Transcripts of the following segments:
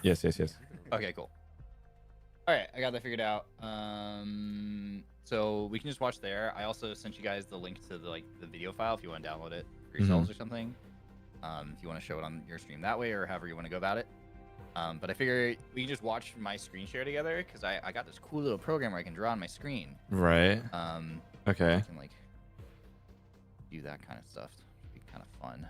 Yes. Okay, cool. All right, I got that figured out. So we can just watch there. I also sent you guys the link to the video file if you want to download it for yourselves or something. If you want to show it on your stream that way or however you want to go about it. But I figure we can just watch my screen share together because I got this cool little program where I can draw on my screen. Right. Okay. I can do that kind of stuff. It'd be kind of fun.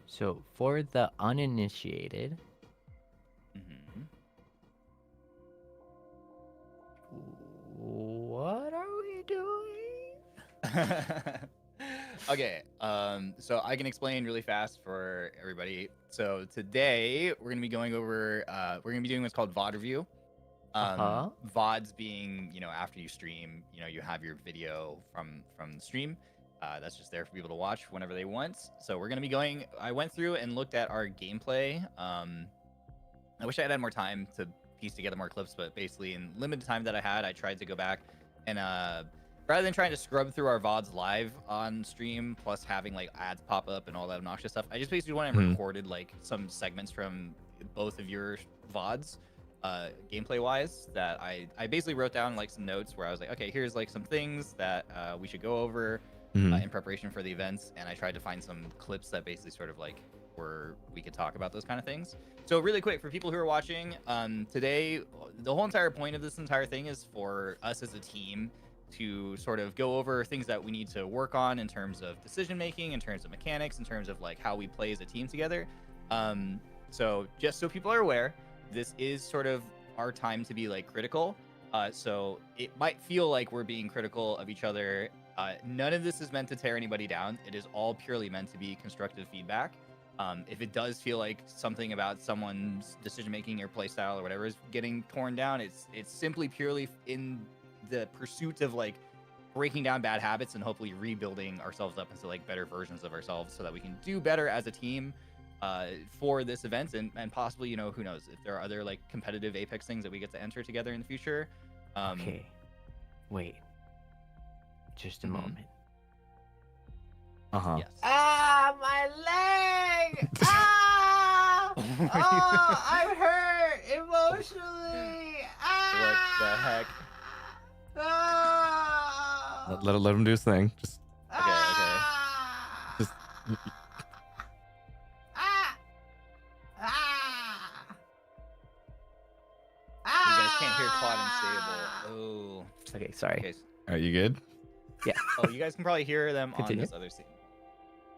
So for the uninitiated, what are we doing? Okay, so I can explain really fast for everybody. So today we're gonna be going over, we're gonna be doing what's called VOD review. VODs being, after you stream, you have your video from the stream. That's just there for people to watch whenever they want. So we're gonna be going. I went through and looked at our gameplay. I wish I had more time to piece together more clips, but basically in limited time that I had, I tried to go back and rather than trying to scrub through our VODs live on stream, plus having ads pop up and all that obnoxious stuff, I just basically went and recorded some segments from both of your VODs, gameplay wise, that I basically wrote down some notes where I was like, okay, here's some things that we should go over in preparation for the events, and I tried to find some clips that basically sort of where we could talk about those kind of things. So really quick, for people who are watching, today, the whole entire point of this entire thing is for us as a team to sort of go over things that we need to work on in terms of decision making, in terms of mechanics, in terms of how we play as a team together. So just so people are aware, this is sort of our time to be critical. So it might feel like we're being critical of each other. None of this is meant to tear anybody down. It is all purely meant to be constructive feedback. If it does feel like something about someone's decision making or play style or whatever is getting torn down, it's simply purely in the pursuit of breaking down bad habits and hopefully rebuilding ourselves up into better versions of ourselves so that we can do better as a team for this event, and possibly, who knows if there are other competitive Apex things that we get to enter together in the future. Okay, wait just a moment. Yes. Ah, my leg! Ah! Oh, I'm hurt emotionally. Ah! What the heck? Ah! Let him do his thing. Just Okay. just You guys can't hear Claude and Sable. Oh. Okay, sorry. Okay. are you good? Yeah. Oh, you guys can probably hear them Continue. on this other scene.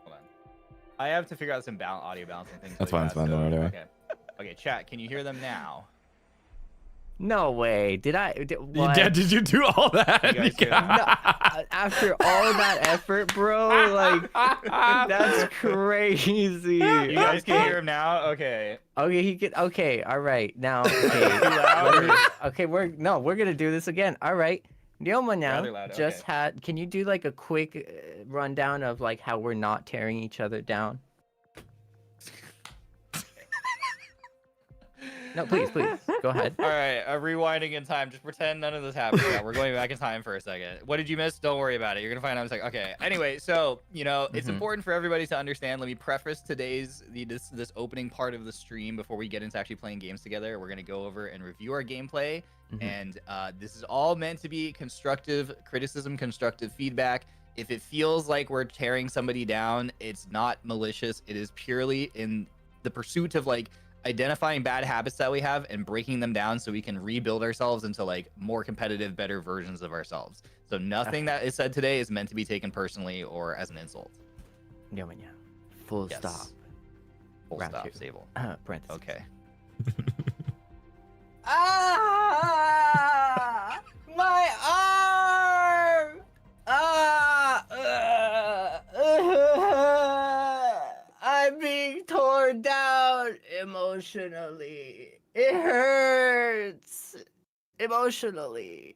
Hold on. I have to figure out some audio balancing things. That's really fine. fast, It's fine. Don't worry. Okay. Okay, chat. Can you hear them now? No way. What? Yeah, did you do all that? You guys hear them? No, after all that effort, bro, that's crazy. You guys can hear him now? Okay. Okay, he can. Okay, all right. Now, okay, we're gonna do this again. All right. Ryoma now Rather loud, just okay. had. Can you do a quick rundown of how we're not tearing each other down? No, please, go ahead. All right, rewinding in time. Just pretend none of this happened. Yeah, we're going back in time for a second. What did you miss? Don't worry about it. You're gonna find out in a second. Okay. Anyway, so it's important for everybody to understand. Let me preface today's this opening part of the stream before we get into actually playing games together. We're gonna go over and review our gameplay, and this is all meant to be constructive criticism, constructive feedback. If it feels like we're tearing somebody down, it's not malicious. It is purely in the pursuit of identifying bad habits that we have and breaking them down so we can rebuild ourselves into more competitive, better versions of ourselves. So nothing that is said today is meant to be taken personally or as an insult. Yeah. Full Yes. stop. Full Round stop. two. Sable. Parentheses. Okay. Ah! My arm! I'm being torn down emotionally. It hurts emotionally.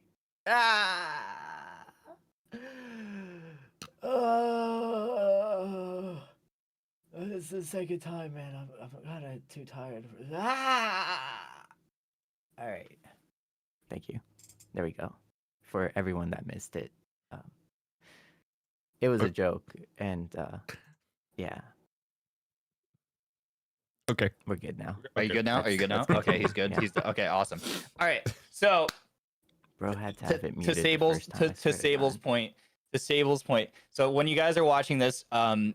This is the second time, man. I'm kind of too tired. All right. Thank you. There we go. For everyone that missed it. It was a joke, and yeah, Okay. we're good now. Are you Okay. good now? Are you good now? Okay, he's good. Yeah. He's okay. Awesome. All right. So Bro had to have it to muted Sable's the first time, I swear to Sable's God. point. To Sable's point. So when you guys are watching this,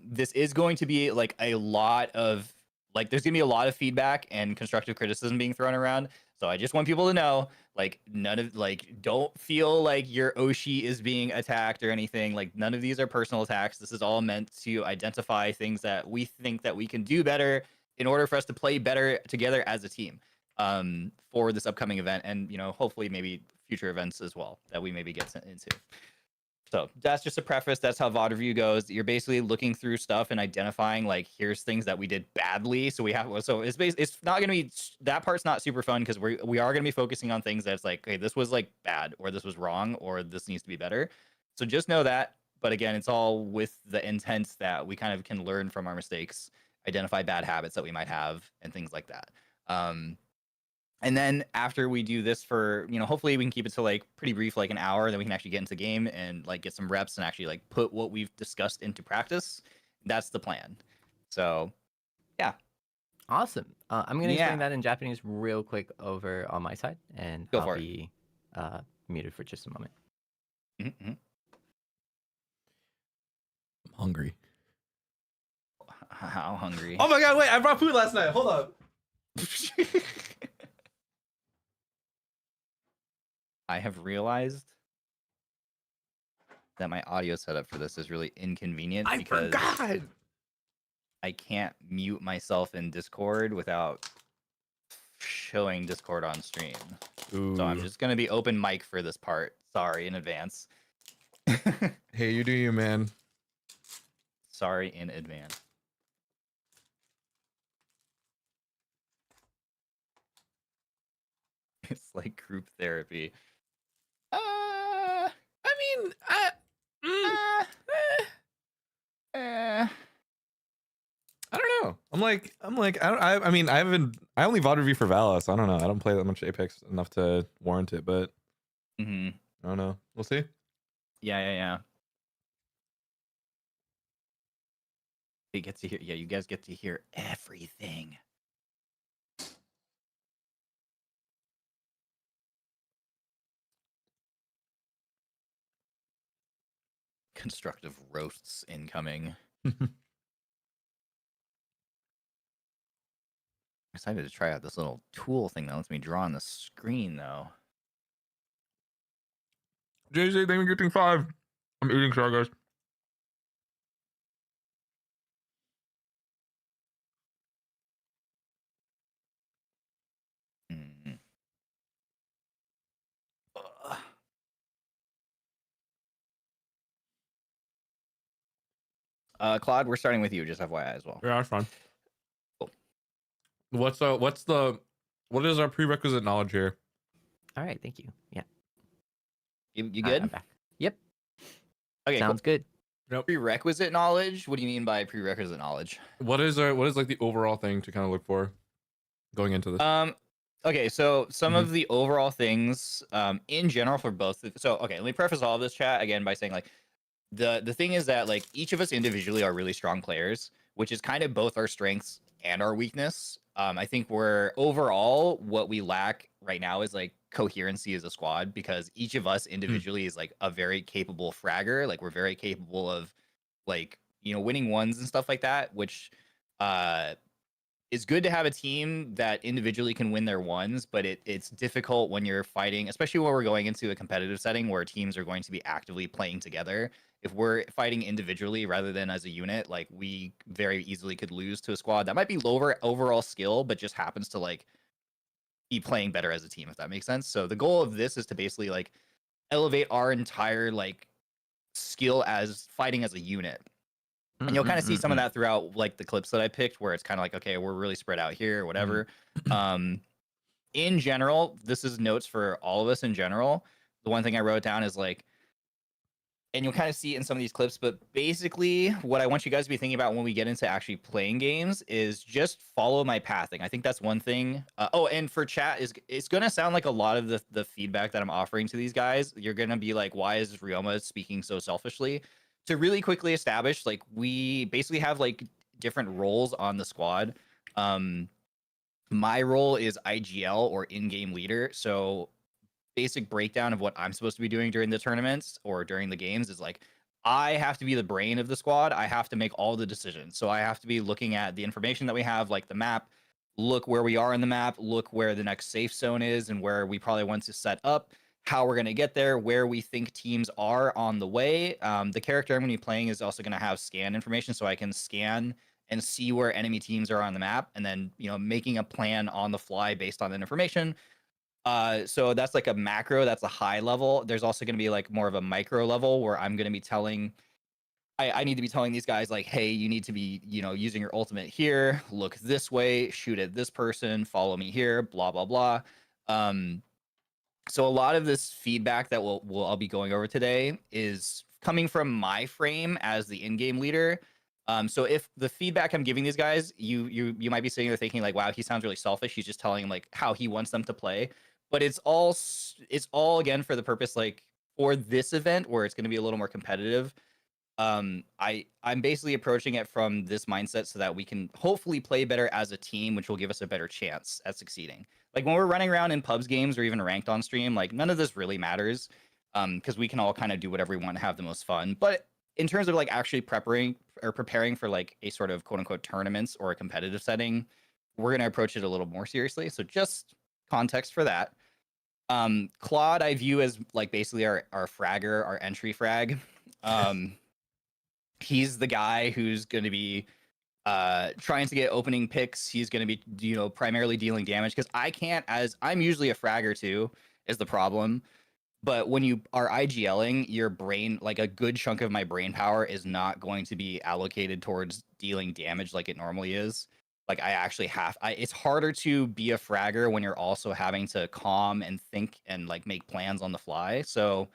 this is going to be like a lot of like there's gonna be a lot of feedback and constructive criticism being thrown around. So I just want people to know, like, none of like don't feel like your Oshi is being attacked or anything. Like none of these are personal attacks. This is all meant to identify things that we think that we can do better in order for us to play better together as a team for this upcoming event, and hopefully maybe future events as well that we maybe get into. So that's just a preface. That's how VOD review goes. You're basically looking through stuff and identifying like here's things that we did badly. So it's not gonna be, that part's not super fun because we are gonna be focusing on things that's like, okay, this was like bad, or this was wrong, or this needs to be better. So just know that. But again, it's all with the intent that we kind of can learn from our mistakes, identify bad habits that we might have, and things like that. And then after we do this for, hopefully we can keep it to like pretty brief, like an hour, then we can actually get into game and like get some reps and actually like put what we've discussed into practice. That's the plan. So, yeah. Awesome. I'm gonna explain that in Japanese real quick over on my side, and Go I'll for be muted for just a moment. Mm-hmm. I'm hungry. How hungry? Oh my god, wait, I brought food last night. Hold up. I have realized that my audio setup for this is really inconvenient because forgot. I can't mute myself in Discord without showing Discord on stream. Ooh. So I'm just going to be open mic for this part. Sorry in advance. Hey, you do you, man. Sorry in advance. It's like group therapy. I don't know. I only VOD review for Vala, so I don't know. I don't play that much Apex enough to warrant it, but Mm-hmm. I don't know. We'll see. Yeah. You get to hear. Yeah, you guys get to hear everything. Constructive roasts incoming. Excited to try out this little tool thing that lets me draw on the screen, though. JJ, thank you for getting 5. I'm eating, sorry guys. Mm. Claude, we're starting with you, just FYI as well. Yeah, that's fine. Cool. What is our prerequisite knowledge here? All right, thank you. Yeah. You All right, good? I'm back. Yep. Okay. Sounds good. Prerequisite knowledge? What do you mean by prerequisite knowledge? What is like the overall thing to kind of look for going into this? Okay, so some of the overall things in general for both. So okay, let me preface all of this chat again by saying like the thing is that like each of us individually are really strong players, which is kind of both our strengths and our weakness. I think we're overall what we lack right now is like coherency as a squad, because each of us individually is like a very capable fragger. Like we're very capable of like, winning ones and stuff like that, which it's good to have a team that individually can win their ones, but it's difficult when you're fighting, especially when we're going into a competitive setting where teams are going to be actively playing together. If we're fighting individually rather than as a unit, like we very easily could lose to a squad that might be lower overall skill, but just happens to like be playing better as a team, if that makes sense. So the goal of this is to basically like elevate our entire like skill as fighting as a unit. And you'll kind of see some of that throughout like the clips that I picked, where it's kind of like, okay, we're really spread out here or whatever. In general, this is notes for all of us in general. The one thing I wrote down is like, and you'll kind of see it in some of these clips, but basically what I want you guys to be thinking about when we get into actually playing games is just follow my pathing. I think that's one thing. And for chat, it's going to sound like a lot of the feedback that I'm offering to these guys. You're going to be like, why is Ryoma speaking so selfishly? to really quickly establish, like, we basically have like different roles on the squad. My role is IGL, or in-game leader. So basic breakdown of what I'm supposed to be doing during the tournaments or during the games is like, I have to be the brain of the squad. I have to make all the decisions. So I have to be looking at the information that we have, like the map, look where we are in the map, look where the next safe zone is and where we probably want to set up, how we're going to get there, where we think teams are on the way. The character I'm going to be playing is also going to have scan information, so I can scan and see where enemy teams are on the map, and then, you know, making a plan on the fly based on that information. So that's like a macro, that's a high level. There's also going to be like more of a micro level where I'm going to be telling, I need to be telling these guys like, hey, you need to be, you know, using your ultimate here, look this way, shoot at this person, follow me here, blah, blah, blah. So a lot of this feedback that I'll be going over today is coming from my frame as the in-game leader. So if the feedback I'm giving these guys, you might be sitting there thinking like, wow, he sounds really selfish. He's just telling them like how he wants them to play. But it's all again for the purpose, like for this event where it's going to be a little more competitive. I'm basically approaching it from this mindset so that we can hopefully play better as a team, which will give us a better chance at succeeding. Like when we're running around in pubs games or even ranked on stream, like none of this really matters, because we can all kind of do whatever we want and have the most fun. But in terms of like actually preparing for like a sort of quote unquote tournaments or a competitive setting, we're going to approach it a little more seriously. So just context for that. Claude, I view as like basically our fragger, our entry frag. He's the guy who's going to be trying to get opening picks. He's going to be, you know, primarily dealing damage, because I can't, as I'm usually a fragger too, is the problem. But when you are IGLing, your brain, like a good chunk of my brain power is not going to be allocated towards dealing damage like it normally is. Like I actually it's harder to be a fragger when you're also having to calm and think and like make plans on the fly. So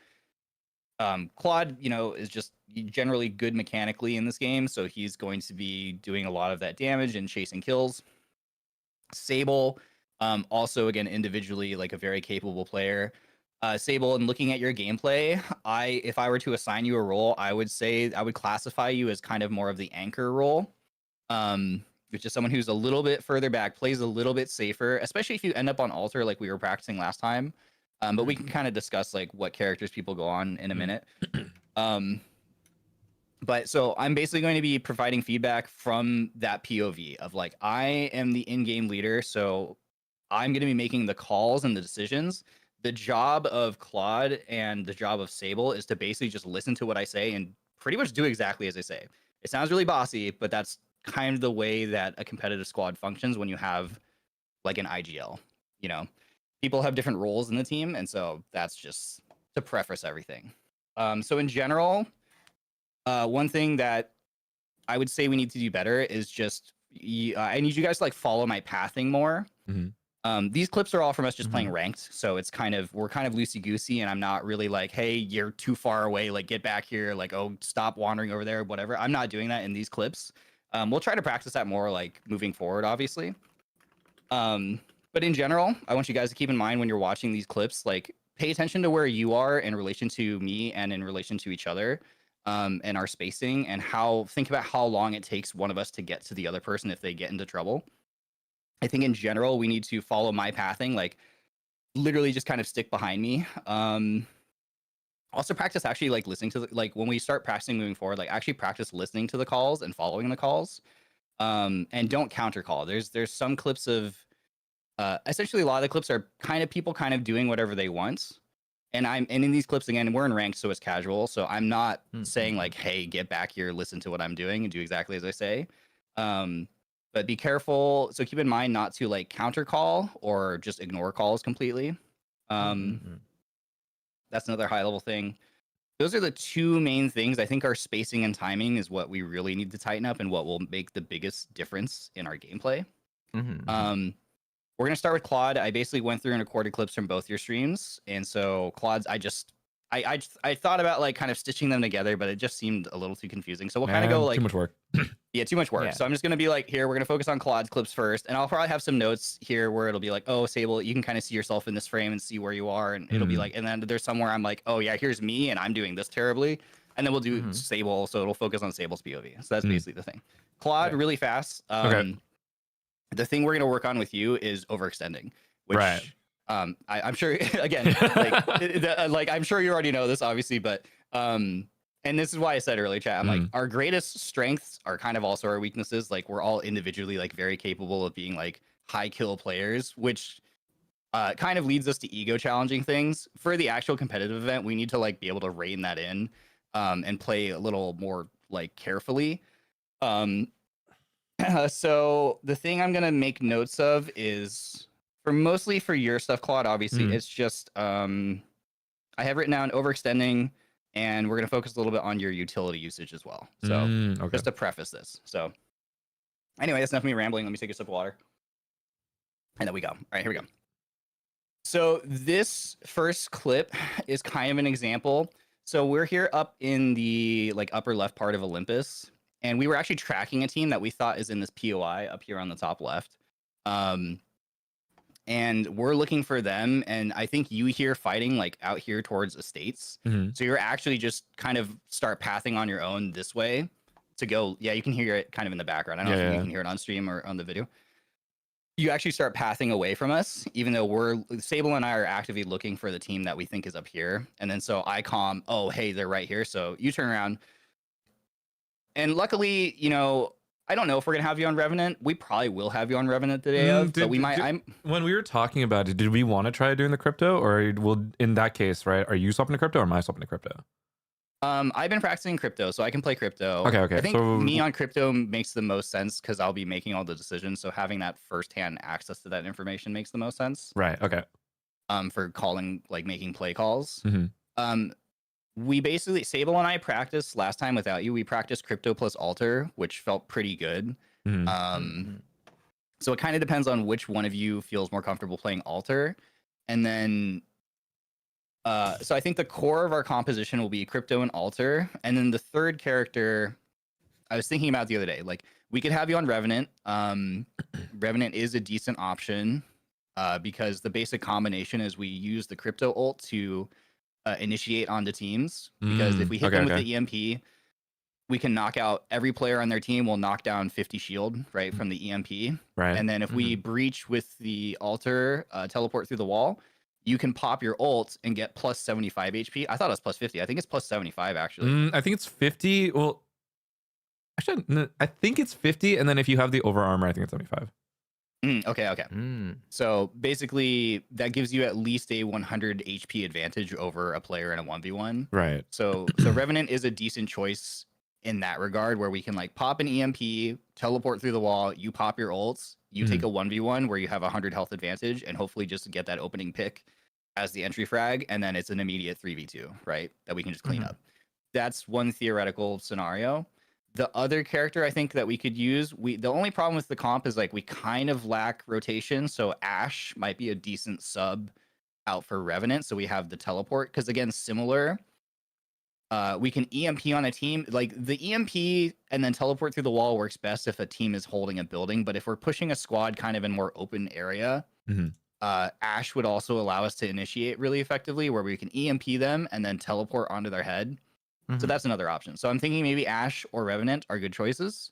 Claude, you know, is just generally good mechanically in this game. So he's going to be doing a lot of that damage and chasing kills. Sable, also again, individually, like a very capable player. Sable, and looking at your gameplay, if I were to assign you a role, I would say I would classify you as kind of more of the anchor role, which is someone who's a little bit further back, plays a little bit safer, especially if you end up on altar like we were practicing last time. But we can kind of discuss like what characters people go on in a minute. But so I'm basically going to be providing feedback from that POV of like, I am the in-game leader, so I'm going to be making the calls and the decisions. The job of Claude and the job of Sable is to basically just listen to what I say and pretty much do exactly as I say. It sounds really bossy, but that's kind of the way that a competitive squad functions when you have like an IGL. You know, people have different roles in the team, and so that's just to preface everything. So in general, one thing that I would say we need to do better is just I need you guys to like follow my pathing more. Mm-hmm. These clips are all from us just playing ranked, so it's we're kind of loosey goosey, and I'm not really like, hey, you're too far away, like get back here, like, oh, stop wandering over there, whatever. I'm not doing that in these clips. We'll try to practice that more like moving forward, obviously. But in general, I want you guys to keep in mind when you're watching these clips, like pay attention to where you are in relation to me and in relation to each other, and our spacing, and think about how long it takes one of us to get to the other person if they get into trouble. I think in general, we need to follow my pathing, like literally just kind of stick behind me. Also practice actually like listening to like when we start practicing moving forward, like actually practice listening to the calls and following the calls. And don't counter call. There's some clips of essentially a lot of the clips are kind of people kind of doing whatever they want. And in these clips again, we're in ranked, so it's casual. So I'm not saying like, hey, get back here, listen to what I'm doing and do exactly as I say. But be careful. So keep in mind not to like counter call or just ignore calls completely. That's another high level thing. Those are the two main things. I think our spacing and timing is what we really need to tighten up and what will make the biggest difference in our gameplay. We're going to start with Claude. I basically went through and recorded clips from both your streams. And so Claude's, I thought about like kind of stitching them together, but it just seemed a little too confusing. So we'll kind of go like too much work. Yeah, too much work. Yeah. So I'm just going to be like, here, we're going to focus on Claude's clips first. And I'll probably have some notes here where it'll be like, oh, Sable, you can kind of see yourself in this frame and see where you are. And it'll be like, and then there's somewhere I'm like, oh yeah, here's me and I'm doing this terribly. and then we'll do Sable, so it'll focus on Sable's POV. So that's basically the thing. Claude, really fast. Okay. The thing we're gonna work on with you is overextending, which Right. I'm sure again, like I'm sure you already know this, obviously, but and this is why I said earlier, chat. I'm like, our greatest strengths are kind of also our weaknesses. Like we're all individually like very capable of being like high kill players, which kind of leads us to ego challenging things. For the actual competitive event, we need to like be able to rein that in and play a little more like carefully. So the thing I'm gonna make notes of is mostly for your stuff, Claude. Obviously, it's just I have written down overextending, and we're gonna focus a little bit on your utility usage as well. So just to preface this. So anyway, that's enough of me rambling. Let me take a sip of water, and then we go. All right, here we go. So this first clip is kind of an example. So we're here up in the like upper left part of Olympus, and we were actually tracking a team that we thought is in this POI up here on the top left. And we're looking for them, and I think you hear fighting like out here towards estates. So you're actually just kind of start pathing on your own this way to go. Yeah, you can hear it kind of in the background. I don't know if you can hear it on stream or on the video. You actually start pathing away from us, even though Sable and I are actively looking for the team that we think is up here. And then so I calm, oh, hey, they're right here. So you turn around. And luckily, you know, I don't know if we're going to have you on Revenant. We probably will have you on Revenant the day of, but we might. When we were talking about it, did we want to try doing the crypto, or will, in that case, right, are you swapping to crypto or am I swapping to crypto? I've been practicing crypto, so I can play crypto. Okay. I think me on crypto makes the most sense because I'll be making all the decisions. So having that firsthand access to that information makes the most sense. Right. Okay. For calling, like making play calls. We basically, Sable and I practiced last time without you. We practiced crypto plus alter, which felt pretty good. So it kind of depends on which one of you feels more comfortable playing alter, and then. So I think the core of our composition will be crypto and alter, and then the third character I was thinking about the other day. Like we could have you on Revenant. Revenant is a decent option because the basic combination is we use the crypto ult to initiate onto teams. Because if we hit them with the EMP, we can knock out every player on their team. We'll knock down 50 shield right from the EMP. Right. And then if we breach with the alter, teleport through the wall. You can pop your ult and get plus 75 HP. I thought it was plus 50. I think it's plus 75 actually. I think it's 50. Well, actually, I think it's 50. And then if you have the over armor, I think it's 75. Okay. So basically, that gives you at least a 100 HP advantage over a player in a 1v1. Right. So Revenant is a decent choice in that regard, where we can like pop an EMP, teleport through the wall, you pop your ults, you take a 1v1 where you have 100 health advantage, and hopefully just get that opening pick as the entry frag, and then it's an immediate 3v2, right? That we can just clean up. That's one theoretical scenario. The other character I think that we could use, the only problem with the comp is like we kind of lack rotation, so Ashe might be a decent sub out for Revenant, so we have the teleport, because again, similar. We can EMP on a team. Like the EMP and then teleport through the wall works best if a team is holding a building. But if we're pushing a squad kind of in more open area, Ashe would also allow us to initiate really effectively, where we can EMP them and then teleport onto their head. So that's another option. So I'm thinking maybe Ashe or Revenant are good choices.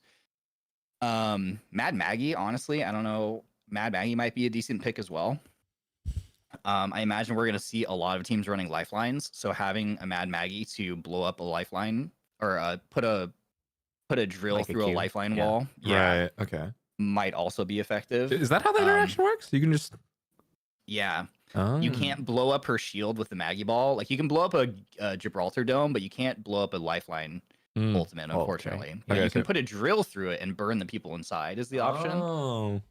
Mad Maggie, honestly, I don't know. Mad Maggie might be a decent pick as well. I imagine we're going to see a lot of teams running lifelines, so having a Mad Maggie to blow up a lifeline or put a drill like through a lifeline wall, right? Okay, might also be effective. Is that how the interaction works? You can just you can't blow up her shield with the Maggie ball. Like you can blow up a Gibraltar dome, but you can't blow up a lifeline ultimate, unfortunately. But you can put a drill through it and burn the people inside is the option.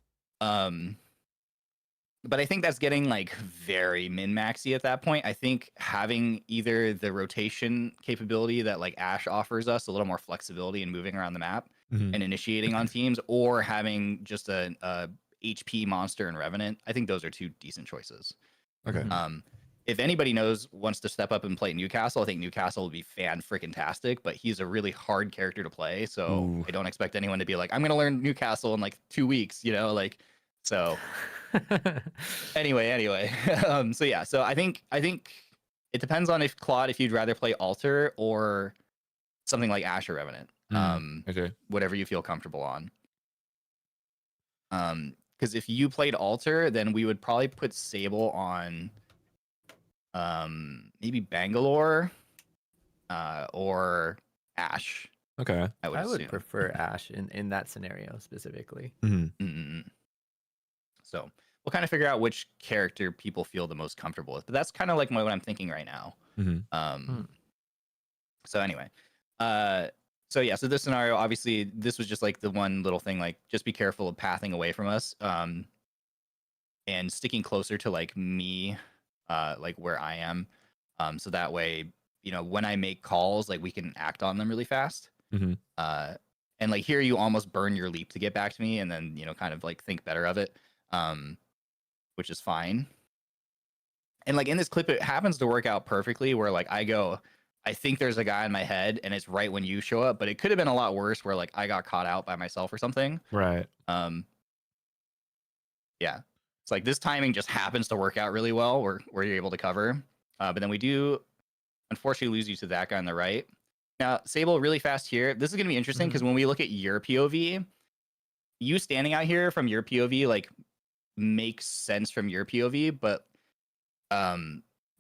But I think that's getting like very min-maxy at that point. I think having either the rotation capability that like Ashe offers us, a little more flexibility in moving around the map and initiating on teams, or having just a HP monster and Revenant, I think those are two decent choices. Okay. If anybody wants to step up and play Newcastle, I think Newcastle would be fan-freaking-tastic, but he's a really hard character to play, so I don't expect anyone to be like, I'm going to learn Newcastle in like 2 weeks, you know, like, so... anyway. So I think it depends on if Claude, if you'd rather play alter or something like Ash or Revenant. Okay. Whatever you feel comfortable on. Because if you played Alter, then we would probably put Sable on maybe Bangalore or Ash. Okay. I would I would assume. prefer Ash in that scenario specifically. So we'll kind of figure out which character people feel the most comfortable with. But that's kind of like what I'm thinking right now. So anyway, so yeah, so this scenario, obviously, this was just like the one little thing, like just be careful of pathing away from us, and sticking closer to like me, like where I am, so that way, you know, when I make calls, like we can act on them really fast. And like here, you almost burn your leap to get back to me, and then you know, kind of like think better of it, which is fine. And like in this clip, it happens to work out perfectly, where like I think there's a guy in my head, and it's right when you show up, but it could have been a lot worse, where like I got caught out by myself or something. Right. Yeah, it's like this timing just happens to work out really well, where you're able to cover. But then we do unfortunately lose you to that guy on the right. Now, Sable, really fast here. This is going to be interesting because when we look at your POV, you standing out here from your POV like makes sense from your POV, but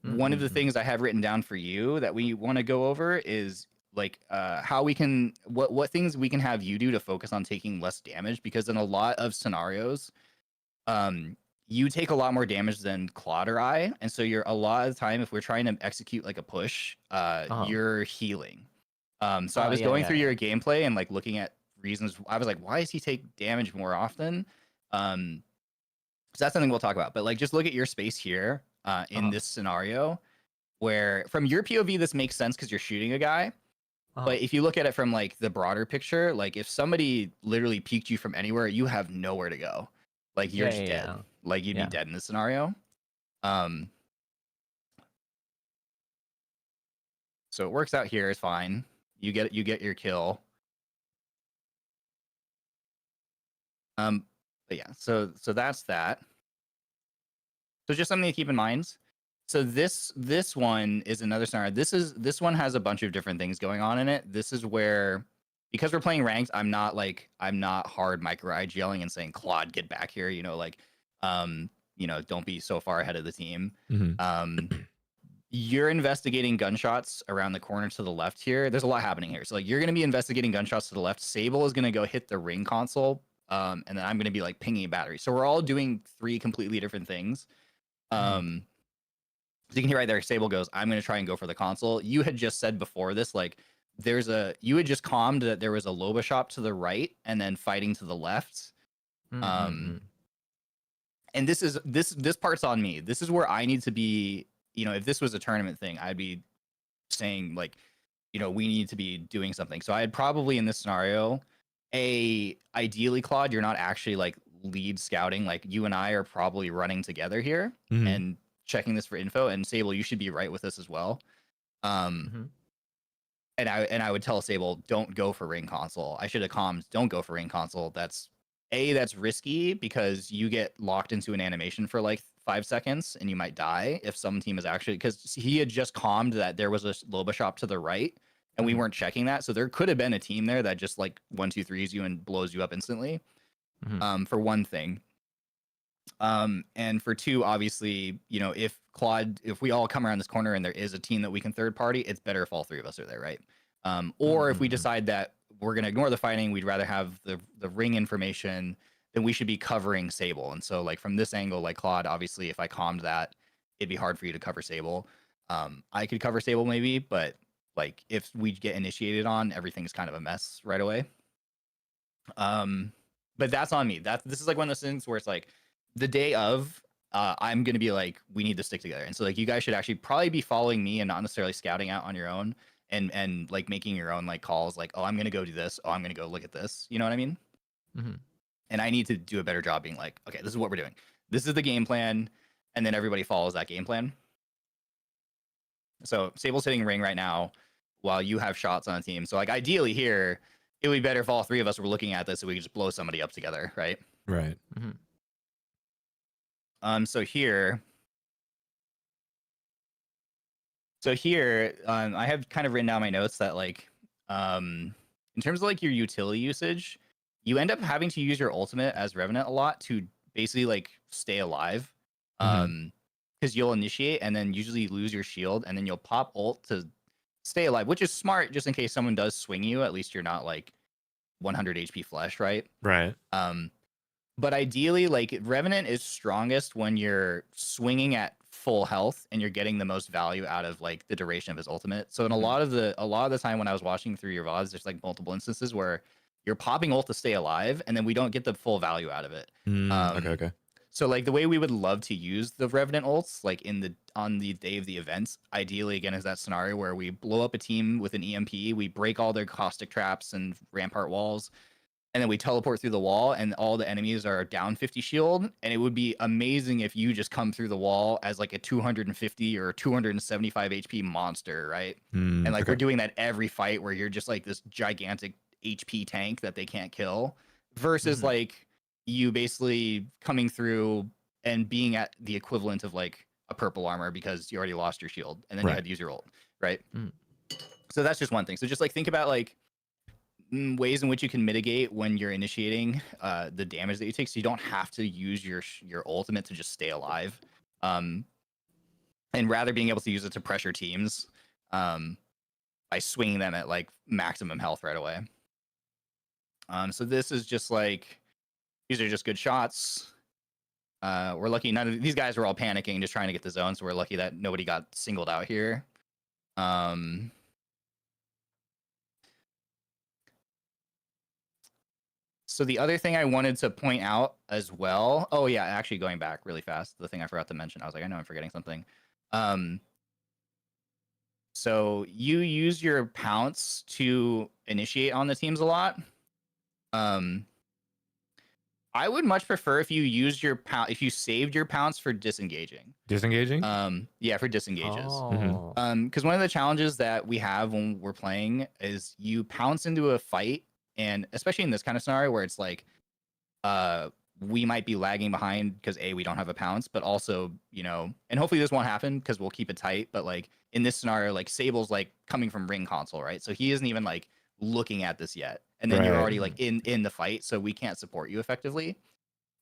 one of the things I have written down for you that we want to go over is like how we can what things we can have you do to focus on taking less damage, because in a lot of scenarios you take a lot more damage than Claude or I, and so you're a lot of the time, if we're trying to execute like a push, you're healing. So I was going through your gameplay and like looking at reasons. I was like, why does he take damage more often? So that's something we'll talk about, but like just look at your space here in this scenario, where from your POV this makes sense because you're shooting a guy. But if you look at it from like the broader picture, like if somebody literally peeked you from anywhere, you have nowhere to go. Like you're just dead. Like you'd be dead in this scenario. So it works out here. It's fine. You get your kill. But yeah, so that's that. So just something to keep in mind. So this one is another scenario. This one has a bunch of different things going on in it. This is where, because we're playing ranked, I'm not hard micro IGLing and saying, Claude, get back here, you know, like you know, don't be so far ahead of the team. You're investigating gunshots around the corner to the left here. There's a lot happening here. So like you're gonna be investigating gunshots to the left. Sable is gonna go hit the ring console. And then I'm gonna be like pinging a battery. So we're all doing 3 completely different things. So you can hear right there, Sable goes, I'm going to try and go for the console. You had just said before this, like, you had just calmed that there was a Loba shop to the right and then fighting to the left. And this part's on me. This is where I need to be, you know, if this was a tournament thing, I'd be saying, like, you know, we need to be doing something. So I'd probably, in this scenario, ideally, Claude, you're not actually, like, lead scouting. Like, you and I are probably running together here and checking this for info, and Sable, you should be right with this as well. And I would tell Sable, don't go for ring console. I should have calmed, don't go for ring console. That's risky because you get locked into an animation for like 5 seconds and you might die if some team is actually, because he had just calmed that there was a Loba shop to the right and we weren't checking that. So there could have been a team there that just like 1, 2, 3s you and blows you up instantly. For one thing. And for 2, obviously, you know, if we all come around this corner and there is a team that we can third party, it's better if all 3 of us are there, right? Or if we decide that we're going to ignore the fighting, we'd rather have the ring information, then we should be covering Sable. And so like from this angle, like Claude, obviously, if I calmed that, it'd be hard for you to cover Sable. I could cover Sable maybe, but like if we get initiated on, everything's kind of a mess right away. But that's on me. This is like one of those things where it's like, the day of, I'm going to be like, we need to stick together. And so like you guys should actually probably be following me and not necessarily scouting out on your own and like making your own like calls, like, oh, I'm going to go do this. Oh, I'm going to go look at this. You know what I mean? And I need to do a better job being like, okay, this is what we're doing. This is the game plan. And then everybody follows that game plan. So Sable's hitting ring right now while you have shots on a team. So like ideally here, it would be better if all 3 of us were looking at this so we could just blow somebody up together, right? Right. So here, I have kind of written down my notes that like, In terms of like your utility usage, you end up having to use your ultimate as Revenant a lot to basically like stay alive. Because you'll initiate and then usually lose your shield, and then you'll pop ult to stay alive, which is smart just in case someone does swing you. At least you're not like 100 HP flesh, right? Right. But ideally, like Revenant is strongest when you're swinging at full health and you're getting the most value out of like the duration of his ultimate. So in a lot of the time when I was watching through your VODs, there's like multiple instances where you're popping ult to stay alive, and then we don't get the full value out of it. Okay. So like the way we would love to use the Revenant ults, like on the day of the events, ideally again is that scenario where we blow up a team with an EMP, we break all their caustic traps and rampart walls, and then we teleport through the wall, and all the enemies are down 50 shield. And it would be amazing if you just come through the wall as like a 250 or 275 HP monster, right? And like we're doing that every fight where you're just like this gigantic HP tank that they can't kill, versus like you basically coming through and being at the equivalent of like a purple armor because you already lost your shield and then you had to use your ult, right? So that's just one thing. So just like think about like ways in which you can mitigate when you're initiating the damage that you take, so you don't have to use your ultimate to just stay alive, and rather being able to use it to pressure teams by swinging them at like maximum health right away. So this is just like, these are just good shots. We're lucky none of these guys were all panicking, just trying to get the zone, so we're lucky that nobody got singled out here. So the other thing I wanted to point out as well, oh yeah, actually going back really fast, the thing I forgot to mention, I was like, I know I'm forgetting something. So you use your pounce to initiate on the teams a lot. I would much prefer if you used your if you saved your pounce for disengaging. Disengaging? Yeah, for disengages. Oh. Because one of the challenges that we have when we're playing is you pounce into a fight, and especially in this kind of scenario where it's like, we might be lagging behind because we don't have a pounce, but also, you know, and hopefully this won't happen because we'll keep it tight. But like in this scenario, like Sable's like coming from ring console, right? So he isn't even like looking at this yet, and then you're already like in the fight, so we can't support you effectively.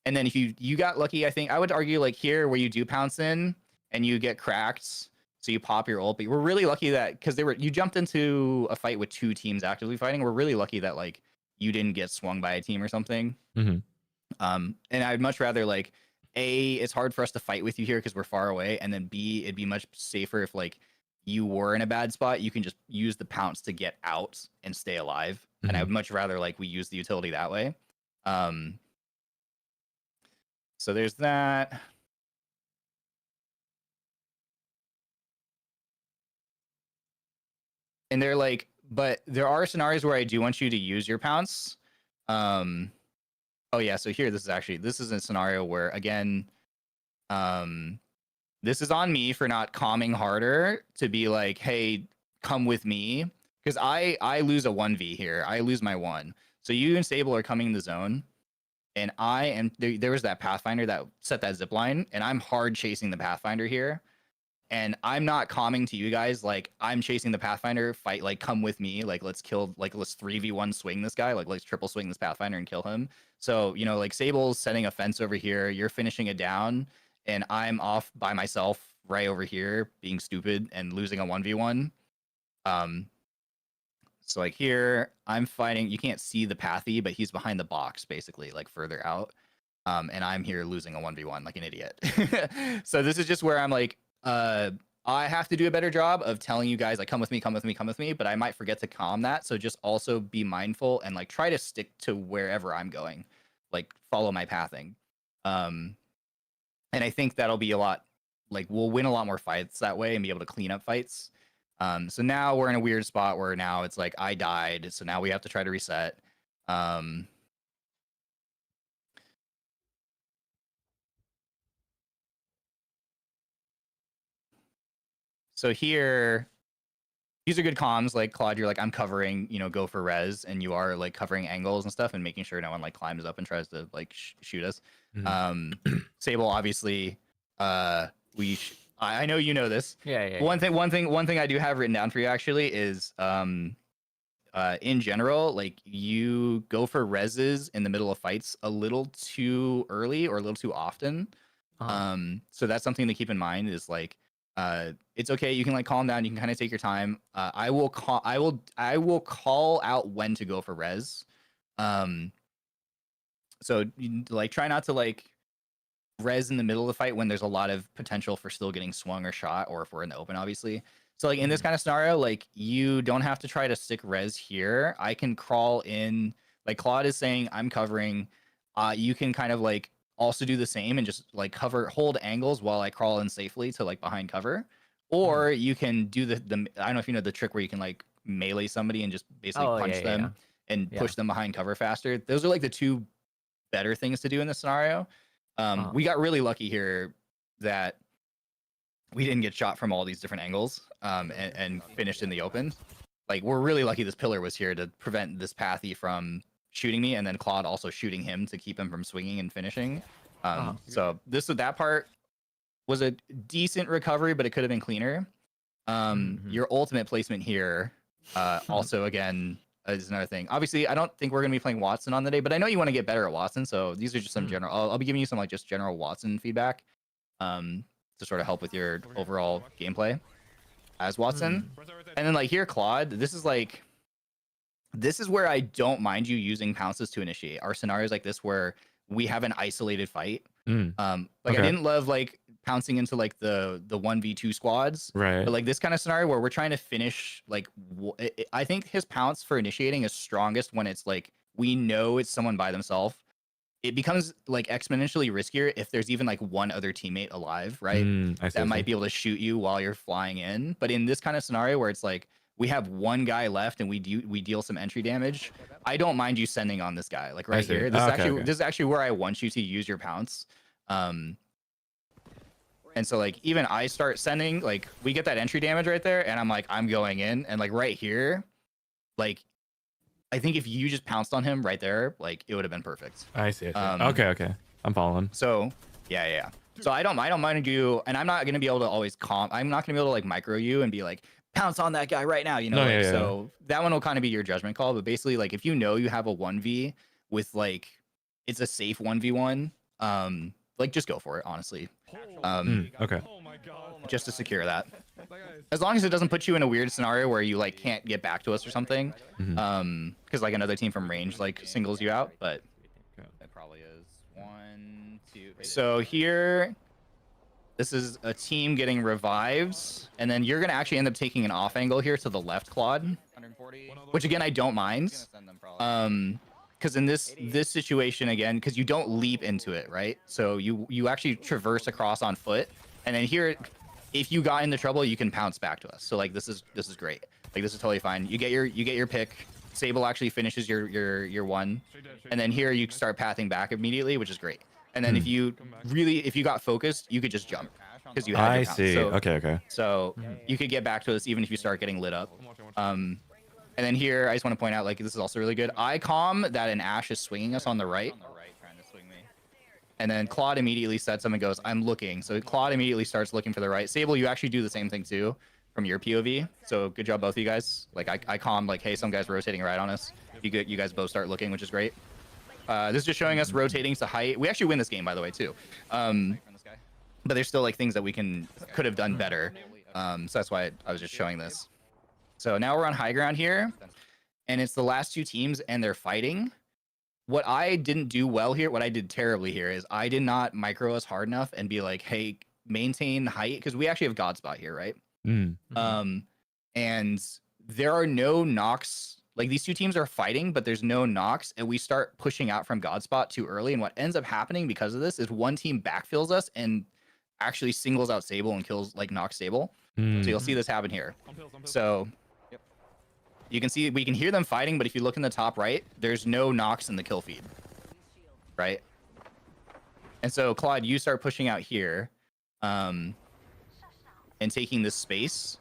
And then if you got lucky, I think I would argue like here where you do pounce in and you get cracked, so you pop your ult. But we're really lucky that because you jumped into a fight with two teams actively fighting. We're really lucky that like you didn't get swung by a team or something. And I'd much rather like it's hard for us to fight with you here because we're far away, and then B, it'd be much safer if like you were in a bad spot, you can just use the pounce to get out and stay alive. And I would much rather like we use the utility that way. So there's that. And they're like, but there are scenarios where I do want you to use your pounce. Oh yeah, so here this is a scenario where again, this is on me for not calming harder to be like, hey, come with me. Because I lose a 1v here. I lose my 1. So you and Sable are coming in the zone. And there was that Pathfinder that set that zip line. And I'm hard chasing the Pathfinder here. And I'm not calming to you guys. Like, I'm chasing the Pathfinder, fight, like, come with me. Like, let's 3v1 swing this guy. Like, let's triple swing this Pathfinder and kill him. So, you know, like, Sable's setting a fence over here. You're finishing it down. And I'm off by myself right over here, being stupid and losing a 1v1. So like here, I'm fighting. You can't see the Pathy, but he's behind the box, basically, like further out. And I'm here losing a 1v1 like an idiot. So this is just where I'm like, I have to do a better job of telling you guys, like, come with me, come with me, come with me. But I might forget to calm that. So just also be mindful and like try to stick to wherever I'm going, like follow my pathing. And I think that'll be a lot, like we'll win a lot more fights that way and be able to clean up fights. So now we're in a weird spot where now it's like I died, so now we have to try to reset. So here, these are good comms. Like Claude, you're like, I'm covering, you know, go for res, and you are like covering angles and stuff and making sure no one like climbs up and tries to like shoot us. Sable, obviously, I know you know this. Yeah. One thing I do have written down for you actually is in general, like you go for reses in the middle of fights a little too early or a little too often. So that's something to keep in mind is like, it's okay. You can like calm down. You can kind of take your time. I will call out when to go for res. So like try not to like res in the middle of the fight when there's a lot of potential for still getting swung or shot, or if we're in the open, obviously. So like in this kind of scenario, like you don't have to try to stick res here. I can crawl in, like Claude is saying, I'm covering. You can kind of like also do the same and just like hold angles while I crawl in safely to like behind cover. Or you can do the I don't know if you know the trick where you can like melee somebody and just basically punch them and push them behind cover faster. Those are like the two better things to do in this scenario. We got really lucky here that we didn't get shot from all these different angles and finished in the open. Like we're really lucky this pillar was here to prevent this pathy from shooting me, and then Claude also shooting him to keep him from swinging and finishing. So that part was a decent recovery, but it could have been cleaner. Your ultimate placement here also again is another thing. Obviously, I don't think we're gonna be playing Watson on the day, but I know you want to get better at Watson, so these are just some general. I'll be giving you some like just general Watson feedback to sort of help with your overall gameplay as Watson. And then like here, Claude, this is where I don't mind you using pounces to initiate. Our scenarios like this where we have an isolated fight. I didn't love like pouncing into like the 1v2 squads, right? But like this kind of scenario where we're trying to finish, like I think his pounce for initiating is strongest when it's like we know it's someone by themselves. It becomes like exponentially riskier if there's even like one other teammate alive, right? That might be able to shoot you while you're flying in. But in this kind of scenario where it's like we have one guy left and we deal some entry damage, I don't mind you sending on this guy, like right here. This is actually where I want you to use your pounce. And so like even I start sending, like we get that entry damage right there, and I'm like I'm going in, and like right here, like I think if you just pounced on him right there, like it would have been perfect. I see. Okay, I'm following. So yeah. So I don't mind you, and I'm not gonna be able to always I'm not gonna be able to like micro you and be like pounce on that guy right now, you know. So that one will kind of be your judgment call. But basically, like if you know you have a 1v with like it's a safe 1v1, like just go for it, honestly. Okay. Just to secure that. As long as it doesn't put you in a weird scenario where you like can't get back to us or something. Because like another team from range like singles you out, but it probably is 1, 2. So here, this is a team getting revives, and then you're gonna actually end up taking an off angle here to the left, Claude, which again I don't mind. Because in this situation again, because you don't leap into it, right? So you actually traverse across on foot, and then here, if you got into trouble, you can pounce back to us. So like this is great. Like this is totally fine. You get your pick. Sable actually finishes your one, and then here you start pathing back immediately, which is great. And then if you got focused, you could just jump because you have your pounce. So, okay. So you could get back to us even if you start getting lit up. And then here, I just want to point out, like, this is also really good. I calm that an Ash is swinging us on the right. Trying to swing me. And then Claude immediately sets him and goes, I'm looking. So Claude immediately starts looking for the right. Sable, you actually do the same thing too from your POV. So good job, both of you guys. Like, I calm, like, hey, some guy's rotating right on us. You guys both start looking, which is great. This is just showing us rotating to height. We actually win this game, by the way, too. But there's still, like, things that we could have done better. So that's why I was just showing this. So now we're on high ground here, and it's the last two teams, and they're fighting. What I didn't do well here, what I did terribly here, is I did not micro us hard enough and be like, hey, maintain height, because we actually have God Spot here, right? And there are no knocks. Like, these two teams are fighting, but there's no knocks, and we start pushing out from God Spot too early, and what ends up happening because of this is one team backfills us and actually singles out Sable and kills, like, knocks Sable. So you'll see this happen here. So you can see, we can hear them fighting, but if you look in the top right, there's no knocks in the kill feed, right? And so, Claude, you start pushing out here and taking this space,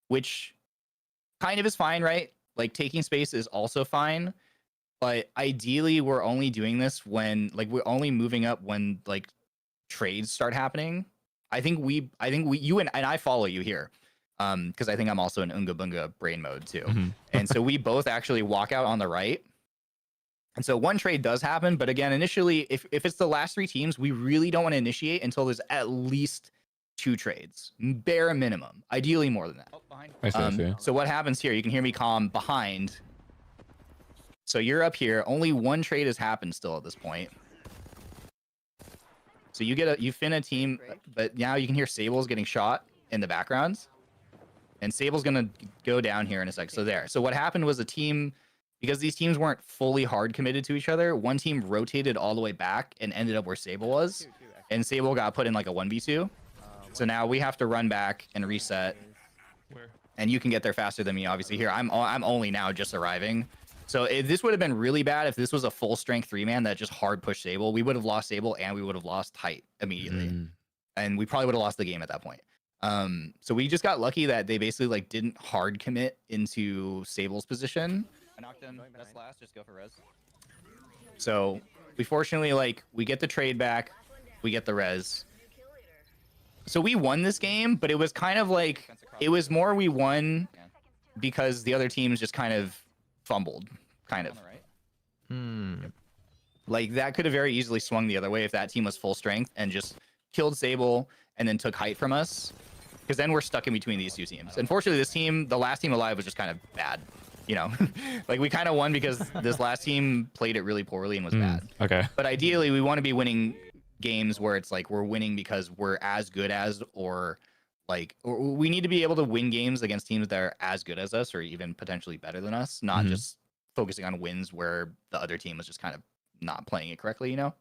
which kind of is fine, right? Like, taking space is also fine, but ideally, we're only doing this when, like, we're only moving up when, like, trades start happening. I think you and I follow you here. because I think I'm also in Unga Bunga brain mode too. Mm-hmm. And so we both actually walk out on the right. And so one trade does happen, but again, initially, if it's the last 3 teams, we really don't want to initiate until there's at least 2 trades, bare minimum, ideally more than that. Oh, I see. So what happens here? You can hear me calm behind. So you're up here. Only 1 trade has happened still at this point. So you fin a team, but now you can hear Sable's getting shot in the background, and Sable's gonna go down here in a sec. So there. So what happened was a team. Because these teams weren't fully hard committed to each other, one team rotated all the way back and ended up where Sable was, and Sable got put in like a 1v2. So now we have to run back and reset. And you can get there faster than me, obviously. Here, I'm only now just arriving. So this would have been really bad if this was a full strength 3-man that just hard pushed Sable. We would have lost Sable and we would have lost height immediately, and we probably would have lost the game at that point. So we just got lucky that they basically like didn't hard commit into Sable's position. I knocked him. That's last. Just go for res. So we fortunately we get the trade back, we get the res. So we won this game, but it was kind of like it was more we won because the other teams just kind of fumbled, kind of. Like that could have very easily swung the other way if that team was full strength and just killed Sable and then took height from us, because then we're stuck in between these 2 teams. Unfortunately, this team, the last team alive, was just kind of bad. You know, like we kind of won because this last team played it really poorly and was bad. Okay. But ideally, we want to be winning games where it's like we're winning because we're as good as, or we need to be able to win games against teams that are as good as us or even potentially better than us, not just focusing on wins where the other team was just kind of not playing it correctly, you know?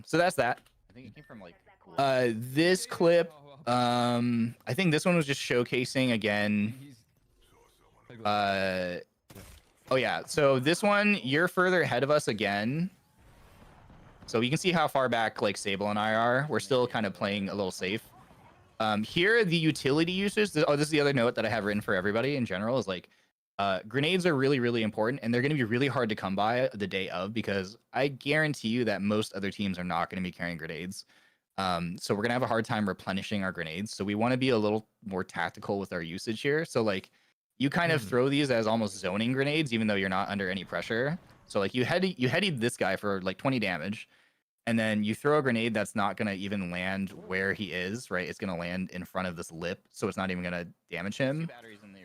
So that's that. I think it came from this clip. I think this one was just showcasing again. Oh yeah, so this one, you're further ahead of us again. So you can see how far back Sable and I are. We're still kind of playing a little safe. Here, the utility uses. This is the other note that I have written for everybody in general is grenades are really, really important, and they're going to be really hard to come by the day of, because I guarantee you that most other teams are not going to be carrying grenades. So we're going to have a hard time replenishing our grenades. So we want to be a little more tactical with our usage here. So you kind of throw these as almost zoning grenades, even though you're not under any pressure. So you headied this guy for 20 damage, and then you throw a grenade that's not gonna even land where he is, right? It's gonna land in front of this lip, so it's not even gonna damage him.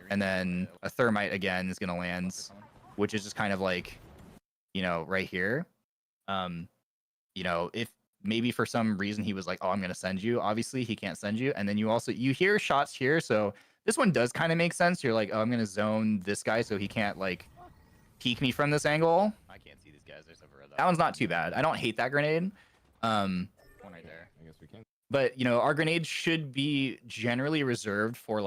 And then a thermite again is gonna land, which is just kind of right here. If maybe for some reason he was like, oh, I'm gonna send you. Obviously he can't send you. And then you hear shots here, so this one does kind of make sense. You're like, oh, I'm gonna zone this guy so he can't peek me from this angle. I can't see these guys. There's a red. That one's not too bad. I don't hate that grenade. One right there. I guess we can. But our grenades should be generally reserved for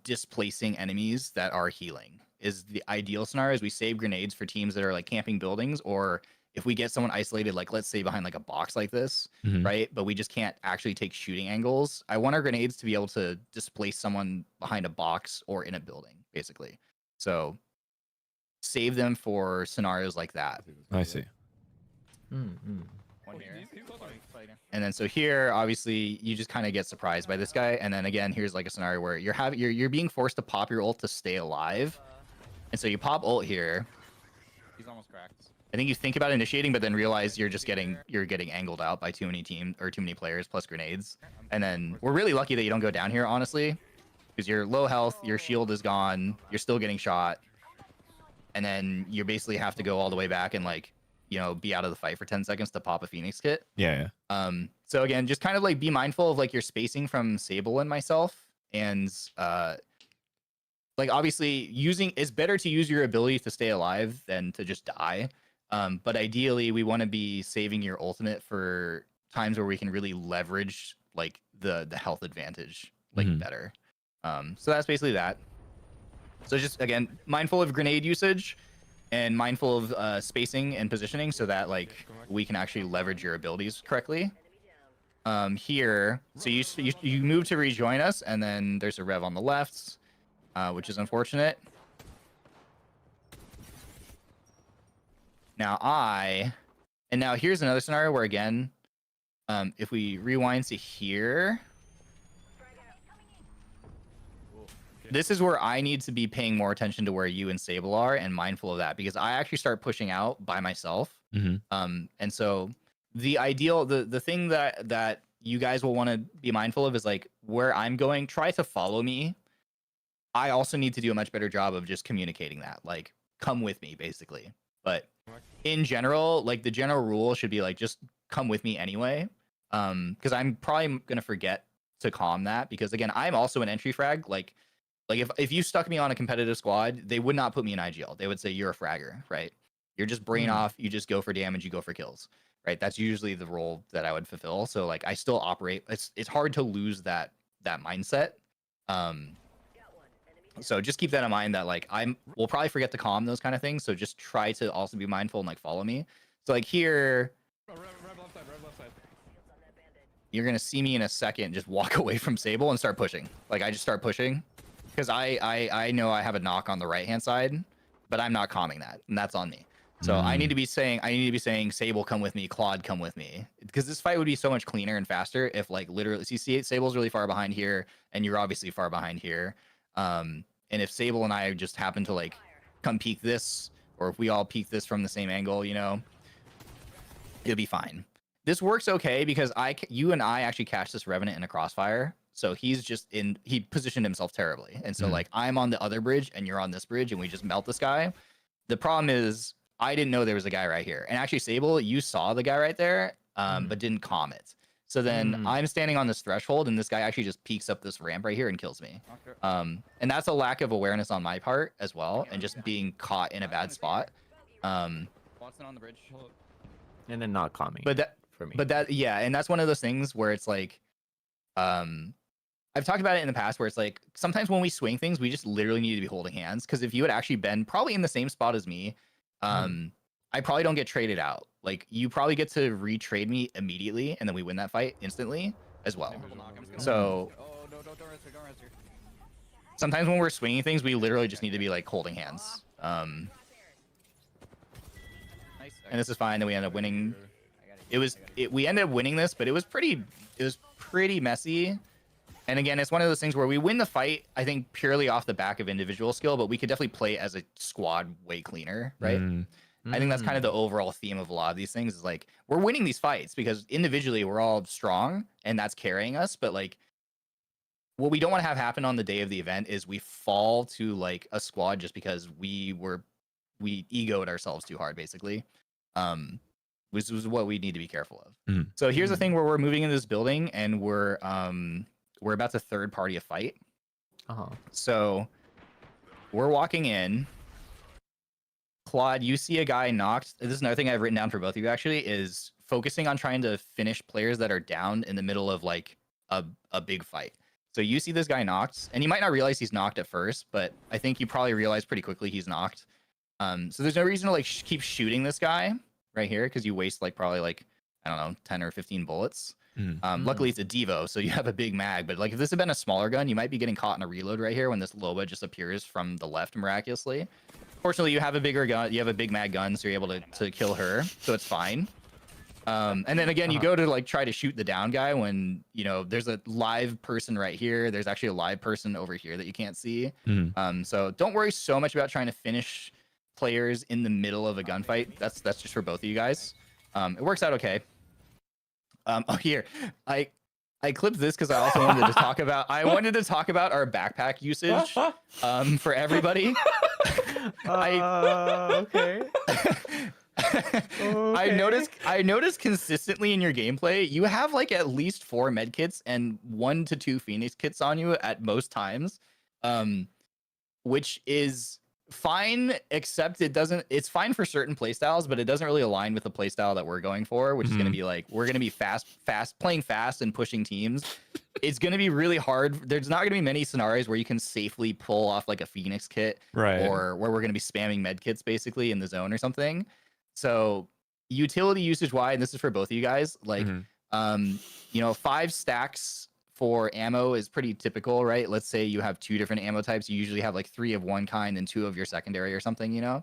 displacing enemies that are healing. Is the ideal scenario. Is we save grenades for teams that are camping buildings, or if we get someone isolated, let's say behind a box like this, right? But we just can't actually take shooting angles. I want our grenades to be able to displace someone behind a box or in a building, basically. So save them for scenarios like that. I see. One here. And then so here, obviously, you just kind of get surprised by this guy. And then again, here's a scenario where you're being forced to pop your ult to stay alive. And so you pop ult here. He's almost cracked. I think you think about initiating, but then realize you're getting angled out by too many players plus grenades. And then we're really lucky that you don't go down here, honestly, because you're low health, your shield is gone, you're still getting shot, and then you basically have to go all the way back and be out of the fight for 10 seconds to pop a Phoenix kit. Yeah. So again, just kind of be mindful of your spacing from Sable and myself, and obviously it's better to use your ability to stay alive than to just die. But ideally, we want to be saving your ultimate for times where we can really leverage the health advantage better. So that's basically that. So just again, mindful of grenade usage and mindful of spacing and positioning, so that we can actually leverage your abilities correctly. Here, so you move to rejoin us, and then there's a rev on the left, which is unfortunate. Now here's another scenario where again, if we rewind to here, this is where I need to be paying more attention to where you and Sable are and mindful of that, because I actually start pushing out by myself. And so the ideal, the thing that you guys will want to be mindful of is like where I'm going, try to follow me. I also need to do a much better job of just communicating that, like, come with me, basically. But in general, like the general rule should be like, just come with me anyway. Because I'm probably gonna forget to calm that, because again, I'm also an entry frag. Like if you stuck me on a competitive squad, they would not put me in IGL. They would say you're a fragger, right? You're just brain off. You just go for damage. You go for kills, right? That's usually the role that I would fulfill. So like I still operate. It's hard to lose that mindset. So just keep that in mind, that like we'll probably forget to calm those kind of things. So just try to also be mindful and like follow me. So like here, you're gonna see me in a second just walk away from Sable and start pushing. Like I just start pushing because I know I have a knock on the right hand side, but I'm not calming that, and that's on me. So I need to be saying Sable, come with me, Claude, come with me, because this fight would be so much cleaner and faster if like literally, see Sable's really far behind here, and you're obviously far behind here. And if Sable and I just happen to like come peek this, or if we all peek this from the same angle, you know, it'll be fine. This works okay because you and I actually catch this Revenant in a crossfire. So he positioned himself terribly. And so like I'm on the other bridge and you're on this bridge and we just melt this guy. The problem is I didn't know there was a guy right here. And actually Sable, you saw the guy right there, but didn't calm it. So then I'm standing on this threshold and this guy actually just peeks up this ramp right here and kills me. And that's a lack of awareness on my part as well. And just being caught in a bad spot. Watson on the bridge. And then not calming. For me. But yeah, and that's one of those things where it's like, I've talked about it in the past where it's like, sometimes when we swing things, we just literally need to be holding hands. Because if you had actually been probably in the same spot as me, I probably don't get traded out. Like you probably get to retrade me immediately, and then we win that fight instantly as well. So sometimes when we're swinging things, we literally just need to be like holding hands. And this is fine. Then we end up winning. We ended up winning this, but it was pretty messy. And again, it's one of those things where we win the fight, I think, purely off the back of individual skill, but we could definitely play as a squad way cleaner, right? I think that's kind of the overall theme of a lot of these things, is like we're winning these fights because individually we're all strong and that's carrying us. But like what we don't want to have happen on the day of the event is we fall to like a squad just because we egoed ourselves too hard, basically. Which is what we need to be careful of. So here's the thing where we're moving into this building and we're about to third party a fight. So we're walking in. Claude, you see a guy knocked. This is another thing I've written down for both of you actually, is focusing on trying to finish players that are down in the middle of like a big fight. So you see this guy knocked, and you might not realize he's knocked at first, but I think you probably realize pretty quickly he's knocked. So there's no reason to like keep shooting this guy right here, because you waste like probably like, I don't know, 10 or 15 bullets. Luckily it's a Devo, so you have a big mag, but like if this had been a smaller gun, you might be getting caught in a reload right here when this Loba just appears from the left miraculously. Fortunately, you have a bigger gun, you have a big mag gun, so you're able to kill her, so it's fine. And then again, you go to like try to shoot the down guy when, you know, there's a live person right here. There's actually a live person over here that you can't see. So don't worry so much about trying to finish players in the middle of a gunfight. That's just for both of you guys. It works out okay. Oh, here, I clipped this because I also wanted to talk about. I wanted to talk about our backpack usage for everybody. Okay. I noticed consistently in your gameplay, you have like at least 4 med kits and 1 to 2 Phoenix kits on you at most times, which is fine, except it's fine for certain playstyles, but it doesn't really align with the playstyle that we're going for, which is going to be like, we're going to be playing fast and pushing teams. It's going to be really hard. There's not going to be many scenarios where you can safely pull off like a Phoenix kit, right, or where we're going to be spamming med kits basically in the zone or something. So utility usage wise, and this is for both of you guys, like, you know, 5 stacks for ammo is pretty typical, right? Let's say you have 2 different ammo types. You usually have like 3 of one kind and 2 of your secondary or something, you know?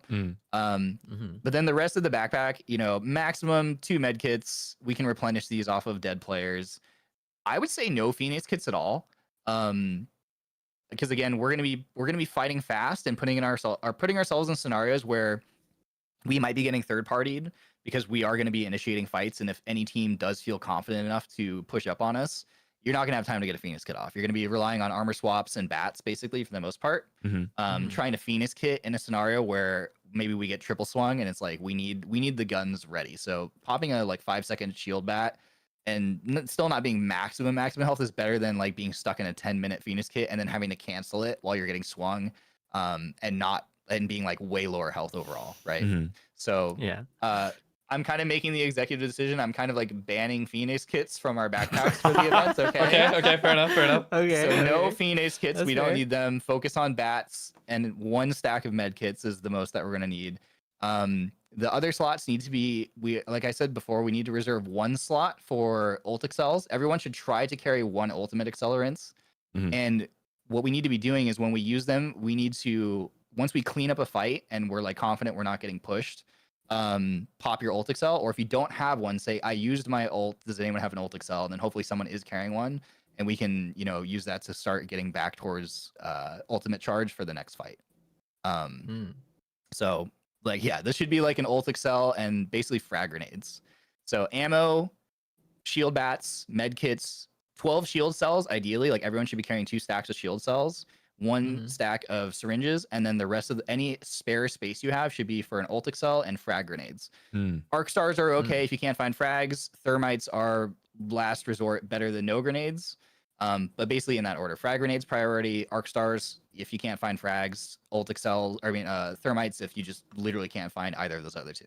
But then the rest of the backpack, you know, maximum 2 med kits. We can replenish these off of dead players. I would say no Phoenix kits at all. because again, we're gonna be fighting fast and putting ourselves in scenarios where we might be getting third partied because we are going to be initiating fights. And if any team does feel confident enough to push up on us, you're not going to have time to get a Phoenix kit off. You're going to be relying on armor swaps and bats basically for the most part. Trying to Phoenix kit in a scenario where maybe we get triple swung and it's like we need the guns ready. So popping a like 5-second shield bat and still not being maximum health is better than like being stuck in a 10-minute Phoenix kit and then having to cancel it while you're getting swung and being like way lower health overall, right? So Yeah. I'm kind of making the executive decision. I'm kind of like banning Phoenix kits from our backpacks for the event. Okay. Okay, fair enough. Okay. So no Phoenix kits. That's we don't fair. need them. Focus on bats, and 1 stack of med kits is the most that we're gonna need. The other slots need to be, like I said before, we need to reserve 1 slot for ult excels. Everyone should try to carry 1 ultimate accelerants. And what we need to be doing is when we use them, we need to, once we clean up a fight and we're like confident we're not getting pushed, pop your ult excel. Or if you don't have one, say I used my ult, does anyone have an ult excel? And then hopefully someone is carrying one and we can, you know, use that to start getting back towards ultimate charge for the next fight. So like, yeah, this should be like an ult excel and basically frag grenades. So ammo, shield bats, med kits, 12 shield cells. Ideally, like everyone should be carrying 2 stacks of shield cells, 1 stack of syringes, and then the rest of any spare space you have should be for an ult excel and frag grenades. Arc stars are okay if you can't find frags. Thermites are last resort, better than no grenades. But basically in that order: frag grenades priority, arc stars if you can't find frags, ult excel, thermites if you just literally can't find either of those other 2.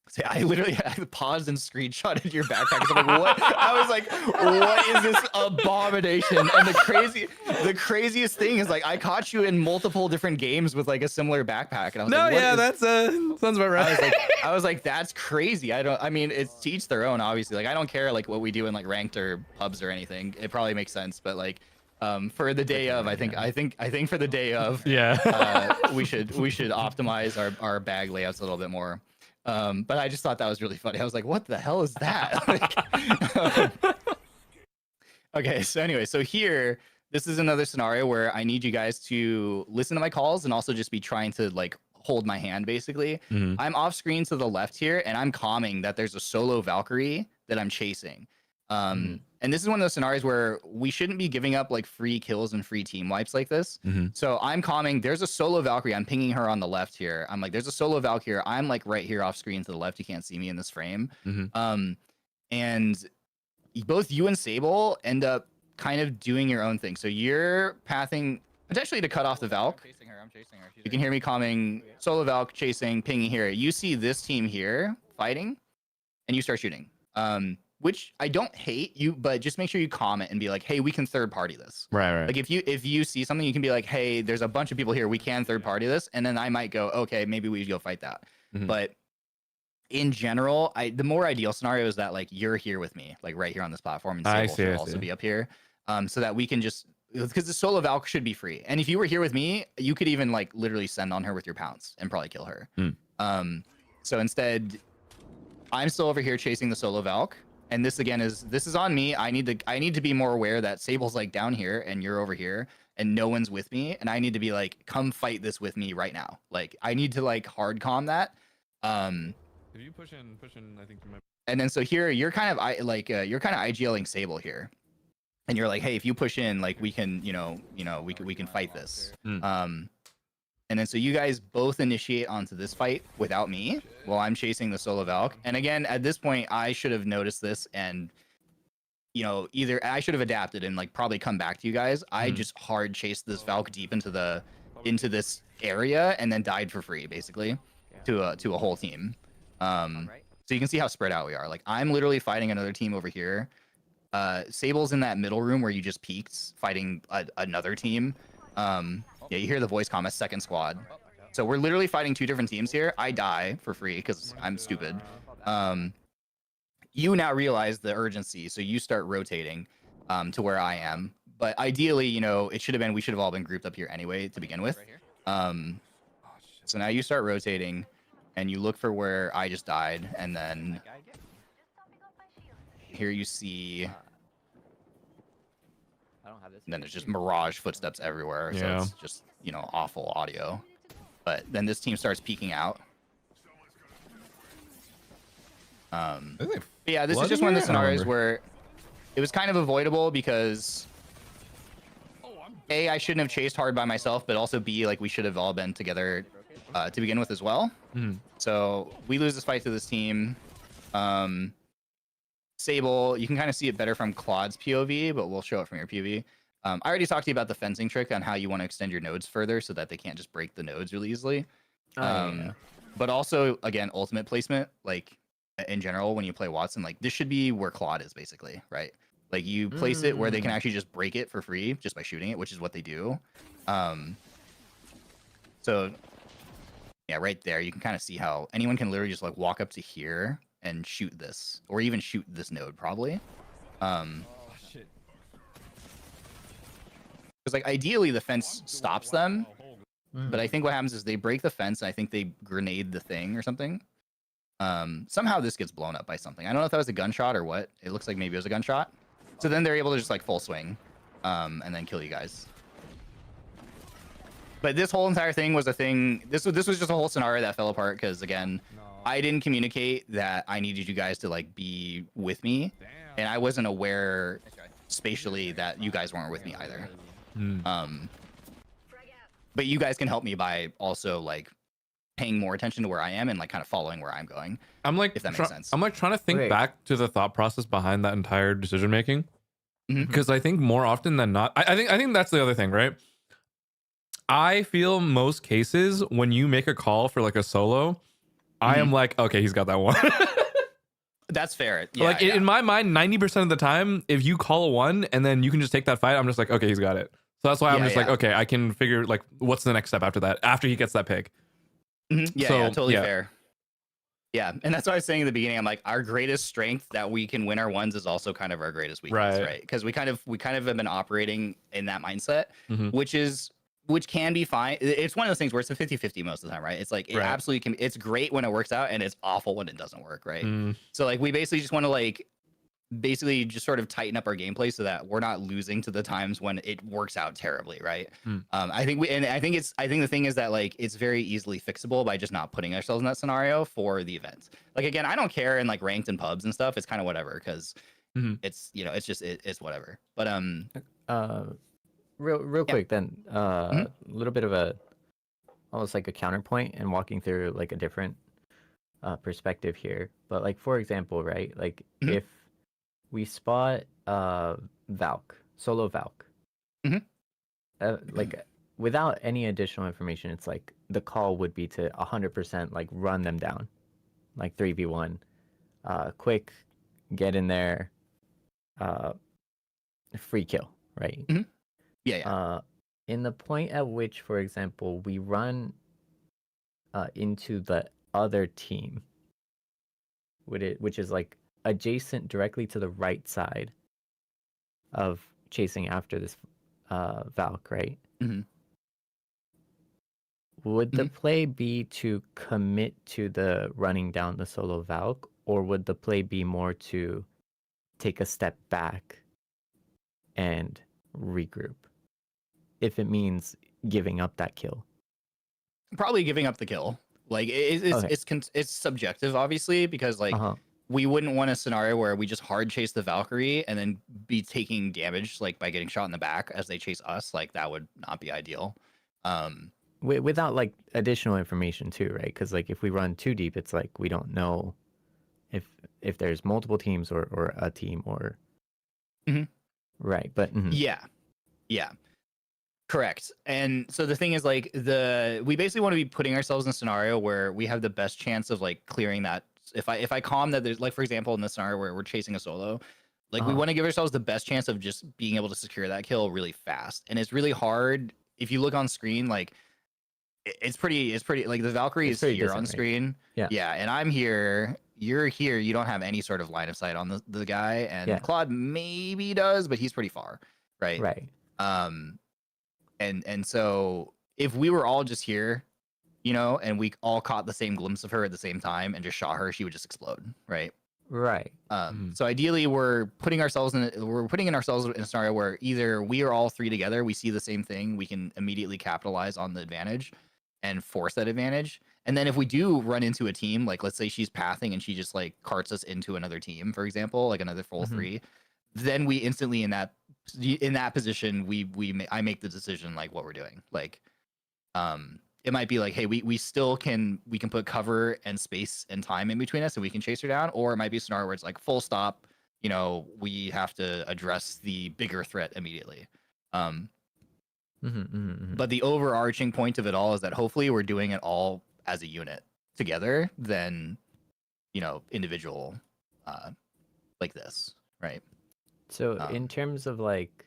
So I literally paused and screenshotted your backpack. I'm like, what? I was like, what is this abomination? And the craziest thing is like I caught you in multiple different games with like a similar backpack. And I was like, what is... that's sounds about right. I was like, that's crazy. I mean, it's to each their own, obviously. Like I don't care like what we do in like ranked or pubs or anything. It probably makes sense, but like for the day of, I think for the day of, we should optimize our bag layouts a little bit more. But I just thought that was really funny. I was like, what the hell is that? Okay, so anyway, so here, this is another scenario where I need you guys to listen to my calls and also just be trying to like hold my hand basically. I'm off screen to the left here and I'm calming that there's a solo Valkyrie that I'm chasing. And this is one of those scenarios where we shouldn't be giving up like free kills and free team wipes like this. So I'm calming. There's a solo Valkyrie. I'm pinging her on the left here. I'm like, there's a solo Valkyrie. I'm like right here off screen to the left. You can't see me in this frame. And both you and Sable end up kind of doing your own thing. So you're pathing potentially to cut off the Valk. I'm chasing her. You can hear me calming, solo Valk chasing, pinging here. You see this team here fighting and you start shooting. Which I don't hate you, but just make sure you comment and be like, hey, we can third party this. Right. Like if you see something, you can be like, hey, there's a bunch of people here. We can third party this. And then I might go, okay, maybe we should go fight that. But in general, the more ideal scenario is that like you're here with me, like right here on this platform, and Sable should also be up here. So that we can just, because the solo Valk should be free. And if you were here with me, you could even like literally send on her with your pounce and probably kill her. So instead, I'm still over here chasing the solo Valk. And this again is on me. I need to be more aware that Sable's like down here and you're over here and no one's with me. And I need to be like, come fight this with me right now. Like I need to like hard calm that. If you push in, I think you might. And then so here you're kind of IGLing Sable here. And you're like, hey, if you push in, like we can, we can fight this. And then so you guys both initiate onto this fight without me while I'm chasing the solo Valk. And again, at this point, I should have noticed this and, either I should have adapted and like probably come back to you guys. I just hard chased this Valk deep into this area and then died for free, basically, to a whole team. So you can see how spread out we are. Like I'm literally fighting another team over here. Sable's in that middle room where you just peeked fighting another team. Yeah, you hear the voice comment, second squad. So we're literally fighting 2 different teams here. I die for free because I'm stupid. You now realize the urgency, so you start rotating to where I am. But ideally, it should have been, we should have all been grouped up here anyway to begin with. So now you start rotating and you look for where I just died. And then here you see... And then there's just mirage footsteps everywhere. So Yeah. it's just, you know, awful audio. But then this team starts peeking out. But yeah, this is just one of the scenarios where it was kind of avoidable because A, I shouldn't have chased hard by myself, but also B, like we should have all been together to begin with as well. So we lose this fight to this team. Sable, you can kind of see it better from Claude's POV, but we'll show it from your POV. I already talked to you about the fencing trick on how you want to extend your nodes further so that they can't just break the nodes really easily. But also, again, ultimate placement, like in general, when you play Watson, like this should be where Claude is basically, right? Like you place it where they can actually just break it for free just by shooting it, which is what they do. So yeah, right there, you can kind of see how anyone can literally just like walk up to here and shoot this, or even shoot this node probably. Because like ideally the fence stops them, but I think what happens is they break the fence and I think they grenade the thing or something. Somehow this gets blown up by something. I don't know if that was a gunshot or what. It looks like maybe it was a gunshot. So then they're able to just like full swing and then kill you guys. But this whole entire thing was a thing. This was just a whole scenario that fell apart because again, I didn't communicate that I needed you guys to like be with me, and I wasn't aware spatially that you guys weren't with me either. But you guys can help me by also like paying more attention to where I am and like kind of following where I'm going. I'm like, if that makes sense. I'm like trying to think back to the thought process behind that entire decision making, because I think more often than not, I think that's the other thing, right? I feel most cases when you make a call for like a solo, I am like, okay, he's got that one. That's fair. Yeah, like in my mind, 90% of the time, if you call a one and then you can just take that fight, I'm just like, okay, he's got it. So that's why I'm just like, okay, I can figure like what's the next step after that, after he gets that pick. Totally fair. Yeah, and that's what I was saying in the beginning. I'm like, our greatest strength that we can win our ones is also kind of our greatest weakness, right? Because we kind of have been operating in that mindset, which can be fine. It's one of those things where it's a 50-50 most of the time, right? It's like it absolutely can. It's great when it works out, and it's awful when it doesn't work, right? So like we basically just want to like basically just sort of tighten up our gameplay so that we're not losing to the times when it works out terribly, right? I think the thing is that like it's very easily fixable by just not putting ourselves in that scenario for the event. Like again, I don't care in like ranked and pubs and stuff. It's kind of whatever because it's it's just it's whatever. But real quick then, a little bit of a almost like a counterpoint and walking through like a different perspective here. But like for example, right? Like if we spot Valk, solo Valk, like without any additional information, it's like the call would be to 100% like run them down, like 3v1, quick, get in there, free kill, right? In the point at which, for example, we run into the other team, which is like adjacent directly to the right side of chasing after this Valk, right? Would the play be to commit to the running down the solo Valk, or would the play be more to take a step back and regroup? If it means giving up that kill, probably giving up the kill. Like it's subjective, obviously, because like we wouldn't want a scenario where we just hard chase the Valkyrie and then be taking damage like by getting shot in the back as they chase us. Like that would not be ideal. Without like additional information too, right? Because like if we run too deep, it's like we don't know if there's multiple teams or a team or right. But yeah. Correct. And so the thing is like we basically want to be putting ourselves in a scenario where we have the best chance of like clearing that. If I calm that, there's like, for example, in this scenario where we're chasing a solo, like we want to give ourselves the best chance of just being able to secure that kill really fast. And it's really hard. If you look on screen, like it's pretty like the Valkyrie is here on screen. Yeah. And I'm here, you're here. You don't have any sort of line of sight on the guy, and Claude maybe does, but he's pretty far. Right. And so if we were all just here, you know, and we all caught the same glimpse of her at the same time and just shot her, she would just explode, right? Right. So ideally, we're putting ourselves in a scenario where either we are all three together, we see the same thing, we can immediately capitalize on the advantage and force that advantage. And then if we do run into a team, like let's say she's pathing and she just like carts us into another team, for example, like another full three, then we instantly in that position I make the decision like what we're doing. Like it might be like, hey, we can put cover and space and time in between us and we can chase her down, or it might be a scenario where it's like full stop, you know, we have to address the bigger threat immediately. But the overarching point of it all is that hopefully we're doing it all as a unit together than, you know, individual like this, right? So in terms of like,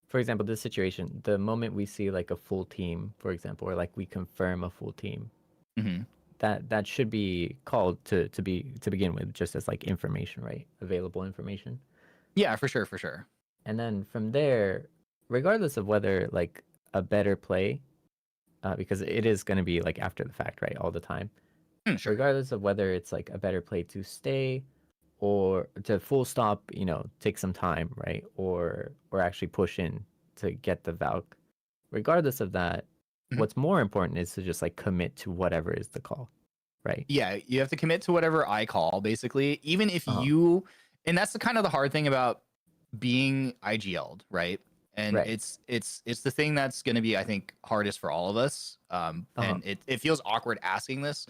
for example, this situation, the moment we see like a full team, for example, or like we confirm a full team, that should be called to begin with, just as like information, right? Available information. Yeah, for sure. And then from there, regardless of whether like a better play, because it is going to be like after the fact, right? All the time. Sure. Regardless of whether it's like a better play to stay or to full stop, you know, take some time, right? Or actually push in to get the Valk. Regardless of that, what's more important is to just like commit to whatever is the call, right? Yeah, you have to commit to whatever I call, basically. Even if you, and that's the kind of the hard thing about being IGL'd, right? And it's the thing that's going to be, I think, hardest for all of us. And it feels awkward asking this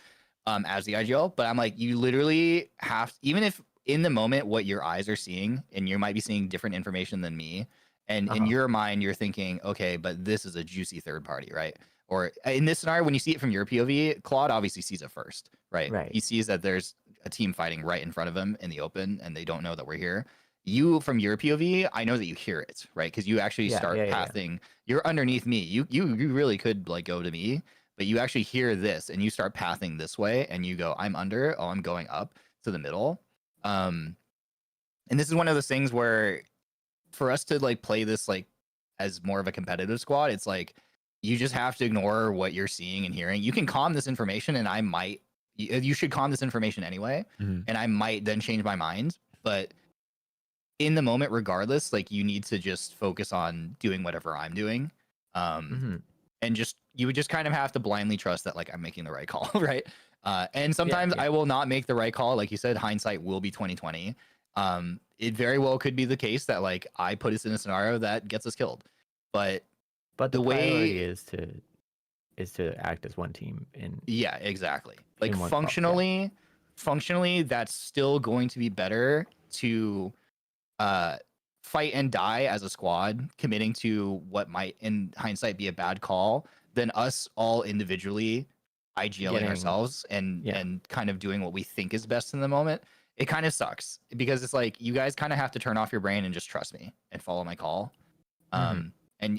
as the IGL, but I'm like, you literally have, even if in the moment what your eyes are seeing, and you might be seeing different information than me, and in your mind you're thinking, okay, but this is a juicy third party, right? Or in this scenario, when you see it from your POV, Claude obviously sees it first, right? He sees that there's a team fighting right in front of him in the open, and they don't know that we're here. You, from your POV, I know that you hear it, right? Because you actually start pathing. You're underneath me. You really could like go to me, but you actually hear this, and you start pathing this way, and you go, I'm under. Oh, I'm going up to the middle. And this is one of those things where, for us to like play this like as more of a competitive squad, it's like you just have to ignore what you're seeing and hearing. You can calm this information, and you should calm this information anyway, and I might then change my mind, but in the moment, regardless, like you need to just focus on doing whatever I'm doing. And you would just kind of have to blindly trust that like I'm making the right call, right? And sometimes I will not make the right call. Like you said, hindsight will be 2020. It very well could be the case that like I put us in a scenario that gets us killed. But the way is to act as one team exactly. Like functionally, that's still going to be better to fight and die as a squad, committing to what might in hindsight be a bad call, than us all individually IGLing ourselves and kind of doing what we think is best in the moment. It kind of sucks because it's like you guys kind of have to turn off your brain and just trust me and follow my call. And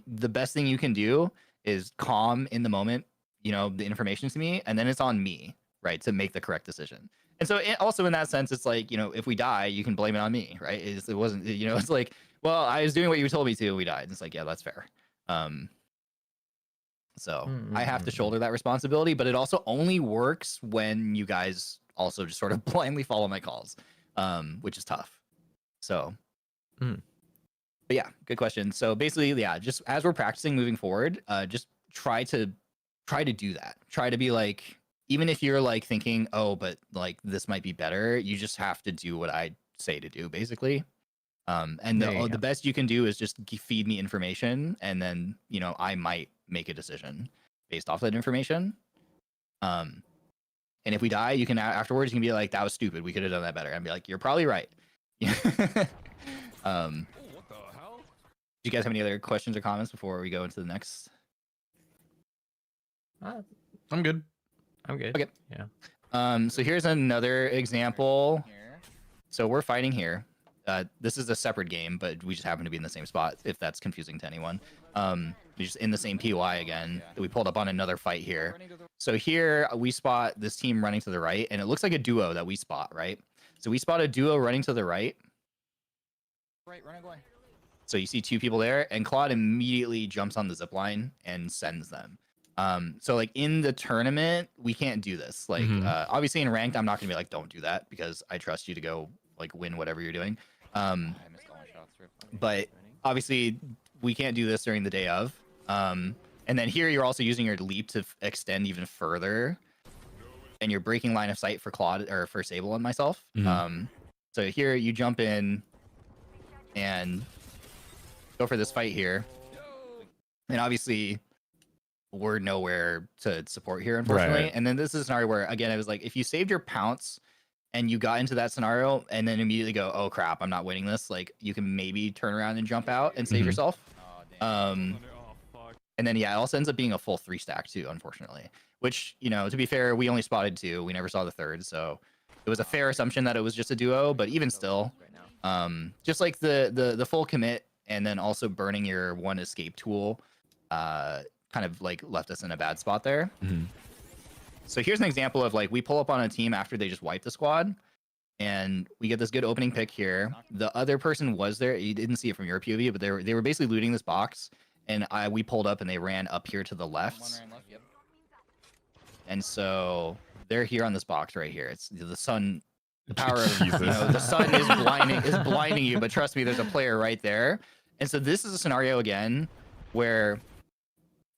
the best thing you can do is calm in the moment, you know, the information to me, and then it's on me, right, to make the correct decision. And so also in that sense, it's like, you know, if we die, you can blame it on me, right? It wasn't, you know, it's like, well, I was doing what you told me to, we died. And it's like, yeah, that's fair. So I have to shoulder that responsibility, but it also only works when you guys also just sort of blindly follow my calls, which is tough. So, but yeah, good question. So basically, yeah, just as we're practicing moving forward, just try to do that. Try to be like, even if you're like thinking, oh, but like this might be better, you just have to do what I say to do, basically. And the best you can do is just feed me information, and then, you know, I might make a decision based off that information. And if we die, you can afterwards you can be like, that was stupid, we could have done that better. And be like, you're probably right. What the hell? Do you guys have any other questions or comments before we go into the next? I'm good. Okay. Yeah. So here's another example. So we're fighting here. This is a separate game, but we just happen to be in the same spot, if that's confusing to anyone. We're just in the same POI again. We pulled up on another fight here. So here we spot this team running to the right, and it looks like a duo that we spot, right? So we spot a duo running to the right. Right, running away. So you see two people there, and Claude immediately jumps on the zip line and sends them. So like in the tournament, we can't do this. Like obviously in ranked, I'm not gonna be like, don't do that because I trust you to go like win whatever you're doing. But obviously we can't do this during the day of. And then here you're also using your leap to extend even further, and you're breaking line of sight for Claude or for Sable and myself. So here you jump in and go for this fight here, and obviously we're nowhere to support here, unfortunately. Right. And then this is a scenario where, again, it was like, if you saved your pounce and you got into that scenario and then immediately go, oh crap, I'm not winning this, like you can maybe turn around and jump out and save yourself. And then yeah, it also ends up being a full 3 stack too, unfortunately, which, you know, to be fair, we only spotted 2, we never saw the third, so it was a fair assumption that it was just a duo. But even still, just like the full commit and then also burning your 1 escape tool kind of like left us in a bad spot there. So here's an example of like, we pull up on a team after they just wiped the squad, and we get this good opening pick here. The other person was there. You didn't see it from your POV, but they were basically looting this box, and we pulled up and they ran up here to the left. And so they're here on this box right here. It's the sun, the power of, you know, the sun is blinding you, but trust me, there's a player right there. And so this is a scenario again where,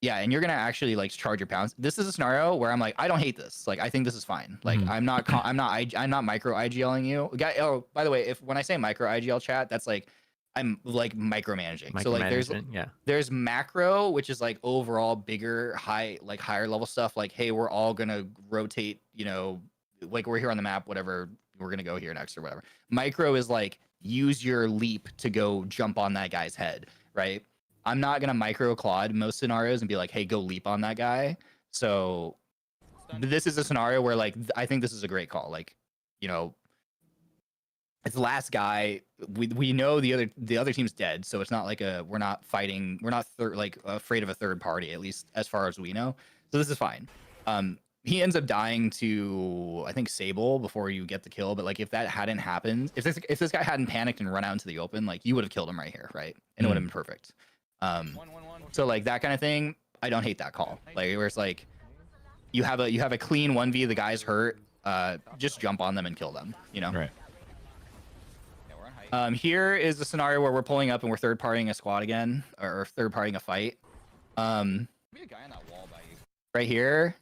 yeah, and you're gonna actually like charge your pounds. This is a scenario where I'm like, I don't hate this. Like, I think this is fine. Like, I'm not micro IGLing you. Oh, by the way, when I say micro IGL chat, that's like I'm like micromanaging. So like there's macro, which is like overall bigger, higher level stuff. Like, hey, we're all gonna rotate. You know, like we're here on the map. Whatever, we're gonna go here next or whatever. Micro is like use your leap to go jump on that guy's head, right? I'm not going to micro Claude most scenarios and be like, hey, go leap on that guy. So this is a scenario where like, I think this is a great call. Like, you know, it's the last guy. We know the other team's dead. So it's not like we're not fighting. We're not like afraid of a third party, at least as far as we know. So this is fine. He ends up dying to, I think, Sable before you get the kill. But like, if that hadn't happened, if this guy hadn't panicked and run out into the open, like you would have killed him right here. Right. And it would have been perfect. So like that kind of thing, I don't hate that call. Like where it's like you have a clean 1v, the guy's hurt, just jump on them and kill them, you know? Right. Here is the scenario where we're pulling up and we're third partying a squad again, or third partying a fight. Be a guy on that wall by you. Right here,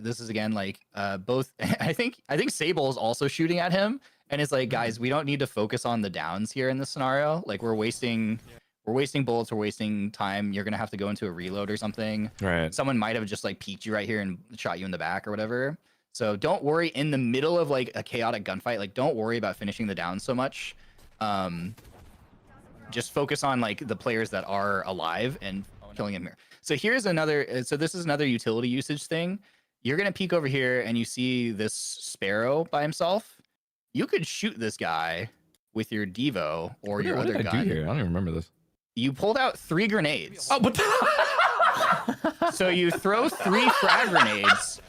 this is again like both. I think Sable is also shooting at him, and it's like, guys, we don't need to focus on the downs here in this scenario. Like we're wasting. We're wasting bullets, we're wasting time. You're gonna have to go into a reload or something. Right. Someone might have just like peeked you right here and shot you in the back or whatever. So don't worry in the middle of like a chaotic gunfight. Like don't worry about finishing the down so much. Just focus on like the players that are alive and killing him here. So here's another. So this is another utility usage thing. You're gonna peek over here and you see this Sparrow by himself. You could shoot this guy with your Devo or your other gun. What did I do here? I don't even remember this. You pulled out 3 grenades. Oh, but so you throw 3 frag grenades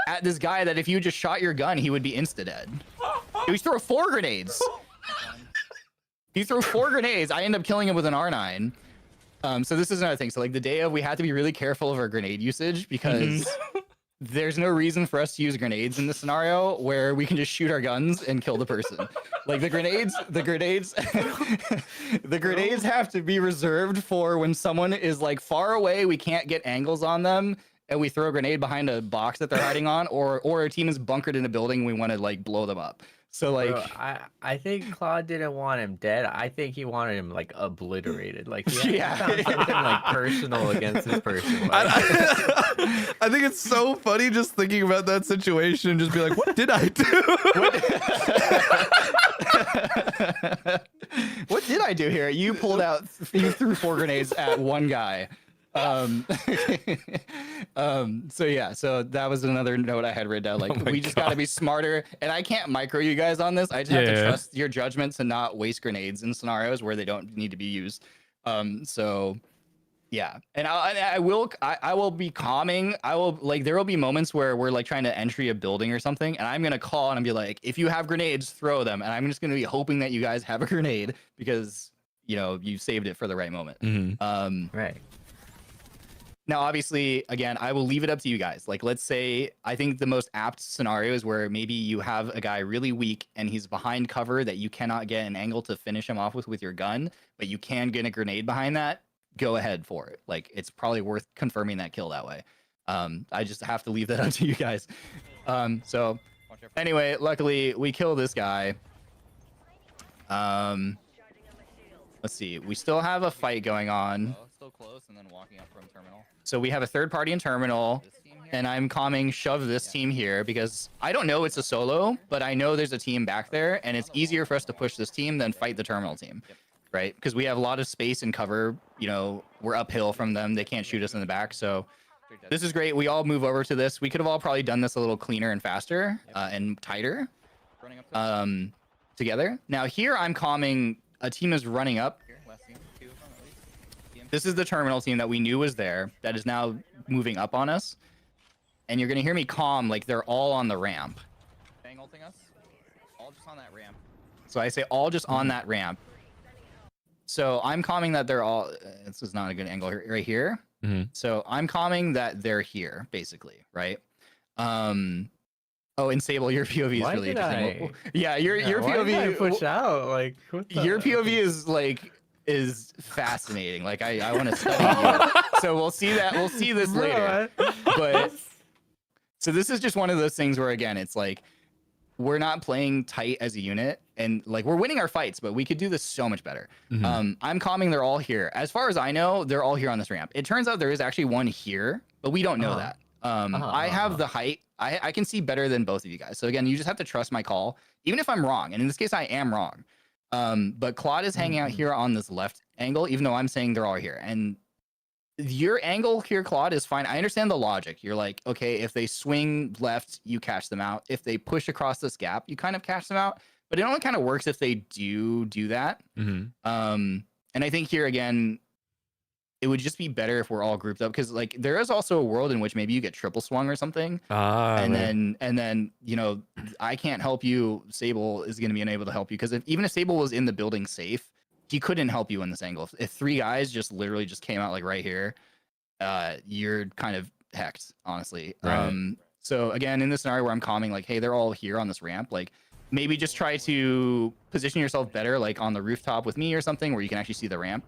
at this guy that if you just shot your gun, he would be insta-dead. You throw 4 grenades. You throw 4 grenades. I end up killing him with an R9. So this is another thing. So like the day of, we had to be really careful of our grenade usage because there's no reason for us to use grenades in this scenario where we can just shoot our guns and kill the person. Like the grenades have to be reserved for when someone is like far away, we can't get angles on them, and we throw a grenade behind a box that they're hiding on, or our team is bunkered in a building and we want to like blow them up. So like, bro, I think Claude didn't want him dead. I think he wanted him like obliterated. Like he found something like personal against this person. Like, I think it's so funny just thinking about that situation and just be like, what did I do? What did I do here? You threw 4 grenades at one guy. So yeah, so that was another note I had written down. Like, we just got to be smarter, and I can't micro you guys on this. I just have to trust your judgment to not waste grenades in scenarios where they don't need to be used. So yeah, and I will be calming. I will, like, there will be moments where we're like trying to entry a building or something, and I'm gonna call and be like, if you have grenades, throw them, and I'm just gonna be hoping that you guys have a grenade because, you know, you saved it for the right moment. Right. Now, obviously, again, I will leave it up to you guys. Like, let's say, I think the most apt scenario is where maybe you have a guy really weak and he's behind cover that you cannot get an angle to finish him off with your gun, but you can get a grenade behind that. Go ahead for it. Like, it's probably worth confirming that kill that way. I just have to leave that up to you guys. So anyway, luckily we kill this guy. Let's see. We still have a fight going on. Still close, and then walking up from terminal. So we have a third party in terminal, and I'm calming shove this team here because I don't know it's a solo, but I know there's a team back there, and it's easier for us to push this team than fight the terminal team, right? Because we have a lot of space and cover. You know, we're uphill from them. They can't shoot us in the back, so this is great. We all move over to this. We could have all probably done this a little cleaner and faster and tighter together. Now here I'm calming. A team is running up. This is the terminal team that we knew was there that is now moving up on us. And you're going to hear me calm like they're all on the ramp. Bang ulting us. All just on that ramp. So I say all just on that ramp. So I'm calming that they're all... this is not a good angle right here. So I'm calming that they're here, basically, right? Oh, and Sable, your POV is really interesting. Yeah, your POV... push out? Like, your POV is fascinating. Like I want to study you. So we'll see this later. But so this is just one of those things where, again, it's like we're not playing tight as a unit, and like we're winning our fights, but we could do this so much better. I'm calming they're all here. As far as I know, they're all here on this ramp. It turns out there is actually one here, but we don't know that. I have the height. I can see better than both of you guys. So again, you just have to trust my call, even if I'm wrong. And in this case, I am wrong. But Claude is hanging out here on this left angle, even though I'm saying they're all here. And your angle here, Claude, is fine. I understand the logic. You're like, okay, if they swing left, you catch them out. If they push across this gap, you kind of catch them out. But it only kind of works if they do that. And I think here, again, it would just be better if we're all grouped up, because like there is also a world in which maybe you get triple swung or something, and then you know, I can't help you. Sable is going to be unable to help you, because even if Sable was in the building safe, he couldn't help you in this angle. If three guys just literally just came out like right here, you're kind of hecked, honestly. So again, in this scenario where I'm calming like, hey, they're all here on this ramp, like maybe just try to position yourself better, like on the rooftop with me or something, where you can actually see the ramp.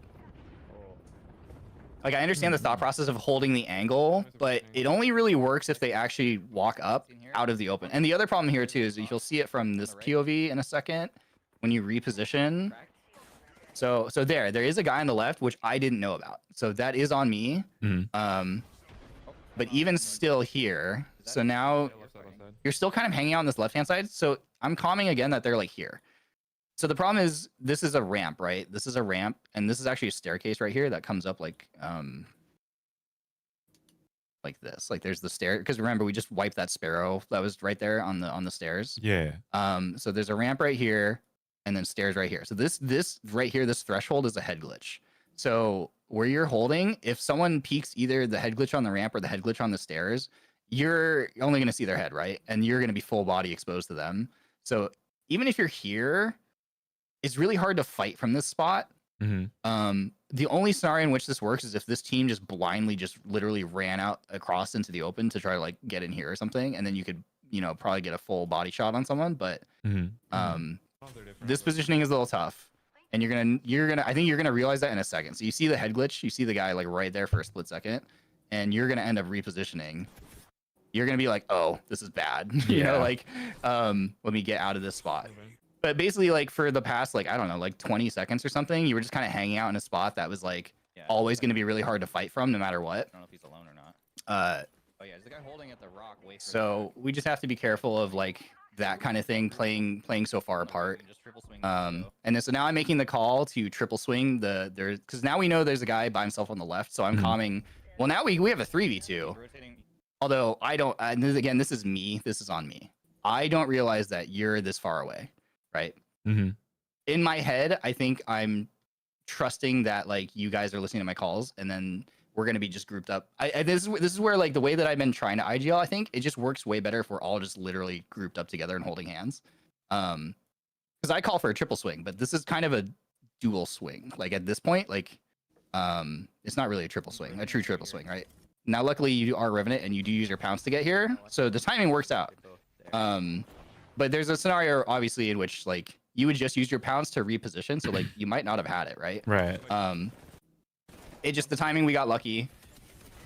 Like, I understand the thought process of holding the angle, but it only really works if they actually walk up out of the open. And the other problem here, too, is you'll see it from this POV in a second when you reposition. So there is a guy on the left, which I didn't know about. So that is on me. But even still here, so now you're still kind of hanging out on this left-hand side. So I'm calming again that they're, like, here. So the problem is, this is a ramp, right? This is a ramp, and this is actually a staircase right here that comes up like this. Like there's the stair, because remember we just wiped that sparrow that was right there on the stairs. Yeah. So there's a ramp right here, and then stairs right here. So this right here, this threshold is a head glitch. So where you're holding, if someone peeks either the head glitch on the ramp or the head glitch on the stairs, you're only going to see their head, right? And you're going to be full body exposed to them. So even if you're here, it's really hard to fight from this spot. The only scenario in which this works is if this team just blindly just literally ran out across into the open to try to like get in here or something, and then you could, you know, probably get a full body shot on someone. But this positioning is a little tough, and you're gonna I think you're gonna realize that in a second. So you see the head glitch, you see the guy like right there for a split second, and you're gonna end up repositioning. You're gonna be like, oh, this is bad. You know, like let me get out of this spot. But basically, like for the past, like, I don't know, like 20 seconds or something, you were just kind of hanging out in a spot that was like always going to be really hard to fight from no matter what. I don't know if he's alone or not. Oh yeah, there's the guy holding at the rock. So we just have to be careful of like that kind of thing, playing so far apart. And then so now I'm making the call to triple swing because now we know there's a guy by himself on the left. So I'm calming. Well, now we have a 3v2. Although I don't. Again, this is me. This is on me. I don't realize that you're this far away. Right. In my head, I think I'm trusting that like you guys are listening to my calls, and then we're gonna be just grouped up. This is where like the way that I've been trying to IGL, I think it just works way better if we're all just literally grouped up together and holding hands. Because I call for a triple swing, but this is kind of a dual swing. Like at this point, like it's not really a triple swing, a true triple swing, right? Now, luckily, you are Revenant and you do use your pounce to get here, so the timing works out. But there's a scenario, obviously, in which like you would just use your pounce to reposition, so like you might not have had it, right? Right. It just the timing, we got lucky,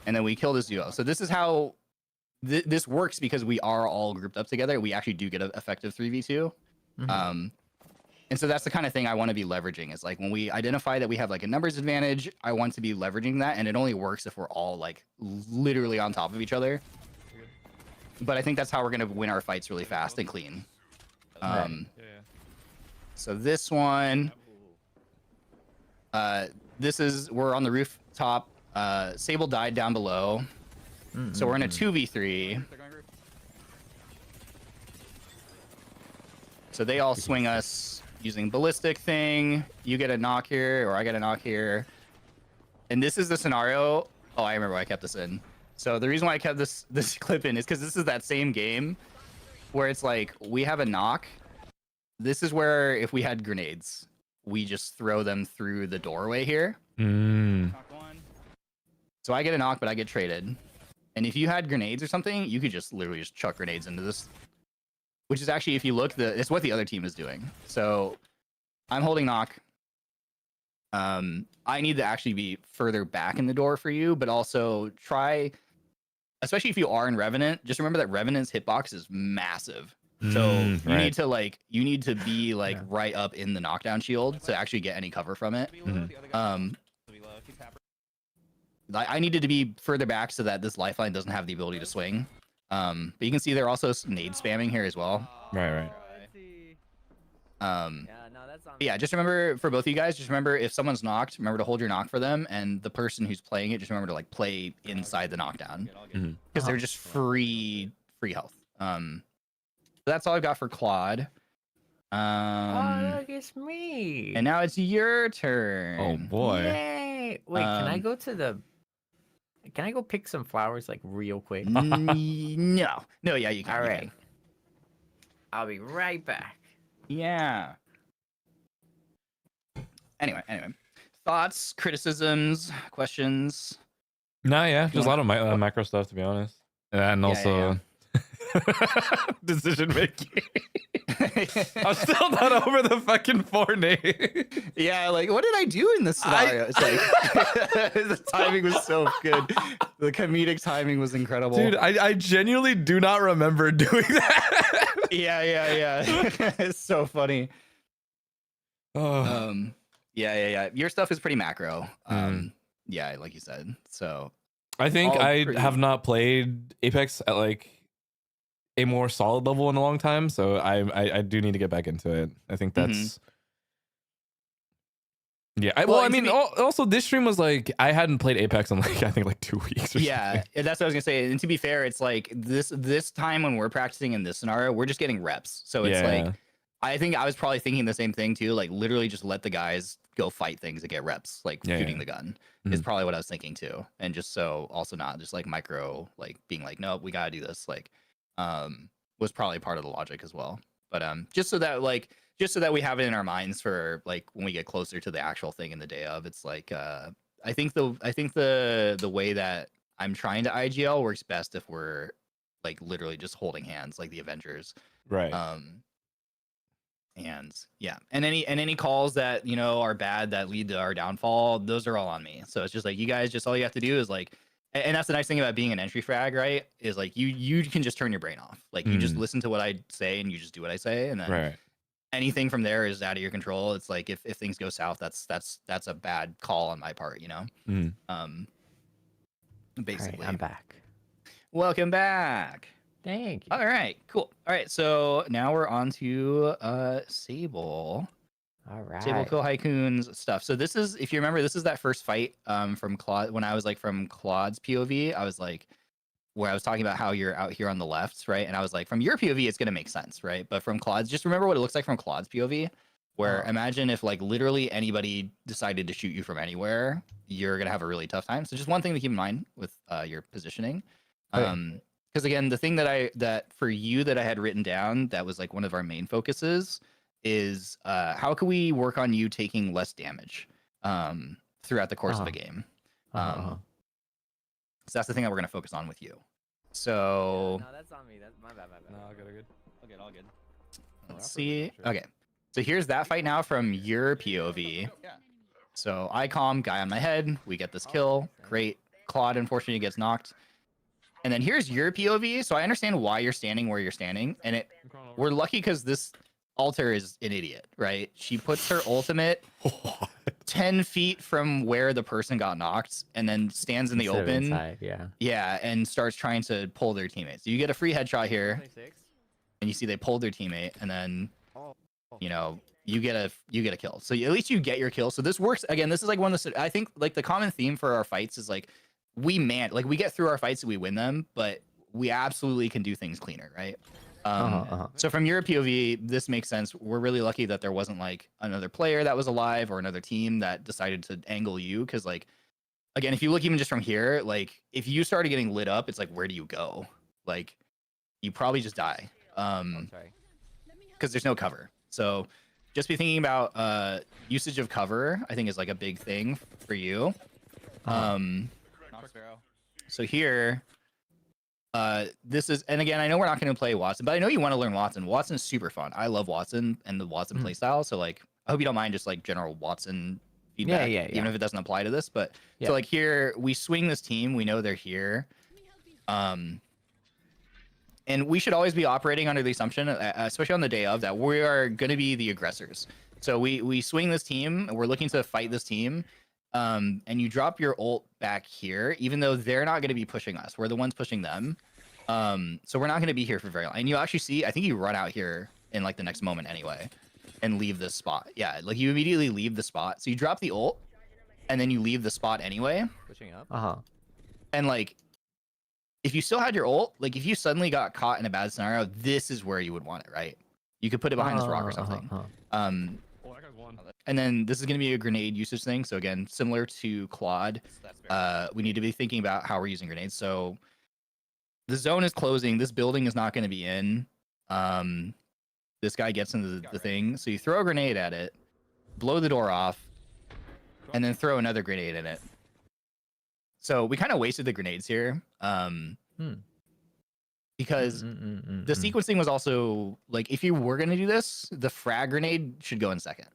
and then we killed this duo. So this is how this works, because we are all grouped up together. We actually do get an effective 3v2. And so that's the kind of thing I want to be leveraging, is like when we identify that we have like a numbers advantage, I want to be leveraging that, and it only works if we're all like literally on top of each other. But I think that's how we're gonna win our fights really fast and clean. So this one, we're on the rooftop. Sable died down below, so we're in a 2v3. So they all swing us using ballistic thing. You get a knock here, or I get a knock here. And this is the scenario. Oh, I remember why I kept this in. So the reason why I kept this clip in is because this is that same game where it's like we have a knock. This is where if we had grenades, we just throw them through the doorway here. So I get a knock, but I get traded. And if you had grenades or something, you could just literally just chuck grenades into this. Which is actually, if you look, it's what the other team is doing. So I'm holding knock. I need to actually be further back in the door for you, but also try, especially if you are in Revenant, just remember that Revenant's hitbox is massive. So you need to be like right up in the knockdown shield to actually get any cover from it. I needed to be further back so that this lifeline doesn't have the ability to swing. But you can see they're also nade spamming here as well. Right. Yeah, just remember, for both of you guys, just remember if someone's knocked, remember to hold your knock for them, and the person who's playing it, just remember to like play inside the knockdown, because they're just free health. That's all I've got for Claude. Oh, look, it's me. And now it's your turn. Oh boy. Yay. Wait, can I go pick some flowers like real quick? No, yeah, you can. All right. I'll be right back. Yeah. Anyway, thoughts, criticisms, questions? No, yeah, just a lot of macro stuff, to be honest, and also decision making. I'm still not over the fucking 4 name. Yeah, like what did I do in this scenario? It's like the timing was so good. The comedic timing was incredible. Dude, I genuinely do not remember doing that. Yeah. It's so funny. Oh. Yeah. Your stuff is pretty macro. Yeah, like you said. So I think I have not played Apex at like a more solid level in a long time, so I do need to get back into it. I think that's also this stream was like I hadn't played Apex in like I think like 2 weeks or something. That's what I was gonna say. And to be fair, it's like this time when we're practicing in this scenario, we're just getting reps. So it's like I think I was probably thinking the same thing too, like literally just let the guys go fight things and get reps, like shooting the gun is probably what I was thinking too. And just so also not just like micro, like being like, nope, we gotta do this, like was probably part of the logic as well. But just so that we have it in our minds for like when we get closer to the actual thing in the day of, it's like I think the way that I'm trying to IGL works best if we're like literally just holding hands like the Avengers. Right. And yeah, and any calls that are bad that lead to our downfall, those are all on me. So it's just like you guys, just all you have to do is like, and that's the nice thing about being an entry frag, right? Is like you can just turn your brain off. Like you just listen to what I say and you just do what I say, and then anything from there is out of your control. It's like if things go south, that's a bad call on my part, basically. Right, I'm back. Welcome back. Thank you. All right, cool. All right, so now we're on to Sable. All right. Sable Kill Haikun's stuff. So this is, if you remember, this is that first fight from Claude, when I was like from Claude's POV. I was like, where I was talking about how you're out here on the left, right? And I was like, from your POV, it's gonna make sense, right? But from Claude's, just remember what it looks like from Claude's POV. Where imagine if like literally anybody decided to shoot you from anywhere, you're gonna have a really tough time. So just one thing to keep in mind with your positioning. Because again, the thing that for you that I had written down that was like one of our main focuses is how can we work on you taking less damage throughout the course of a game. So that's the thing that we're gonna focus on with you. So No, that's on me. That's my bad. No, good. Okay, all good. let's see. Okay, so here's that fight now from your POV. Yeah. So I calm, guy on my head. We get this kill. Great. Claude unfortunately gets knocked. And then here's your POV. So I understand why you're standing where you're standing, and we're lucky because this altar is an idiot, right? She puts her ultimate 10 feet from where the person got knocked and then stands in the Instead of open. inside, yeah. Yeah, and starts trying to pull their teammates. So you get a free headshot here, 26. and you see they pulled their teammate, and then you know you get a kill. So at least you get your kill. So this works again. This is like one of the, I think like the common theme for our fights is like we get through our fights and we win them, but we absolutely can do things cleaner, right? So from your POV, this makes sense. We're really lucky that there wasn't like another player that was alive or another team that decided to angle you, because like again, if you look even just from here, like if you started getting lit up, it's like where do you go? Like you probably just die because there's no cover. So just be thinking about usage of cover. I think is like a big thing for you. So here. This is, and again, I know we're not going to play Watson, but I know you want to learn Watson. Watson is super fun. I love Watson and the Watson playstyle. So like, I hope you don't mind just like general Watson feedback, even if it doesn't apply to this. But so like here, we swing this team. We know they're here. And we should always be operating under the assumption, especially on the day of, that we are going to be the aggressors. So we swing this team. We're looking to fight this team. And you drop your ult back here, even though they're not going to be pushing us. We're the ones pushing them. So we're not going to be here for very long. And you actually see, I think you run out here in like the next moment anyway and leave this spot. Yeah, like you immediately leave the spot. So you drop the ult and then you leave the spot anyway. Pushing up. And like, if you still had your ult, like if you suddenly got caught in a bad scenario, this is where you would want it, right? You could put it behind this rock or something. And then this is going to be a grenade usage thing. So again, similar to Claude, we need to be thinking about how we're using grenades. So the zone is closing. This building is not going to be in. This guy gets into the thing. So you throw a grenade at it, blow the door off, and then throw another grenade in it. So we kind of wasted the grenades here. Because the sequencing was also like, if you were going to do this, the frag grenade should go in second.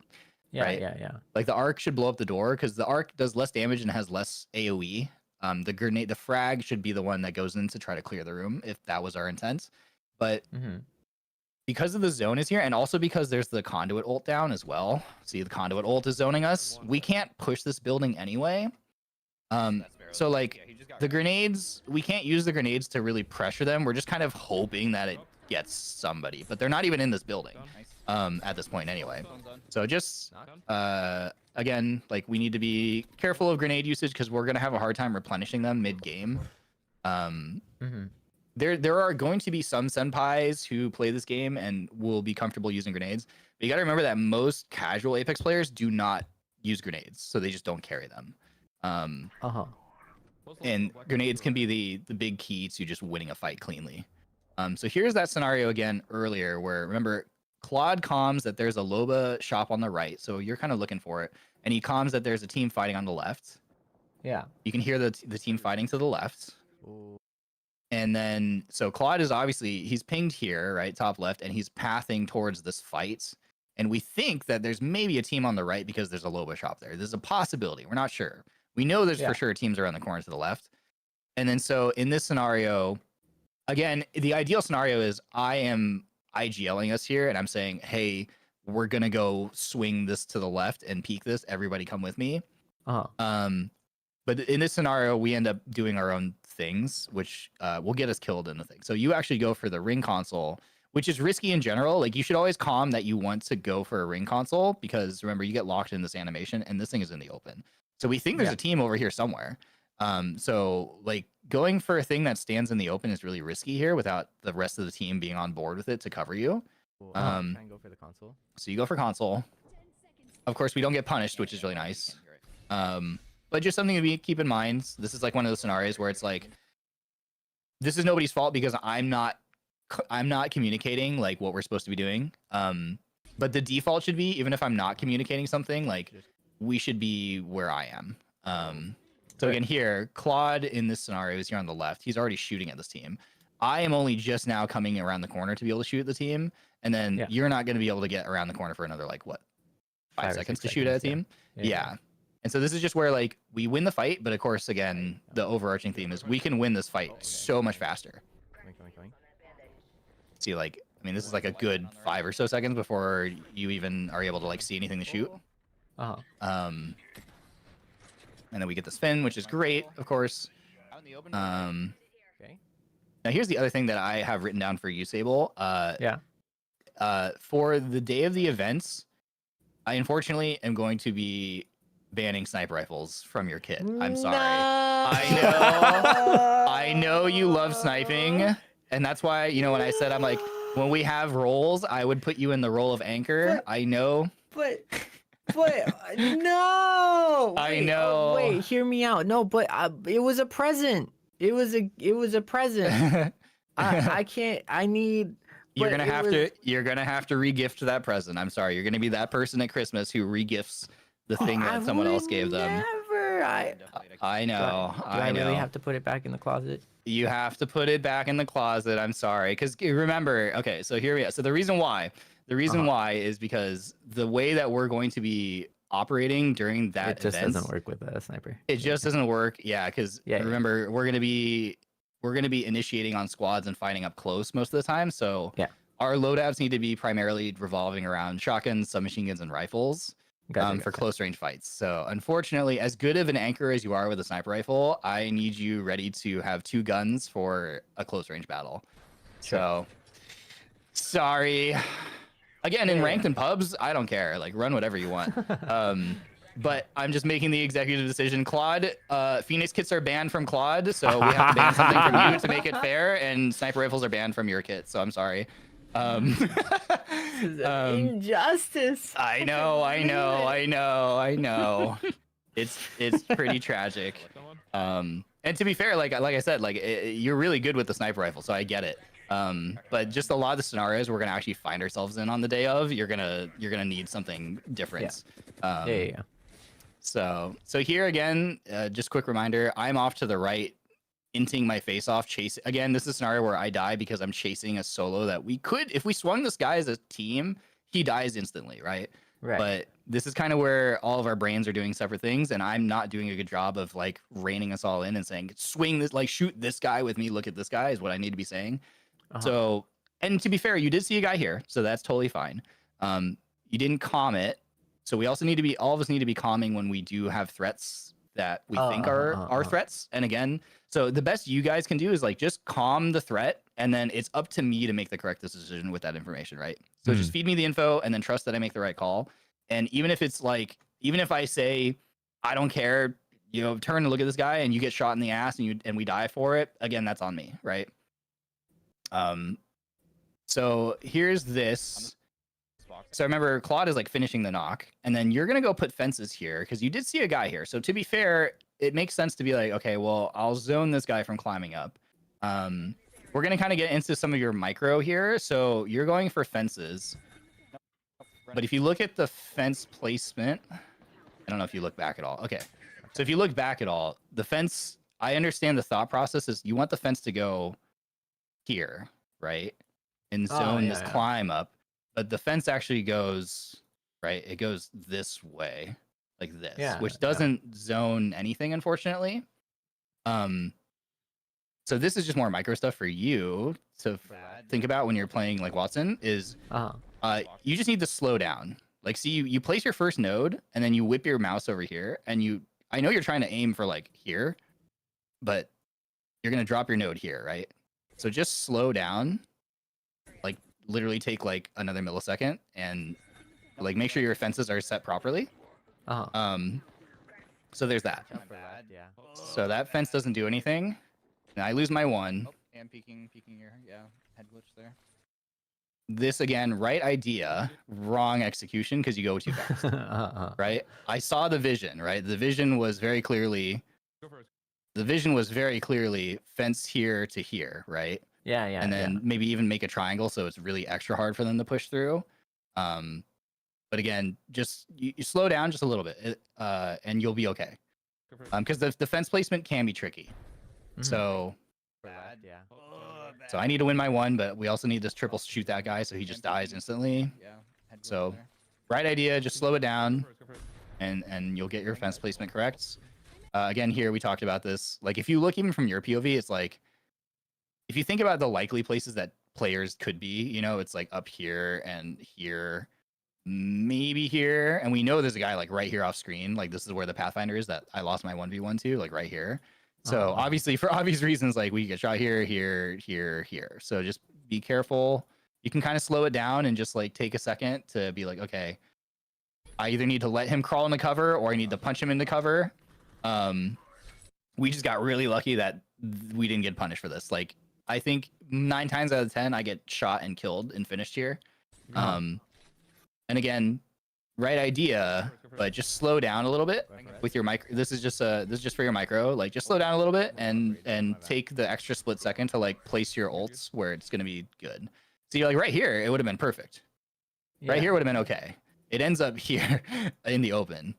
Yeah. Like the arc should blow up the door because the arc does less damage and has less AoE. The frag should be the one that goes in to try to clear the room if that was our intent. But because of the zone is here, and also because there's the conduit ult down as well. See, the conduit ult is zoning us. We can't push this building anyway. So like the grenades, we can't use the grenades to really pressure them. We're just kind of hoping that it gets somebody, but they're not even in this building at this point anyway. So just again, like we need to be careful of grenade usage because we're gonna have a hard time replenishing them mid game. There are going to be some senpais who play this game and will be comfortable using grenades, but you got to remember that most casual Apex players do not use grenades, so they just don't carry them. And grenades can be the big key to just winning a fight cleanly. So here's that scenario again earlier where, remember, Claude comms that there's a Loba shop on the right, so you're kind of looking for it, and he comms that there's a team fighting on the left. Yeah. You can hear the team fighting to the left. Ooh. And then, so Claude is obviously, he's pinged here, right, top left, and he's pathing towards this fight. And we think that there's maybe a team on the right because there's a Loba shop there. There's a possibility. We're not sure. We know there's for sure teams around the corner to the left. And then so in this scenario, again, the ideal scenario is I am IGLing us here and I'm saying, hey, we're going to go swing this to the left and peek this. Everybody come with me. But in this scenario, we end up doing our own things, which will get us killed in the thing. So you actually go for the ring console, which is risky in general. Like you should always calm that you want to go for a ring console because remember, you get locked in this animation and this thing is in the open. So we think there's a team over here somewhere. So like going for a thing that stands in the open is really risky here without the rest of the team being on board with it to cover you. Cool. Try and go for the console. So you go for console. Of course, we don't get punished, which is really nice. But just something to keep in mind. This is like one of those scenarios where it's like, this is nobody's fault because I'm not communicating like what we're supposed to be doing. But the default should be, even if I'm not communicating something, like we should be where I am. So again, here, Claude in this scenario is here on the left. He's already shooting at this team. I am only just now coming around the corner to be able to shoot at the team, and then you're not going to be able to get around the corner for another like what, 5 seconds to shoot at a team. Yeah. And so this is just where like we win the fight, but of course, again, the overarching theme is we can win this fight so much faster. See, like, I mean, this is like a good 5 or so seconds before you even are able to like see anything to shoot. And then we get the spin, which is great, of course. Now here's the other thing that I have written down for you, Sable. For the day of the events, I unfortunately am going to be banning sniper rifles from your kit. I'm sorry. I know you love sniping, and that's why, you know, when I said I'm like, when we have roles, I would put you in the role of anchor. I know. But no. I know. Wait, hear me out. No, but it was a present. It was a present. I can't. I need. You're gonna have to regift that present. I'm sorry. You're gonna be that person at Christmas who regifts the thing that someone else gave them. I know. Do I really have to put it back in the closet? You have to put it back in the closet. I'm sorry, because remember. Okay, so here we are. So the reason why is because the way that we're going to be operating during that it just doesn't work with a sniper. It just doesn't work. Yeah, because remember we're gonna be initiating on squads and fighting up close most of the time. So our loadouts need to be primarily revolving around shotguns, submachine guns, and rifles for close range fights. So unfortunately, as good of an anchor as you are with a sniper rifle, I need you ready to have 2 guns for a close range battle. So sorry. Again, in ranked and pubs, I don't care. Like, run whatever you want. But I'm just making the executive decision. Claude, Phoenix kits are banned from Claude, so we have to ban something from you to make it fair, and sniper rifles are banned from your kit, so I'm sorry. Injustice. I know. It's pretty tragic. And to be fair, like I said, like you're really good with the sniper rifle, so I get it. But just a lot of the scenarios we're gonna actually find ourselves in on the day of, you're gonna need something different. So here again, just quick reminder, I'm off to the right, inting my face off, chase. Again, this is a scenario where I die because I'm chasing a solo that we could, if we swung this guy as a team, he dies instantly, right? But this is kind of where all of our brains are doing separate things, and I'm not doing a good job of like reining us all in and saying, swing this, like shoot this guy with me, look at this guy is what I need to be saying. So, and to be fair, you did see a guy here, so that's totally fine. You didn't calm it. So we also need to be, all of us need to be calming when we do have threats that we think are threats. And again, so the best you guys can do is like just calm the threat, and then it's up to me to make the correct decision with that information, right? So just feed me the info and then trust that I make the right call. And even if it's like, even if I say, I don't care, you know, turn and look at this guy and you get shot in the ass and we die for it, again, that's on me, right? So here's this. So remember, Claude is like finishing the knock, and then you're gonna go put fences here because you did see a guy here. So to be fair, it makes sense to be like, okay, well, I'll zone this guy from climbing up. We're gonna kind of get into some of your micro here. So you're going for fences, but if you look at the fence placement, I don't know if you look back at all. Okay, so if you look back at all, the fence, I understand the thought process is you want the fence to go here, right? And zone this climb up. But the fence actually goes, right? It goes this way, like this, which doesn't zone anything, unfortunately. So this is just more micro stuff for you to think about when you're playing like Watson. Is you just need to slow down. Like, see, you place your first node, and then you whip your mouse over here, and I know you're trying to aim for like here, but you're gonna drop your node here, right? So just slow down. Like, literally take like another millisecond and like make sure your fences are set properly. So there's that. So that fence doesn't do anything. And I lose my 1. And peeking your head glitch there. This again, right idea, wrong execution because you go too fast. Right? I saw the vision, right? The vision was very clearly fence here to here, right? Yeah. And then maybe even make a triangle so it's really extra hard for them to push through. But again, just you slow down just a little bit, and you'll be okay. because the defense placement can be tricky. So Bad, yeah. so I need to win my one, but we also need this triple shoot that guy so he just dies instantly. Yeah. So right idea, just slow it down, and you'll get your fence placement correct. Again, here we talked about this. Like if you look even from your POV, it's like if you think about the likely places that players could be, you know, it's like up here and here, maybe here, and we know there's a guy like right here off screen. Like this is where the Pathfinder is that I lost my 1v1 to, like right here. So obviously, for obvious reasons, like we get shot here, here, here, here. So just be careful. You can kind of slow it down and just like take a second to be like, okay, I either need to let him crawl into cover or I need to punch him into cover. We just got really lucky that we didn't get punished for this. Like I think 9 times out of 10, I get shot and killed and finished here. And again, right idea, but just slow down a little bit with your micro. This is just for your micro. Like just slow down a little bit and take the extra split second to like place your ults where it's gonna be good. So you're like right here, it would have been perfect. Right here would have been okay. It ends up here in the open.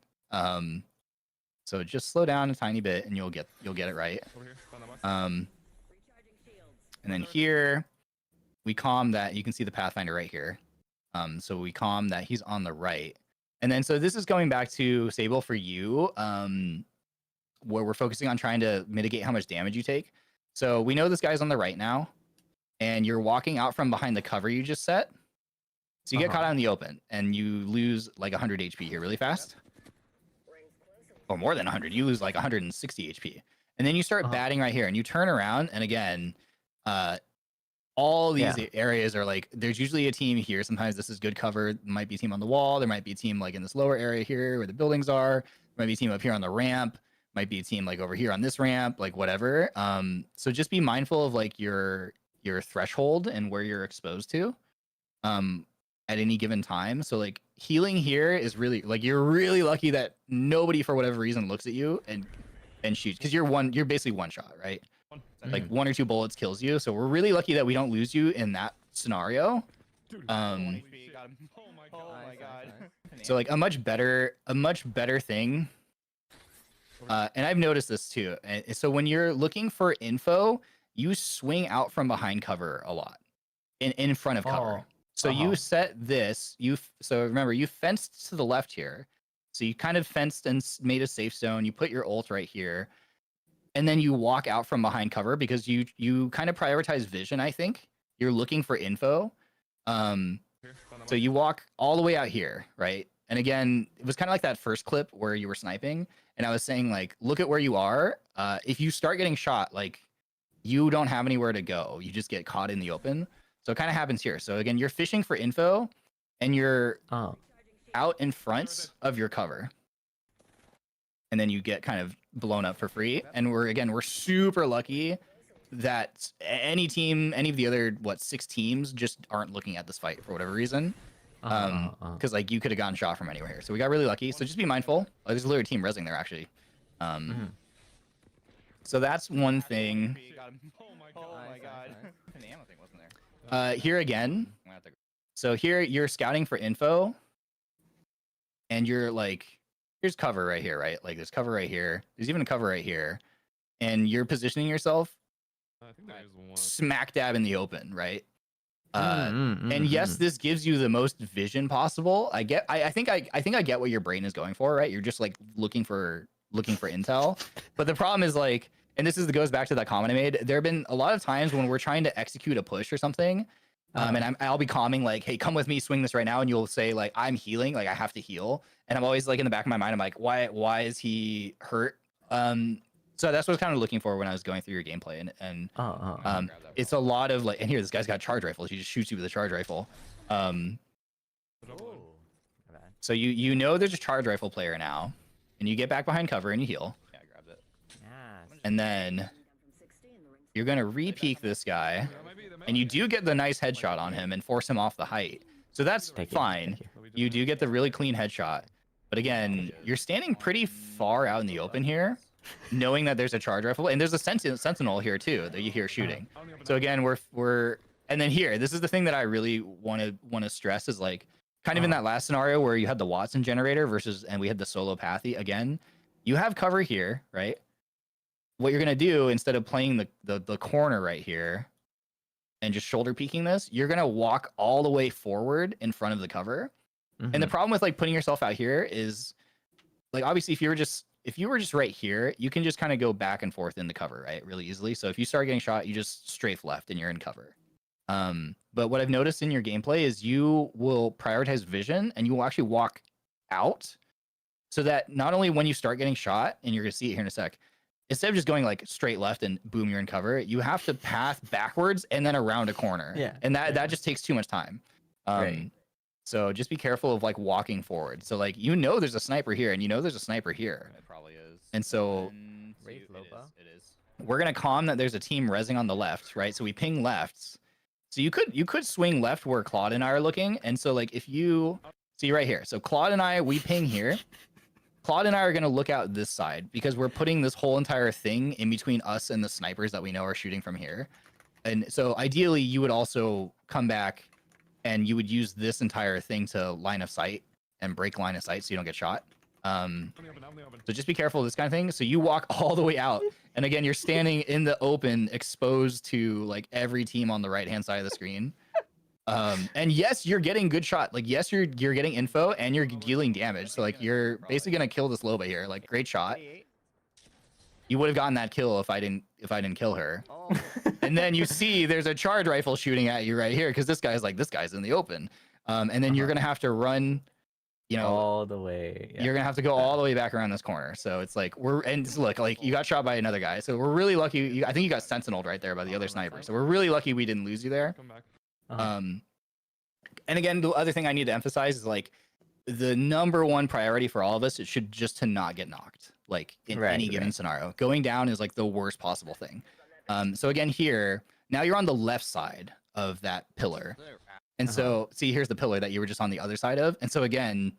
So just slow down a tiny bit and you'll get it right. And then here we calm that. You can see the Pathfinder right here. So we calm that he's on the right. And then, so this is going back to Sable for you, where we're focusing on trying to mitigate how much damage you take. So we know this guy's on the right now, and you're walking out from behind the cover you just set. So you get caught out in the open, and you lose like 100 HP here really fast. Or more than 100. You lose like 160 HP. And then you start batting right here, and you turn around, and again, all these areas are like, there's usually a team here. Sometimes this is good cover. There might be a team on the wall. There might be a team like in this lower area here where the buildings are. There might be a team up here on the ramp. Might be a team like over here on this ramp, like whatever. So just be mindful of like your threshold and where you're exposed to at any given time. So like healing here is really like, you're really lucky that nobody for whatever reason looks at you and shoots, because you're basically one shot, right? Like 1 or 2 bullets kills you. So we're really lucky that we don't lose you in that scenario. Oh my god. So like a much better thing. And I've noticed this too. And so when you're looking for info, you swing out from behind cover a lot, in front of cover. So you set this. So remember, you fenced to the left here. So you kind of fenced and made a safe zone. You put your ult right here. And then you walk out from behind cover because you kind of prioritize vision, I think. You're looking for info. So you walk all the way out here, right? And again, it was kind of like that first clip where you were sniping. And I was saying, like, look at where you are. If you start getting shot, like, you don't have anywhere to go. You just get caught in the open. So it kind of happens here. So again, you're fishing for info and you're out in front of your cover. And then you get kind of blown up for free. And we're super lucky that any of the other 6 teams just aren't looking at this fight for whatever reason. Because like you could have gotten shot from anywhere here. So we got really lucky. So just be mindful. There's a literally team rezzing there actually. So that's one thing. Oh my god. The ammo thing wasn't there. Here again. So here you're scouting for info. And you're like, here's cover right here, right? Like there's cover right here. There's even a cover right here. And you're positioning yourself smack dab in the open, right? And yes, this gives you the most vision possible. I think I get what your brain is going for, right? You're just like looking for intel. But the problem is like, and this goes back to that comment I made. There have been a lot of times when we're trying to execute a push or something. And I'll be calming like, hey, come with me, swing this right now. And you'll say like, I'm healing, like I have to heal. And I'm always like in the back of my mind, I'm like, why is he hurt? So that's what I was kind of looking for when I was going through your gameplay. And it's a lot of like, and here, this guy's got a charge rifle. He just shoots you with a charge rifle. So you know there's a charge rifle player now, and you get back behind cover and you heal. Yeah, I grabbed it. And then you're going to re-peek this guy, and you do get the nice headshot on him and force him off the height. So that's fine. You do get the really clean headshot. But again, you're standing pretty far out in the open here, knowing that there's a charge rifle, and there's a sentinel here too that you hear shooting. So again, we're and then here, this is the thing that I really want to stress is like kind of in that last scenario where you had the Watson generator and we had the solo pathy again. you have cover here, right? What you're gonna do instead of playing the corner right here and just shoulder peeking this, you're gonna walk all the way forward in front of the cover. And the problem with like putting yourself out here is like obviously if you were just right here, you can just kind of go back and forth in the cover, right? Really easily. So if you start getting shot, you just strafe left and you're in cover. But what I've noticed in your gameplay is you will prioritize vision and you will actually walk out so that not only when you start getting shot, and you're gonna see it here in a sec, instead of just going like straight left and boom, you're in cover, you have to path backwards and then around a corner. Yeah. And that just takes too much time. Right. So just be careful of like walking forward. So like there's a sniper here and there's a sniper here. It probably is. And so It is. we're gonna calm that there's a team rezzing on the left, right? So we ping lefts. So you could swing left where Claude and I are looking. And so like if you see right here, so Claude and I, we ping here. Claude and I are gonna look out this side because we're putting this whole entire thing in between us and the snipers that we know are shooting from here. And so ideally you would also come back and you would use this entire thing to line of sight and break line of sight so you don't get shot. So just be careful of this kind of thing. So you walk all the way out. And again, you're standing in the open, exposed to like every team on the right-hand side of the screen. And yes, you're getting good shot. Like, yes, you're getting info and you're dealing damage. So like, you're basically gonna kill this Loba here. Like, great shot. You would have gotten that kill if I didn't kill her. And then you see there's a charge rifle shooting at you right here because this guy's in the open. And then you're gonna have to run, all the way. You're gonna have to go all the way back around this corner. So it's like look, like you got shot by another guy. So we're really lucky. I think you got sentineled right there by the other sniper. So we're really lucky we didn't lose you there. Come back. And again, the other thing I need to emphasize is like the number one priority for all of us, it should just to not get knocked, like in any given scenario. Going down is like the worst possible thing. So again, here, now you're on the left side of that pillar. And so, see, here's the pillar that you were just on the other side of. And so again,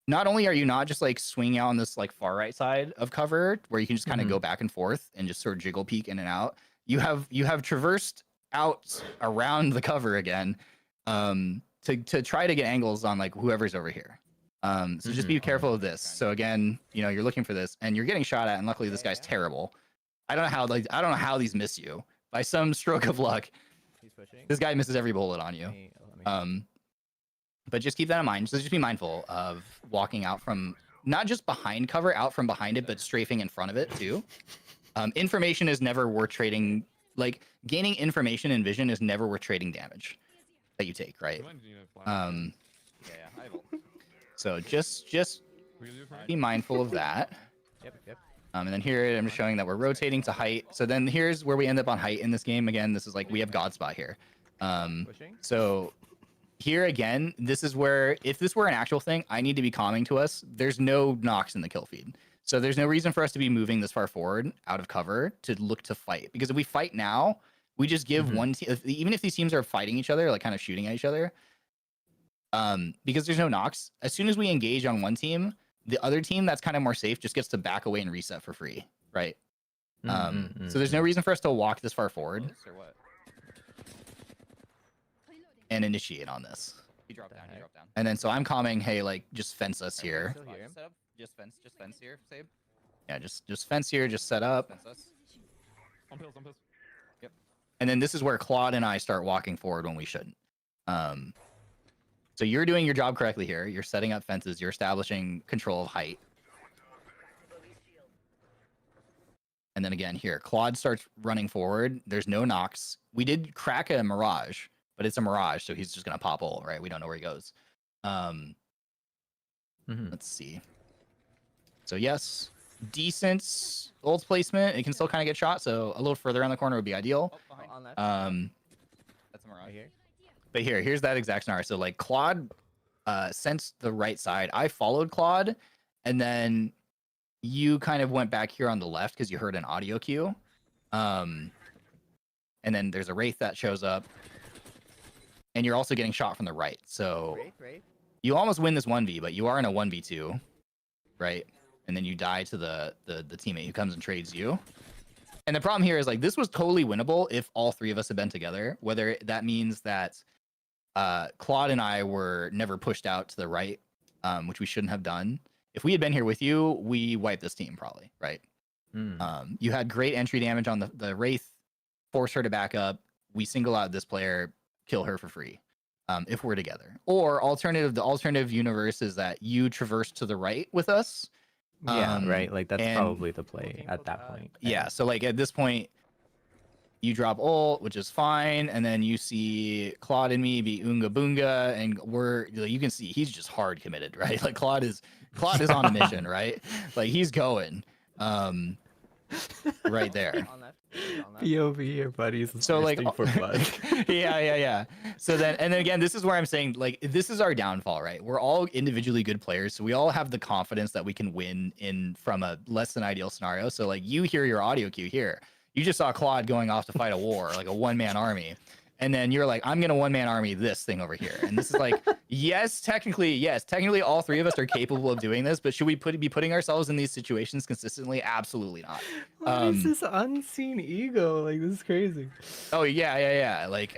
not only are you not just like swinging out on this like far right side of cover where you can just kind of go back and forth and just sort of jiggle peek in and out, you have traversed out around the cover again to try to get angles on like whoever's over here. So just be careful of this. So again, you're looking for this and you're getting shot at, and luckily this guy's terrible. I don't know how these miss you. By some stroke of luck, this guy misses every bullet on you. But just keep that in mind. So just be mindful of walking out from not just behind cover, out from behind it, but strafing in front of it too. Information is never worth trading. Like gaining information and vision is never worth trading damage that you take, right? So just be mindful of that. Yep. And then here I'm just showing that we're rotating to height. So then here's where we end up on height in this game. Again, this is like we have God spot here. So here again, this is where if this were an actual thing, I need to be calming to us. There's no knocks in the kill feed. So there's no reason for us to be moving this far forward out of cover to look to fight. Because if we fight now, we just give one team, even if these teams are fighting each other, like kind of shooting at each other, because there's no knocks, as soon as we engage on one team, the other team that's kind of more safe just gets to back away and reset for free, right? So there's no reason for us to walk this far forward and initiate on this. He dropped down. And then so I'm calming, hey, like just fence us here. Just fence here, Sable. Yeah, just fence here, just set up. Fence us. On pills. Yep. And then this is where Claude and I start walking forward when we shouldn't. So you're doing your job correctly here. You're setting up fences. You're establishing control of height. And then again here, Claude starts running forward. There's no knocks. We did crack a Mirage, but it's a Mirage, so he's just going to pop ult, right? We don't know where he goes. Let's see. So yes, decent ult placement. It can still kind of get shot, so a little further on the corner would be ideal. That's a Mirage. Right here. But here's that exact scenario. So like Claude sensed the right side. I followed Claude, and then you kind of went back here on the left because you heard an audio cue. And then there's a Wraith that shows up, and you're also getting shot from the right. So you almost win this 1v, but you are in a 1v2, right? And then you die to the teammate who comes and trades you. And the problem here is like this was totally winnable if all three of us had been together. Whether that means that Claude and I were never pushed out to the right, which we shouldn't have done, if we had been here with you, we wiped this team probably, right? You had great entry damage on the Wraith, force her to back up. We single out this player, kill her for free. If we're together. Or the alternative universe is that you traverse to the right with us. Yeah, right. Like that's probably the play at that point. Yeah. So like at this point, you drop ult, which is fine, and then you see Claude and me be Oonga Boonga, and you can see he's just hard committed, right? Like Claude is on a mission, right? Like he's going. Right there. POV here, buddies. So like for blood. yeah. So then again, this is where I'm saying like this is our downfall, right? We're all individually good players, so we all have the confidence that we can win from a less than ideal scenario. So like you hear your audio cue here. You just saw Claude going off to fight a war, like a one-man army. And then you're like, I'm gonna one-man army this thing over here. And this is like, yes, technically, all three of us are capable of doing this, but should we be putting ourselves in these situations consistently? Absolutely not. What is this unseen ego? Like, this is crazy. Oh yeah. Like,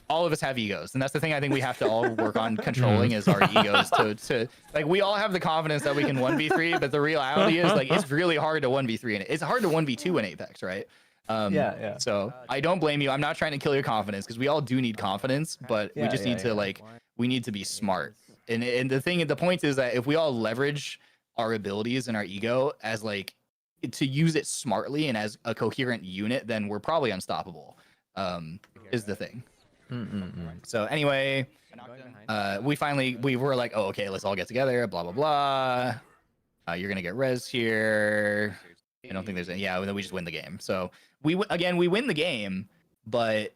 all of us have egos, and that's the thing I think we have to all work on controlling is our egos to like we all have the confidence that we can 1v3, but the reality is like it's really hard to 1v3 and it's hard to 1v2 in Apex, right? Yeah. So I don't blame you. I'm not trying to kill your confidence because we all do need confidence, but we just need to like we need to be smart. And the point is that if we all leverage our abilities and our ego as like to use it smartly and as a coherent unit, then we're probably unstoppable. Is the thing. So anyway, we were like, oh okay, let's all get together. Blah blah blah. You're gonna get res here. I don't think there's any. Yeah, then we just win the game. So we win the game, but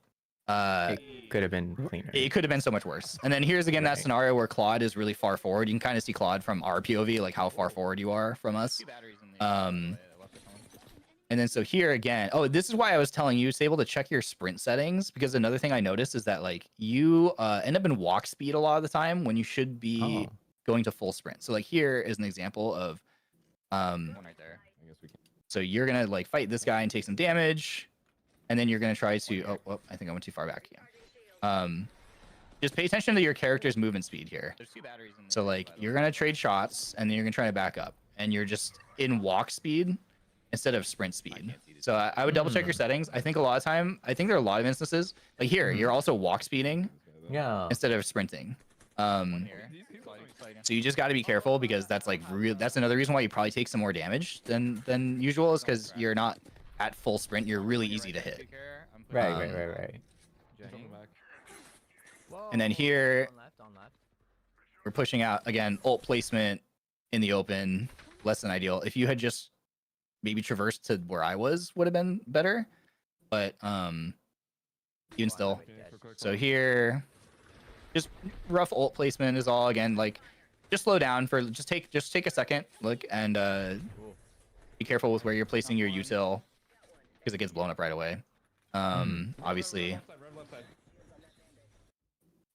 it could have been cleaner. It could have been so much worse. And then here's again that scenario where Claude is really far forward. You can kind of see Claude from our POV, like how far forward you are from us. And then so here again, this is why I was telling you, Sable, to check your sprint settings, because another thing I noticed is that like you end up in walk speed a lot of the time when you should be going to full sprint. So like here is an example of one right there. So you're gonna like fight this guy and take some damage, and then you're gonna try to I think I went too far back. Yeah. Just pay attention to your character's movement speed here. There's 2 batteries in there. So like you're gonna trade shots and then you're gonna try to back up, and you're just in walk speed instead of sprint speed. So I would double check your settings. I think there are a lot of instances like here you're also walk speeding instead of sprinting. So you just got to be careful because that's like that's another reason why you probably take some more damage than usual is because you're not at full sprint. You're really easy to hit. Right. And then here we're pushing out again. Ult placement in the open, less than ideal. If you had just maybe traversed to where I would have been better. But even still, so here. Just rough ult placement is all. Again, like just slow down for just take a second, look, and be careful with where you're placing your util because it gets blown up right away. Obviously,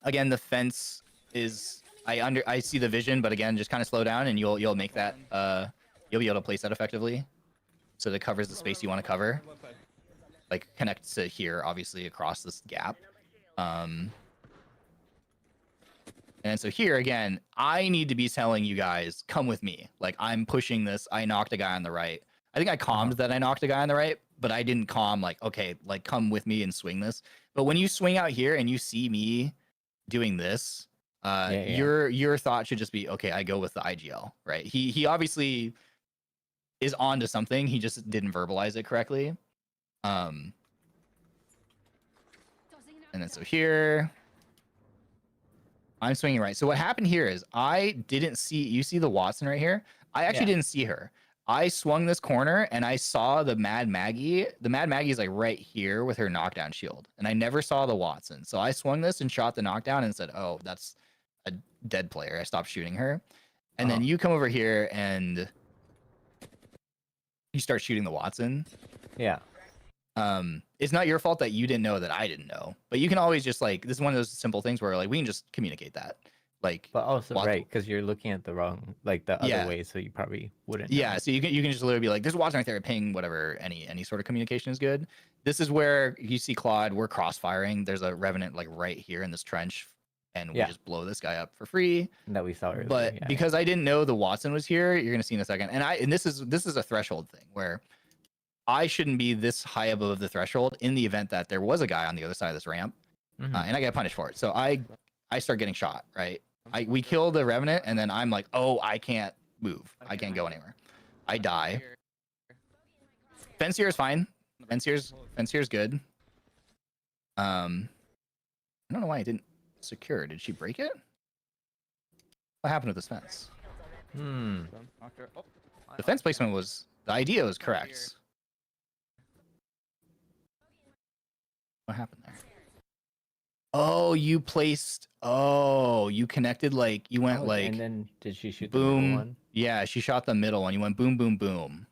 again, the fence is I see the vision, but again, just kind of slow down and you'll make that you'll be able to place that effectively, so that covers the space you want to cover. Like connects to here, obviously across this gap. And so here again, I need to be telling you guys, come with me. Like I'm pushing this. I knocked a guy on the right. I think I calmed that I knocked a guy on the right, but I didn't calm like, okay, like come with me and swing this. But when you swing out here and you see me doing this, your thought should just be, okay, I go with the IGL, right? He obviously is on to something. He just didn't verbalize it correctly. And then so here, I'm swinging right. So what happened here is I didn't see, you see the Watson right here? I actually didn't see her. I swung this corner and I saw the Mad Maggie. The Mad Maggie is like right here with her knockdown shield. And I never saw the Watson. So I swung this and shot the knockdown and said, oh, that's a dead player. I stopped shooting her. And then you come over here and you start shooting the Watson. Yeah. It's not your fault that you didn't know that I didn't know, but you can always just like, this is one of those simple things where like we can just communicate that. Like, but also right, because you're looking at the wrong, like the other way, so you probably wouldn't know. So you can just literally be like, there's Watson right there, ping, whatever, any sort of communication is good. This is where you see Claude, we're crossfiring. There's a Revenant like right here in this trench, and we just blow this guy up for free. That we saw earlier. But because I didn't know the Watson was here, you're gonna see in a second. And this is a threshold thing where I shouldn't be this high above the threshold in the event that there was a guy on the other side of this ramp, and I get punished for it. So I start getting shot, right? We kill the Revenant, and then I'm like, oh, I can't move. I can't go anywhere. I die. Fence here is fine. Fence here's good. I don't know why I didn't secure. Did she break it? What happened with this fence? The fence placement the idea was correct. What happened there? Oh, you connected, like, you went like... And then did she shoot boom. the middle one? Yeah, she shot the middle one. You went boom, boom, boom.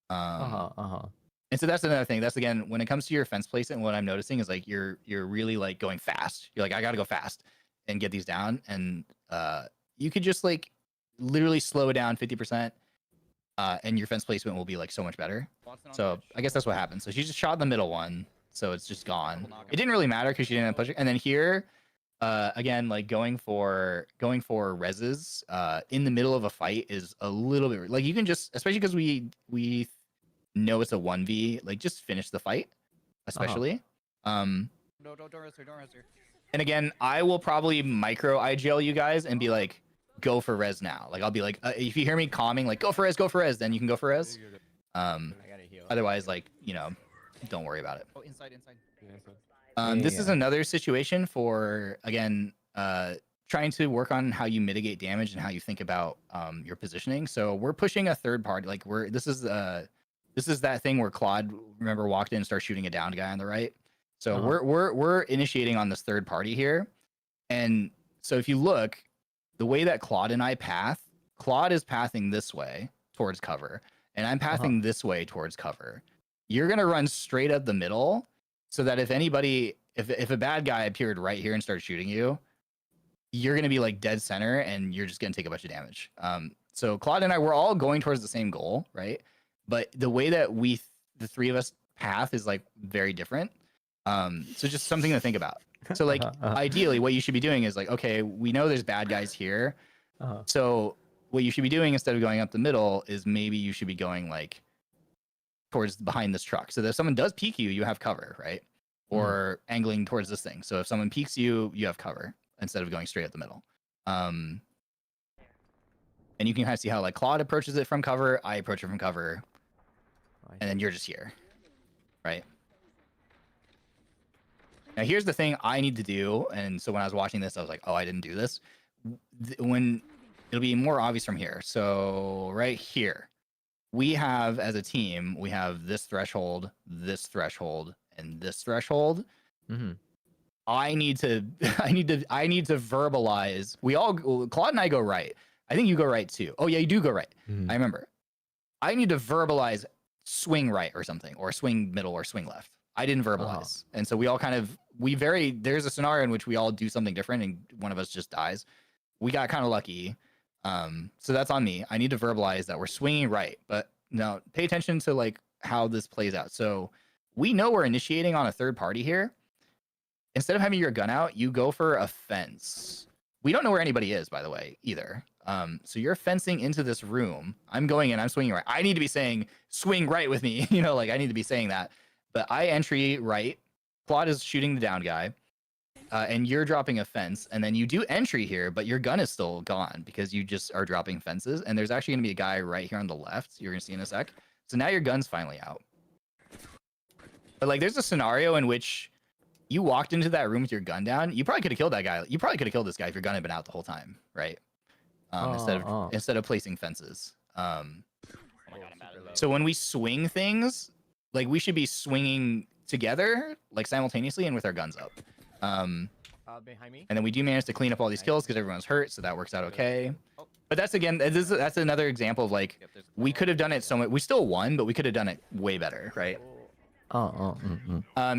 And so that's another thing. That's, again, when it comes to your fence placement, what I'm noticing is, like, you're really, like, going fast. You're like, I gotta go fast and get these down. And you could just, like, literally slow it down 50%, and your fence placement will be, like, so much better. So I guess that's what happened. So she just shot the middle one, so it's just gone. It didn't really matter because she didn't push it. And then here, again, like, going for reses in the middle of a fight is a little bit, like, you can just, especially because we know it's a 1v, like, just finish the fight, especially. No, don't res her, don't res her. And again, I will probably micro IGL you guys and be like, go for res now. Like, I'll be like, if you hear me calming, like, go for res, then you can go for res. Otherwise, like, you know, don't worry about it. Oh, inside. This is another situation for, again, trying to work on how you mitigate damage and how you think about your positioning. So we're pushing a third party. Like, this is that thing where Claude, remember, walked in and started shooting a downed guy on the right. So we're initiating on this third party here. And so if you look, the way that Claude and I path, Claude is pathing this way towards cover, and I'm pathing this way towards cover. You're gonna run straight up the middle, so that if a bad guy appeared right here and started shooting you, you're gonna be like dead center, and you're just gonna take a bunch of damage. So Claude and I, we're all going towards the same goal, right? But the way that the three of us path is, like, very different. So just something to think about. So, like, ideally, what you should be doing is, like, okay, we know there's bad guys here. So what you should be doing, instead of going up the middle, is maybe you should be going, like, towards behind this truck, so that if someone does peek you, you have cover, right? Or angling towards this thing, so if someone peeks you, you have cover instead of going straight up the middle. And you can kind of see how, like, Claude approaches it from cover, I approach it from cover, and then you're just here, right? Now here's the thing I need to do, and so when I was watching this, I was like, oh, I didn't do this. When it'll be more obvious from here. So right here, we have, as a team, we have this threshold, and this threshold. I need to verbalize. Claude and I go right. I think you go right too. Oh yeah, you do go right. I remember. I need to verbalize swing right or something, or swing middle or swing left. I didn't verbalize. And so we all kind of, there's a scenario in which we all do something different and one of us just dies. We got kind of lucky. So that's on me. I need to verbalize that we're swinging right, but no, pay attention to, like, how this plays out. So we know we're initiating on a third party here. Instead of having your gun out, you go for a fence. We don't know where anybody is, by the way, either. So you're fencing into this room. I'm going in, I'm swinging right. I need to be saying swing right with me. You know, like, I need to be saying that. But I entry right. Claude is shooting the down guy. And you're dropping a fence. And then you do entry here, but your gun is still gone because you just are dropping fences. And there's actually going to be a guy right here on the left. You're going to see in a sec. So now your gun's finally out. But, like, there's a scenario in which you walked into that room with your gun down. You probably could have killed that guy. You probably could have killed this guy if your gun had been out the whole time, right? Instead of placing fences. So when we swing things, like, we should be swinging together, like, simultaneously and with our guns up. Behind me. And then we do manage to clean up all these kills because everyone's hurt, so that works out okay. But that's, again, that's another example of, like, we could have done it so much. We still won, but we could have done it way better, right?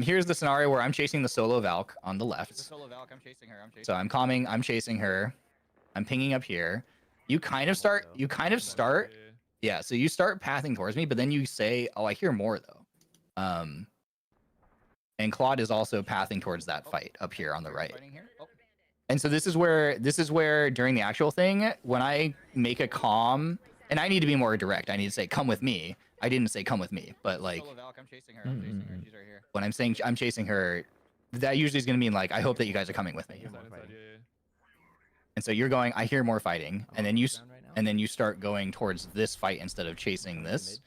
Here's the scenario where I'm chasing the solo Valk on the left. Solo Valk, I'm chasing her. So I'm calming, I'm chasing her. I'm pinging up here. You kind of start. Yeah, so you start pathing towards me, but then you say, oh, I hear more, though. And Claude is also pathing towards that fight up here on the right. And so this is where during the actual thing, when I make a calm, and I need to be more direct. I need to say, "Come with me." I didn't say, "Come with me," but like, I'm chasing her. I'm chasing her. She's right here. when I'm saying I'm chasing her, that usually is going to mean like, "I hope that you guys are coming with me." And so you're going, I hear more fighting, and then you start going towards this fight instead of chasing this.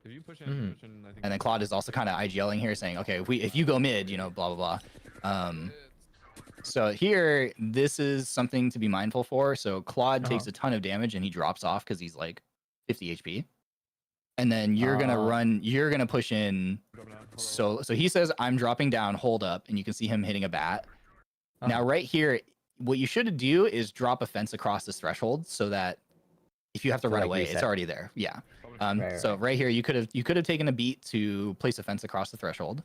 If you push in, And then Claude is also kind of IGLing here, saying, "Okay, if you go mid, you know, blah blah blah." So here, this is something to be mindful for. So Claude takes a ton of damage and he drops off because he's like 50 HP. And then you're gonna push in. So he says, "I'm dropping down, hold up," and you can see him hitting a bat. Now right here, what you should do is drop a fence across this threshold so that if you have to run away, it's already there. Yeah. So right here, you could have taken a beat to place a fence across the threshold.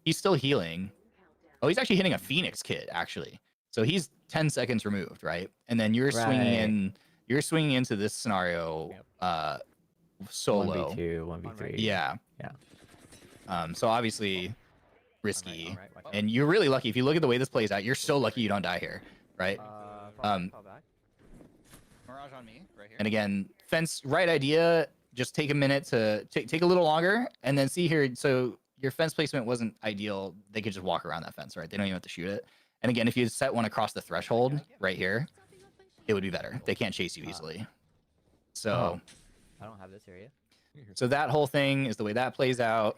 He's still healing. Oh, he's actually hitting a Phoenix kit, actually. So he's 10 seconds removed, right? And then you're swinging into this scenario solo. 1v2, 1v3. Yeah. Yeah. So obviously risky. And you're really lucky. If you look at the way this plays out, you're so lucky you don't die here, right? Mirage on me, right here. And again, fence, right idea. Just take a minute to take a little longer and then see here. So your fence placement wasn't ideal. They could just walk around that fence, right? They don't even have to shoot it. And again, if you set one across the threshold right here, it would be better. They can't chase you easily. So I don't have this area. So that whole thing is the way that plays out.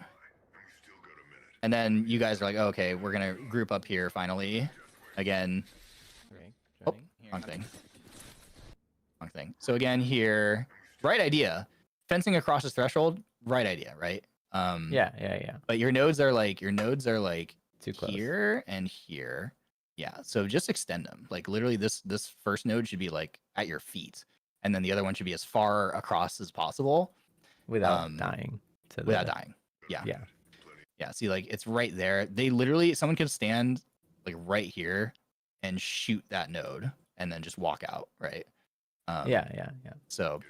And then you guys are like, oh, okay, we're gonna group up here finally. Again. Oh, wrong thing. Wrong thing. So again here, right idea. Fencing across this threshold, right idea, right? Yeah. But your nodes are like Too close. here and here. Yeah. So just extend them. Like literally this first node should be like at your feet. And then the other one should be as far across as possible. Without dying. Without dying. Yeah. Yeah. Yeah. See, like it's right there. Someone could stand like right here and shoot that node and then just walk out, right? Yeah. So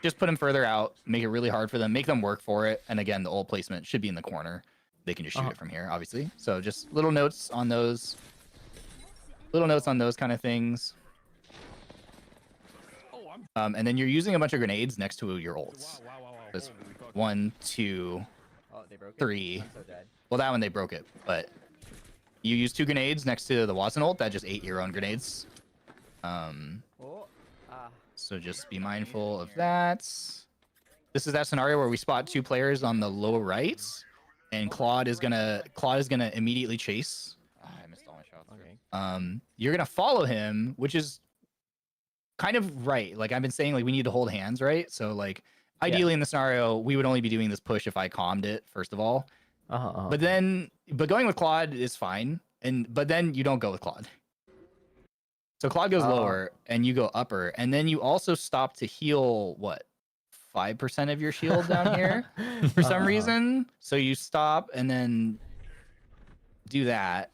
just put them further out, make it really hard for them, make them work for it. And again, the ult placement should be in the corner. They can just shoot it from here, obviously. So just little notes on those. Little notes on those kind of things. And then you're using a bunch of grenades next to your ults. There's 1, 2, 3. Well, that one they broke it, but you use 2 grenades next to the Watson ult that just ate your own grenades. So just be mindful of that. This is that scenario where we spot 2 players on the low right, and Claude is gonna immediately chase. I missed all my shots. Okay. You're gonna follow him, which is kind of right. Like I've been saying, like we need to hold hands, right? So like ideally in the scenario, we would only be doing this push if I calmed it first of all. But going with Claude is fine, but then you don't go with Claude. So Claude goes lower and you go upper, and then you also stop to heal 5% of your shield down here for some reason. So you stop and then do that.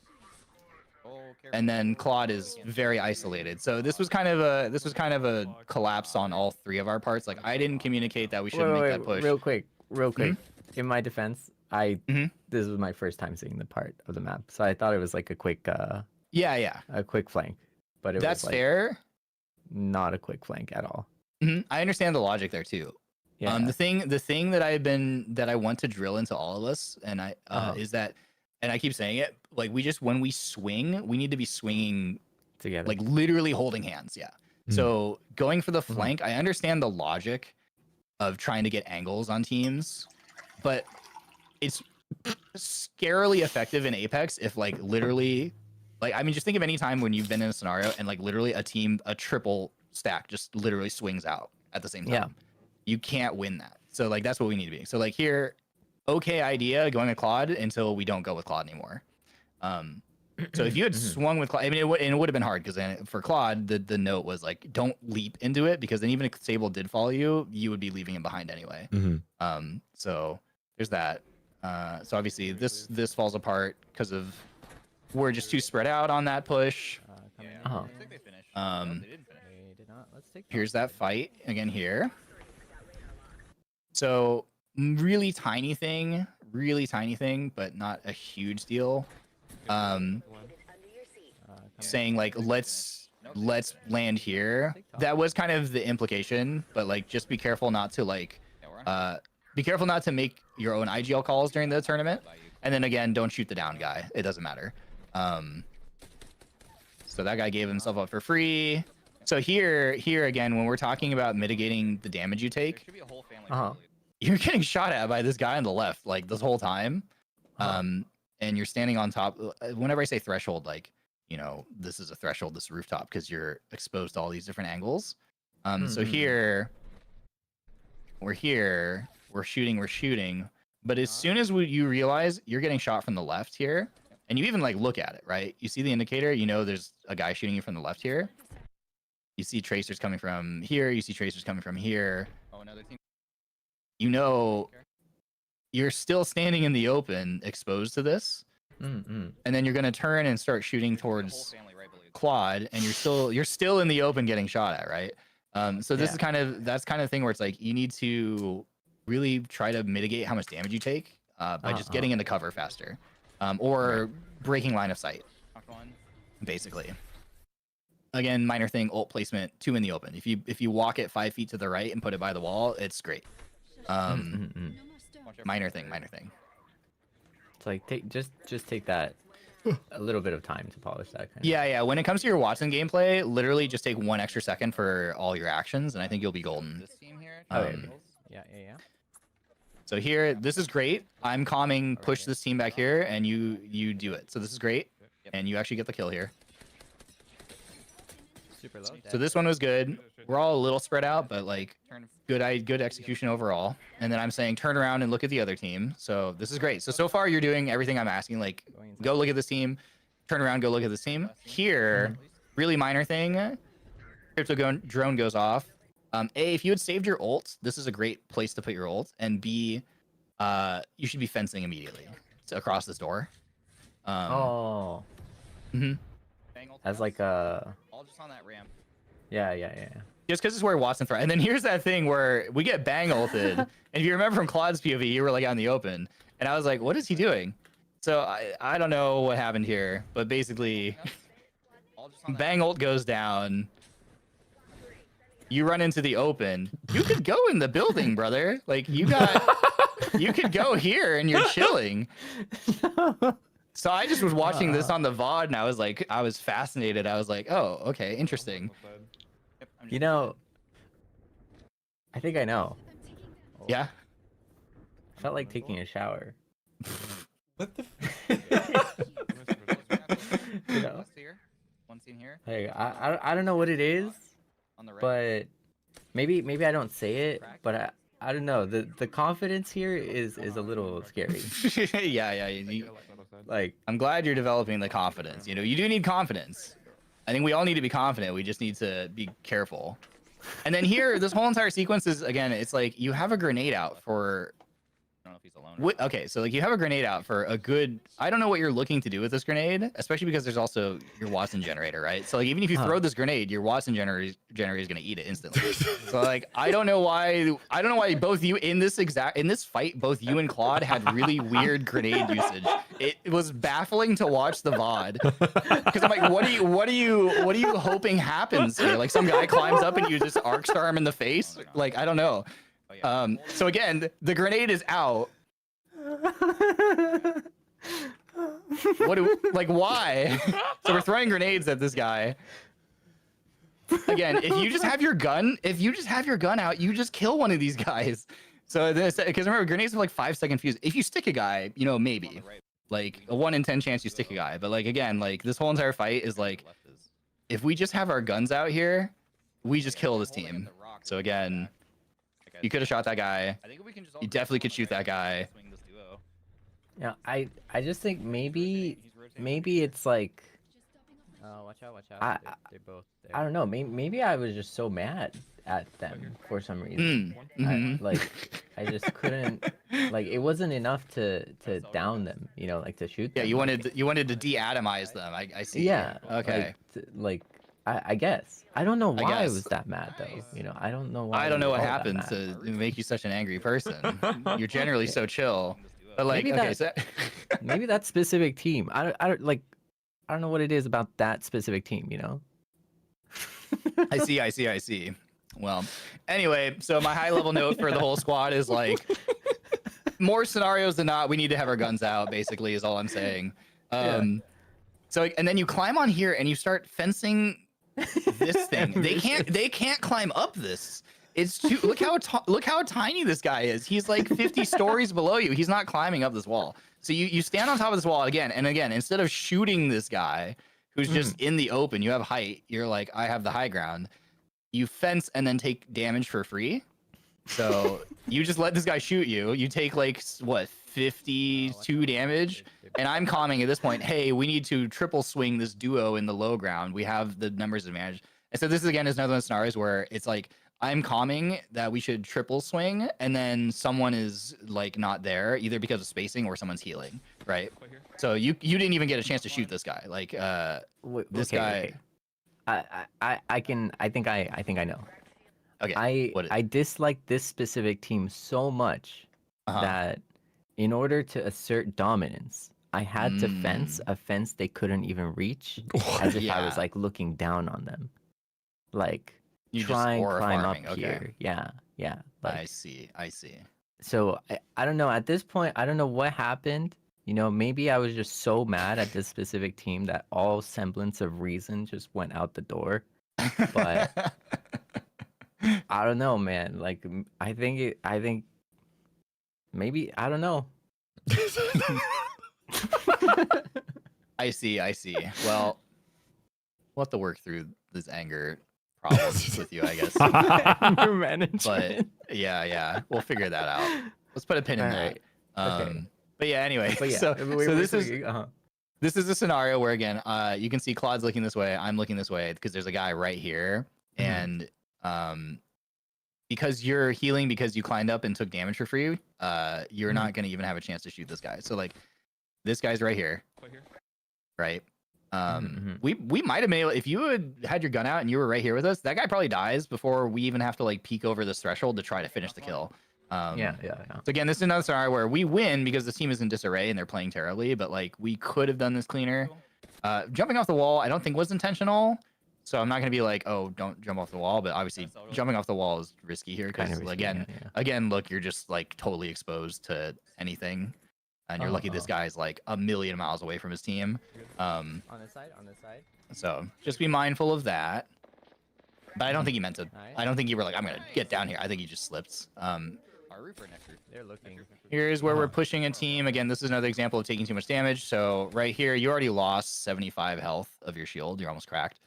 And then Claude is very isolated. So this was kind of a collapse on all 3 of our parts. Like I didn't communicate that we should make that push. Real quick. In my defense, this was my first time seeing the part of the map, so I thought it was like a quick a quick flank. But that's was, like, fair. Not a quick flank at all. I understand the logic there too. Yeah. The thing that I want to drill into all of us, and is that, and I keep saying it, like when we swing, we need to be swinging together, like literally holding hands. Yeah. So going for the flank, I understand the logic of trying to get angles on teams, but it's scarily effective in Apex if like literally. Like, I mean, just think of any time when you've been in a scenario and like literally a triple stack just literally swings out at the same time. Yeah. You can't win that. So like, that's what we need to be. So like here, okay idea going with Claude until we don't go with Claude anymore. So if you had swung with Claude, I mean, it would have been hard because for Claude, the note was like, don't leap into it because then even if Sable did follow you, you would be leaving him behind anyway. So there's that. So obviously this falls apart because of we're just too spread out on that push. I think they finished. They didn't finish. They did not. Let's take. Here's that fight again here. So really tiny thing, but not a huge deal. saying like let's land here. That was kind of the implication, but like just be careful not to like be careful not to make your own IGL calls during the tournament. And then again, don't shoot the down guy. It doesn't matter. So that guy gave himself up for free. So here again, when we're talking about mitigating the damage you take, you're getting shot at by this guy on the left like this whole time. And you're standing on top. Whenever I say threshold, like, you know, this is a threshold, this rooftop, because you're exposed to all these different angles. So here, we're shooting. But as soon as you realize you're getting shot from the left here, and you even like look at it, right? You see the indicator, you know there's a guy shooting you from the left here. You see tracers coming from here, you see tracers coming from here. Oh, another team. You know you're still standing in the open, exposed to this. And then you're gonna turn and start shooting towards Claude, and you're still in the open getting shot at, right? So this is that's kind of thing where it's like you need to really try to mitigate how much damage you take by just getting into cover faster, or breaking line of sight, basically. Again, minor thing, ult placement 2 in the open. If you walk it 5 feet to the right and put it by the wall, it's great. Minor thing. It's like just take that a little bit of time to polish that kind of. Yeah. When it comes to your Watson gameplay, literally just take 1 extra second for all your actions, and I think you'll be golden. Yeah. So here, this is great. I'm calming, push this team back here, and you do it. So this is great, and you actually get the kill here. Super low. So this one was good. We're all a little spread out, but like good execution overall. And then I'm saying turn around and look at the other team. So this is great. So far you're doing everything I'm asking. Like go look at this team, turn around, go look at this team. Here, really minor thing. Crypto drone goes off. A, if you had saved your ult, this is a great place to put your ult. And B, you should be fencing immediately across this door. As like a. All just on that ramp. Yeah. Just because it's where Watson throw. And then here's that thing where we get bang ulted. And if you remember from Claude's POV, you were like out in the open. And I was like, what is he doing? So I don't know what happened here. But basically, bang ult goes down. You run into the open. You could go in the building, brother. Like you could go here and you're chilling. So I just was watching this on the VOD and I was fascinated. I was like, oh, okay, interesting. You know, I think I know. Yeah? I felt like taking a shower. What the? You know? One scene here. Hey, I don't know what it is, On the right. but maybe I don't say it, but I don't know. The confidence here is a little scary. Yeah. Like, I'm glad you're developing the confidence. You know, you do need confidence. I think we all need to be confident. We just need to be careful. And then here, this whole entire sequence is, again, it's like you have a grenade out for... I don't know if he's alone. Okay, so like you have a grenade out for a good... I don't know what you're looking to do with this grenade, especially because there's also your Watson generator, right? So like even if you throw this grenade, your Watson generator is going to eat it instantly. So like I don't know why both you in this fight, both you and Claude had really weird grenade usage. It was baffling to watch the VOD because I'm like, what are you hoping happens here? Like some guy climbs up and you just arc star him in the face? Like I don't know. So again, the grenade is out. Why? So we're throwing grenades at this guy. Again, if you just have your gun out, you just kill one of these guys. So this, because remember, grenades have like 5-second fuse. If you stick a guy, you know, maybe like a 1 in 10 chance you stick a guy. But like again, like this whole entire fight is like, if we just have our guns out here, we just kill this team. So again. You could have shot that guy. You definitely could shoot that guy. yeah, I just think maybe it's like. Oh, watch out! They're both there. I don't know. Maybe I was just so mad at them for some reason. I just couldn't. Like it wasn't enough to down them. You know, like to shoot them. Yeah, you wanted to de-atomize them. I see. Yeah. Okay. I guess. I don't know why I was that mad though. You know, I don't know why. I don't know what happened to make you such an angry person. You're generally so chill. But like, maybe okay, maybe that specific team. I don't like. don't know what it is about that specific team, you know. I see. Well, anyway, so my high level note for the whole squad is like, more scenarios than not, we need to have our guns out. Basically, is all I'm saying. So and then you climb on here and you start fencing this thing. They can't climb up this. It's too look how tiny this guy is. He's like 50 stories below you. He's not climbing up this wall. So you stand on top of this wall again and again. Instead of shooting this guy who's just in the open, you have height. You're like, I have the high ground. You fence and then take damage for free. So you just let this guy shoot you. You take like what 52 damage, and I'm calming at this point. Hey, we need to triple swing this duo in the low ground. We have the numbers advantage. And so this is again is another one of the scenarios where it's like I'm calming that we should triple swing, and then someone is like not there either because of spacing or somene's healing, right? So you didn't even get a chance to shoot this guy. Like this guy. I think I know. Okay. I dislike this specific team so much that in order to assert dominance, I had to fence a fence they couldn't even reach, as if I was like looking down on them, like you try and climb farming. up here. Yeah. Like, I see. so I don't know. At this point, I don't know what happened. You know, maybe I was just so mad at this specific team that all semblance of reason just went out the door. But I don't know, man. Like, I think maybe, I don't know. I see. Well, we'll have to work through this anger problems with you, I guess. Anger management. But yeah, we'll figure that out. Let's put a pin in that. Okay. But yeah, anyway. So this is a scenario where again, you can see Claude's looking this way, I'm looking this way because there's a guy right here, and because you're healing because you climbed up and took damage for free, you're not gonna even have a chance to shoot this guy. So like, this guy's right here, right? We might have made if you had your gun out and you were right here with us, that guy probably dies before we even have to like peek over this threshold to try to finish the kill. Yeah. So again, this is another scenario where we win because the team is in disarray and they're playing terribly, but like we could have done this cleaner. Jumping off the wall, I don't think was intentional. So I'm not gonna be like, oh, don't jump off the wall, but obviously jumping off the wall is risky here because again, look, you're just like totally exposed to anything, and you're lucky this guy's like a million miles away from his team. On this side. So just be mindful of that. But I don't think he meant to. I don't think you were like, I'm gonna get down here. I think he just slipped. Our roof or next roof? They're looking. Here's where we're pushing a team. Again, this is another example of taking too much damage. So right here, you already lost 75 health of your shield. You're almost cracked.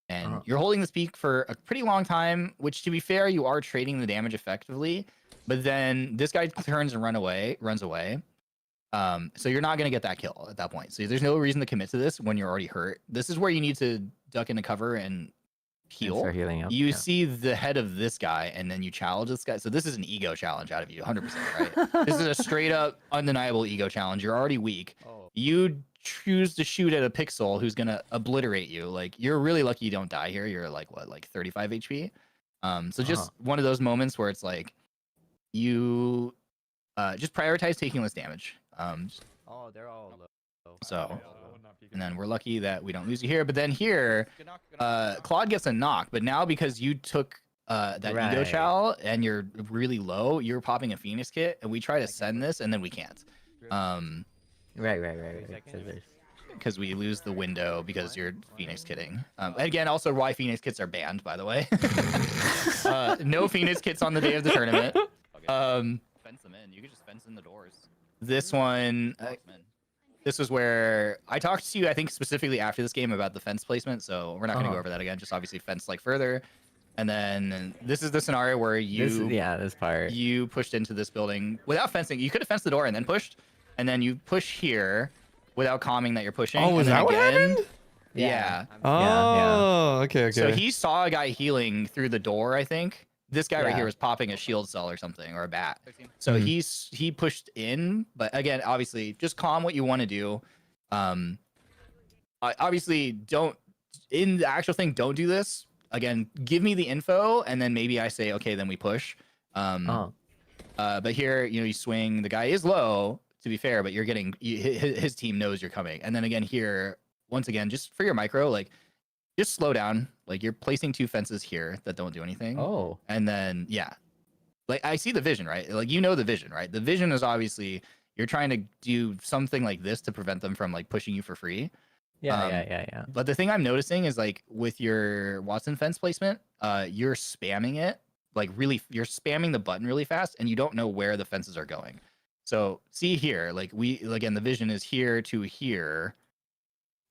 And you're holding this peak for a pretty long time, which to be fair, you are trading the damage effectively. But then this guy turns and runs away. So you're not going to get that kill at that point. So there's no reason to commit to this when you're already hurt. This is where you need to duck into cover and heal. Start healing up, you see the head of this guy and then you challenge this guy. So this is an ego challenge out of you, 100%, right? This is a straight up undeniable ego challenge. You're already weak. You choose to shoot at a pixel who's going to obliterate you. Like, you're really lucky you don't die here. You're like, what, like 35 HP? So just one of those moments where it's like, you just prioritize taking less damage. They're all low. So, and then we're lucky that we don't lose you here. But then here, Claude gets a knock. But now because you took that ego chow and you're really low, you're popping a Phoenix kit, and we try to send this, and then we can't. Right. Because we lose the window because you're Phoenix kitting. Again, also why Phoenix kits are banned, by the way. No Phoenix kits on the day of the tournament. Fence them in. You can just fence in the doors. This one, this was where I talked to you, I think specifically after this game about the fence placement. So we're not going to go over that again. Just obviously fence like further. And then this is the scenario where this part. You pushed into this building without fencing. You could have fenced the door and then pushed. And then you push here without calming that you're pushing. Oh, was that what happened? Yeah. Oh, okay. So he saw a guy healing through the door, I think. This guy right here was popping a shield cell or something, or a bat. So he pushed in, but again, obviously, just calm what you want to do. Obviously, don't in the actual thing. Don't do this again. Give me the info, and then maybe I say, okay, then we push. But here, you swing. The guy is low, to be fair, but you're getting his team knows you're coming, and then again here, once again, just for your micro, like just slow down. Like you're placing 2 fences here that don't do anything. Oh. And then yeah, like I see the vision, right? Like you know the vision, right? The vision is obviously you're trying to do something like this to prevent them from like pushing you for free. Yeah. But the thing I'm noticing is like with your Watson fence placement, you're spamming it like really. You're spamming the button really fast, and you don't know where the fences are going. So see here, like again, the vision is here to here,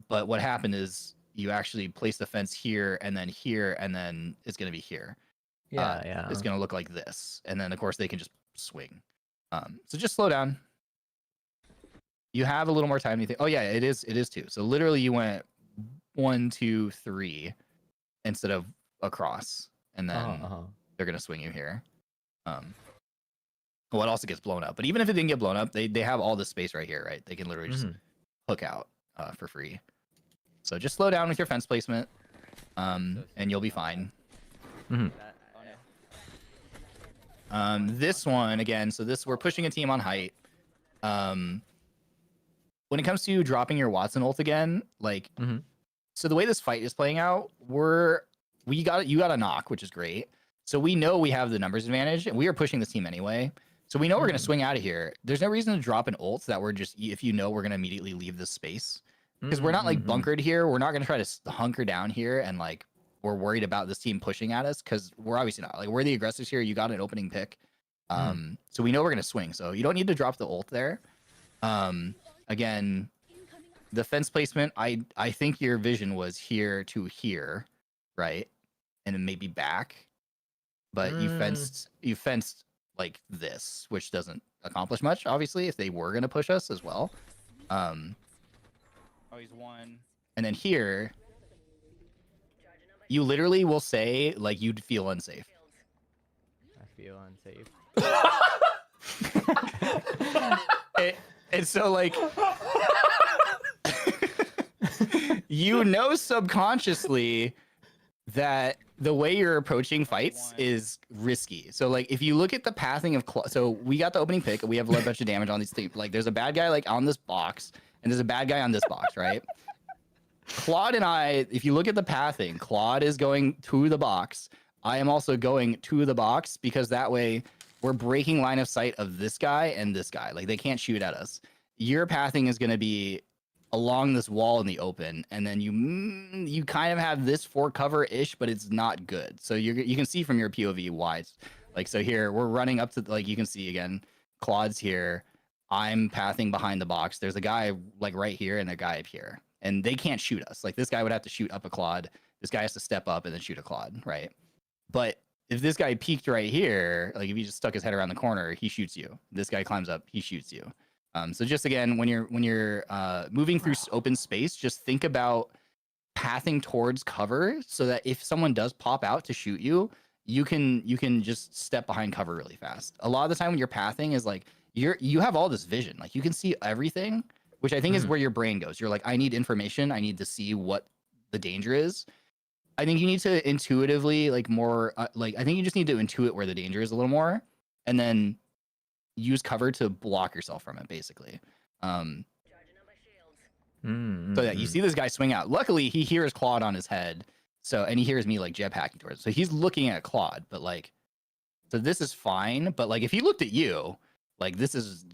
but what happened is you actually place the fence here, and then it's gonna be here. Yeah. It's gonna look like this, and then of course they can just swing. So just slow down. You have a little more time. You think, oh yeah, it is 2. So literally you went 1, 2, 3 instead of across, and then they're gonna swing you here. Well, it also gets blown up, but even if it didn't get blown up, they have all this space right here, right? They can literally just hook out for free. So just slow down with your fence placement, and you'll be fine. This one again. So we're pushing a team on height. When it comes to dropping your Watson ult again, like, so the way this fight is playing out, you got a knock, which is great. So we know we have the numbers advantage, and we are pushing this team anyway. So we know we're gonna swing out of here. There's no reason to drop an ult that we're just if you know we're gonna immediately leave this space because we're not like bunkered here. We're not gonna try to hunker down here and like we're worried about this team pushing at us because we're obviously not. Like we're the aggressors here. You got an opening pick, so we know we're gonna swing. So you don't need to drop the ult there. Again, the fence placement, I think your vision was here to here, right? And then maybe back. But you fenced like this, which doesn't accomplish much, obviously, if they were gonna push us as well. Oh, he's 1. And then here, you literally will say like you'd feel unsafe. I feel unsafe. And so like you know subconsciously that the way you're approaching fights is risky. So like if you look at the pathing of so we got the opening pick, we have a bunch of damage on these things. Like there's a bad guy like on this box, and there's a bad guy on this box, right? Claude and I, if you look at the pathing, Claude is going to the box. I am also going to the box because that way we're breaking line of sight of this guy and this guy. Like they can't shoot at us. Your pathing is going to be along this wall in the open, and then you kind of have this for cover-ish, but it's not good. So you can see from your POV why it's like, so here we're running up to, like you can see again, Claude's here. I'm pathing behind the box. There's a guy like right here and a guy up here, and they can't shoot us. Like this guy would have to shoot up a Claude. This guy has to step up and then shoot a Claude, right? But if this guy peeked right here, like if he just stuck his head around the corner, he shoots you. This guy climbs up, he shoots you. So just again, when you're moving through open space, just think about pathing towards cover so that if someone does pop out to shoot you, you can just step behind cover really fast. A lot of the time when you're pathing is like you have all this vision, like you can see everything, which I think is where your brain goes. You're like, I need information, I need to see what the danger is. I think you need to intuitively like more like I think you just need to intuit where the danger is a little more, and then use cover to block yourself from it, basically. So that you see this guy swing out. Luckily, he hears Claude on his head, and he hears me like jetpacking towards it. So he's looking at Claude, but like, so this is fine. But like, if he looked at you, like this is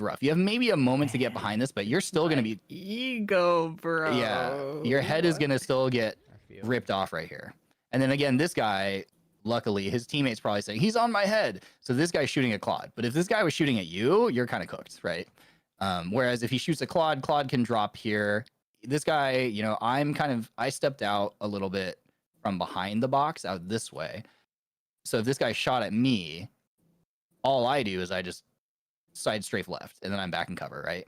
rough. You have maybe a moment to get behind this, but you're still gonna be ego, bro. Yeah, your head is gonna still get ripped off right here. And then again, this guy. Luckily, his teammates probably saying, he's on my head. So this guy's shooting at Claude. But if this guy was shooting at you, you're kind of cooked, right? Whereas if he shoots at Claude, Claude can drop here. This guy, you know, I stepped out a little bit from behind the box out this way. So if this guy shot at me, all I do is I just side strafe left and then I'm back in cover, right?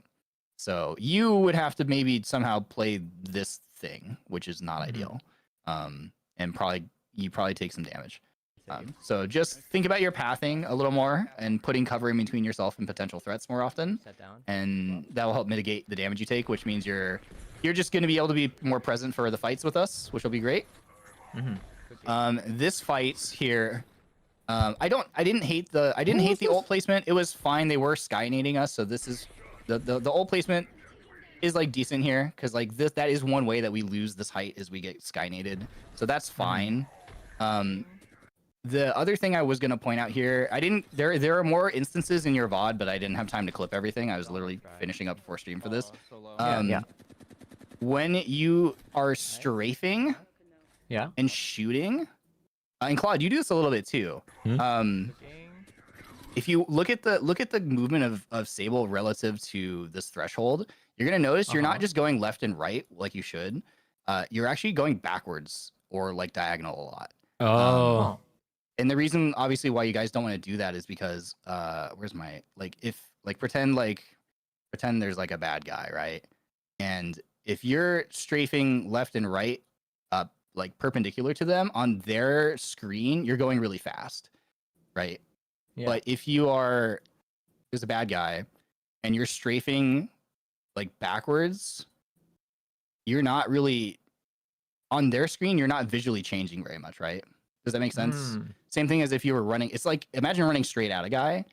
So you would have to maybe somehow play this thing, which is not ideal. And you probably take some damage. So just think about your pathing a little more and putting cover in between yourself and potential threats more often. And that will help mitigate the damage you take, which means you're just going to be able to be more present for the fights with us, which will be great. This fight here, I didn't hate the ult placement. It was fine. They were skynading us, so this is the ult placement. is like decent here because like that is one way that we lose this height is we get skynated, so that's fine. The other thing I was gonna point out here, there are more instances in your VOD, but I didn't have time to clip everything. I was literally finishing up before stream for this. When you are strafing and shooting, and Claude, you do this a little bit too. If you look at the movement of Sable relative to this threshold, you're gonna notice you're not just going left and right like you should. You're actually going backwards or like diagonal a lot. And the reason obviously why you guys don't want to do that is because where's my pretend there's like a bad guy, right? And if you're strafing left and right like perpendicular to them on their screen, you're going really fast, right? But if there's a bad guy and you're strafing like backwards, you're not really on their screen, you're not visually changing very much, right? Does that make sense? Same thing as if you were running. It's like, imagine running straight at a guy.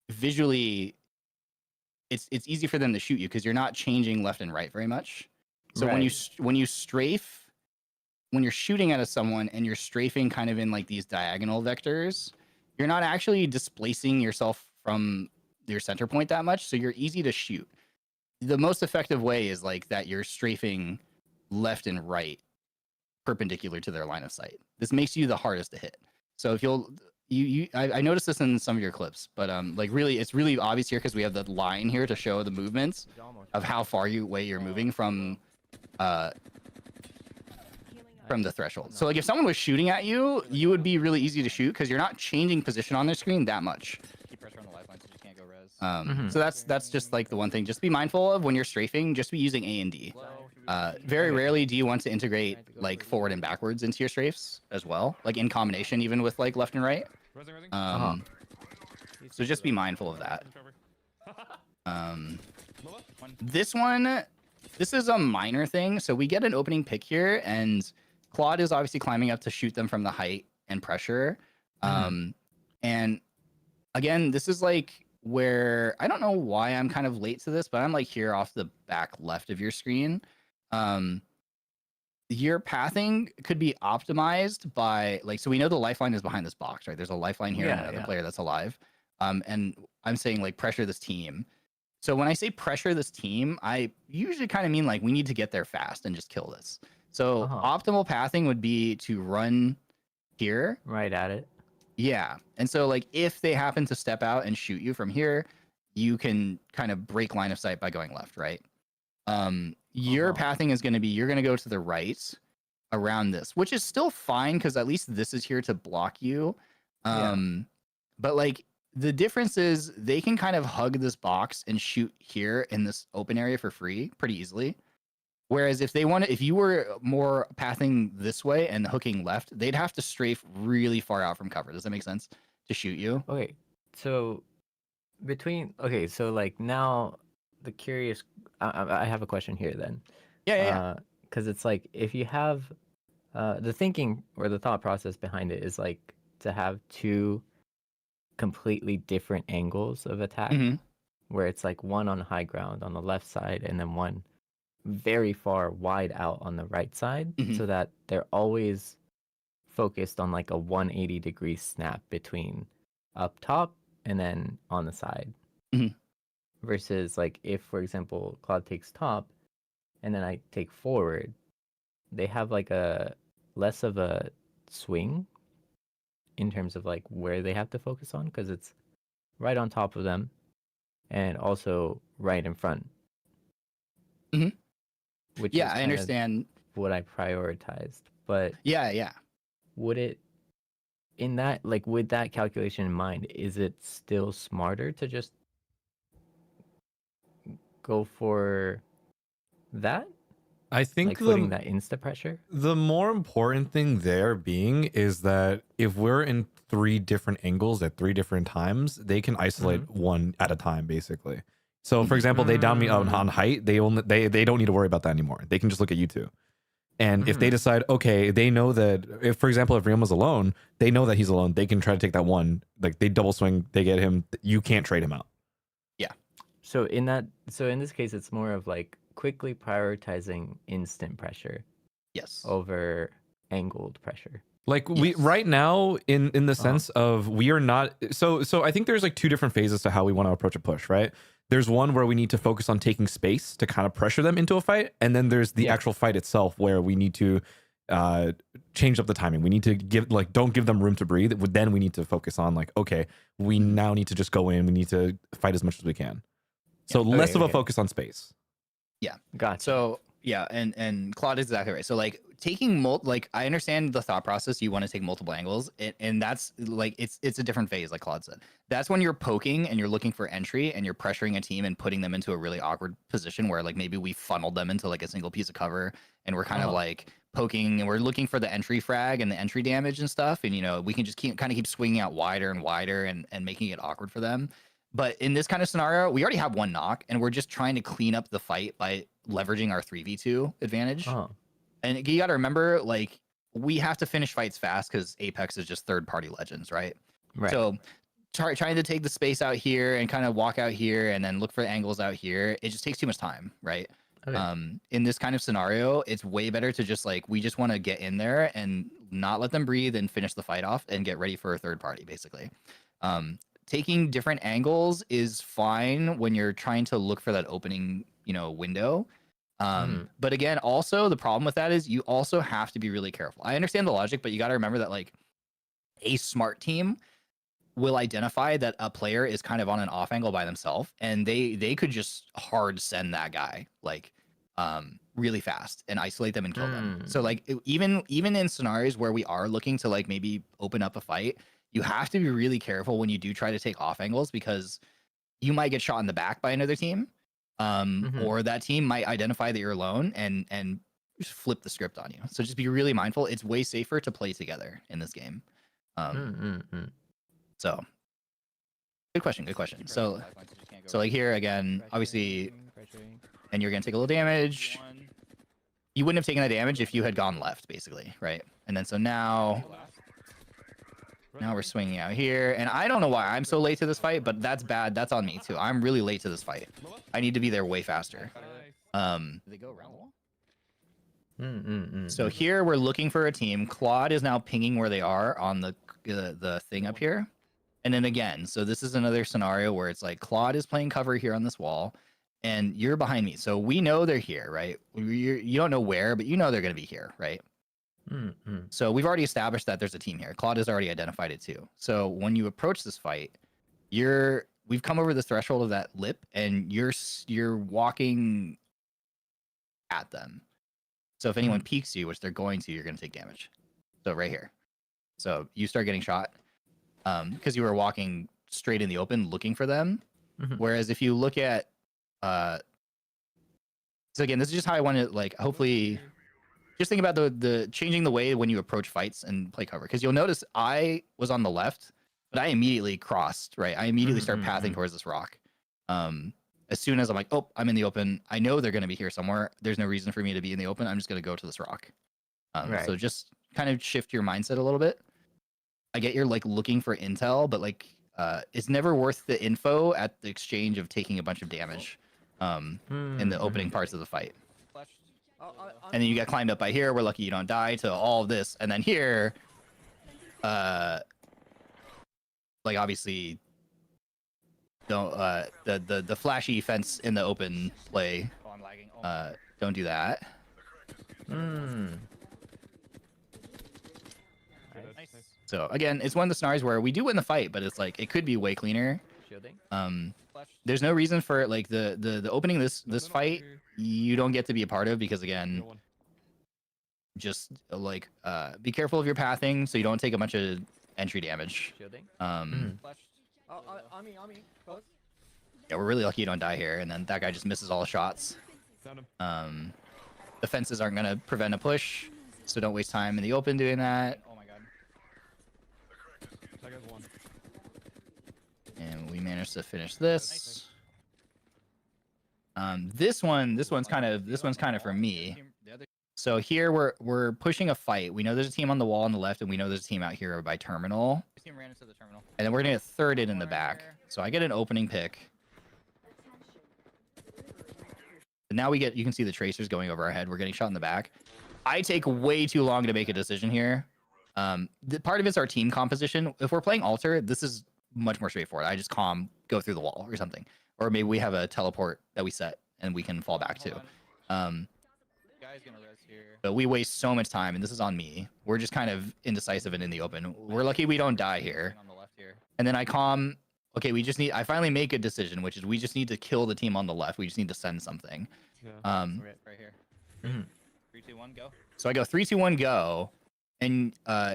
Visually, it's easy for them to shoot you because you're not changing left and right very much. So when you strafe, when you're shooting at someone and you're strafing kind of in like these diagonal vectors, you're not actually displacing yourself from your center point that much. So you're easy to shoot. The most effective way is like that you're strafing left and right perpendicular to their line of sight. This makes you the hardest to hit. So if I noticed this in some of your clips, but like really, it's really obvious here because we have the line here to show the movements of how far away you're moving from the threshold. So like if someone was shooting at you, you would be really easy to shoot because you're not changing position on their screen that much. Keep pressure on the lifeline so you can't go res. So that's just like the one thing. Just be mindful of when you're strafing. Just be using A and D. Very rarely do you want to integrate like forward and backwards into your strafes as well, like in combination even with like left and right. So just be mindful of that. This is a minor thing. So we get an opening pick here, and Claude is obviously climbing up to shoot them from the height and pressure. And again, this is like where I don't know why I'm kind of late to this, but I'm like here off the back left of your screen. Your pathing could be optimized by like, so we know the lifeline is behind this box, right? There's a lifeline here and another player that's alive. And I'm saying like pressure this team. So when I say pressure this team, I usually kind of mean like we need to get there fast and just kill this. So optimal pathing would be to run here. Right at it. Yeah. And so like if they happen to step out and shoot you from here, you can kind of break line of sight by going left, right? Your pathing is going to be, you're going to go to the right around this, which is still fine because at least this is here to block you. But like the difference is they can kind of hug this box and shoot here in this open area for free pretty easily. Whereas if you were more pathing this way and hooking left, they'd have to strafe really far out from cover. Does that make sense? To shoot you? Okay. So so like now the curious, I have a question here then. Yeah. Because it's like if you have the thinking or the thought process behind it is like to have two completely different angles of attack, where it's like one on high ground on the left side and then one very far wide out on the right side, so that they're always focused on like a 180-degree snap between up top and then on the side. Versus like if, for example, Claude takes top and then I take forward, they have like a less of a swing in terms of like where they have to focus on, because it's right on top of them and also right in front. Which is I understand what I prioritized. But would it, in that, like with that calculation in mind, is it still smarter to just go for that? I think like putting that insta pressure. The more important thing there being is that if we're in 3 different angles at 3 different times, they can isolate one at a time, basically. So, for example, they down me on height. They don't need to worry about that anymore. They can just look at you two. And if they decide, okay, they know that if, for example, if Riama's alone, they know that he's alone. They can try to take that one. Like they double swing, they get him. You can't trade him out. So in this case, it's more of like quickly prioritizing instant pressure Yes. over angled pressure. Like we right now in the sense of we are not so I think there's like two different phases to how we want to approach a push, right? There's one where we need to focus on taking space to kind of pressure them into a fight, and then there's the actual fight itself where we need to change up the timing. We need to don't give them room to breathe. Then we need to focus on like, okay, we now need to just go in. We need to fight as much as we can. So less of a focus on space. Yeah. Gotcha. So yeah, and Claude is exactly right. So like taking I understand the thought process. You want to take multiple angles, and that's like it's a different phase, like Claude said. That's when you're poking and you're looking for entry and you're pressuring a team and putting them into a really awkward position where like maybe we funneled them into like a single piece of cover and we're kind of like poking and we're looking for the entry frag and the entry damage and stuff. And we can just keep swinging out wider and wider and making it awkward for them. But in this kind of scenario, we already have one knock and we're just trying to clean up the fight by leveraging our 3v2 advantage. And you got to remember, like, we have to finish fights fast because Apex is just third-party legends, right? So trying to take the space out here and kind of walk out here and then look for angles out here, it just takes too much time, right? In this kind of scenario, it's way better to just we just want to get in there and not let them breathe and finish the fight off and get ready for a third party, basically. Taking different angles is fine when you're trying to look for that opening, window. But again, also the problem with that is you also have to be really careful. I understand the logic, but you got to remember that a smart team will identify that a player is kind of on an off angle by themselves, and they could just hard send that guy really fast and isolate them and kill them. So even in scenarios where we are looking to maybe open up a fight, you have to be really careful when you do try to take off angles because you might get shot in the back by another team. Or that team might identify that you're alone and just flip the script on you. So just be really mindful. It's way safer to play together in this game. So good question. So here again, obviously, and you're gonna take a little damage. You wouldn't have taken that damage if you had gone left, basically, right? And then so now we're swinging out here, and I don't know why I'm so late to this fight, but that's bad. That's on me too. I'm really late to this fight. I need to be there way faster. They go around the wall. So here we're looking for a team. Claude is now pinging where they are on the thing up here, and then again. So this is another scenario where it's Claude is playing cover here on this wall, and you're behind me. So we know they're here, right? You don't know where, but you know they're gonna be here, right? So we've already established that there's a team here. Claude has already identified it too. So when you approach this fight, we've come over the threshold of that lip, and you're walking at them. So if anyone peeks you, which they're going to, you're going to take damage. So right here. So you start getting shot because you were walking straight in the open looking for them. Whereas if you look at, so again, this is just how I want to hopefully. Just think about the changing the way when you approach fights and play cover, because you'll notice I was on the left, but I immediately crossed, right? I immediately start pathing towards this rock. As soon as I'm oh, I'm in the open, I know they're going to be here somewhere. There's no reason for me to be in the open. I'm just going to go to this rock. So just kind of shift your mindset a little bit. I get you're looking for intel, but it's never worth the info at the exchange of taking a bunch of damage in the opening parts of the fight. And then you get climbed up by here. We're lucky you don't die to all of this. And then here, obviously, don't the flashy fence in the open play. Don't do that. So again, it's one of the scenarios where we do win the fight, but it's it could be way cleaner. There's no reason for the opening this fight you don't get to be a part of, because again, just be careful of your pathing so you don't take a bunch of entry damage. Yeah, we're really lucky you don't die here, and then that guy just misses all the shots. The fences aren't gonna prevent a push, so don't waste time in the open doing that. Oh my god. And we managed to finish this. This one's kind of for me. So here we're pushing a fight. We know there's a team on the wall on the left, and we know there's a team out here by terminal. And then we're gonna get thirded in the back. So I get an opening pick. But now you can see the tracers going over our head. We're getting shot in the back. I take way too long to make a decision here. The part of it's our team composition. If we're playing altar, this is much more straightforward. I just go through the wall or something, or maybe we have a teleport that we set and we can fall back to. Guy's gonna res here. But we waste so much time, and this is on me. We're just kind of indecisive and in the open. We're lucky we don't die here. On the left here. And then I calm. Okay, I finally make a decision, which is we just need to kill the team on the left. We just need to send something. Yeah. Right here. Mhm. 3, 2, 1, go. So I go 3, 2, 1, go, and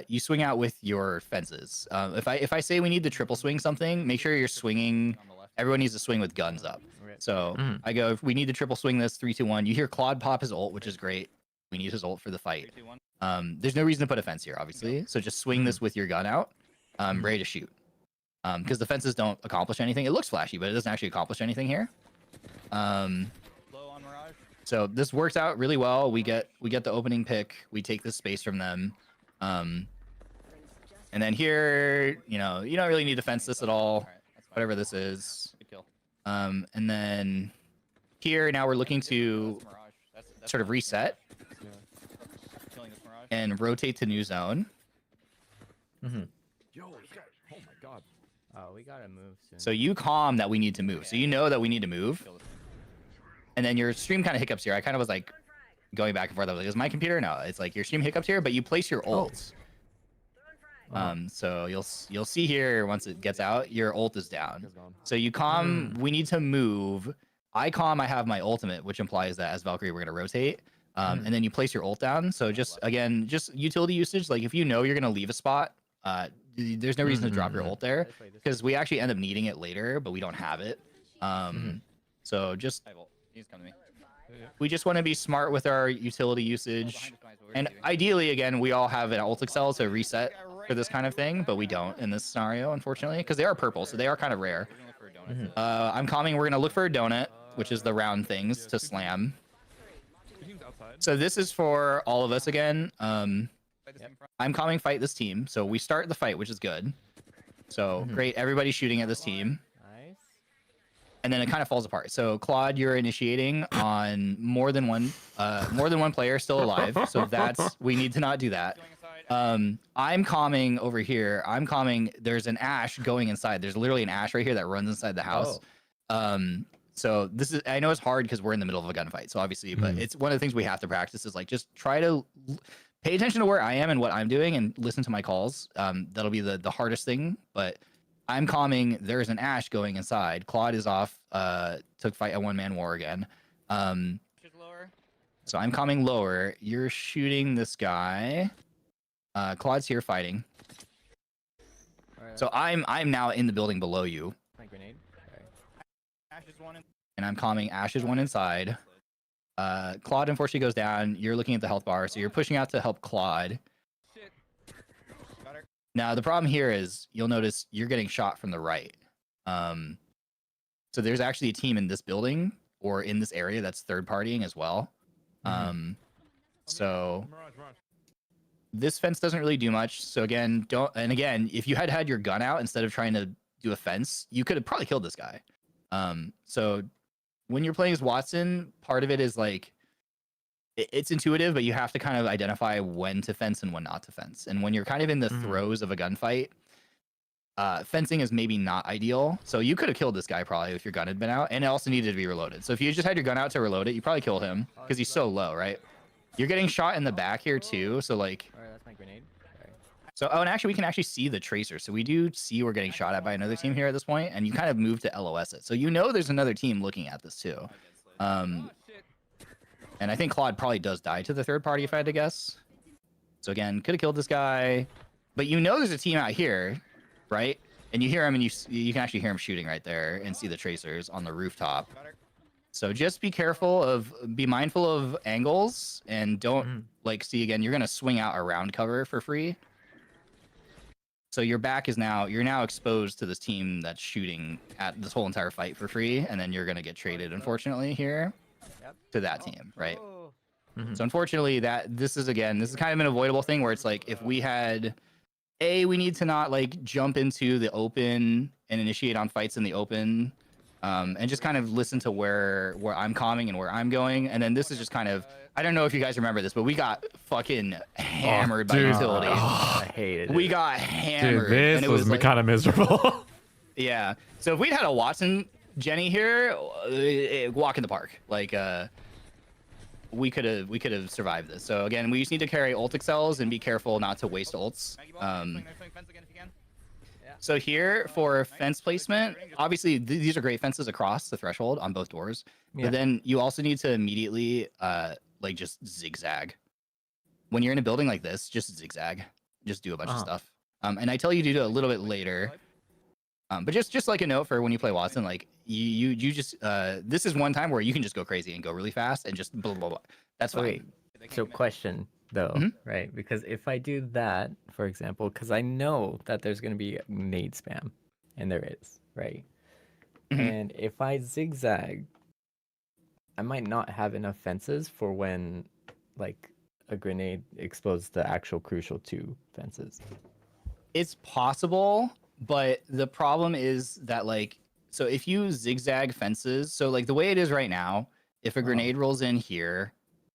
you swing out with your fences. If I say we need to triple swing something, make sure you're swinging. On the left. Everyone needs to swing with guns up. So Mhm. I go, if we need to triple swing this 3, 2, 1. You hear Claude pop his ult, which is great. We need his ult for the 3, fight. 2, 1. There's no reason to put a fence here, obviously. So just swing this with your gun out, ready to shoot. Because the fences don't accomplish anything. It looks flashy, but it doesn't actually accomplish anything here. Low on Mirage. So this works out really well. We get the opening pick. We take this space from them. And then here, you don't really need to fence this at all. Alright, that's fine. Whatever this is. Good kill. And then here, now we're looking to That's Mirage. That's sort of reset killing this Mirage. and rotate to new zone. Mhm. Yo, this guy. Oh my god. Oh, we gotta move soon. So you calm that we need to move. So you know that we need to move. Kill this thing. And then your stream kind of hiccups here. I kind of was like going back and forth. I was like, is my computer? No, it's like your stream hiccups here, but you place your ult. So you'll see here once it gets out, your ult is down. So you calm. We need to move. I have my ultimate, which implies that as Valkyrie we're gonna rotate. And then you place your ult down. So just utility usage. Like if you know you're gonna leave a spot, there's no reason to drop your ult there because we actually end up needing it later, but we don't have it. So just He's coming to me. we just want to be smart with our utility usage. And ideally, again, we all have an ult excel to reset for this kind of thing, but we don't in this scenario, unfortunately, because they are purple, so they are kind of rare. We're gonna look for a donut. I'm calming. We're gonna look for a donut, which is the round things to slam. So this is for all of us again. Fight this thing front. I'm calming fight this team, so we start the fight, which is good. So great, everybody's shooting at this team. Nice. And then it kind of falls apart. So Claude, you're initiating on more than one player still alive. So we need to not do that. Going inside. I'm calming over here. I'm calming. There's an Ash going inside. There's literally an Ash right here that runs inside the house. So I know it's hard because we're in the middle of a gunfight. So obviously, but it's one of the things we have to practice is like just try to pay attention to where I am and what I'm doing and listen to my calls. That'll be the hardest thing. But I'm calming. There's an Ash going inside. Claude is off. Took fight a one-man war again. Shoot lower. So I'm calming lower. You're shooting this guy. Claude's here fighting. Alright, So I'm now in the building below you, my grenade. Alright. Ash is one. and I'm calming Ash's one inside. Claude unfortunately goes down. You're looking at the health bar, so you're pushing out to help Claude. Shit. Got her. Now the problem here is you'll notice you're getting shot from the right. So there's actually a team in this building or in this area that's third partying as well. So this fence doesn't really do much. So again, if you had your gun out instead of trying to do a fence, you could have probably killed this guy. So when you're playing as Watson, part of it is like it's intuitive, but you have to kind of identify when to fence and when not to fence. And when you're kind of in the throes of a gunfight, fencing is maybe not ideal. So you could have killed this guy probably if your gun had been out, and it also needed to be reloaded. So if you just had your gun out to reload it, you probably killed him because he's so low, right? You're getting shot in the back here too, so like. Alright, that's my grenade. Alright. So and actually we can actually see the tracer. So we do see we're getting shot at by another team here at this point, and you kind of move to LOS it. So there's another team looking at this too. And I think Claude probably does die to the third party if I had to guess. So again, could have killed this guy, but there's a team out here, right? And you hear him, and you can actually hear him shooting right there and see the tracers on the rooftop. So just be mindful of angles, and don't see again. You're gonna swing out around cover for free. So you're now exposed to this team that's shooting at this whole entire fight for free, and then you're gonna get traded, unfortunately, here to that team, right? So unfortunately, this is kind of an avoidable thing where it's like if we had, we need to not jump into the open and initiate on fights in the open. and just kind of listen to where I'm calming and where I'm going. And then this is just kind of, I don't know if you guys remember this, but we got fucking hammered by utility. I hated it. We got hammered. Dude, this and it was like, kind of miserable. yeah. So if we'd had a Watson Jenny here, walk in the park. Like we could have survived this. So again, we just need to carry ult excels and be careful not to waste ults. So here for fence placement, obviously these are great fences across the threshold on both doors. Yeah. But then you also need to immediately like just zigzag. When you're in a building like this, just zigzag. Just do a bunch of stuff. And I tell you to do it a little bit later. But just like a note for when you play Watson, like you just this is one time where you can just go crazy and go really fast and just blah blah blah. That's fine. Wait, so question though, right? Because if I do that, for example, because I know that there's going to be nade spam, and there is, right? And if I zigzag, I might not have enough fences for when, like, a grenade explodes the actual crucial 2 fences. It's possible, but the problem is that, like, so if you zigzag fences, so like the way it is right now, if a grenade rolls in here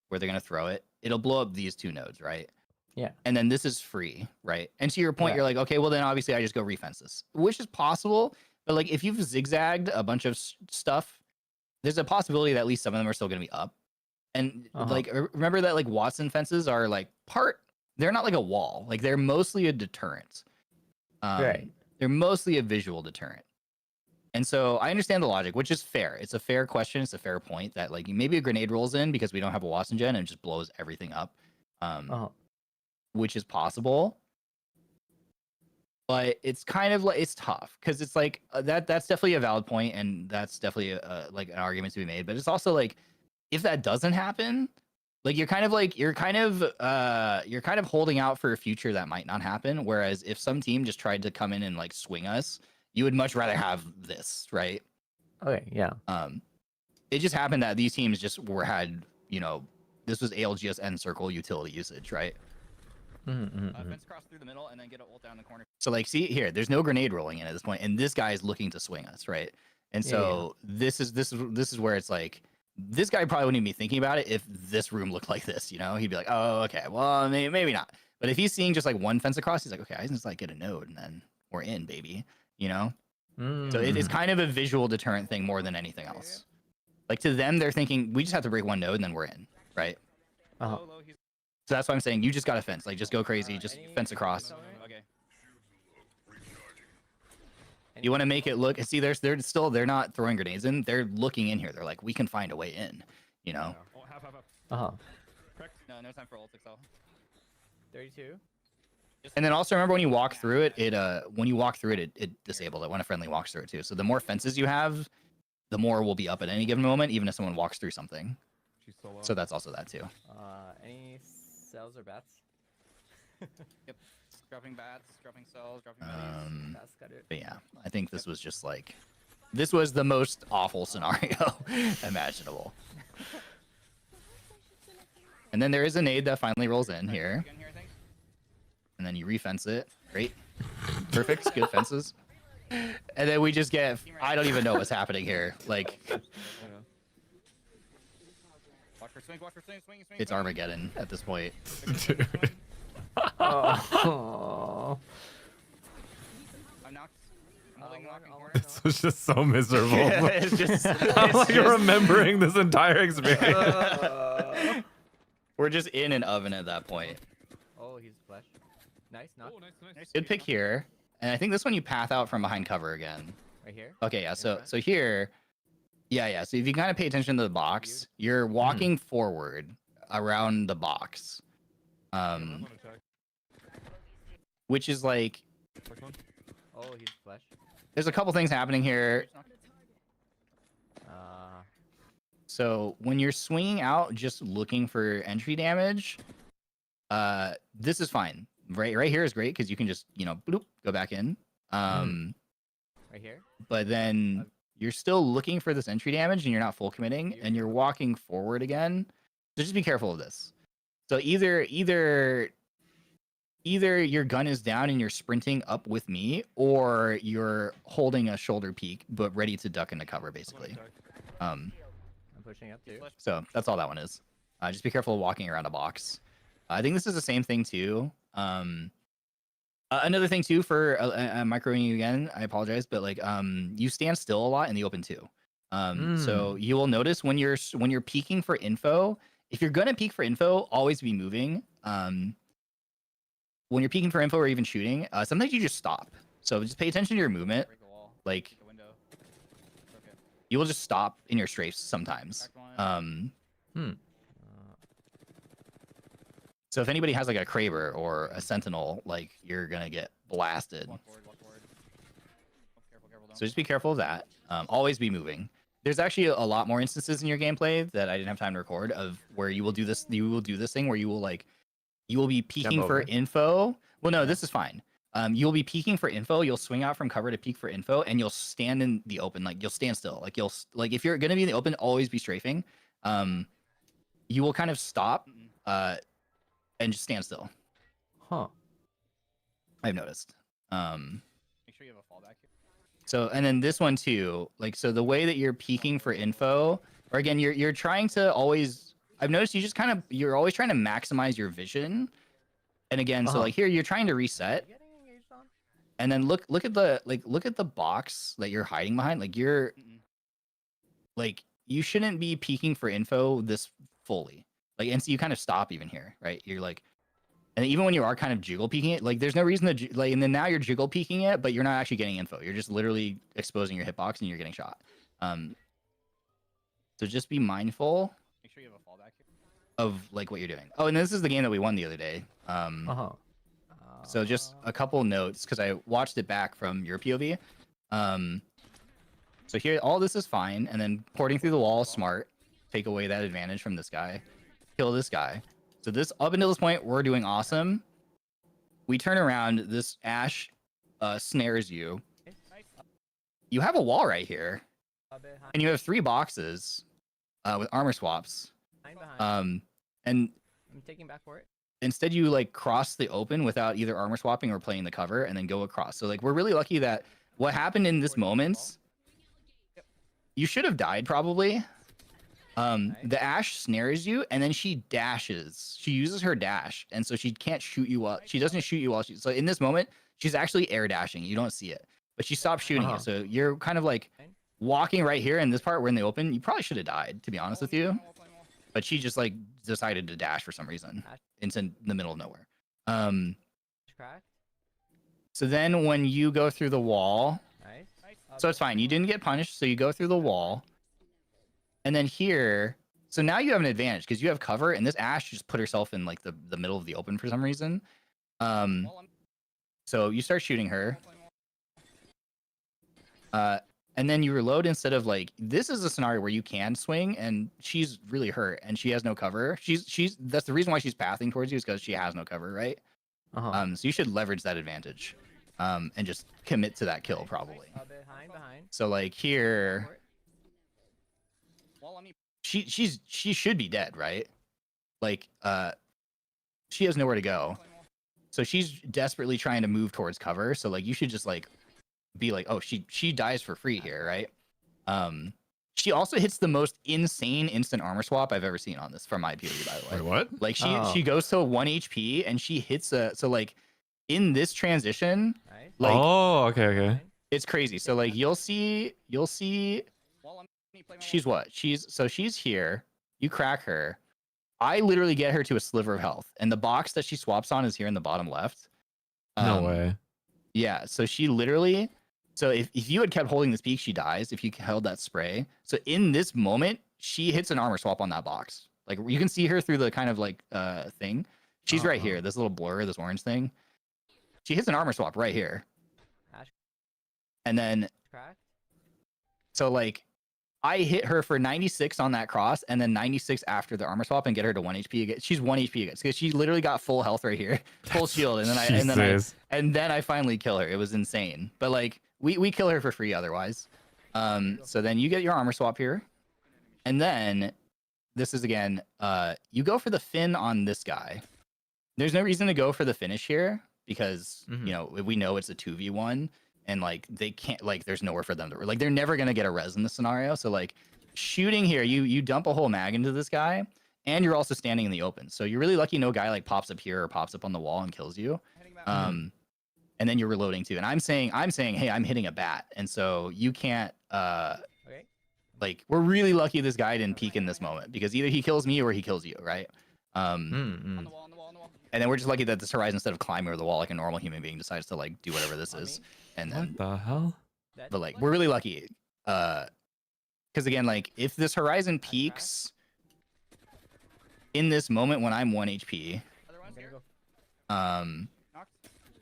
where they're going to throw it, it'll blow up these 2 nodes, right? Yeah. And then this is free, right? And to your point, you're like, okay, well then obviously I just go refence this, which is possible. But like if you've zigzagged a bunch of stuff, there's a possibility that at least some of them are still going to be up. And like, remember that like Watson fences are like they're not like a wall. Like they're mostly a deterrent. Right. They're mostly a visual deterrent. And so I understand the logic, which is fair. It's a fair question. It's a fair point that like maybe a grenade rolls in because we don't have a Watson gen and just blows everything up, which is possible. But it's kind of like, it's tough because it's like that's definitely a valid point and that's definitely like an argument to be made. But it's also like if that doesn't happen, like you're kind of holding out for a future that might not happen. Whereas if some team just tried to come in and like swing us, you would much rather have this, right? Okay, yeah. It just happened that these teams just had, you know, this was ALGS end circle utility usage, right? Fence cross through the middle and then get an ult down the corner. So like, see here, there's no grenade rolling in at this point, and this guy is looking to swing us, right? And so this is where it's like, this guy probably wouldn't even be thinking about it if this room looked like this, you know? He'd be like, oh, okay, well, maybe not. But if he's seeing just like one fence across, he's like, okay, I just like get a node and then we're in, baby. You know? So it's kind of a visual deterrent thing more than anything else. Like to them, they're thinking we just have to break one node and then we're in, right? So that's why I'm saying you just got to fence. Like just go crazy, just fence across. Okay. You want to make it look. See, they're not throwing grenades in. They're looking in here. They're like, we can find a way in. You know? No time for ult excel. 32. And then also remember when you walk through it, it disabled it when a friendly walks through it too. So the more fences you have, the more will be up at any given moment, even if someone walks through something. So that's also that too. Any cells or bats? Yep. Dropping bats, dropping cells, dropping Bats got it. But yeah, I think this was just like, this was the most awful scenario imaginable. And then there is a nade that finally rolls in here. And then you refence it. Great. Perfect. Good fences. And then we just get, I don't even know what's happening here. Like, watch for swing, swing. it's Armageddon at this point. Dude. Oh. I'm knocked. I'm holding the knocking corner. This was just so miserable. It's just, I'm like remembering this entire experience. we're just in an oven at that point. Oh, he's flesh. Nice, not Good pick here. And I think this one you path out from behind cover again. right here. Okay, yeah. So here, yeah. So if you kind of pay attention to the box, you're walking forward around the box, which is like, Oh, he's flesh. there's a couple things happening here. So when you're swinging out, just looking for entry damage, this is fine. Right here is great because you can just, you know, bloop, go back in. Right here. But then you're still looking for this entry damage and you're not full committing and you're walking forward again. So just be careful of this. So either either your gun is down and you're sprinting up with me, or you're holding a shoulder peek but ready to duck into cover, basically. I'm pushing up too. So that's all that one is. Just be careful of walking around a box. I think this is the same thing too. Another thing too for microing you again, I apologize, but like you stand still a lot in the open too. So you will notice when you're peeking for info, if you're gonna peek for info, always be moving. When you're peeking for info or even shooting, sometimes you just stop. So just pay attention to your movement. Like you will just stop in your strafes sometimes. So if anybody has like a Kraber or a Sentinel, like you're gonna get blasted. So just be careful of that. Always be moving. There's actually a lot more instances in your gameplay that I didn't have time to record of where you will do this. You will do this thing where you will be peeking for info. Well, no, this is fine. You'll be peeking for info. You'll swing out from cover to peek for info, and you'll stand in the open. Like you'll stand still. Like if you're gonna be in the open, always be strafing. You will kind of stop and just stand still. Huh. I've noticed. Make sure you have a fallback here. So, and then this one too. Like, so the way that you're peeking for info, or again, you're trying to always. I've noticed you just you're always trying to maximize your vision. And again, so like here you're trying to reset. And then look at the box that you're hiding behind. Like you shouldn't be peeking for info this fully. Like, and so you kind of stop even here, right? You're like, and even when you are kind of jiggle peeking it, like there's no reason to like, and then now you're jiggle peeking it, but you're not actually getting info. You're just literally exposing your hitbox and you're getting shot. So just be mindful. Make sure you have a fallback here. Of like what you're doing. Oh, and this is the game that we won the other day. So just a couple notes because I watched it back from your POV. So here, all this is fine, and then porting through the wall, smart. Take away that advantage from this guy. Kill this guy. So this up until this point, we're doing awesome. We turn around. This Ash snares you. You have a wall right here, and you have 3 boxes with armor swaps. And I'm taking back for it. Instead, you like cross the open without either armor swapping or playing the cover, and then go across. So like we're really lucky that what happened in this moment. You should have died probably. The Ash snares you, and then she dashes. She uses her dash, and so she can't shoot you while she doesn't shoot you while so in this moment she's actually air dashing. You don't see it, but she stopped shooting you. So you're kind of like walking right here in this part. We're in the open. You probably should have died, to be honest with you, but she just like decided to dash for some reason into the middle of nowhere. So then when you go through the wall, so it's fine. You didn't get punished, so you go through the wall. And then here, so now you have an advantage because you have cover, and this Ash just put herself in like the middle of the open for some reason. So you start shooting her. And then you reload instead of like, this is a scenario where you can swing, and she's really hurt, and she has no cover. That's the reason why she's pathing towards you is because she has no cover, right? So you should leverage that advantage, and just commit to that kill probably. So like here. She should be dead, right? Like she has nowhere to go, so she's desperately trying to move towards cover. So like you should just like be like, oh, she dies for free here, right? She also hits the most insane instant armor swap I've ever seen on this from my POV, by the way. Wait, what? Like she goes to 1 HP and she hits so like in this transition, like okay. It's crazy. So like you'll see. She's here. You crack her. I literally get her to a sliver of health, and the box that she swaps on is here in the bottom left. No way. Yeah. So she literally. So if you had kept holding this peak, she dies. If you held that spray. So in this moment, she hits an armor swap on that box. Like you can see her through the kind of like thing. She's right here. This little blur, this orange thing. She hits an armor swap right here. And then. So like. I hit her for 96 on that cross, and then 96 after the armor swap, and get her to 1 HP again. She's 1 HP again because she literally got full health right here, full shield, and then I finally kill her. It was insane, but like we kill her for free otherwise. So then you get your armor swap here, and then this is again, you go for the fin on this guy, there's no reason to go for the finish here because Mhm. you know we know it's a 2v1 and like they can't like there's nowhere for them to like they're never gonna get a res in this scenario. So like shooting here, you dump a whole mag into this guy, and you're also standing in the open. So you're really lucky no guy like pops up here or pops up on the wall and kills you. And then you're reloading too. And I'm saying, hey, I'm hitting a bat, and so you can't. Okay. Like we're really lucky this guy didn't peek in this moment because either he kills me or he kills you, right? Mm-hmm. And then we're just lucky that this Horizon, instead of climbing over the wall like a normal human being, decides to like do whatever this is. And then, What the hell? but like we're really lucky, because again, like if this Horizon peaks in this moment when I'm 1 HP,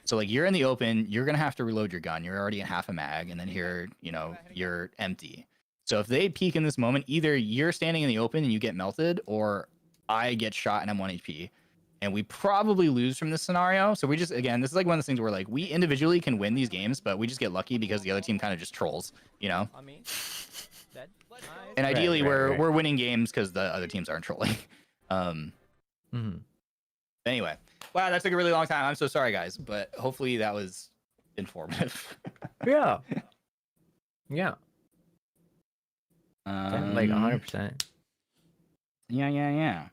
so like you're in the open, you're gonna have to reload your gun. You're already at half a mag, and then here, you know, you're empty. So if they peek in this moment, either you're standing in the open and you get melted, or I get shot and I'm 1 HP. And we probably lose from this scenario. So we just, again, this is like one of those things where like we individually can win these games, but we just get lucky because the other team kind of just trolls, you know? And ideally we're winning games because the other teams aren't trolling. Anyway, wow, that took a really long time. I'm so sorry, guys, but hopefully that was informative. Yeah. Yeah. Like 100%. Yeah.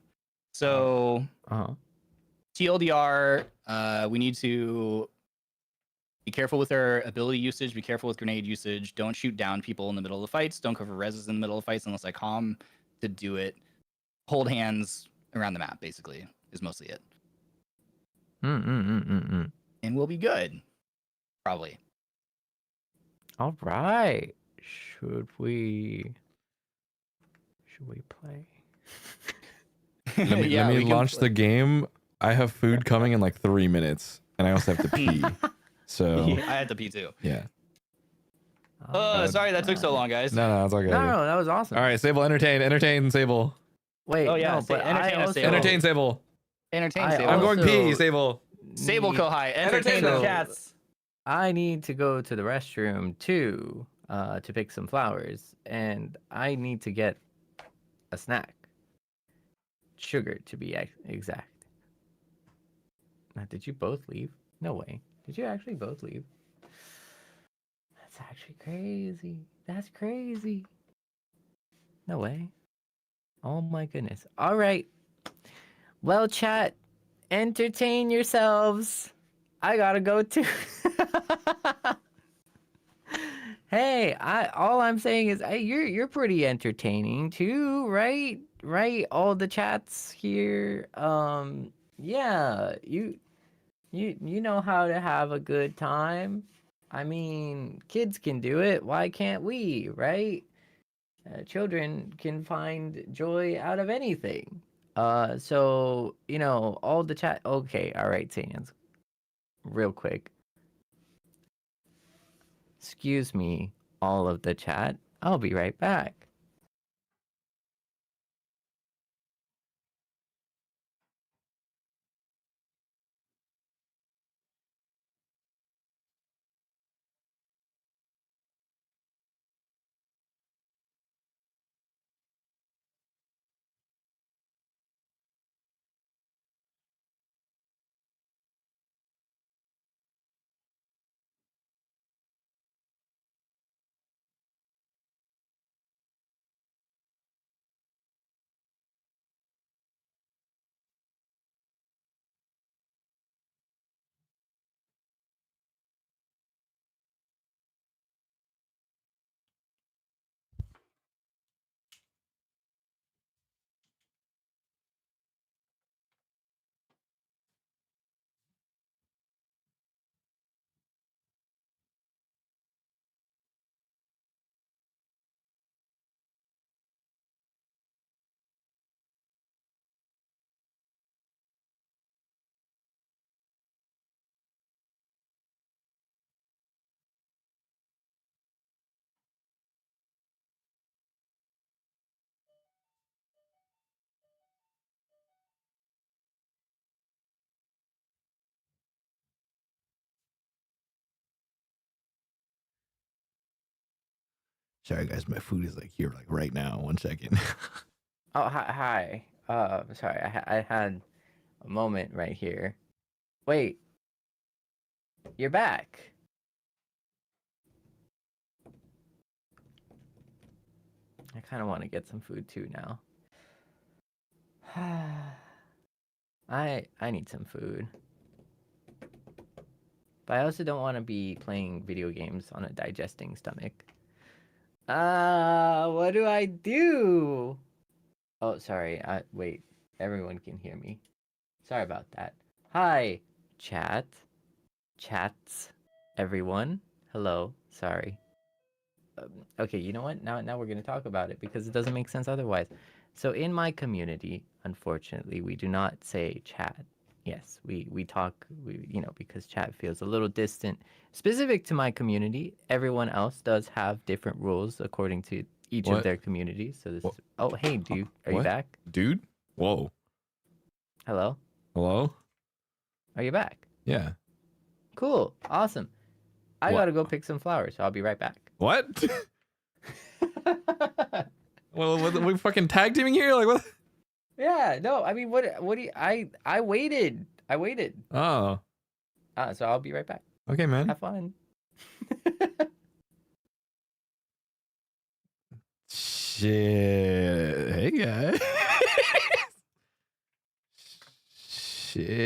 So TLDR, we need to be careful with our ability usage, be careful with grenade usage, don't shoot down people in the middle of the fights, don't cover reses in the middle of fights unless I calm to do it. Hold hands around the map, basically, is mostly it. And we'll be good. Probably. All right. Should we play? Let me launch the game. I have food coming in like 3 minutes, and I also have to pee. So I had to pee too. Yeah. Oh, sorry that took so long, guys. No, it's okay. No, that was awesome. All right, Sable, entertain, Sable. Wait, Oh, yeah, no, but entertain I us, also, Sable. Entertain, Sable. Entertain I Sable. I'm going also pee, Sable. Sable need- Kohai. Entertain So- the chats. I need to go to the restroom too, to pick some flowers, and I need to get a snack. Sugar, to be exact. Now, did you both leave? No way. Did you actually both leave? That's actually crazy. That's crazy. No way. Oh my goodness. All right. Well, chat, entertain yourselves. I gotta go too. Hey, all I'm saying is, you're pretty entertaining too, right? Right? All the chats here. Yeah, you know how to have a good time. I mean, kids can do it. Why can't we, right? Children can find joy out of anything. So, you know, all the chat. Okay, all right, Sans. Real quick. Excuse me, all of the chat. I'll be right back. Sorry, guys, my food is like here, like right now. 1 second. Oh, hi. Sorry, I had a moment right here. Wait. You're back. I kind of want to get some food too now. I need some food. But I also don't want to be playing video games on a digesting stomach. What do I do? Oh, sorry. Wait. Everyone can hear me. Sorry about that. Hi, chat. Chats. Everyone. Hello. Sorry. Okay, you know what? Now we're going to talk about it because it doesn't make sense otherwise. So in my community, unfortunately, we do not say chat. Yes, we talk, because chat feels a little distant. Specific to my community, everyone else does have different rules according to each of their communities. So this is, oh, hey, dude, are you back? Dude? Whoa. Hello? Hello? Are you back? Yeah. Cool. Awesome. I What? gotta go pick some flowers, so I'll be right back. What? Well, we fucking tag teaming here? Like, what? Yeah, no, I mean, what do you, I waited. Oh. So I'll be right back. Okay, man. Have fun. Shit. Hey, guys. Shit.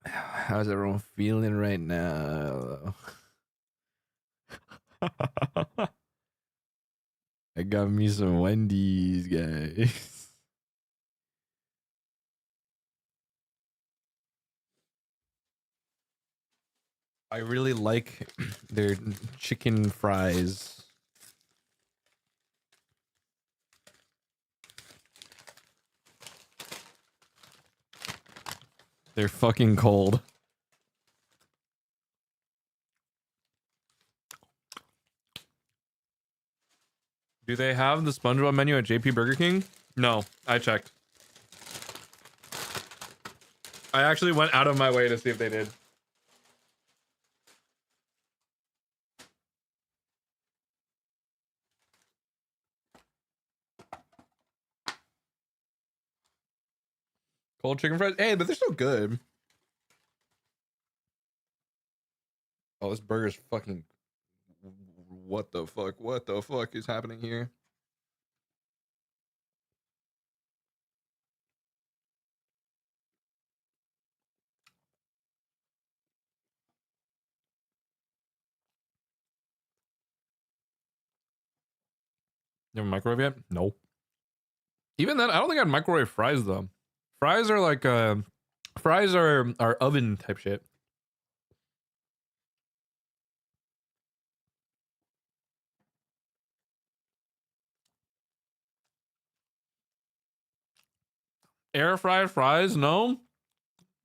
How's everyone feeling right now? I got me some Wendy's, guys. I really like their chicken fries. They're fucking cold. Do they have the SpongeBob menu at JP Burger King? No, I checked. I actually went out of my way to see if they did. Cold chicken fries? Hey, but they're still good. Oh, this burger's fucking... What the fuck? What the fuck is happening here? You have a microwave yet? No. Even then, I don't think I'd microwave fries though. Fries are like fries are oven type shit. Air fried fries? No.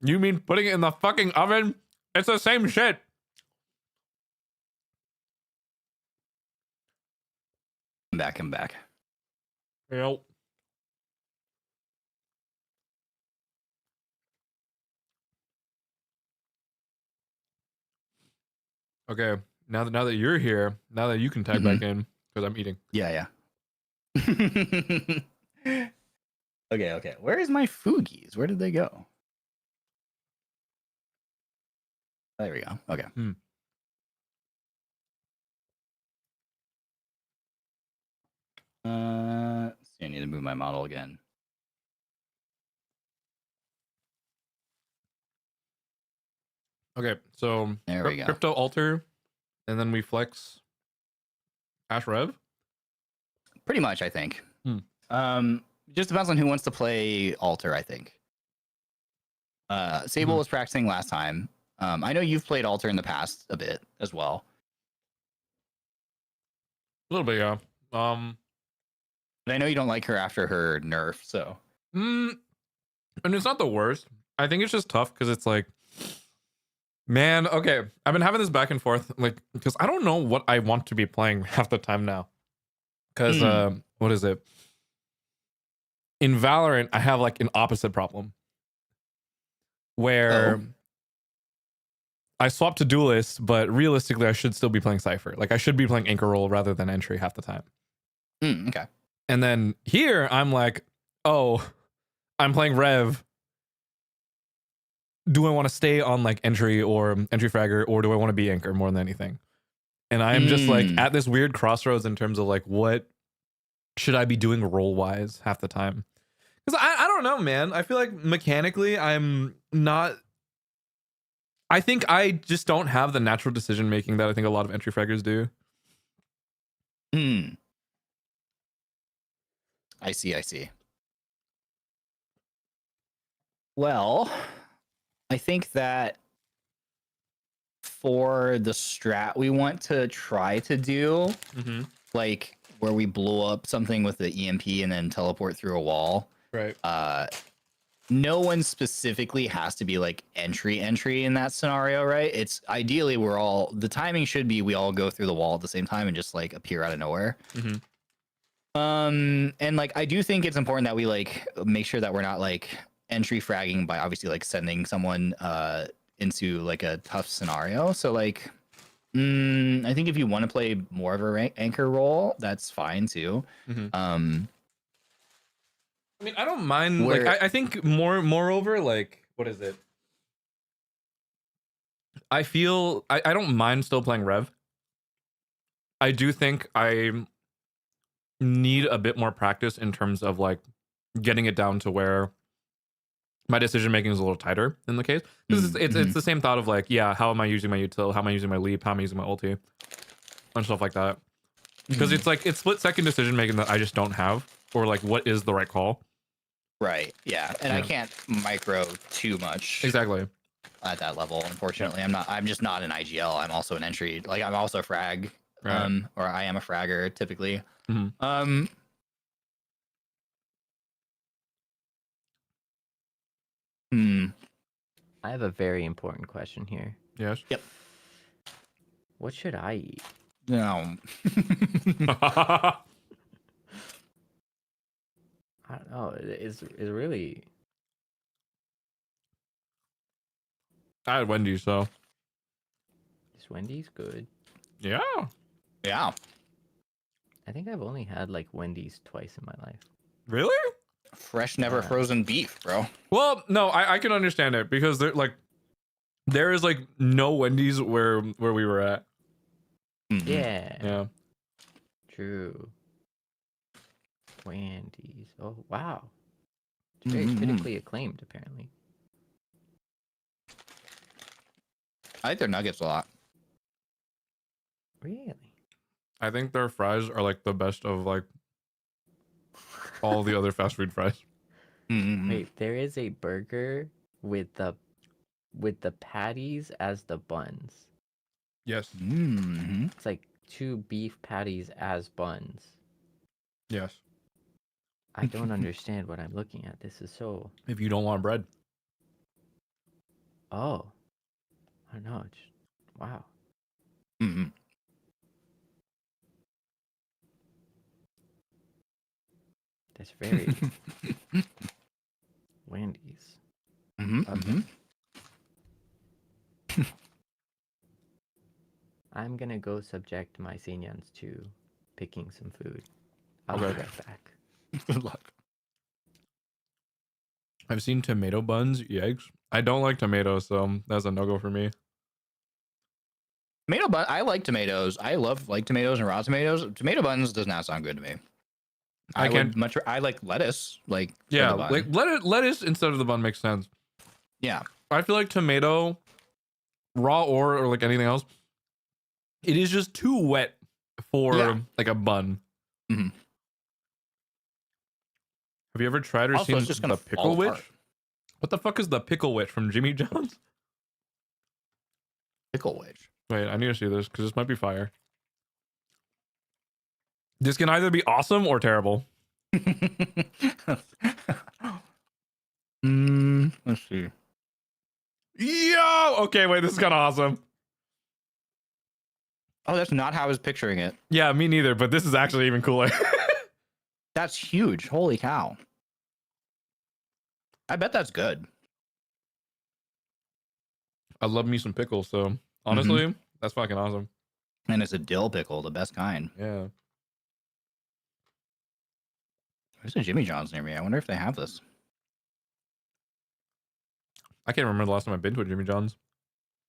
You mean putting it in the fucking oven? It's the same shit. I'm back. Yep. Okay, now that you're here, now that you can tag back in because I'm eating. Yeah. Okay. Where is my Foogies? Where did they go? There we go. Okay. Let's see, I need to move my model again. Okay, so there we go. Crypto alter, and then we flex hash rev. Pretty much, I think. Just depends on who wants to play alter, I think. Sable was practicing last time. I know you've played alter in the past a bit as well. A little bit, yeah. But I know you don't like her after her nerf, so. And it's not the worst. I think it's just tough because it's like, man, okay, I've been having this back and forth, like, because I don't know what I want to be playing half the time now. Because, what is it? In Valorant, I have like an opposite problem. Where I swapped to Duelist, but realistically, I should still be playing Cypher. Like, I should be playing Anchor Roll rather than Entry half the time. Okay. And then here, I'm like, oh, I'm playing Rev. Do I want to stay on like entry or entry fragger, or do I want to be anchor more than anything? And I am just like at this weird crossroads in terms of like what should I be doing role wise half the time? Because I don't know, man. I feel like mechanically I'm not. I think I just don't have the natural decision making that I think a lot of entry fraggers do. I see. Well, I think that for the strat we want to try to do, like where we blow up something with the EMP and then teleport through a wall. Right. No one specifically has to be like entry in that scenario, right? It's ideally the timing should be we all go through the wall at the same time and just like appear out of nowhere. And like I do think it's important that we like make sure that we're not like entry fragging by obviously like sending someone into like a tough scenario. So like I think if you want to play more of a anchor role, that's fine too. I mean, I don't mind. Like, I think moreover, like, what is it? I feel I don't mind still playing Rev. I do think I need a bit more practice in terms of like getting it down to where my decision making is a little tighter in the case. Because it's the same thought of like, yeah, how am I using my util? How am I using my leap? How am I using my ulti? And stuff like that. Because it's like it's split second decision making that I just don't have, or like what is the right call. Right. Yeah. And I can't micro too much. Exactly. At that level, unfortunately. I'm just not an IGL. I'm also an entry. Like I'm also a frag. Right. Or I am a fragger typically. I have a very important question here. Yes. Yep. What should I eat? No. I don't know. It's really. I had Wendy's, so. Is Wendy's good? Yeah. Yeah. I think I've only had like Wendy's twice in my life. Really? Fresh, never frozen beef, bro. Well, no, I can understand it because there is like no Wendy's where we were at. Yeah. Yeah. True. Wendy's. Oh wow. It's very critically acclaimed, apparently. I like their nuggets a lot. Really? I think their fries are like the best of like all the other fast food fries. Wait, there is a burger with the patties as the buns. Yes. It's like 2 beef patties as buns. Yes. I don't understand what I'm looking at. This is so. If you don't want bread. Oh. I don't know. Wow. That's very Wendy's. I'm gonna go subject my seniors to picking some food. I'll be right back. Good luck. I've seen tomato buns. Yikes. I don't like tomatoes, so that's a no-go for me. Tomato bun. I like tomatoes. I love like tomatoes and raw tomatoes. Tomato buns does not sound good to me. I like lettuce. Like yeah, like lettuce instead of the bun makes sense. Yeah, I feel like tomato, raw or like anything else, it is just too wet for like a bun. Have you ever tried or seen the pickle witch? What the fuck is the pickle witch from Jimmy John's? Pickle witch. Wait, I need to see this because this might be fire. This can either be awesome or terrible. Let's see. Yo! Okay, wait, this is kind of awesome. Oh, that's not how I was picturing it. Yeah, me neither, but this is actually even cooler. That's huge. Holy cow. I bet that's good. I love me some pickles, so honestly, that's fucking awesome. And it's a dill pickle, the best kind. Yeah. There's a Jimmy John's near me. I wonder if they have this. I can't remember the last time I've been to a Jimmy John's.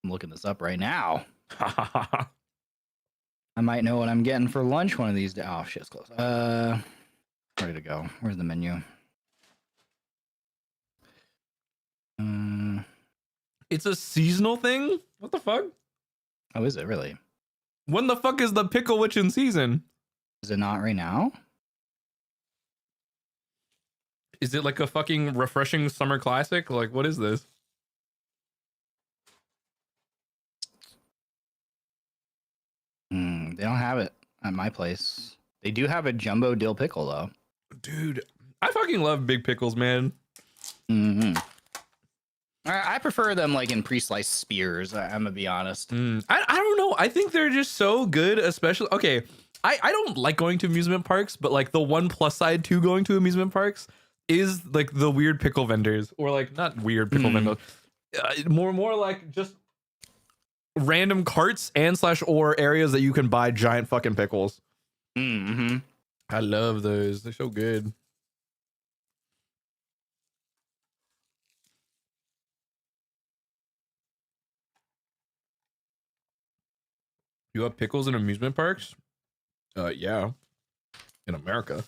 I'm looking this up right now. I might know what I'm getting for lunch one of these days. Oh, shit's close. Ready to go. Where's the menu? It's a seasonal thing? What the fuck? Oh, is it really? When the fuck is the pickle witch in season? Is it not right now? Is it like a fucking refreshing summer classic? Like, what is this? They don't have it at my place. They do have a jumbo dill pickle, though. Dude, I fucking love big pickles, man. Mm-hmm. I prefer them like in pre-sliced spears. I'm gonna be honest. I don't know. I think they're just so good, especially. Okay, I don't like going to amusement parks, but like the one plus side to going to amusement parks is like the weird pickle vendors, or like not weird pickle vendors, more like just random carts and / or areas that you can buy giant fucking pickles. Mm-hmm. I love those. They're so good. You have pickles in amusement parks? Yeah. In America.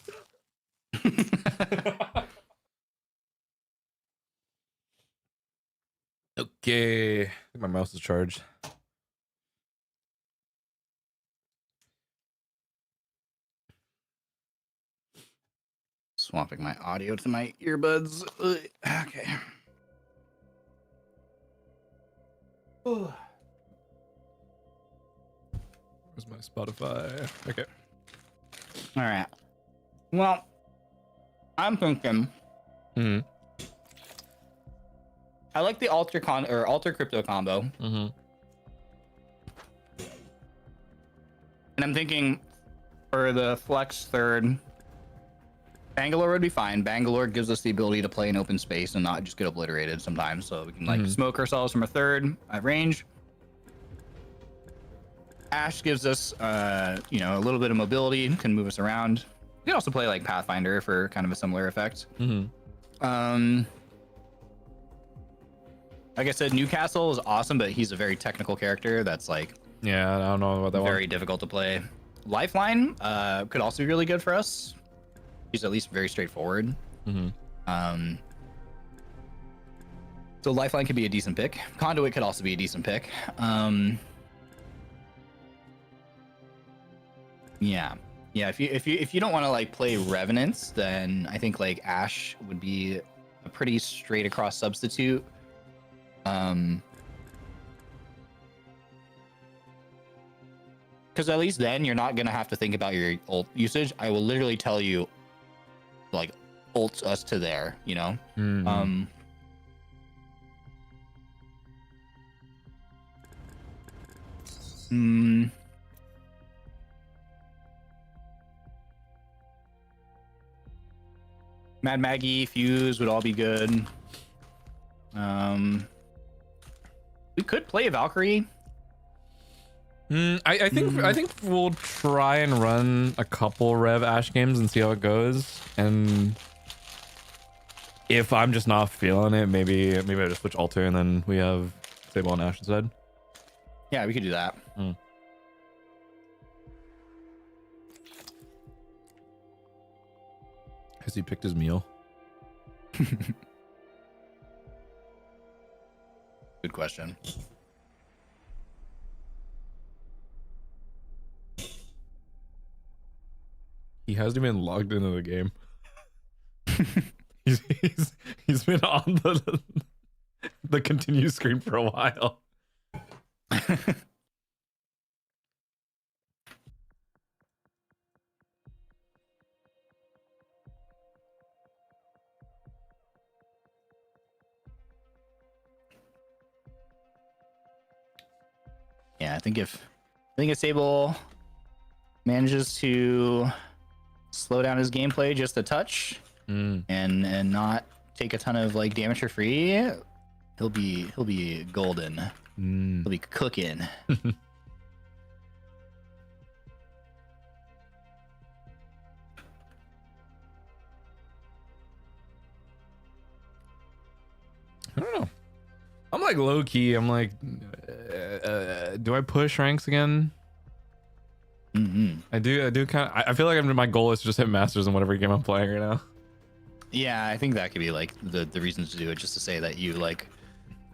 Okay. I think my mouse is charged. Swapping my audio to my earbuds. Okay. Where's my Spotify? Okay. All right. Well, I'm thinking. I like the alter crypto combo. And I'm thinking for the flex third, Bangalore would be fine. Bangalore gives us the ability to play in open space and not just get obliterated sometimes. So we can like smoke ourselves from a third at range. Ash gives us, a little bit of mobility, can move us around. You can also play like Pathfinder for kind of a similar effect. Like I said, Newcastle is awesome, but he's a very technical character that's like, yeah, I don't know about that very difficult to play. Lifeline could also be really good for us. He's at least very straightforward. So Lifeline could be a decent pick. Conduit could also be a decent pick. Yeah. If you don't want to like play Revenants, then I think like Ash would be a pretty straight across substitute. Because at least then you're not gonna have to think about your ult usage. I will literally tell you, like, ult us to there. Mad Maggie, Fuse would all be good. We could play a Valkyrie. I think we'll try and run a couple Rev Ash games and see how it goes. And if I'm just not feeling it, maybe I just switch alter and then we have Sable and Ash instead. Yeah, we could do that. Has he picked his meal? Good question. He hasn't even logged into the game. he's been on the continue screen for a while. Yeah, I think if Sable manages to slow down his gameplay just a touch and not take a ton of like damage for free, he'll be golden. He'll be cooking. I don't know. like low key. I'm like, do I push ranks again? I do kind of. I feel like my goal is to just hit masters in whatever game I'm playing right now. Yeah, I think that could be like the reasons to do it, just to say that you like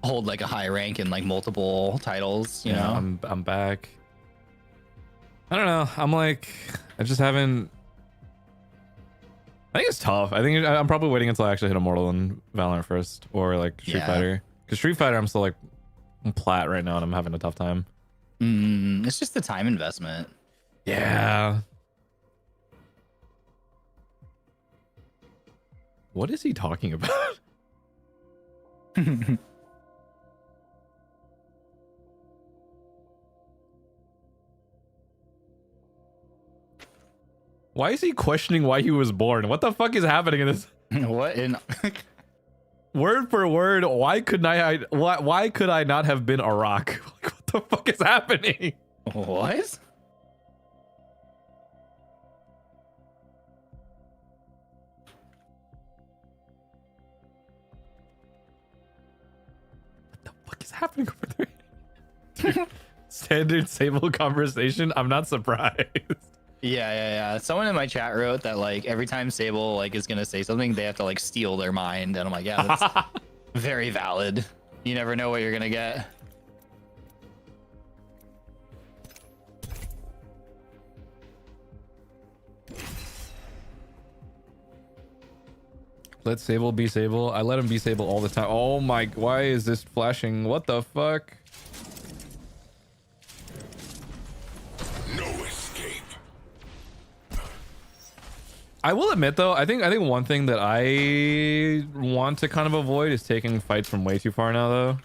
hold like a high rank in like multiple titles. You know, I'm back. I don't know. I'm like, I just haven't. I think it's tough. I think I'm probably waiting until I actually hit Immortal and Valorant first, or like Street Fighter. Because Street Fighter, I'm still like plat right now, and I'm having a tough time. It's just the time investment. Yeah. What is he talking about? Why is he questioning why he was born? What the fuck is happening in this? What in Word for word, why could I not have been a rock? Like, what the fuck is happening? what? What is happening over there? Standard Sable conversation. I'm not surprised. Yeah. Someone in my chat wrote that like every time Sable like is gonna say something, they have to like steal their mind, and I'm like, yeah, that's very valid. You never know what you're gonna get. Let Sable be Sable. I let him be Sable all the time. Oh my, why is this flashing? What the fuck? No escape. I will admit though, I think one thing that I want to kind of avoid is taking fights from way too far now though.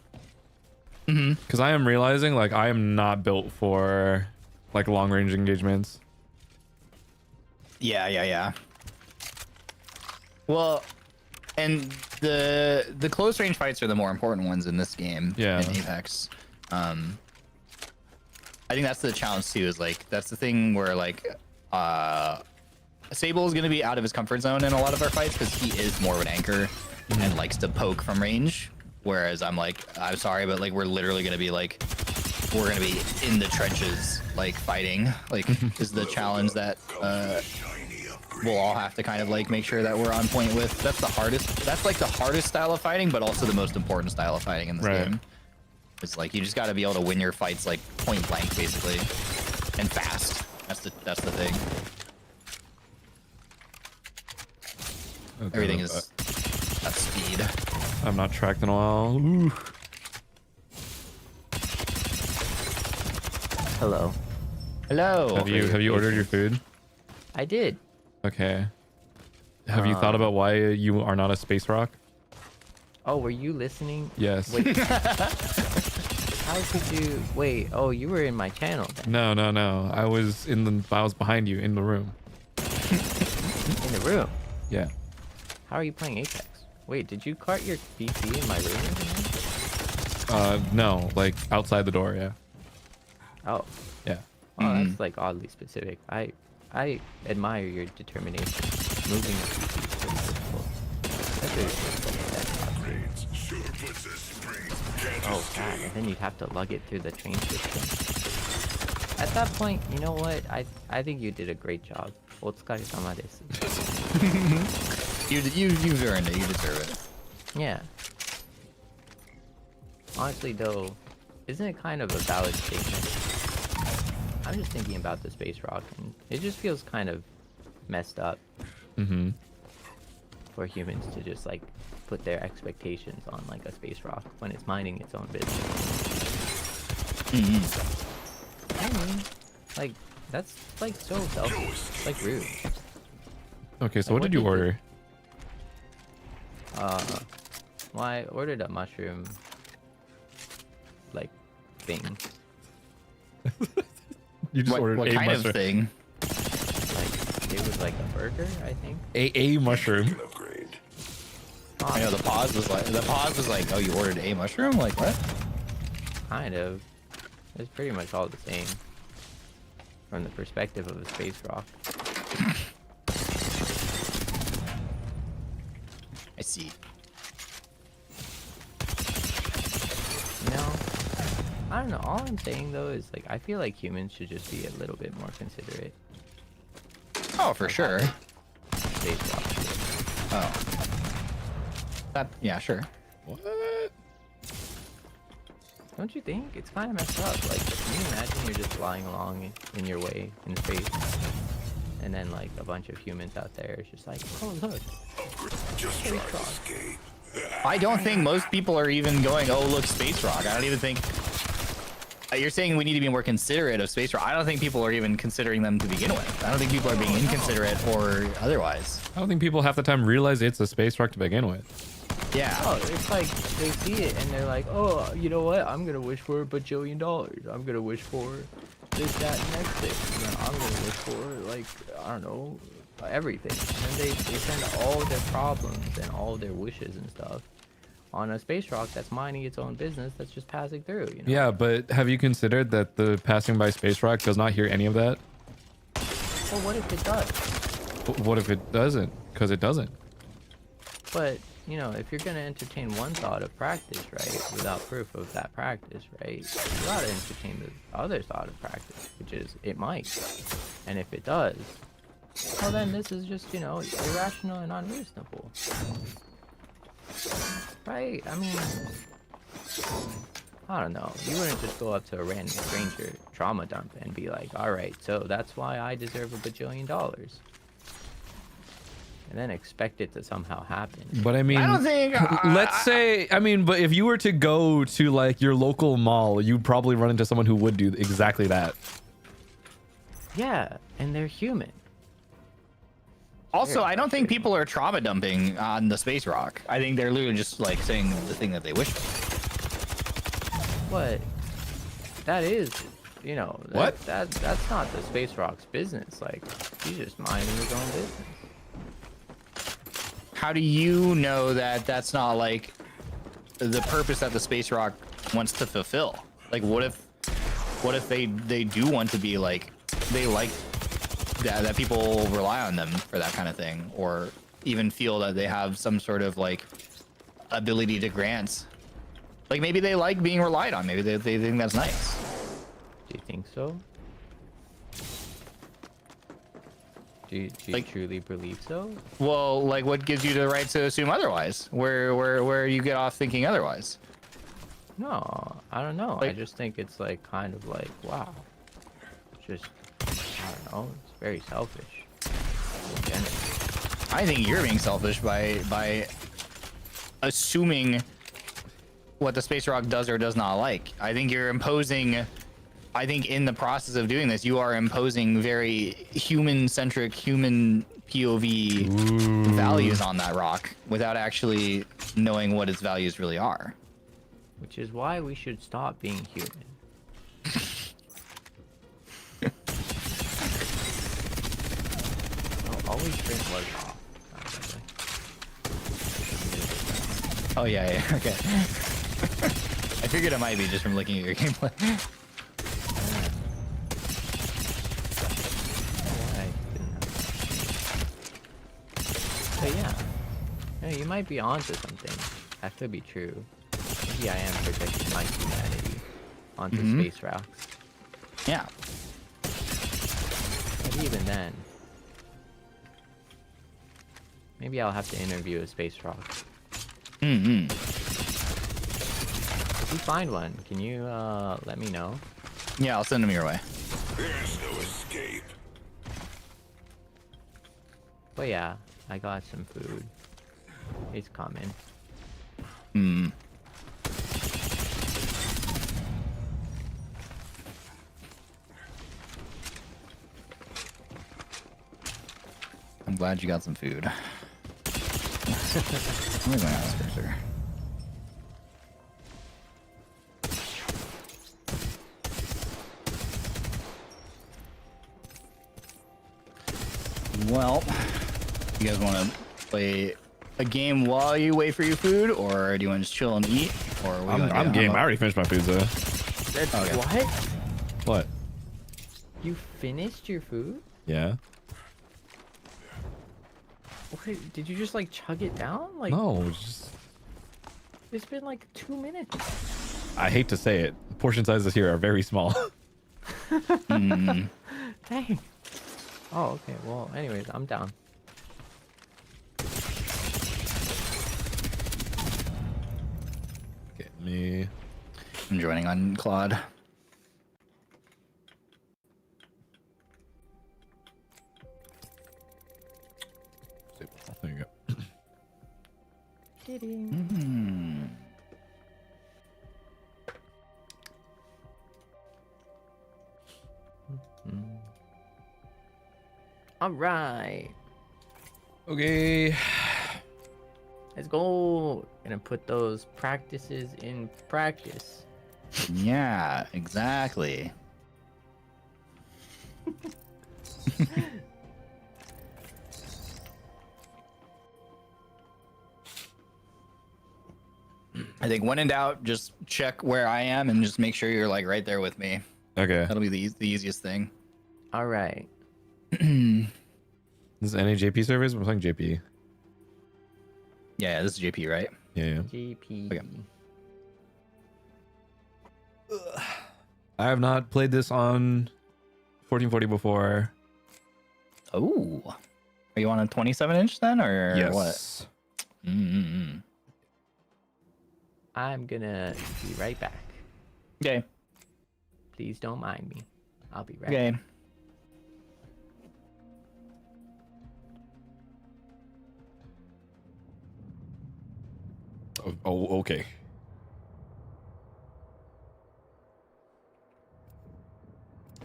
Because I am realizing like I am not built for like long range engagements. Yeah. Well, and the close range fights are the more important ones in this game. Yeah. In Apex. I think that's the challenge too, is like that's the thing where like Sable is going to be out of his comfort zone in a lot of our fights because he is more of an anchor and likes to poke from range, whereas I'm like, I'm sorry, but like we're literally going to be like, we're going to be in the trenches like fighting, like is the challenge that we'll all have to kind of like make sure that we're on point with. That's like the hardest style of fighting, but also the most important style of fighting in this game. It's like you just got to be able to win your fights like point blank basically, and fast. That's the thing. Okay, Everything is at speed. I'm not tracked in a while. Ooh. Hello. Hello. Have you ordered your food? I did. Okay. Have you thought about why you are not a space rock? Oh, were you listening? Yes. Wait. How could you? Wait. Oh, you were in my channel then. No. I was behind you in the room. In the room. Yeah. How are you playing Apex? Wait, did you cart your PC in my room? No, like outside the door. Yeah. Oh. Yeah. Oh, that's like oddly specific. I admire your determination. Moving a PC is pretty difficult. That's really difficult. Oh god, and then you'd have to lug it through the train system. At that point, you know what? I think you did a great job. Otsukaresama desu. You've earned it. You deserve it. Yeah. Honestly, though, isn't it kind of a valid statement? I'm just thinking about the space rock, and it just feels kind of messed up for humans to just like put their expectations on like a space rock when it's minding its own business. I mean, like that's like so selfish, like rude. Okay, so Like, what did you order? Well, I ordered a mushroom like thing. You just ordered what a kind mushroom. of thing? Like it was like a burger, I think. A mushroom. I know the pause was like, oh, you ordered a mushroom? Like what? Kind of. It's pretty much all the same from the perspective of a space rock. I see. I don't know. All I'm saying though is like I feel like humans should just be a little bit more considerate. Oh, for sure. Space rock. Oh. Yeah, sure. What? Don't you think? It's kind of messed up. Like, can you imagine you're just flying along in your way in space, and then like a bunch of humans out there is just like, oh look, Just try to escape. I don't think most people are even going, oh look, space rock. I don't even think. You're saying we need to be more considerate of space rock. I don't think people are even considering them to begin with. I don't think people are being inconsiderate or otherwise. I don't think people half the time realize it's a space rock to begin with. Yeah. oh, it's like they see it and they're like, oh, you know what? I'm gonna wish for $1 bajillion. I'm gonna wish for this, that, and next thing. And I'm gonna wish for like, I don't know, everything. And then they send all their problems and all their wishes and stuff on a space rock that's minding its own business, that's just passing through, you know? Yeah, but have you considered that the passing by space rock does not hear any of that? Well, what if it does? But what if it doesn't? Because it doesn't. But, you know, if you're gonna entertain one thought of practice, right, without proof of that practice, right, you gotta entertain the other thought of practice, which is it might. And if it does, well then this is just, you know, irrational and unreasonable. Right? I mean, I don't know. You wouldn't just go up to a random stranger, trauma dump, and be like, alright, so that's why I deserve $1 bajillion. And then expect it to somehow happen. But I mean, I don't think. let's say, I mean, but if you were to go to like your local mall, you'd probably run into someone who would do exactly that. Yeah, and they're human. Also, I don't think people are trauma dumping on the space rock. I think they're literally just like saying the thing that they wish for. But that is, you know, What? That's not the space rock's business. Like, he's just minding his own business. How do you know that that's not like the purpose that the space rock wants to fulfill? Like, what if they do want to be like, they like that people rely on them for that kind of thing, or even feel that they have some sort of like ability to grant. Like maybe they like being relied on. Maybe they think that's nice. Do you think so? Do you Like- truly believe so? Well, like what gives you the right to assume otherwise? Where you get off thinking otherwise? No, I don't know. I Like- just think it's like kind of like, wow. Just, I don't know. It's very selfish. I think you're being selfish by assuming what the space rock does or does not like. I think you're imposing. I think in the process of doing this, you are imposing very human-centric, human POV values on that rock without actually knowing what its values really are. Which is why we should stop being human. Always drink was off. Oh yeah, okay. I figured it might be just from looking at your gameplay. But yeah, you might be onto something. That could be true. Maybe I am projecting my humanity onto space rocks. Yeah. But even then, maybe I'll have to interview a space rock. Mm-hmm. If you find one, can you let me know? Yeah, I'll send them your way. There's no escape. But yeah, I got some food. It's coming. Hmm. I'm glad you got some food. Where's my mouse cursor? Well, you guys want to play a game while you wait for your food, or do you want to just chill and eat? Or what do you wanna I'm do? game. I already finished my food, so. That's Okay. what? What? You finished your food? Yeah. Wait, did you just like chug it down? Like No, it's just it's been like 2 minutes. I hate to say it, portion sizes here are very small. Dang. Oh, okay. Well, anyways, I'm down. Get me. I'm joining on Claude. There you go. All right. Okay. Let's go. Gonna put those practices in practice. Yeah, exactly. I think when in doubt, just check where I am and just make sure you're like right there with me. Okay. That'll be the easiest thing. All right. This is any JP servers? We're playing JP. Yeah, this is JP, right? Yeah. GP. Okay. I have not played this on 1440 before. Oh, are you on a 27-inch then, or what? Yes. Mm-hmm. I'm gonna be right back. Okay. Please don't mind me. I'll be right Okay. back. Oh, okay.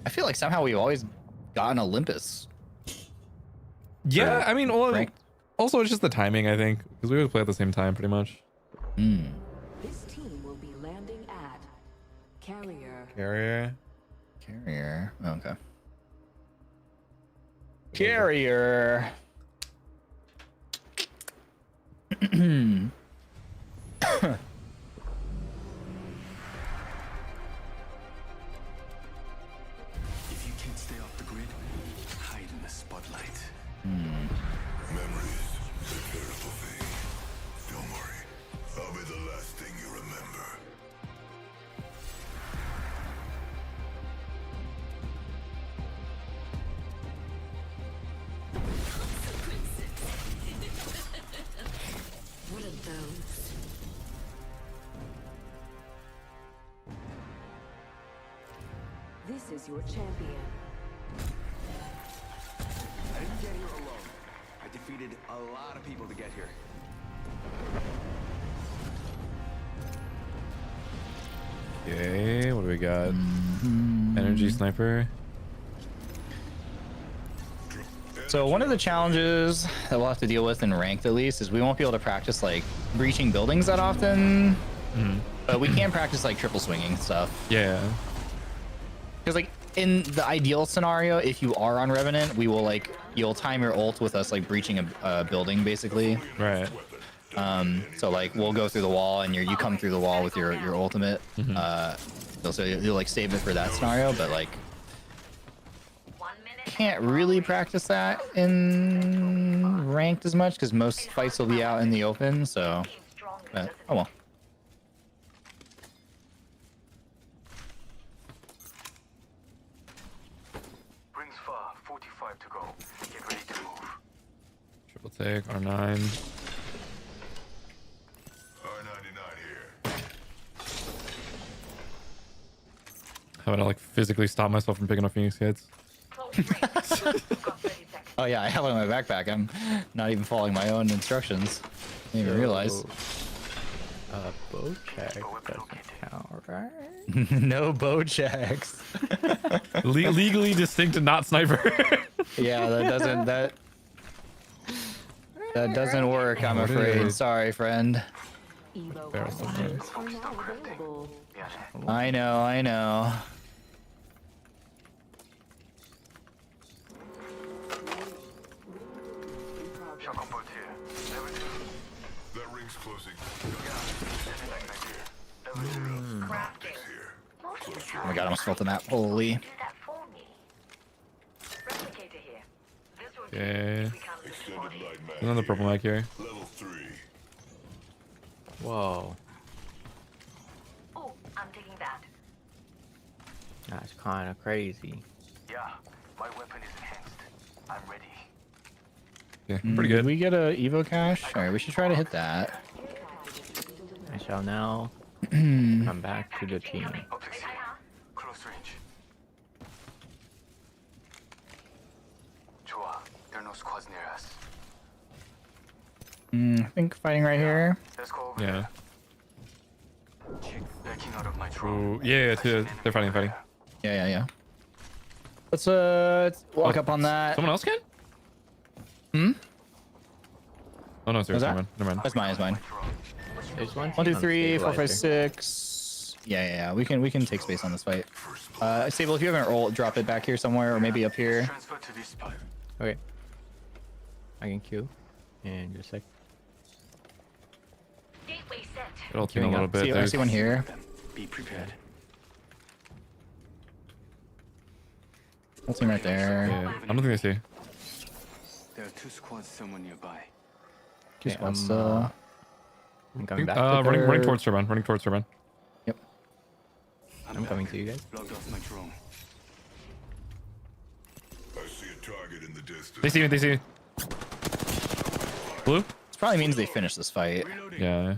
I feel like somehow we've always gotten Olympus. Yeah, I mean, well, ranked. also it's just the timing, I think, because we always play at the same time, pretty much. This team will be landing at Carrier. Carrier. Carrier. Oh, okay. Carrier. If you can't stay off the grid, hide in the spotlight. Memories, the terrible thing. Don't worry, I'll be the last thing you remember. What are those? This is your champion. I didn't get here alone. I defeated a lot of people to get here. Okay, what do we got? Energy sniper. So one of the challenges that we'll have to deal with in ranked, at least, is we won't be able to practice like breaching buildings that often. But we can practice like triple swinging stuff. Yeah. Because like in the ideal scenario, if you are on Revenant, we will like you'll time your ult with us like breaching a building basically. Right. So like we'll go through the wall and you come through the wall with your ultimate. So you'll like save it for that scenario, but like can't really practice that in ranked as much because most fights will be out in the open. So, but, oh well. Rings far, 45 to go. Get ready to move. Triple take, R9. R99 here. How about I like physically stop myself from picking up Phoenix hits? Oh yeah, I have it in my backpack. I'm not even following my own instructions. Didn't even realize. Bow check doesn't count, right? No bow checks. Legally distinct and not sniper. Yeah, that doesn't work. I'm What afraid. is- Sorry, friend. Evo Barrel items are now available. I know. Shotgun bolt here. Level 2. That ring's closing. Sending back right here. Level 2. Here. Oh my god, I almost felt the map. Holy. Do that for me. Replicator here. This will Okay. become the Extended body. light mag. Another purple mic here. Level 3. Whoa. Oh, I'm That's kind of crazy. Yeah, my weapon is enhanced. I'm ready. Yeah, pretty good. Did we get a Evo cache? All right, we should try to hit that. I shall now come back to the team. Optics here. Close range. Chua, there are no squads near us. I think fighting right here. Let's go over Yeah. there. Backing out of my drone. Ooh, yeah, they're fighting. Yeah. Let's walk up on that. Someone else can? Oh no, seriously, that? never mind. That's mine. There's one. 1, 2, team 3, 4, 5, stabilizer. 6. Yeah. We can take space on this fight. Sable, if you have an ult, drop it back here somewhere, or maybe up here. Transfer to this spot. Okay. I can queue. And just a sec. Gateway set. Get ulting a little bit. I There's- see one here. Be prepared. Ulting right there. Yeah, I don't think they see. There are 2 squads somewhere nearby. Two Okay, squads I'm, still. I'm coming back. Running towards Turbine. Yep. I'm coming to you guys. Logged off my drone. I see a target in the distance. They see me. Blue? This probably means they finish this fight. Yeah.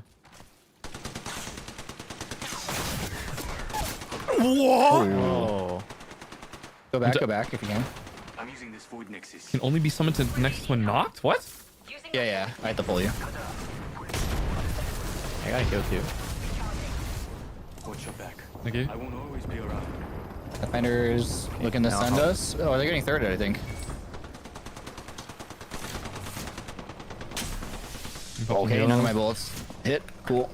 Oh. Go back if you can. I'm using this void nexus. Can only be summoned to next when knocked? What? Using Yeah. I had to pull you. I got a kill too. Watch your back. Thank you. I won't always be around. Defenders looking to send us. Oh, they're getting thirded, I think. Okay, none of my bullets hit. Cool.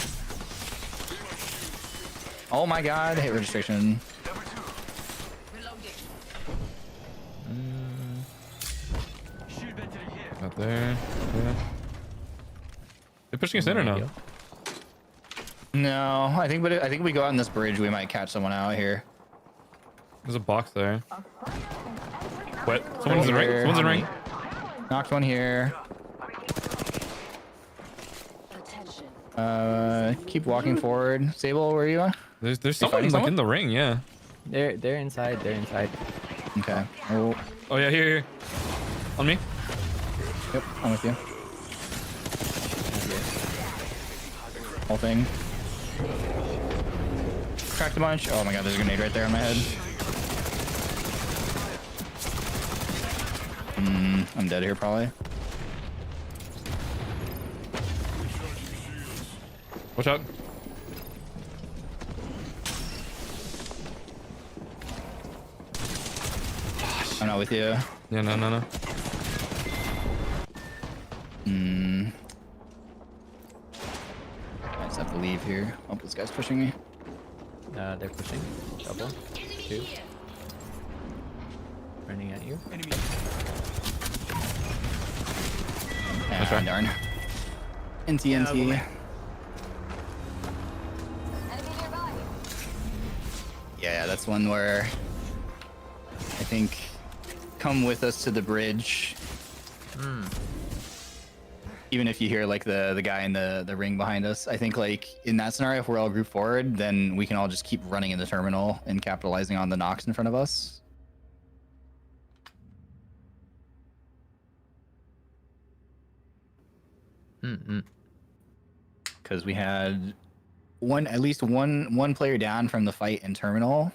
Oh my god, hit registration. Shield battery here. Out there. Yeah. They're pushing us in or no? Deal. No, I think we go out on this bridge, we might catch someone out here. There's a box there. What? Someone's in ring. Here. Someone's in ring. Knocked one here. Keep walking forward. Sable, where are you? There's fighting someone like someone? in the ring. Yeah. They're inside. Okay. Oh, Oh yeah, here. On me. yep, I'm with you. Whole thing. Cracked a bunch. Oh my god, there's a grenade right there on my head. I'm dead here probably. Watch out. I'm not with you. Yeah, no. I just have to leave here. Oh, this guy's pushing me. They're pushing. Double. 2. Running at you. Enemy. Ah, right. darn. NT. Yeah, that's one where I think come with us to the bridge. Even if you hear like the guy in the ring behind us, I think like in that scenario, if we're all grouped forward, then we can all just keep running in the terminal and capitalizing on the knocks in front of us. Because we had at least one player down from the fight in terminal.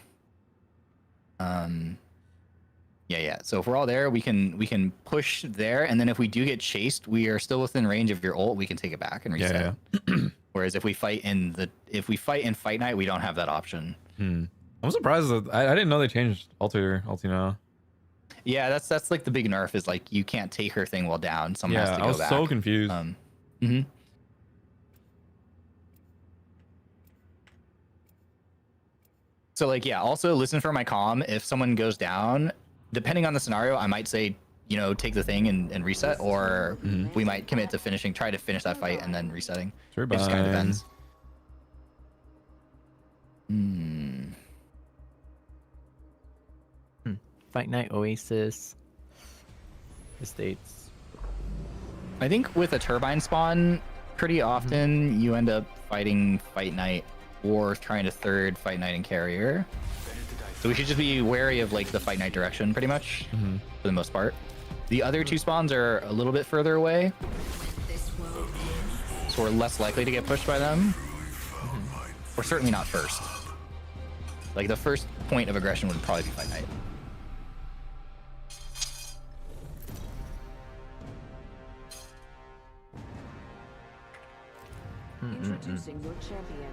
Yeah. So if we're all there, we can push there, and then if we do get chased, we are still within range of your ult. We can take it back and reset. Yeah. Whereas if we fight in fight night, we don't have that option. I'm surprised that I didn't know they changed ulti now. Yeah, that's like the big nerf is like you can't take her thing while down. Someone has Yeah, to I go was back. so confused. So like, yeah, also listen for my comm. If someone goes down, depending on the scenario, I might say, take the thing and reset, or we might commit to try to finish that fight and then resetting. Sure, It just kind of depends. Fight Night Oasis. Estates. I think with a turbine spawn, pretty often you end up fighting fight night or trying to third fight night and carrier. Better to die So we should just be wary of like the fight night direction pretty much for the most part. The other two spawns are a little bit further away, so we're less likely to get pushed by them. We're certainly not first. Like the first point of aggression would probably be fight night. Introducing your champion.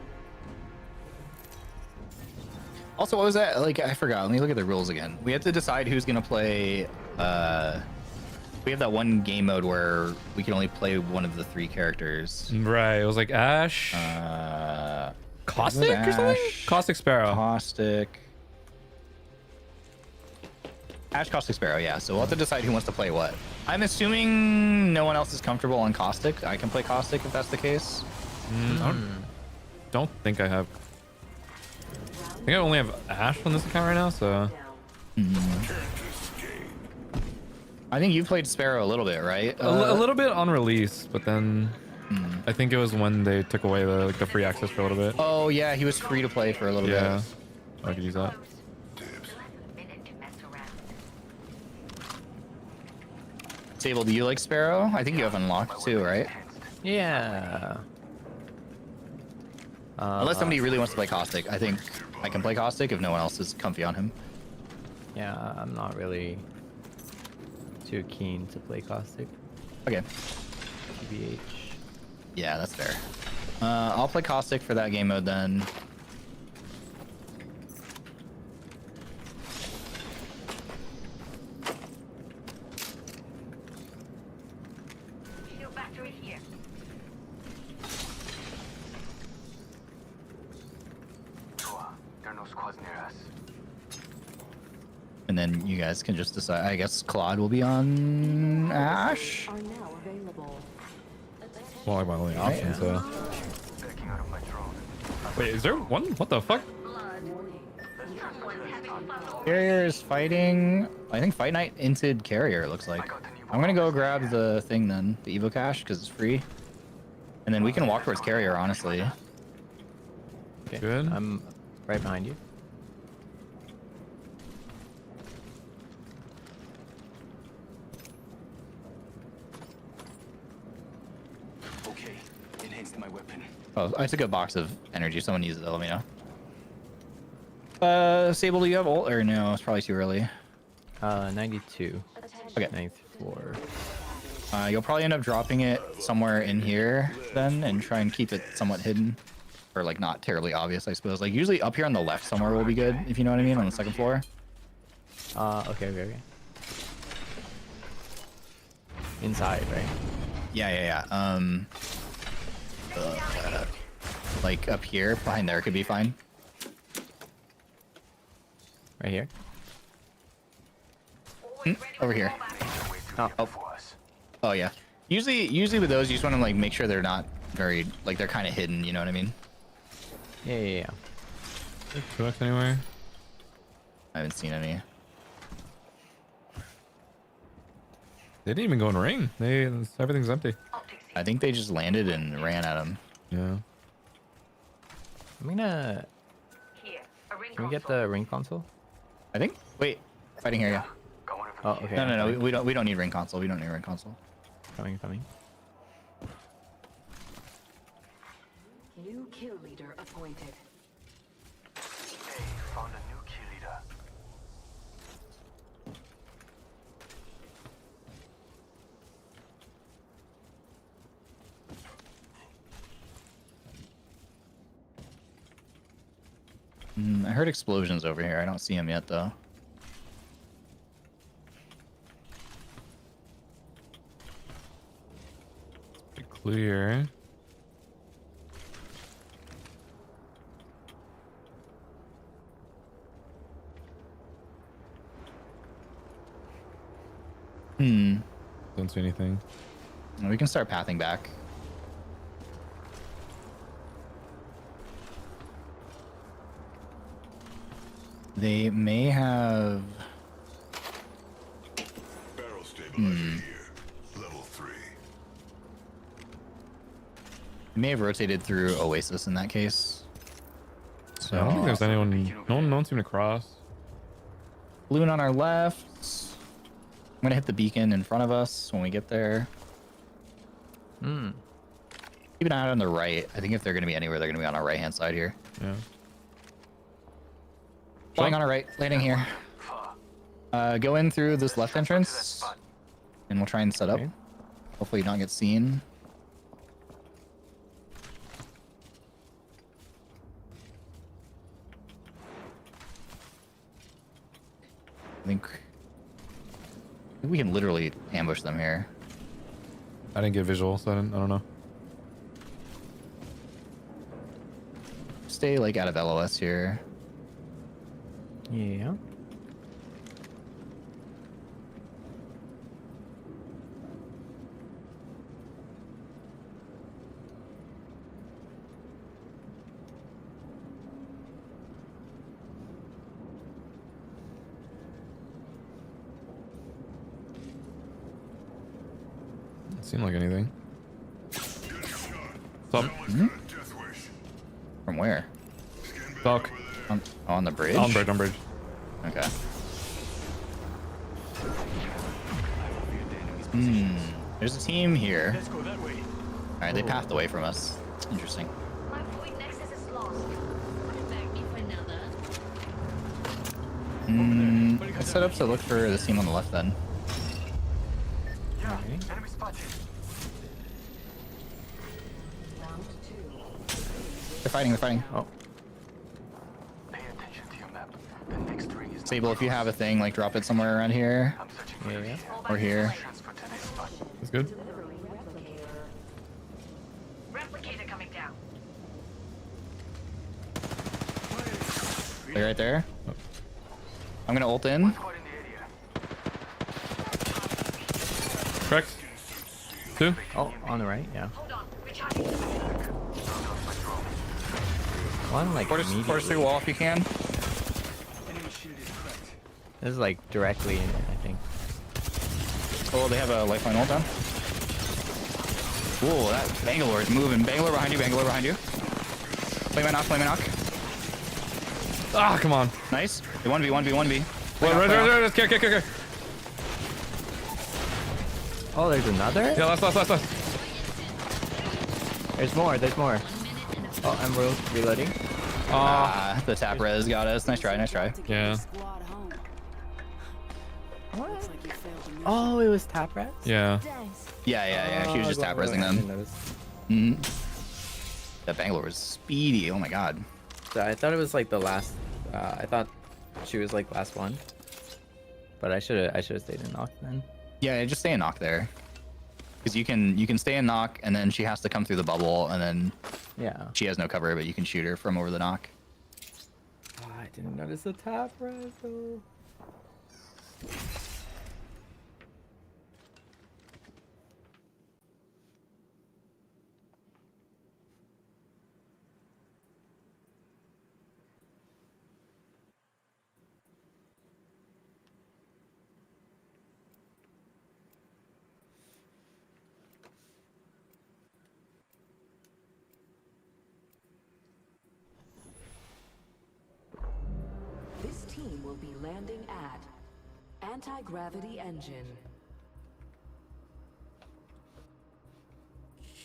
Also, what was that? Like, I forgot. Let me look at the rules again. We had to decide who's gonna play. We have that one game mode where we can only play one of the 3 characters. Right. It was like Ash, Caustic or something? Caustic Sparrow. Caustic. Ash, Caustic, Sparrow. Yeah. So we'll have to decide who wants to play what. I'm assuming no one else is comfortable on Caustic. I can play Caustic if that's the case. I don't think I have. I think I only have Ash on this account right now, so. I think you played Sparrow a little bit, right? A little bit on release, but then I think it was when they took away the free access for a little bit. Oh yeah, he was free to play for a little bit. Yeah, I could use that. Sable, do you like Sparrow? I think you have unlocked too, right? Yeah. Unless somebody really wants to play Caustic, I think I can play Caustic if no one else is comfy on him. Yeah, I'm not really too keen to play Caustic. Okay. TBH. Yeah, that's fair. I'll play Caustic for that game mode then. Shield battery here. There are no squads near us. And then you guys can just decide. I guess Claude will be on Ash. Are now available. Well, like my only option, so. Backing out of my drone. Wait, is there one? What the fuck? Carrier is fighting. I think Fight Night inted Carrier, it looks like. I'm gonna go grab the thing then, the Evo Cache, because it's free. And then we can walk towards Carrier, honestly. Okay. Good. I'm right behind you. Okay, enhanced my weapon. Oh, I took a box of energy. Someone needs it, let me know. Sable, do you have ult? Or no, it's probably too early. 92. Okay. 94. You'll probably end up dropping it somewhere in here then and try and keep it somewhat hidden. Or like not terribly obvious, I suppose. Like usually up here on the left somewhere will be good, if you know what I mean, on the second floor. Okay. Inside, right? Yeah. Like up here, behind there could be fine. Right here. Over here. Oh. Oh yeah. Usually with those, you just want to like make sure they're not very like they're kind of hidden. You know what I mean? Yeah. 2x anywhere? I haven't seen any. They didn't even go in ring. Everything's empty. I think they just landed and ran at him. Yeah. I'm gonna. Here. A ring Can we get console. the ring console? I think. Wait, fighting here. Yeah. Oh, okay. No. We don't need ring console. We don't need ring console. Coming. New kill leader appointed. Hey, found a new kill leader. I heard explosions over here. I don't see them yet though. Pretty clear. Don't see anything. We can start pathing back. They may have. Barrel stabilizer here. Level 3. May have rotated through Oasis in that case. So I don't think there's anyone. No one seemed to cross. Balloon on our left. I'm gonna hit the beacon in front of us when we get there. Hmm. Keep an eye on the right. I think if they're gonna be anywhere, they're gonna be on our right hand side here. Yeah. Flying on our right, landing here. Go in through this left entrance, and we'll try and set up. Okay. Hopefully not get seen. I think we can literally ambush them here. I didn't get visual, so I don't know. Stay like out of LOS here. Yeah. Doesn't seem like anything. What's up? From where? Doc. On the bridge? On bridge, on bridge. Okay. There's a team here. Alright, they pathed away from us. Interesting. My void nexus is lost. Wouldn't beg me for another. Let's set up to look for the team on the left then. Okay. They're fighting, they're fighting. Oh. Sable, if you have a thing, like drop it somewhere around here. Yeah. Or here. That's good. Replicator coming down. They're right there. I'm gonna ult in. Correct. 2. Oh, on the right. Yeah. Hold on. Recharging. One like Force through wall if you can. This is like directly in it, I think. Oh, they have a lifeline ult down. Whoa, that Bangalore is moving. Bangalore behind you, Bangalore behind you. Play my knock, play my knock. Ah, come on. Nice. 1v, 1v, 1v. Well, right. Okay. Oh, there's another? Yeah, last. There's more, there's more. Oh, I'm reloading. Ah, the tap res got us. Nice try, nice try. Yeah. What? Oh, it was tap rats? Yeah. Yeah. She was just tap resing them. That Bangalore was speedy. Oh my god. So I thought it was like the last. I thought she was like last one. But I should have stayed in knock then. Yeah, just stay in knock there. Because you can stay in knock, and then she has to come through the bubble, and then Yeah. she has no cover, but you can shoot her from over the knock. Oh, I didn't notice the tap res though. This team will be landing at anti-gravity engine.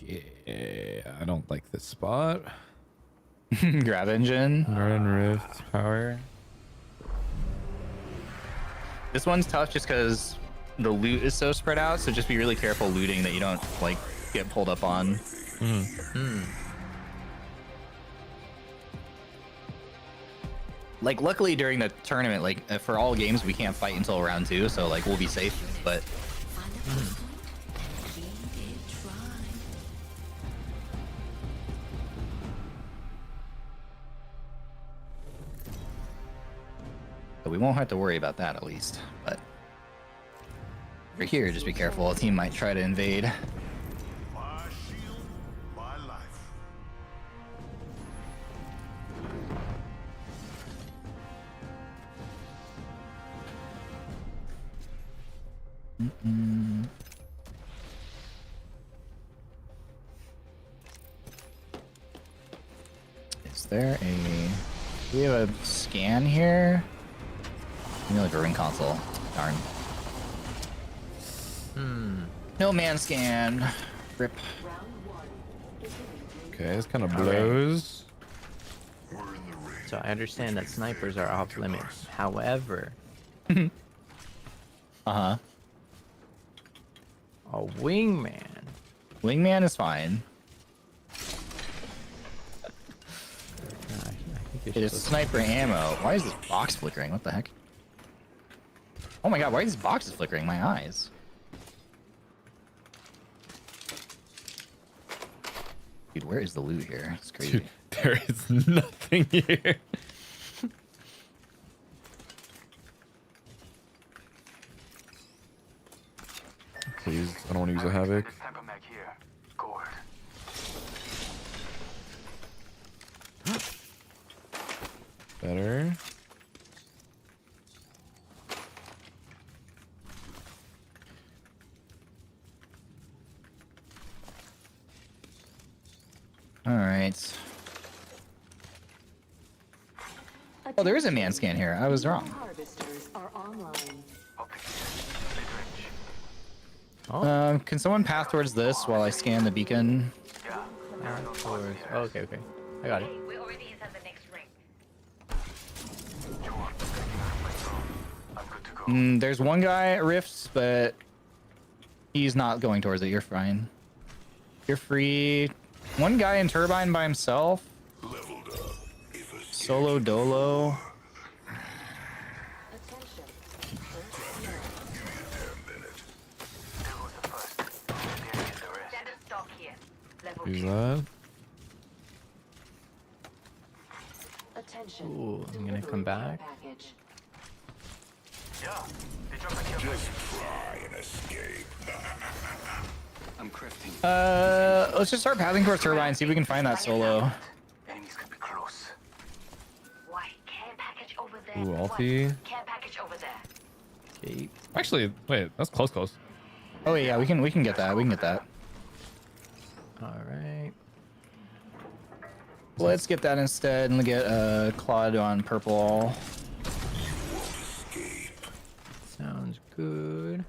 Yeah, I don't like this spot. Grab engine. Garden Rift power. This one's tough just because the loot is so spread out, so just be really careful looting that you don't like get pulled up on. Like luckily during the tournament, like for all games we can't fight until round 2, so like we'll be safe, but so we won't have to worry about that at least. But for here, just be careful. A team might try to invade. My shield, my life. Is there a... Do we have a scan here? You know, like a ring console. Darn. No man scan. Rip. Okay, this kind of blows. So I understand that snipers are off limits. However, Uh-huh. a wingman. Wingman is fine. I think It you're is supposed sniper ammo. Why is this box flickering? What the heck? Oh my god, why are these boxes flickering? My eyes. Dude, where is the loot here? It's crazy. Dude, there is nothing here. Please, I don't want to use a havoc. Better. All right. Oh, there is a man scan here. I was wrong. Harvesters are online. Can someone path towards this while I scan the beacon? Oh, okay, okay. I got it. We're already inside the next ring. There's one guy at Rifts, but he's not going towards it. You're fine. You're free. One guy in Turbine by himself. Solo dolo. Standard stock here. Level Use 2. that. Attention. Ooh, I'm gonna come back. Package. Just try and escape. I'm crafting. Let's just start pathing towards Turbine, see if we can find that solo. Enemies could be close. White. Care package over there. Ooh, White. ulti. Care package over there. Okay. Actually, wait, that's close. Oh yeah, we can get that. We can get that. All right. Let's get that instead and get Claude on purple. Sounds good.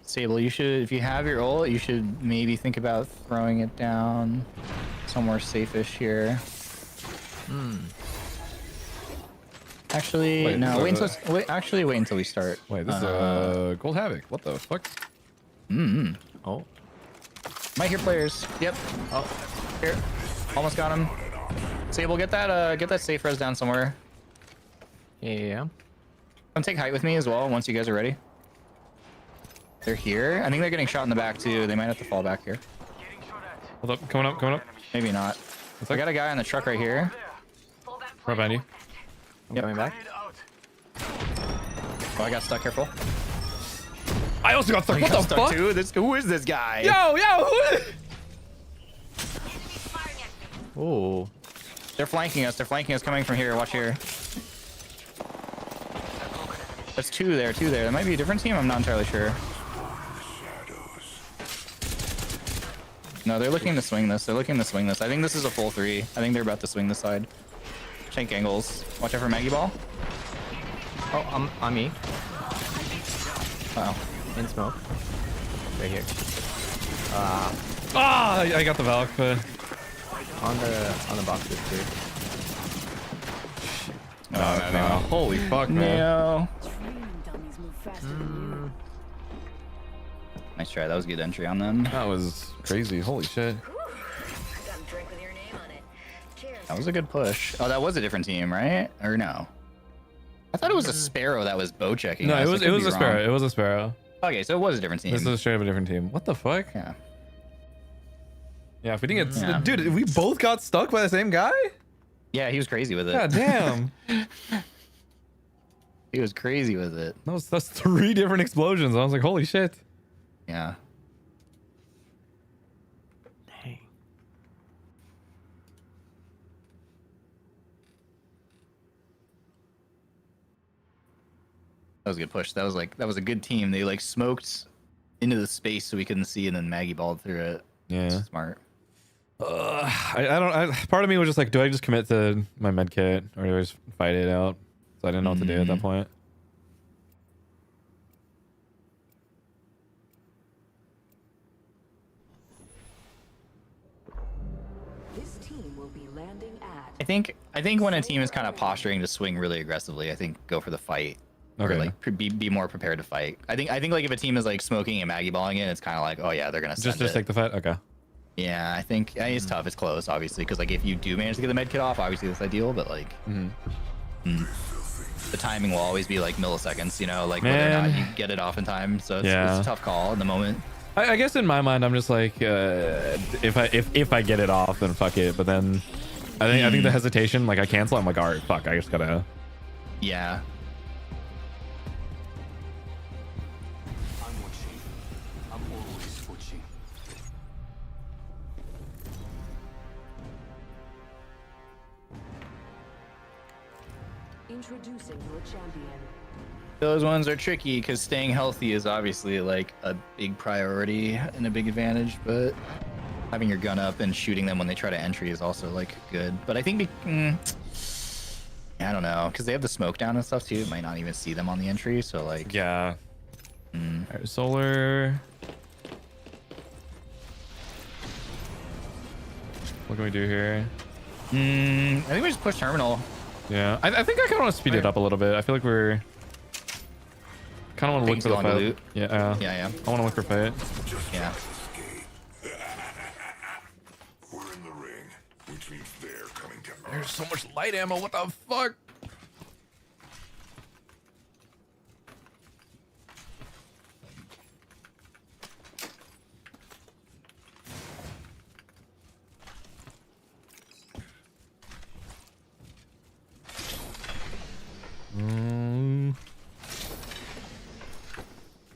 Sable, you should, if you have your ult, you should maybe think about throwing it down somewhere safe-ish here. Actually, Wait, no. Wait uh, until wait until we start. Wait, this is gold havoc. What the fuck? Oh, Might hear players. Yep. Oh, here. Almost got him. Sable, get that safe res down somewhere. yeah. Come take height with me as well once you guys are ready. They're here. I think they're getting shot in the back too. They might have to fall back here. Hold up, coming up. Maybe not. I got a guy on the truck right here. Right behind you. I'm coming back. Oh, I got stuck. Careful. I also got stuck. What Got the stuck fuck? too. Who is this guy? Yo, who is? Ooh. They're flanking us. They're flanking us coming from here. Watch here. There's two there. There might be a different team. I'm not entirely sure. No, they're looking to swing this. I think this is a full 3. I think they're about to swing this side. Shank angles. Watch out for Maggie Ball. Oh, on me. Uh-oh. In smoke. Right here. I got the Valk, but On the boxes too. No. holy fuck, man. No. Training dummies move faster than Nice try. That was a good entry on them. That was crazy. Holy shit. Got a drink with your name on it. Cheers. That was a good push. Oh, that was a different team, right? Or no? I thought it was a Sparrow that was bow checking. No, us. it I was could be a wrong. Sparrow. It was a Sparrow. Okay, so it was a different team. This is straight up a different team. What the fuck? Yeah. Yeah, if we didn't get Yeah. dude, we both got stuck by the same guy? Yeah, he was crazy with it. God damn. He was crazy with it. That's 3 different explosions. I was like, holy shit. Yeah. Dang. That was a good push. That was a good team. They like smoked into the space so we couldn't see and then Maggie balled through it. Yeah. Smart. I don't. Part of me was just like, do I just commit to my med kit or do I just fight it out? So I didn't know what to do at that point. This team will be landing at. I think when a team is kind of posturing to swing really aggressively, I think go for the fight. Okay. Or like be more prepared to fight. I think like if a team is like smoking and Maggie balling it, it's kind of like, oh yeah, they're gonna send Just it. take the fight. Okay. Yeah, I think it's tough. It's close, obviously, because like if you do manage to get the med kit off, obviously that's ideal. But like, the timing will always be like milliseconds. You know, like whether or not you get it off in time. So it's a tough call in the moment. I guess in my mind, I'm just like, if I get it off, then fuck it. But then, I think the hesitation, like I cancel. I'm like, all right, fuck. I just gotta. Yeah. I'm watching. I'm always watching. Introducing your champion. Those ones are tricky because staying healthy is obviously like a big priority and a big advantage, but having your gun up and shooting them when they try to entry is also like good. But I think I don't know, because they have the smoke down and stuff too. It might not even see them on the entry, so like Yeah. All right, solar. What can we do here? I think we just push terminal. Yeah, I think I kind of want to speed it up a little bit. I feel like we're kind of want to look for the fight. Loot. Yeah. Yeah. I want to look for fight. Yeah. We're in the ring, which means they're coming to us. There's so much light ammo. What the fuck?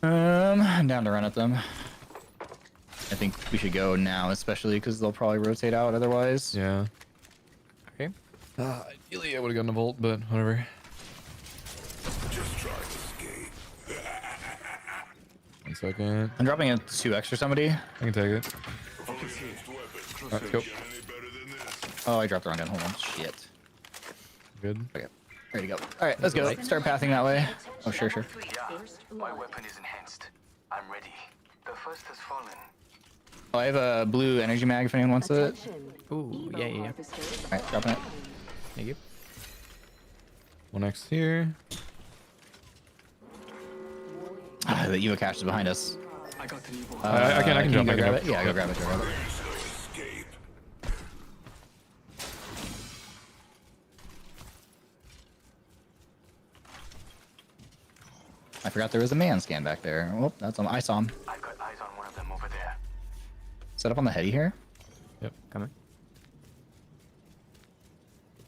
I'm down to run at them. I think we should go now, especially because they'll probably rotate out otherwise. Yeah. Okay. Ideally, I would have gotten a volt, but whatever. Just try to escape. 1 second. I'm dropping a 2x for somebody. I can take it. Let's go. Oh, I dropped the wrong gun. Hold on. Shit. Good. Okay. Ready to go. All right, let's go. Start pathing that way. Oh, sure. My weapon is enhanced. I'm ready. The first has fallen. Oh, I have a blue energy mag if anyone wants it. Ooh, yeah. All right, dropping it. Thank you. 1x here. The Eva cache is behind us. I got the new ball. I can you jump. go I can grab jump. it. Yeah, go grab it. Go grab it. Escape. I forgot there was a man scan back there. Oh, that's I saw him. I've got eyes on one of them over there. Set up on the heady here. Yep. Coming.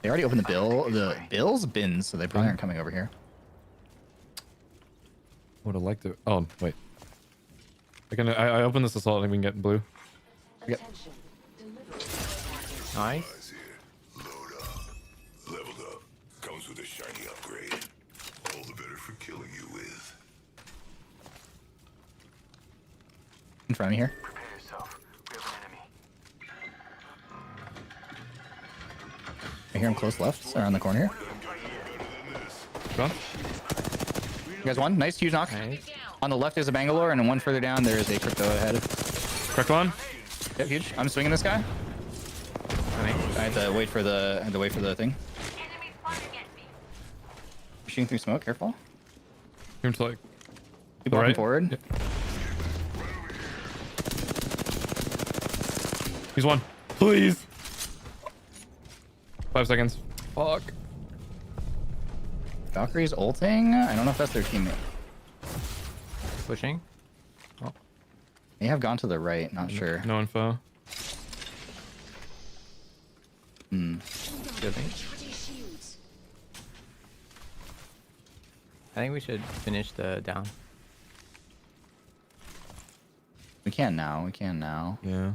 They already opened the Bill's bins, so they probably aren't coming over here. Would have liked to. Oh wait. I opened this assault and we can get blue. Yep. Nice. Load up. Leveled up. Comes with a shiny upgrade. All the better for killing you with. In front of me here. Prepare yourself. We have an enemy. I hear him close left, around the corner here. Go on. You guys won. Nice, huge knock. Nice. On the left is a Bangalore, and one further down there is a crypto ahead. Correct one. Yep, huge. I'm swinging this guy. Coming. I had to wait for the thing. Enemy spotted against me. Shooting through smoke. Careful. Seems like. Keep walking right? forward. Yep. He's one. Please. 5 seconds. Fuck. Valkyrie's ulting. I don't know if that's their teammate. Pushing. They have gone to the right. Not sure. No info. Good thing. I think we should finish the down. We can now. We can now. Yeah.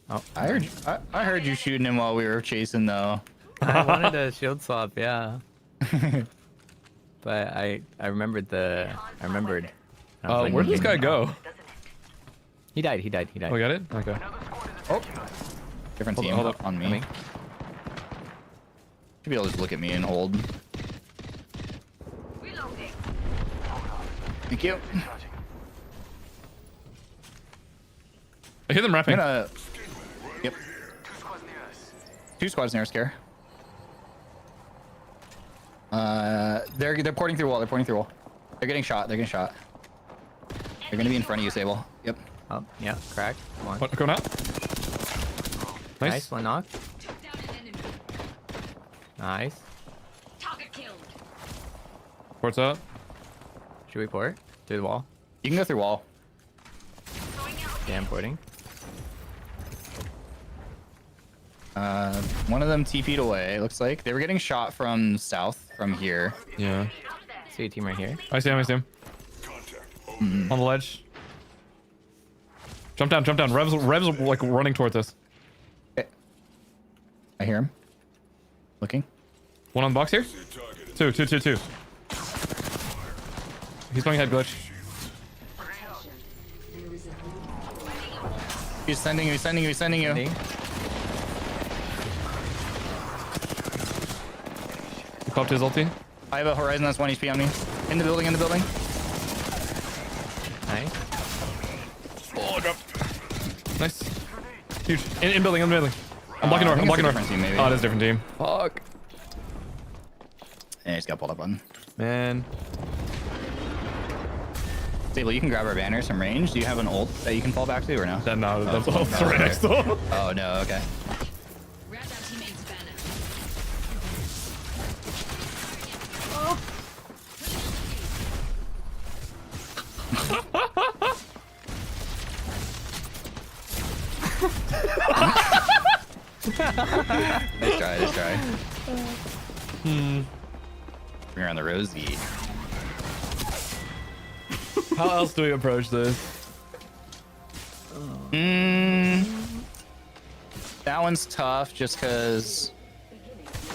Oh, I heard you shooting him while we were chasing though. I wanted a shield swap, yeah. But I remembered. I was like, Where did this guy go? He died. He died. Oh, we got it. Okay. Oh, different team hold up. on me. Coming. Should be able to just look at me and hold. Reloading. Thank you. I hear them I'm rapping. gonna. Yep. 2 squads near us, care. They're porting through wall. They're porting through wall. They're getting shot. They're getting shot. They're gonna be in front of you, Sable. Yep. Oh, yeah, cracked. One. What, going out? Nice. Nice, one knock. Took down an enemy. Nice. Target killed. Ports out. Should we port? Through the wall? You can go through wall. Going out. Yeah, I'm porting. One of them TP'd away. It looks like they were getting shot from south from here. Yeah. See a team right here. I see him. I see him. On the ledge. Jump down. Jump down. Rev's like running towards us. Okay. I hear him. Looking. One on the box here. Two. He's going head glitch. He's sending you. Ending. He popped his ulti. I have a Horizon that's 1 HP on me. In the building. Nice. Oh, drop. Nice. Huge. In building. I'm blocking door. I I'm think blocking it's door. a different team, maybe. Oh, it is a different team. Fuck. And he's got pulled up on. Man. Sable, you can grab our banners from range. Do you have an ult that you can fall back to or no? No, that's no, right okay. next to him. Oh no, okay. Grab our teammate's banner. Nice try. Bring around the Rosie. How else do we approach this? That one's tough just because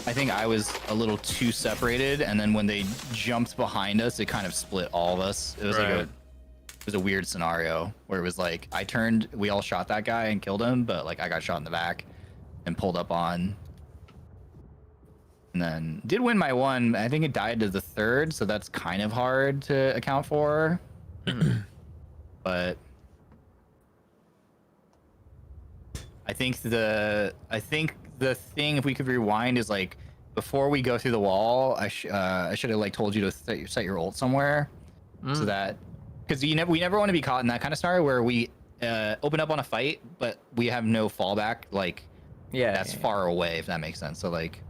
I think I was a little too separated, and then when they jumped behind us, it kind of split all of us. It was Right. it was a weird scenario where it was like I turned, we all shot that guy and killed him, but like I got shot in the back and pulled up on, and then did win my one. I think it died to the third, so that's kind of hard to account for. But I think the thing, if we could rewind, is like before we go through the wall, I should have like told you to set your ult somewhere, so that, because we never want to be caught in that kind of scenario where we open up on a fight, but we have no fallback. Like, Yeah. that's far away, if that makes sense. So like,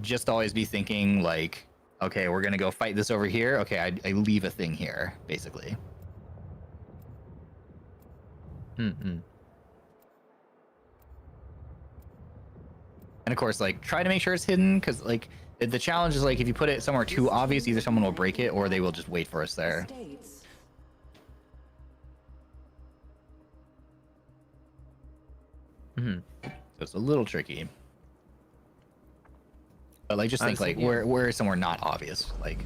just always be thinking like, okay, we're gonna go fight this over here. Okay, I leave a thing here, basically. And of course, like, try to make sure it's hidden, because like the challenge is like if you put it somewhere too obvious, either someone will break it or they will just wait for us there. States. So it's a little tricky. But like, just I think was like thinking- where is somewhere not obvious? Like,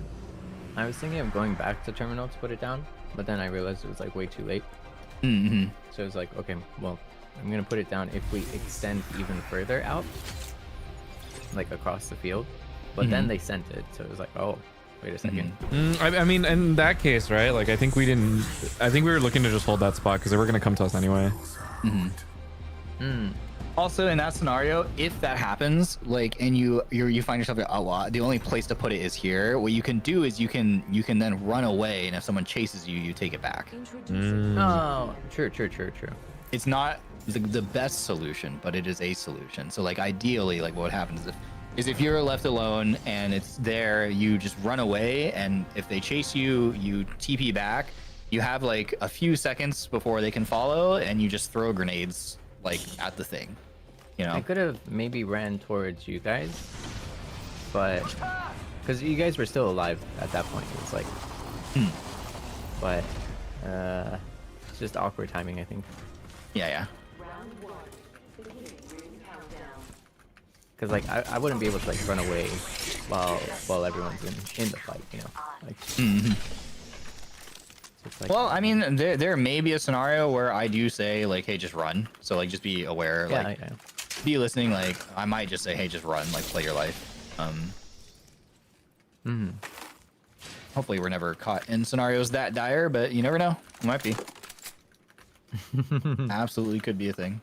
I was thinking of going back to terminal to put it down, but then I realized it was like way too late. So it was like, okay, well, I'm gonna put it down if we extend even further out, like across the field. But then they sent it, so it was like, oh, wait a second. I mean, in that case, right? Like, I think we were looking to just hold that spot because they were going to come to us anyway. Also, in that scenario, if that happens, like, and you find yourself like, oh, well, the only place to put it is here. What you can do is you can then run away, and if someone chases you, you take it back. Introducing Oh, true. It's not the best solution, but it is a solution. So like, ideally, like, what happens is if you're left alone and it's there, you just run away, and if they chase you, you TP back. You have like a few seconds before they can follow, and you just throw grenades like at the thing. You I know, could have maybe ran towards you guys, but because you guys were still alive at that point, it was like, but it's just awkward timing, I think. yeah. round one. Beginning ring countdown. Because like I wouldn't be able to like run away while everyone's in the fight, you know. Like, It's like, Well, I mean, there may be a scenario where I do say like, hey, just run. So like, just be aware. yeah, Like, yeah. be listening. Like, I might just say, hey, just run. Like, play your life. Hopefully, we're never caught in scenarios that dire, but you never know. It might be. Absolutely could be a thing.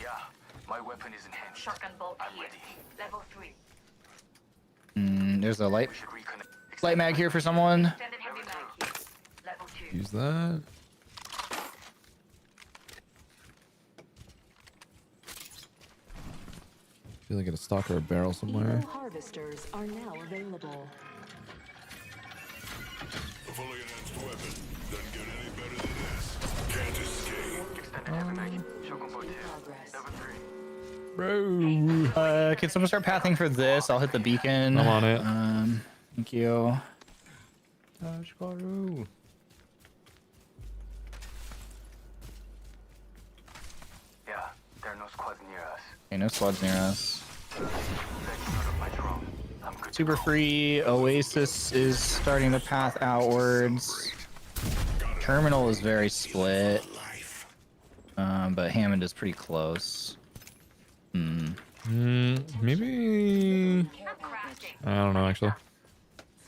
Yeah, my weapon is enhanced. Shotgun bolt I'm here. ready. Level 3. There's a light We should reconnect. light mag here for someone. Extended heavy mag here. Level 2. Use that. I feel like I got a stock or a barrel somewhere. Evo harvesters are now available. A fully enhanced weapon doesn't get any better than this. Can't escape. Extended heavy mag. Shotgun bolt here. Progress. Level 3. Bro. Can someone start pathing for this? I'll hit the beacon. I'm on it. Thank you. Yeah, there are no squads near us. Okay, no squads near us. Taking out of my drone. I'm good. Super free. Oasis is starting the path outwards. Terminal is very split. But Hammond is pretty close. Maybe. I don't know actually.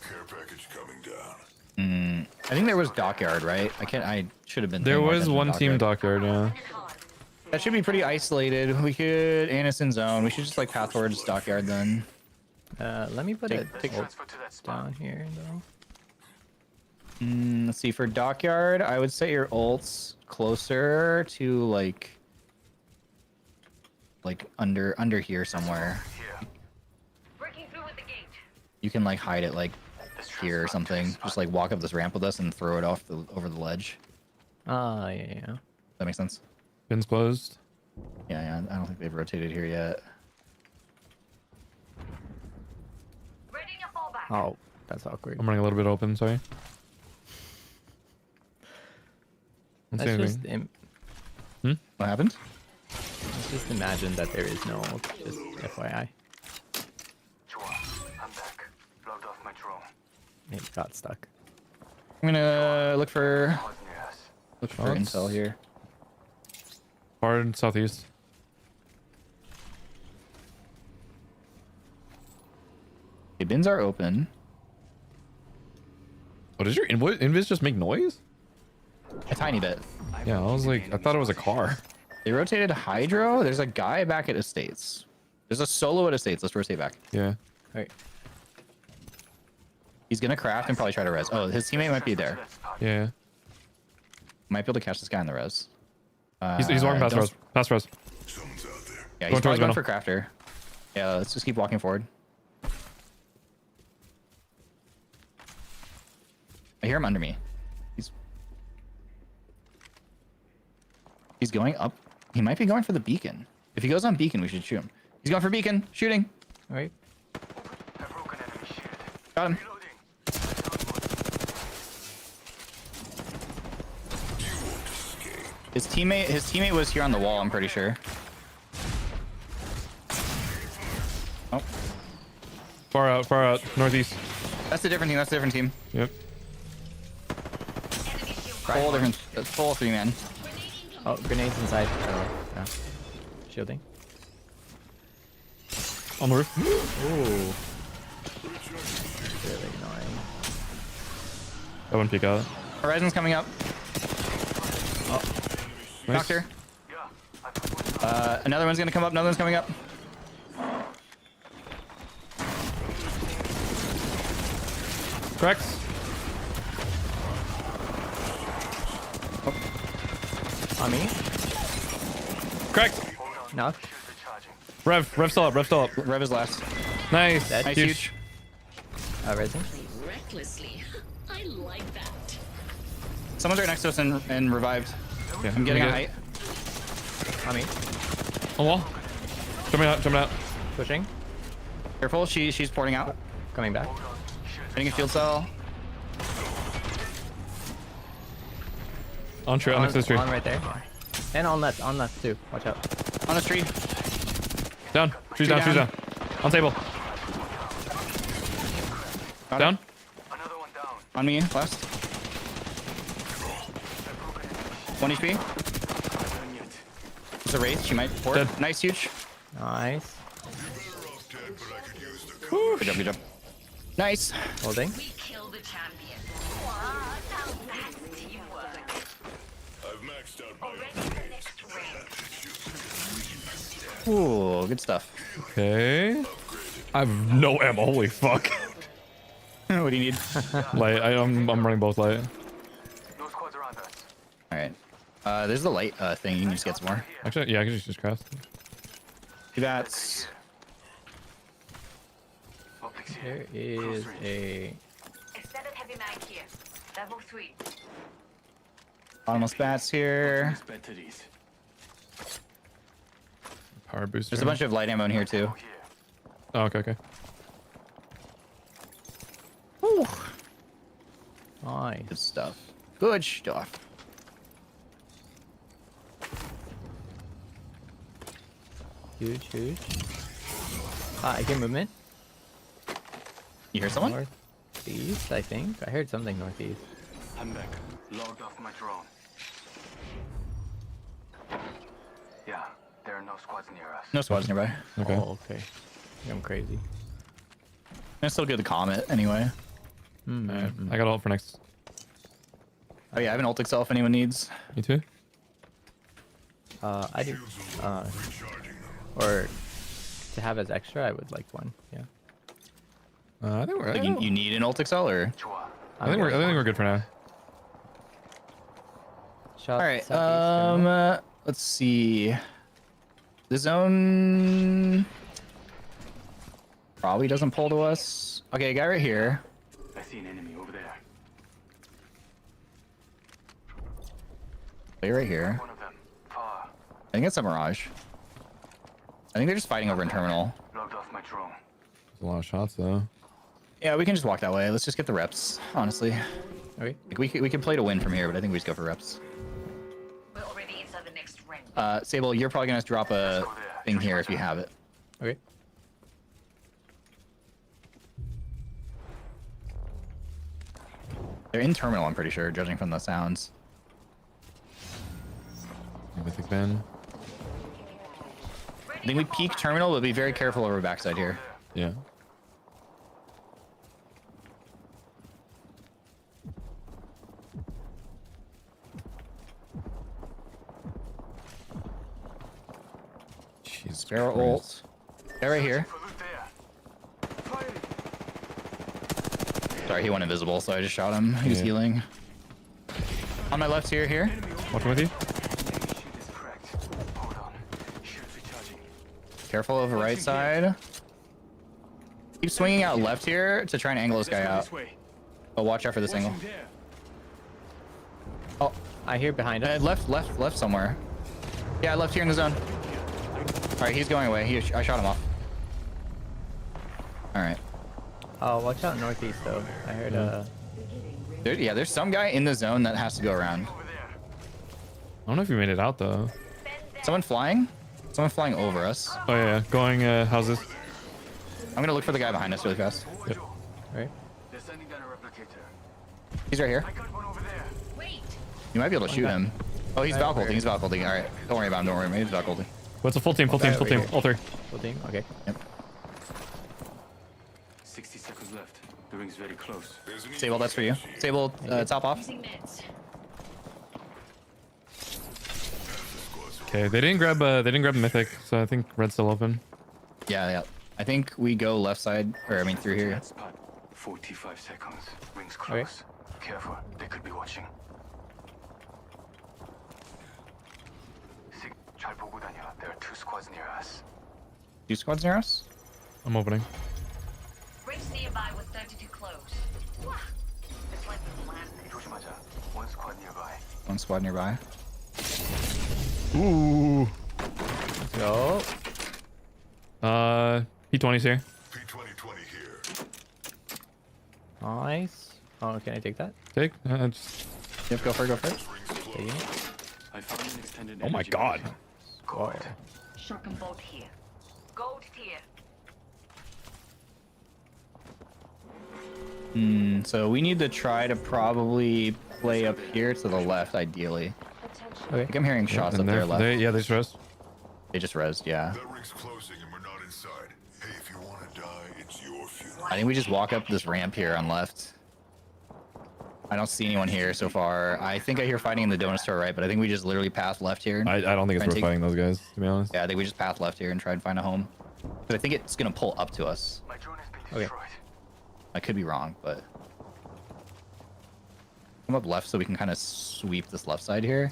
Care package coming down. I think there was Dockyard, right? I should have been. There paying more was attention to one team dockyard, yeah. That should be pretty isolated. We could Anderson zone. We should just like path towards Dockyard then. Let me put a take- ult Transfer to that spot. down here though. Let's see, for Dockyard, I would set your ults closer to like under here somewhere. Here. Breaking through with the gate. You can like hide it like here or something. Just like walk up this ramp with us and throw it off over the ledge. Ah, yeah. That makes sense. Bins closed. Yeah, I don't think they've rotated here yet. Ready to fall back. Oh, that's awkward. I'm running a little bit open, sorry. Don't say Let's just anything. What happened? let's just imagine that there is no ult, just FYI. Chua, I'm back. Logged off my drone. It got stuck. I'm gonna look for Squads near us. intel Shots. here. Hard southeast. Okay, bins are open. What does your invis just make noise? A tiny bit. Yeah, I was like, I thought it was a car. They rotated Hydro. There's a guy back at Estates. There's a solo at Estates. Let's rotate back. Yeah. Alright. He's gonna craft and probably try to res. Oh, his teammate might be Transfer to there. that spot. Yeah. Might be able to catch this guy in the res. He's walking past don't- ros. Past ros. Someone's out there. Yeah, Going he's probably towards going middle. for Crafter. Yeah, let's just keep walking forward. I hear him under me. He's going up. He might be going for the beacon. If he goes on beacon, we should shoot him. He's going for beacon. Shooting. Alright. I've broken enemy shield. Got him. Reloading. His teammate was here on the wall, I'm pretty sure. Oh, Far out, northeast. that's a different team. That's a different team. Yep. Full different. Full 3-man. Oh, grenades inside. Oh, yeah. Shielding. On the roof. Ooh. Really annoying. I wouldn't peek out. Horizon's coming up. Nice. Doctor. Yeah, I put one. Another one's gonna come up. Another one's coming up. Cracks. On me? Cracked. Knock. Shields recharging. Rev still up. Rev still up. Rev is last. Nice. Dead. Nice, Huge. huge. Raising. Recklessly. I like that. Someone's right next to us and revived. Yeah, I'm getting a good. height. On me. On wall. Jumping out. Pushing. Careful, she's porting out. Coming back. Hitting a field cell. On tree, on next to the tree. On right there. And on left too. Watch out. On the tree. Down. Tree's down. Tree's down. On table. Down. Another one down. On me, last. 1 HP. Done yet. It's a wraith. She might port. Dead. Nice, huge. Nice. Good job, good job. Nice. Holding. We kill the champion. Wow, now that's teamwork. I've maxed out my Already the next ring. Ooh, good stuff. Okay. I have no ammo. Holy fuck. What do you need? Light. I'm running both light. No squads around us. All right. There's the light thing. You can just get some more. Actually, yeah, I can just craft. That's Optics There here. is a Extended heavy mag here. Level 3. bottomless bats here. Batteries. Power booster. There's a bunch of light ammo in here too. Here. Oh, okay, okay. nice. Good stuff. Good stuff. Huge. I hear movement. You hear someone? Northeast, I think. I heard something northeast. I'm back. Logged off my drone. Yeah, there are no squads near us. No squads nearby. Okay. Oh, okay. I'm crazy. It's still good to comet anyway. Alright, I got ult for next. Oh yeah, I have an ult excel if anyone needs. Me too. I do. Or to have as extra, I would like one. Yeah. I think we're. Like you need an ult excel or? I think we're good for now. Shot All right. southeast, Let's see. The zone probably doesn't pull to us. Okay, guy right here. I see an enemy over there. Guy right here. One of them. Far. I think it's a mirage. I think they're just fighting over in terminal. Logged off my drone. There's a lot of shots though. Yeah, we can just walk that way. Let's just get the reps, honestly. Okay. Like, we can play to win from here, but I think we just go for reps. We're already inside the next ring. Sable, you're probably gonna drop a thing here if you have it. Okay. They're in terminal, I'm pretty sure, judging from the sounds. Mythic Ben. I think we peek terminal, but be very careful over backside here. Yeah. Jesus Sparrow Christ. ult. They're right here. For loot there. Firing. Sorry, he went invisible, so I just shot him. He was Yeah. healing. On my left here. Watching with you. Shield is cracked. Hold on. Shield recharging. Careful over right side. Keep swinging out left here to try and angle this guy out. This way. But watch out for this angle. Watching there. Oh, I hear behind us. left somewhere. Yeah, left here in the zone. All right, he's going away. I shot him off. All right. Oh, watch out northeast though. I heard There's some guy in the zone that has to go around. Over there. I don't know if you made it out though. Someone flying? Someone flying over us. Oh yeah, going houses. I'm gonna look for the guy behind us really fast. Yep. right. They're sending down a replicator. He's right here. I got one over there. Wait. You might be able to shoot guy. him. Oh, he's Right Valk over ulting. He's Valk ulting. All right. Don't worry about him. Don't worry about him. He's Valk ulting. But it's a full team, full team, full Right team. here. All three. Full team. Okay. Yep. 60 seconds left. The ring's very close. Sable, that's for you. Sable, top off. Using meds. Okay, they didn't grab mythic, so I think red's still open. Yeah. I think we go left side, or I mean through here. That spot. 45 seconds. Ring's close. Careful. They could be watching. 잘 보고 다녀. There are 2 squads near us. 2 squads near us. I'm opening. Rings nearby was 32 close. Wah. It's like the last. 조심하자. 1 squad nearby. 1 squad nearby. Ooh. Go. P20's here. P2020 here. Nice. Oh, can I take that? Take. Just Yep, go for it. Rings Taking it. I found an extended Oh my energy god. grenade. Whoa. Shock 'em both here. Gold tier. So we need to try to probably play up here to the left, ideally. I Okay. think I'm hearing shots And up there left. yeah, they just rest. They just rezzed, yeah. That ring's closing and we're not inside. Hey, if you want to die, it's your funeral. I think we just walk up this ramp here on left. I don't see anyone here so far. I think I hear fighting in the donut store, right? But I think we just literally path left here. I don't think it's worth fighting those guys, to be honest. Yeah, I think we just path left here and try and find a home. But I think it's gonna pull up to us. My drone has been Okay. destroyed. I could be wrong, but come up left so we can kind of sweep this left side here.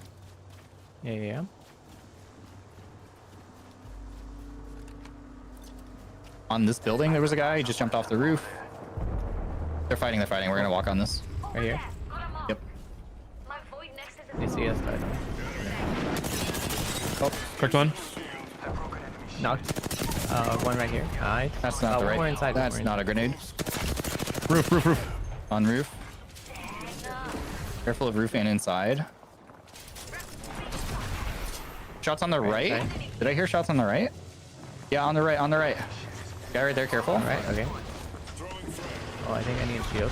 Yeah. On this building, there was a guy. He just jumped off the roof. They're fighting. They're fighting. We're gonna walk on this. Right here. Got 'em up. Yep. My void nexus is They see us. Correct one. Knocked. One right here. Nice. That's not the one right. more inside. one That's more not a grenade. Roof. On roof. Careful of roof and inside. Shots on the right. Right. Did I hear shots on the right? Yeah, on the right. On the right. Guy right there. Careful. All right. Okay. Oh, I think I need a shield.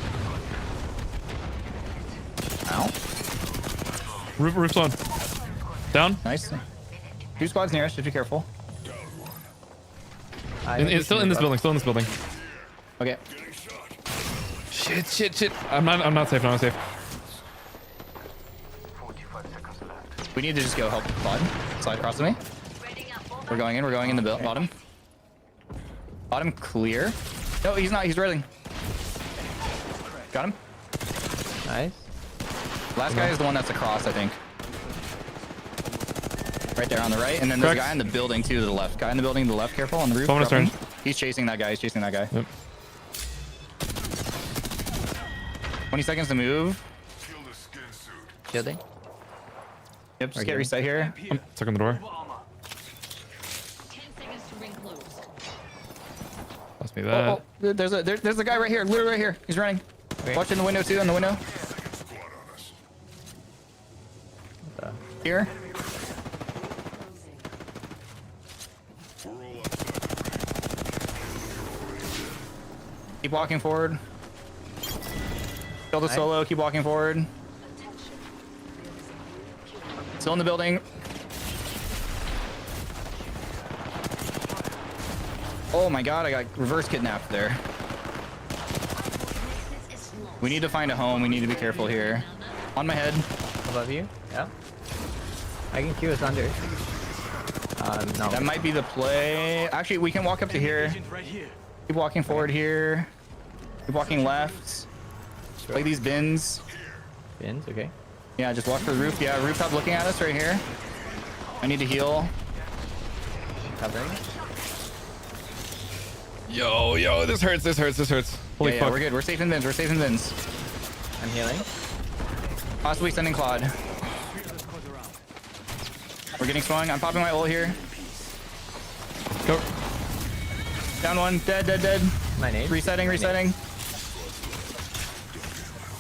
Ow. Roof's on. Down. Nice. 2 squads near us. Just be careful. It's still in this building. Still in this building. Okay. Shit. I'm not safe. Not safe. 45 seconds left. We need to just go help Claude. Slide across to me. reading up. We're going in. We're going in the bottom. Bottom clear. No, he's not. He's reeling. Got him. Nice. Last guy is the one that's across, I think. Right there on the right. And then there's a Correct. guy in the building too to the left. Guy in the building to the left. Careful on the roof. Phone is dropping. turned. He's chasing that guy. He's chasing that guy. Yep. 20 seconds to move. Kill the skin suit. Shielding. Yep, just Okay. get reset here. Stuck on the door. 10 seconds to ring close. Pass me that. Oh, there's a guy right here. Literally right here. He's running. Okay. Watch in the window too. In the window. Squad on us. Here. We're all outside. Keep walking forward. Kill the solo. Keep walking forward. Still in the building. Oh my god, I got reverse kidnapped there. We need to find a home. We need to be careful here. On my head. Above you. Yeah. I can queue us under. No. That might be the play. Actually, we can walk up to here. Agent right here. Keep walking forward here. Keep walking left. Like these bins. Bins. Okay. Yeah, just walk for the roof. Yeah, rooftop looking at us right here. I need to heal. Covering. Yo, this hurts. Holy Yeah, fuck. we're good. We're safe in bins. We're safe in bins. I'm healing. Possibly sending Claude. We're getting swung. I'm popping my ult here. Go. Down one. Dead. My name. Resetting.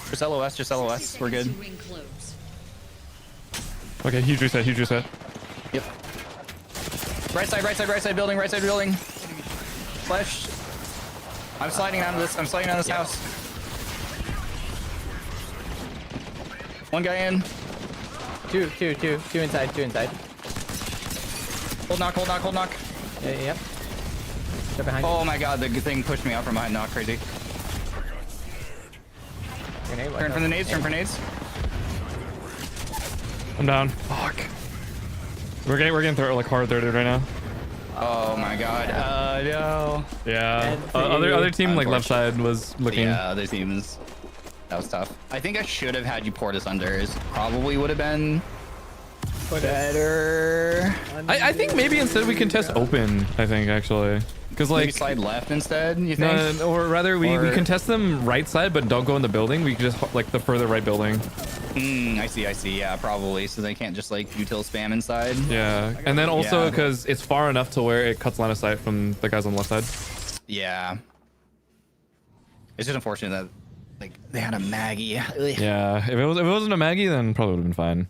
Just LOS. We're good. Ring close. Okay, huge reset. Yep. Right side building. Flash. I'm sliding down this. House. One guy in. Two inside. Hold knock. Yep. They're behind you. Oh my god, the thing pushed me out from behind. Knock crazy. Grenade, Turn for the nades. I'm down. Fuck. We're getting like hard thirded right now. Oh my god. No. Yeah. And for Other you. team like left side was looking. Yeah, other teams. That was tough. I think I should have had you port us under. It probably would have been better. I think maybe instead we can test open. I think actually, because Maybe like slide left instead. You think? no, or rather we Or- can test them right side, but don't go in the building. We can just like the further right building. I see. Yeah, probably. So they can't just like util spam inside. Yeah, and then also Yeah. because it's far enough to where it cuts line of sight from the guys on the left side. Yeah. It's just unfortunate that like they had a Maggie. Ugh. Yeah, if it wasn't a Maggie, then probably would have been fine.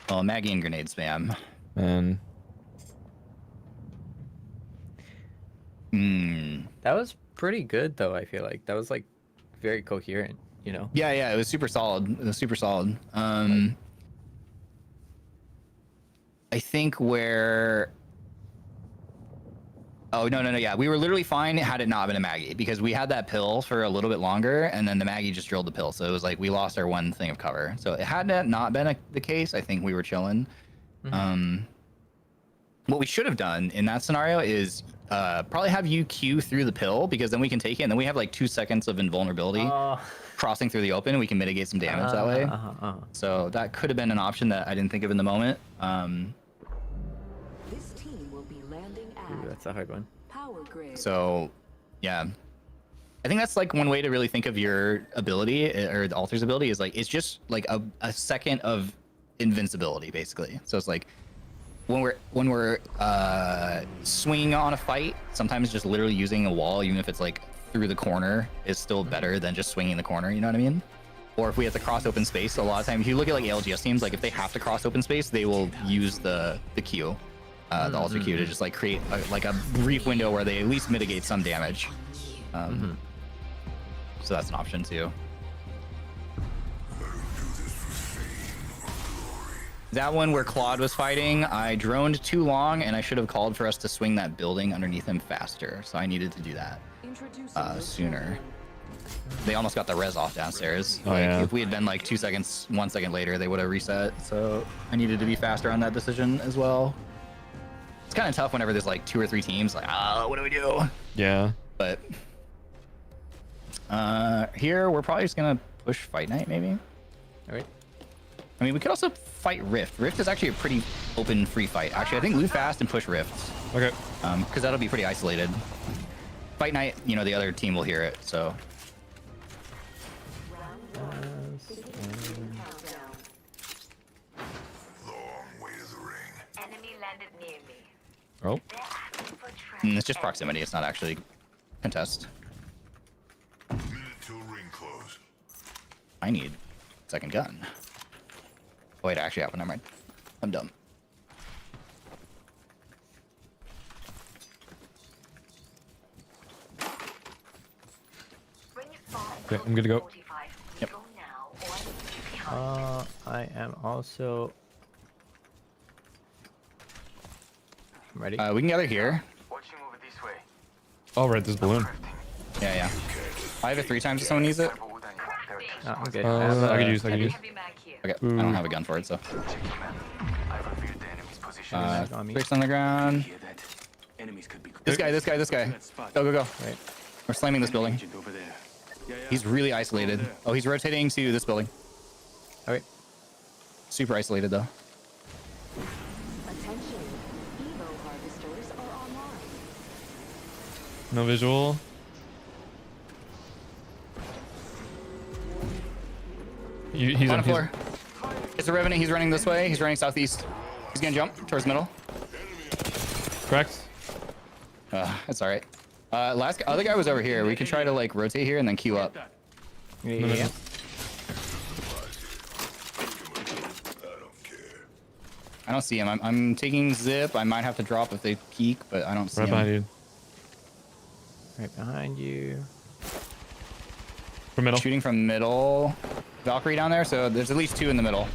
Oh, Maggie and grenade spam. Man. That was pretty good though. I feel like that was like very coherent. You know. Yeah, it was super solid. It was super solid. I think where. Oh no, yeah, we were literally fine had it not been a Maggie because we had that pill for a little bit longer, and then the Maggie just drilled the pill, so it was like we lost our one thing of cover. So it had that not been the case, I think we were chilling. What we should have done in that scenario is probably have you queue through the pill because then we can take it, and then we have like 2 seconds of invulnerability crossing through the open. We can mitigate some damage that way. So that could have been an option that I didn't think of in the moment. This team will be landing Ooh, at that's a hard one. power grid. So, yeah, I think that's like one way to really think of your ability or the altar's ability is like it's just like a second of invincibility basically. So it's like when we're swinging on a fight, sometimes just literally using a wall, even if it's like through the corner, is still better than just swinging the corner. You know what I mean? Or if we have to cross open space, a lot of times if you look at like ALGS teams, like if they have to cross open space, they will use the Q. The altar Q to just like create like a brief window where they at least mitigate some damage. So that's an option too. That one where Claude was fighting, I droned too long and I should have called for us to swing that building underneath him faster. So I needed to do that sooner. They almost got the res off downstairs. If we had been like 2 seconds, 1 second later, they would have reset. So I needed to be faster on that decision as well. It's kind of tough whenever there's like 2 or 3 teams. Like, what do we do? Yeah. But here we're probably just gonna push Fight Night maybe. All right. I mean, we could also fight Rift. Rift is actually a pretty open free fight. Actually, I think loot fast and push Rift. Okay. Because that'll be pretty isolated. Fight Night, you know, the other team will hear it. So. Long way to the ring. Enemy landed near me. Oh. They're asking for It's just proximity. It's not actually contest. Minute till ring close. I need second gun. Oh, wait, I actually have one. Never mind. I'm dumb. Okay, I'm good to go. Yep. I am also ready. We can gather here. Oh, right, this balloon. Yeah. I have it 3 times if someone needs it. Oh, I'm good. I could use. Okay, I don't have a gun for it, so. Bricks on the ground. This guy. Go. Right. We're slamming this building. He's really isolated. Oh, he's rotating to this building. All right. Super isolated, though. Attention, Evo harvesters are online. No visual. He's on the floor. It's a Revenant. He's running this way. He's running southeast. He's gonna jump towards middle. Correct. That's all right. Other guy was over here. We could try to like rotate here and then queue up. Yeah. I don't see him. I'm taking zip. I might have to drop if they peek, but I don't see Right him. behind you. Right behind you. From middle. Shooting from middle. Valkyrie down there, so there's at least 2 in the middle.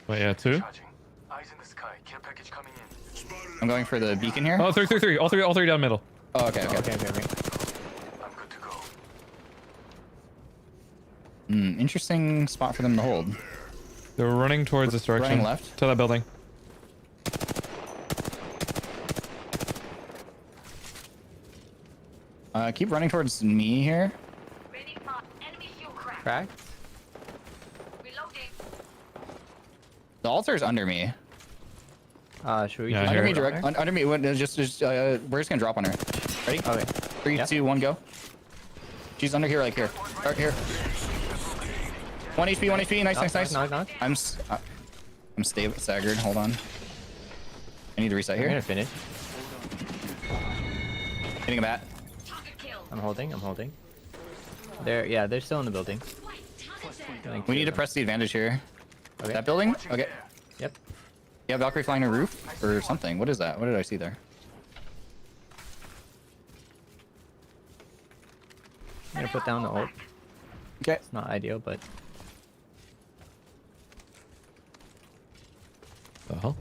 Wait, yeah, 2. I'm going for the beacon here. Oh, 3. All three down middle. Oh, okay. Interesting spot for them to hold. They're running towards this direction. Running left. To that building. Keep running towards me here. Ready for enemy shield crack. Cracked. Reloading. The altar's under me. Should we Yeah, just Under here. me, direct. Under me. We're just gonna drop on her. Ready? Okay. 3, Yep. 2, 1, go. She's under here, like here. Right here. 1 HP, 1 HP. Nice. Knock. I'm staggered. Hold on. I need to reset I'm gonna here. finish. Hitting a bat. Target kill. I'm holding. They're still in the building. We need to press the advantage here. Okay. That building? Okay. Yep. Yeah, Valkyrie flying a roof or something. What is that? What did I see there? I'm gonna put down the ult. Okay. It's not ideal, but The hell?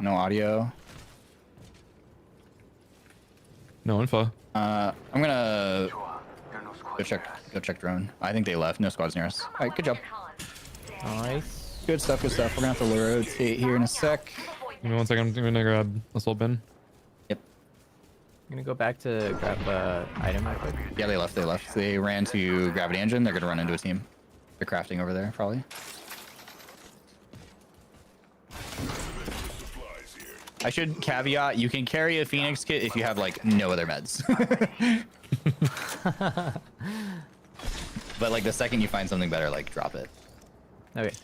No audio. No info. I'm gonna go check drone. I think they left. No squads near us. All right, good job. nice. Good stuff. Good stuff. We're gonna have to rotate here in a sec. Give me 1 second. I'm gonna grab this little bin. Yep. I'm gonna go back to grab a item real quick. Yeah, they left. They left. They ran to gravity engine. They're gonna run into a team. They're crafting over there, probably. I should caveat, you can carry a Phoenix kit if you have, like, no other meds. But, like, the second you find something better, like, drop it. Okay.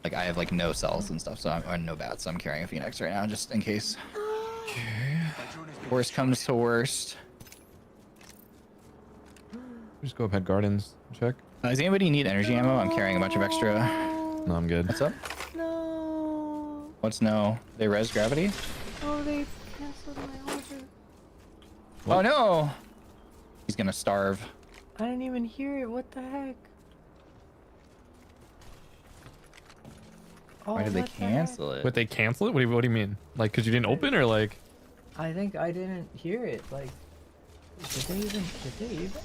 Like, I have, like, no cells and stuff, so or no bats, so I'm carrying a Phoenix right now, just in case. Okay. Worst comes to worst. Just go up head gardens. Check. Does anybody need energy ammo? I'm carrying a bunch of extra. No, I'm good. What's up? No. What's no? They res gravity? Oh, they canceled my order. Oh, no! He's gonna starve. I didn't even hear it. What the heck? Oh, Why did they what the cancel it? Wait, they cancel it? What do you mean? Like, cause you didn't open or like? heck? I think I didn't hear it. Like, did they even? Did they even?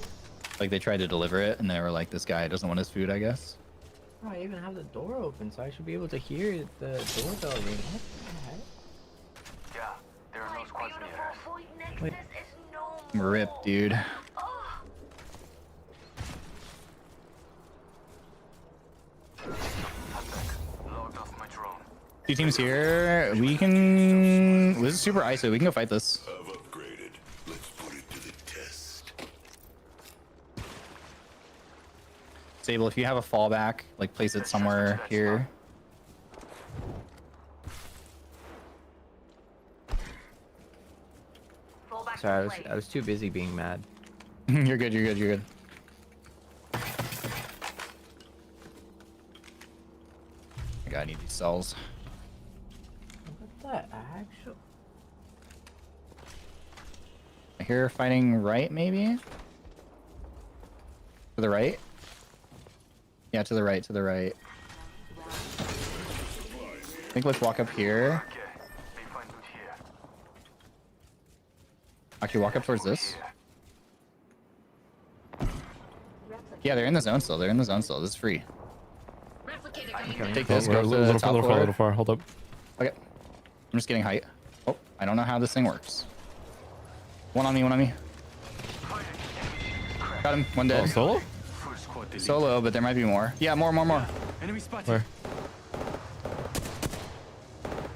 Like, they tried to deliver it, and they were like, this guy doesn't want his food, I guess. Oh, I even have the door open, so I should be able to hear the doorbell ring. What the heck? Yeah, there are no squads near us. Wait. Rip, dude. Logged off my drone. 2 teams here. We can... This is super ISO. We can go fight this. I've upgraded. Let's put it to the test. Sable, if you have a fallback, like, place it somewhere here. Sorry, I was too busy being mad. You're good, you're good, you're good. I gotta need these cells. What the actual? I hear fighting right, maybe? To the right? Yeah, to the right, to the right. I think let's walk up here. Okay, they find loot here. Actually, walk up towards this. Yeah, they're in the zone still. They're in the zone still. This is free. Replicator Okay. coming. Take Oh, this, we're go a to little, the top far, floor. little far. Hold up. Okay. I'm just getting height. Oh, I don't know how this thing works. One on me, one on me. Got him, one Oh, dead. solo? First squad deleted. Solo, but there might be more. Yeah, more. Enemy spotted. Where?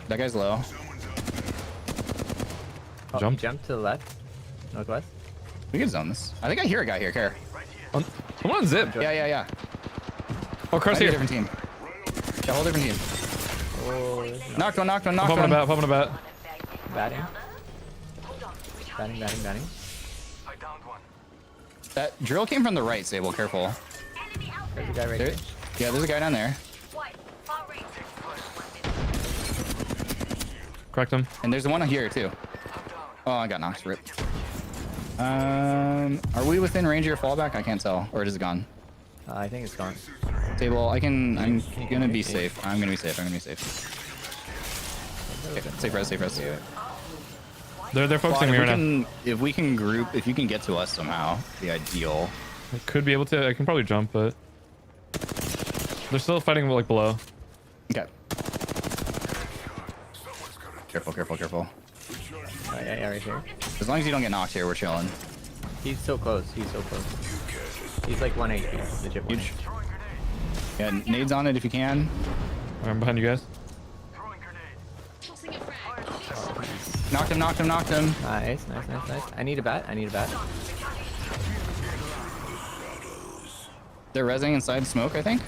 That guy's low. Oh, Jump. Jump to the left. Northwest. We can zone this. I think I hear a guy here, Care. Come on, zip. Yeah. Oh, cross Might be a here. different team. Yeah, whole different team. Oh, Knocked one. Popping a bat. Popping a bat. batting. Batting. I downed one. That drill came from the right, Sable. Careful. There's a guy right There, there. yeah, there's a guy down there. Cracked him. And there's one here, too. Oh, I got knocked. Rip. Are we within range of your fallback? I can't tell. Or is it gone? I think it's gone. Table, I'm gonna be safe. I'm gonna be safe. Okay, safe res. They're focusing Claude, me right now. if we can group, if you can get to us somehow, the ideal. I could be able to. I can probably jump, but they're still fighting like below. Okay. Careful. Oh, yeah, right here. As long as you don't get knocked here, we're chilling. He's so close. He's like 1 HP. Legit 1 Huge. HP. Yeah, nades on it if you can. I'm behind you guys. Throwing grenade. Tossing a frag. Knocked him. Nice. I need a bat. They're rezzing inside smoke, I think.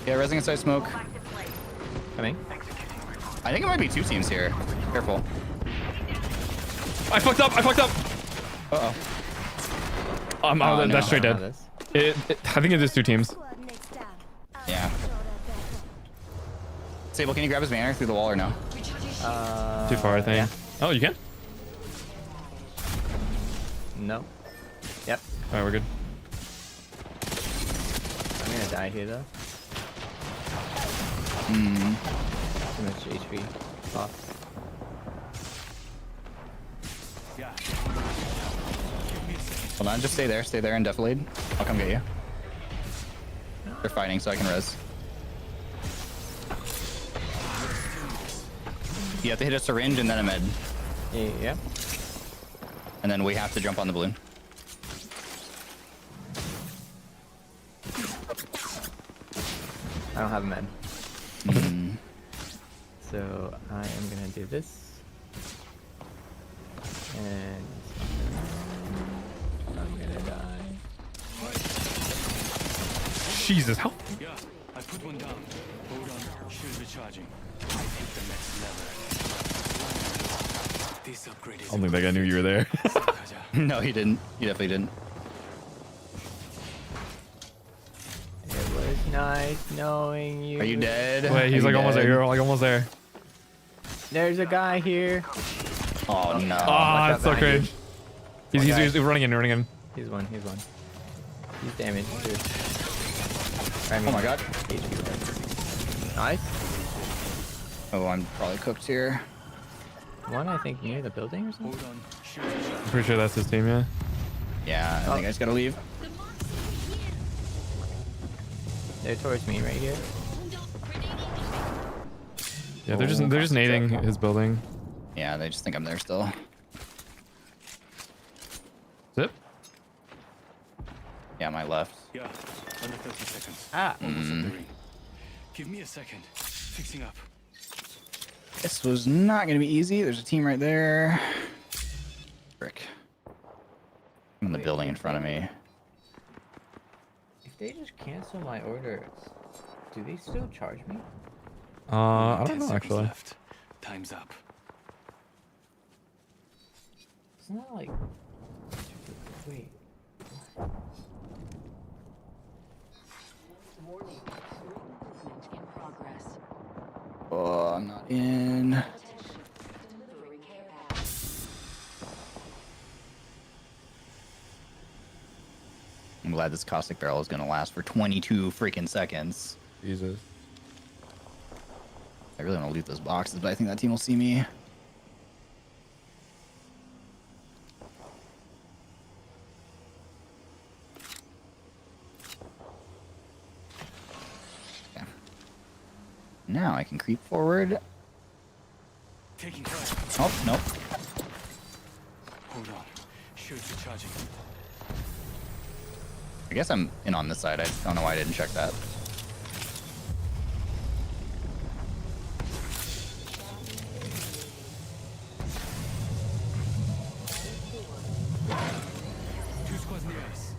Yeah, rezzing inside smoke. Coming. I think it might be 2 teams here. Careful. I fucked up. Uh-oh. no. That's straight I don't dead. know this. I think it is 2 teams. Yeah. Sable, can you grab his banner through the wall or no? Too far, I think. Yeah. Oh, you can? No. Yep. All right, we're good. I'm gonna die here though. Too much HP. Off. Hold on, just stay there and defilade. I'll come get you. They're fighting, so I can res. You have to hit a syringe and then a med. Yeah. And then we have to jump on the balloon. I don't have a med. So I am gonna do this. And I'm gonna die. Jesus, how? Yeah, I put one down. Hold on, shield recharging. I think the next level. This upgrade is. I don't think that guy knew you were there. No, he didn't. He definitely didn't. It was nice knowing you. Are you dead? Wait, he's Are like you almost there. dead? You're like almost there. There's a guy here. Oh no. Ah, it's so behind you. cringe. He's running in, running in. He's one. He's damaged too. Oh my god. Nice. Oh, I'm probably cooked here. One, I think, near the building or something. Hold on, shield recharging. I'm pretty sure that's his team, yeah. Yeah, I think I just gotta leave. They're towards me right here. Yeah, they're just nading his building. Yeah, they just think I'm there still. Zip. Yeah, my left. Yeah, under 30 seconds. Ah. Almost at the ring. Give me a second. Fixing up. This was not gonna be easy. There's a team right there. Frick. I'm in the building in front of me. If they just cancel my order, do they still charge me? I don't 10 know seconds actually. Left. Time's up. It's not like. Wait. Warning. Movement in progress. Oh, I'm not in. Delivering care package. I'm glad this caustic barrel is gonna last for 22 freaking seconds. Jesus. I really want to loot those boxes, but I think that team will see me. Okay. Now I can creep forward. Taking fire. Oh, nope. Hold on. Shield recharging. I guess I'm in on this side. I don't know why I didn't check that. Two squads near us.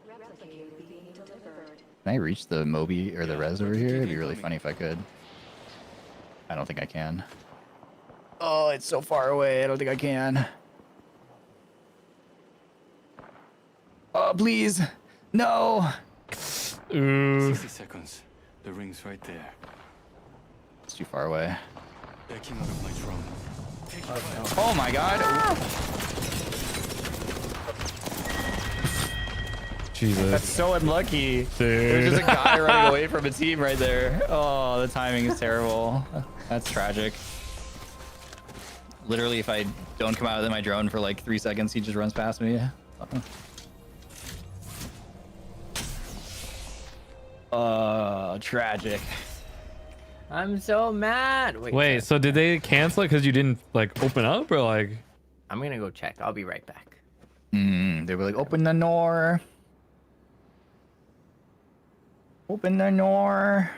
Replicator being delivered. Can I reach the Moby or the res over here? It'd be really funny if I could. I don't think I can. Oh, it's so far away. I don't think I can. Oh, please. No. Ooh. 60 seconds. The ring's right there. It's too far away. Backing out of my drone. Taking fire. Oh my god. Jesus. That's so unlucky. Dude. There's just a guy running away from a team right there. Oh, the timing is terrible. That's tragic. Literally, if I don't come out of my drone for like 3 seconds, he just runs past me. Tragic. I'm so mad. Wait, so did they cancel it because you didn't like open up or like? I'm gonna go check. I'll be right back. They were like, open the door. Open the door.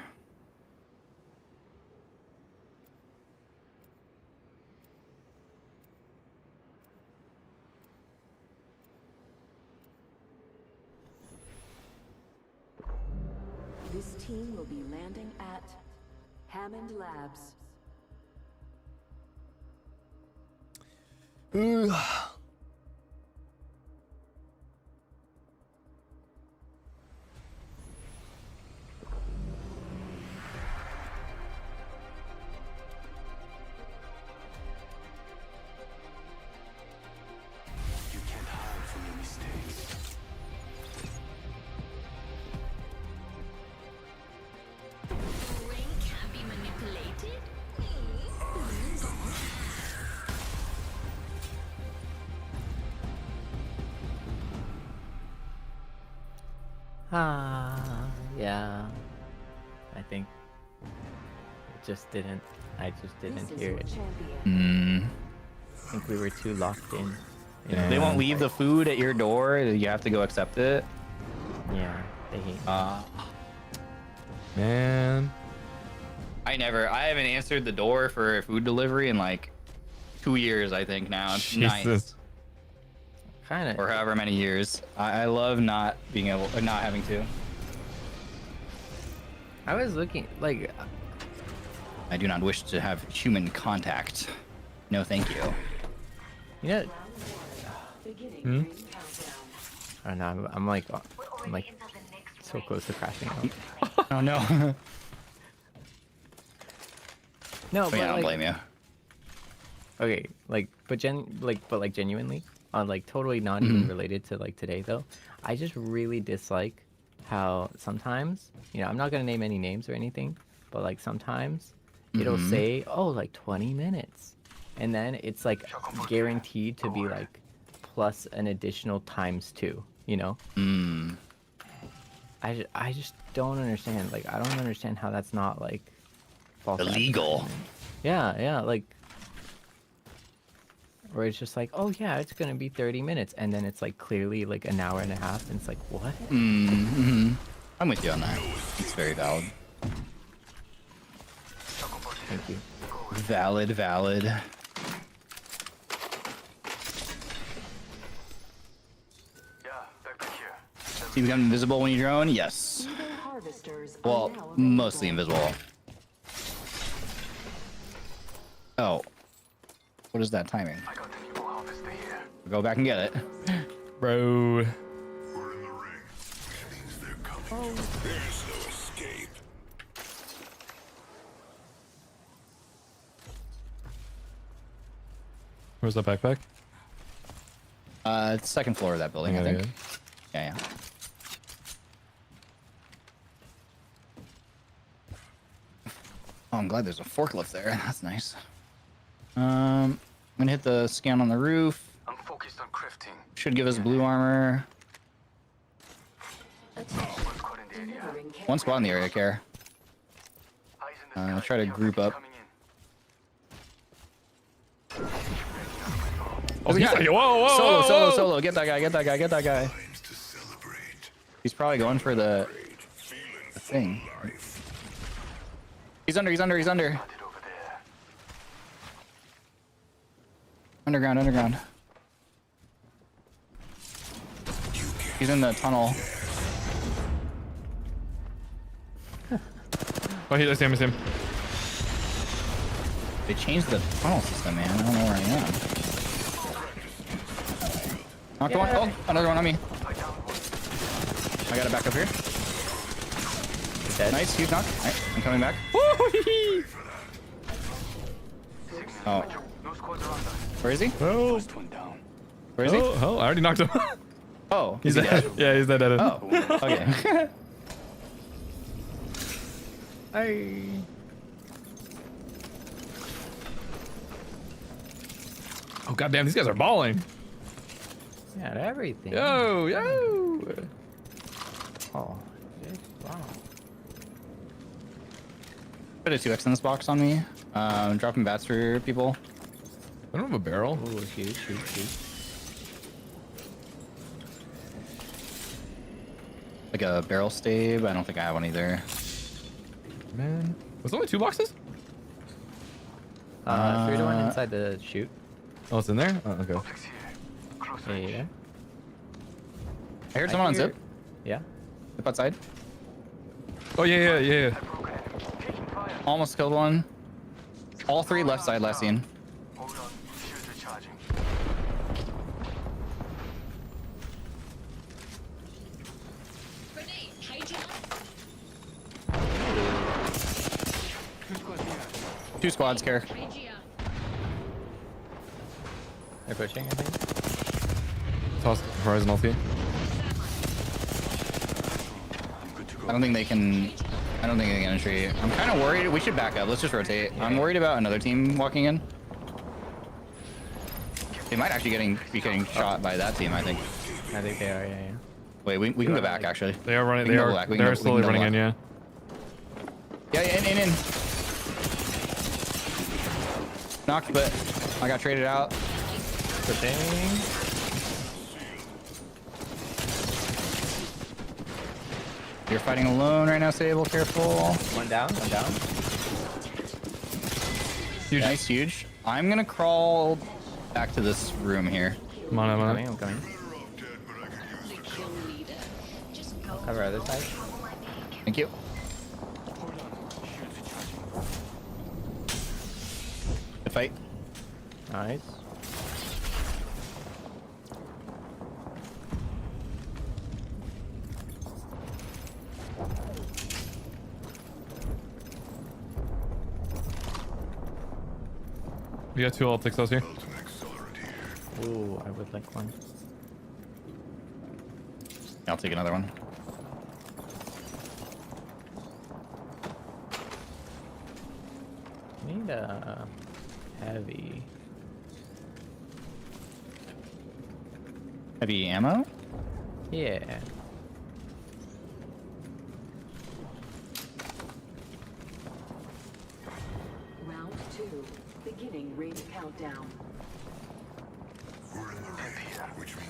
This team will be landing at Hammond Labs. You can't hide from your mistakes. Ring can be manipulated. Yeah. I think it just didn't. I just didn't hear it. I think we were too locked in. They won't leave the food at your door. You have to go accept it. Yeah, they hate me. Man. I haven't answered the door for food delivery in like 2 years, I think now. It's nice. Jesus. Kind of. Or however many years. I love not being able, not having to. I was looking like. I do not wish to have human contact. No, thank you. You know, Beginning ring countdown. I don't know. I'm like so close to crashing out. Oh no. No, Oh, but yeah, I don't like, blame you. okay, like, but genuinely, on like totally not even related to like today though. I just really dislike how sometimes, you know, I'm not gonna name any names or anything, but like sometimes it'll say, oh, like 20 minutes, and then it's like guaranteed to be like plus an additional ×2. You know? I just don't understand. Like, I don't understand how that's not like false Illegal. advertisement. Yeah, like, where it's just like, oh yeah, it's gonna be 30 minutes, and then it's like clearly like an hour and a half, and it's like, what? I'm with you on that. It's very valid. Thank you. Valid. You become invisible when you drone? Yes. Evil harvesters are Well, now mostly available. invisible. Oh. What is that timing? Go back and get it. Bro. We're in the ring. Which means they're coming. There's no escape. Where's that backpack? It's second floor of that building, I Okay, think. Yeah. Oh, I'm glad there's a forklift there. That's nice. I'm gonna hit the scan on the roof. I'm focused on crafting. Should give us blue armor. Delivering care. One squad in the area, care. Try to group up. Oh, he's like, whoa. Solo. Get that guy. Times to celebrate. He's probably going for the thing. He's under. Underground. He's in the tunnel. Oh, I see him. They changed the tunnel system, man. I don't know where I am. Knocked one. Oh, another one on me. I gotta back up here. Dead. Nice, huge knock. Alright, I'm coming back. Oh. Where is he? Oh, Where is he? I already knocked him. Oh, He's is he dead. dead? Yeah, he's dead. Oh, okay. Oh, goddamn, these guys are balling. Yeah, everything. Yo. Oh, shit. Wow. Put a 2x in this box on me. Dropping bats for people. I don't have a barrel. Oh, shoot. Like a barrel stave. I don't think I have one either. Man, was there only 2 boxes? 3 to 1 inside the chute. Oh, it's in there. Oh, okay. Yeah. I heard someone on zip. Yeah. Zip outside. Oh yeah. Almost killed one. All 3 left side last scene. 2 squads, care. They're pushing, I think. Toss Horizon ulti. I don't think they can retreat. I'm kind of worried. We should back up. Let's just rotate. I'm worried about another team walking in. They might actually be getting shot by that team, I think. I think they are, yeah. Wait, we can go back, actually. They are running. We can go back. We can They're go- we slowly can go running in. back. Yeah. Yeah, in. Knocked, but I got traded out. Pushing. You're fighting alone right now, Sable. Careful. One down. Huge. Nice, huge. I'm gonna crawl back to this room here. Come on, I'm coming. Cover other side. Thank you. Good fight. Nice. We got 2 ultics here. Ooh, I would like one. I'll take another one. Need a heavy. Heavy ammo? Yeah. Round 2. Beginning ring countdown.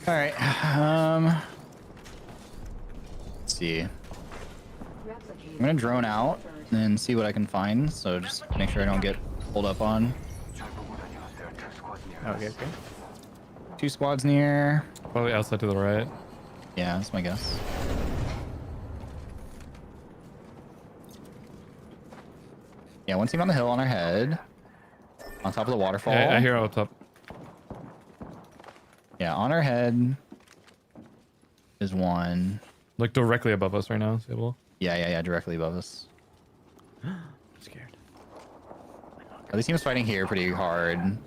All right. Let's see. I'm gonna drone out and see what I can find. So just make sure I don't get pulled up on. Okay. 2 squads near. Probably outside to the right. Yeah, that's my guess. Yeah, one team on the hill on our head. On top of the waterfall. Yeah, I hear up top. Yeah, on our head is one. Like directly above us right now, Sable. Yeah, directly above us. I'm scared. Oh, this team's fighting here pretty hard.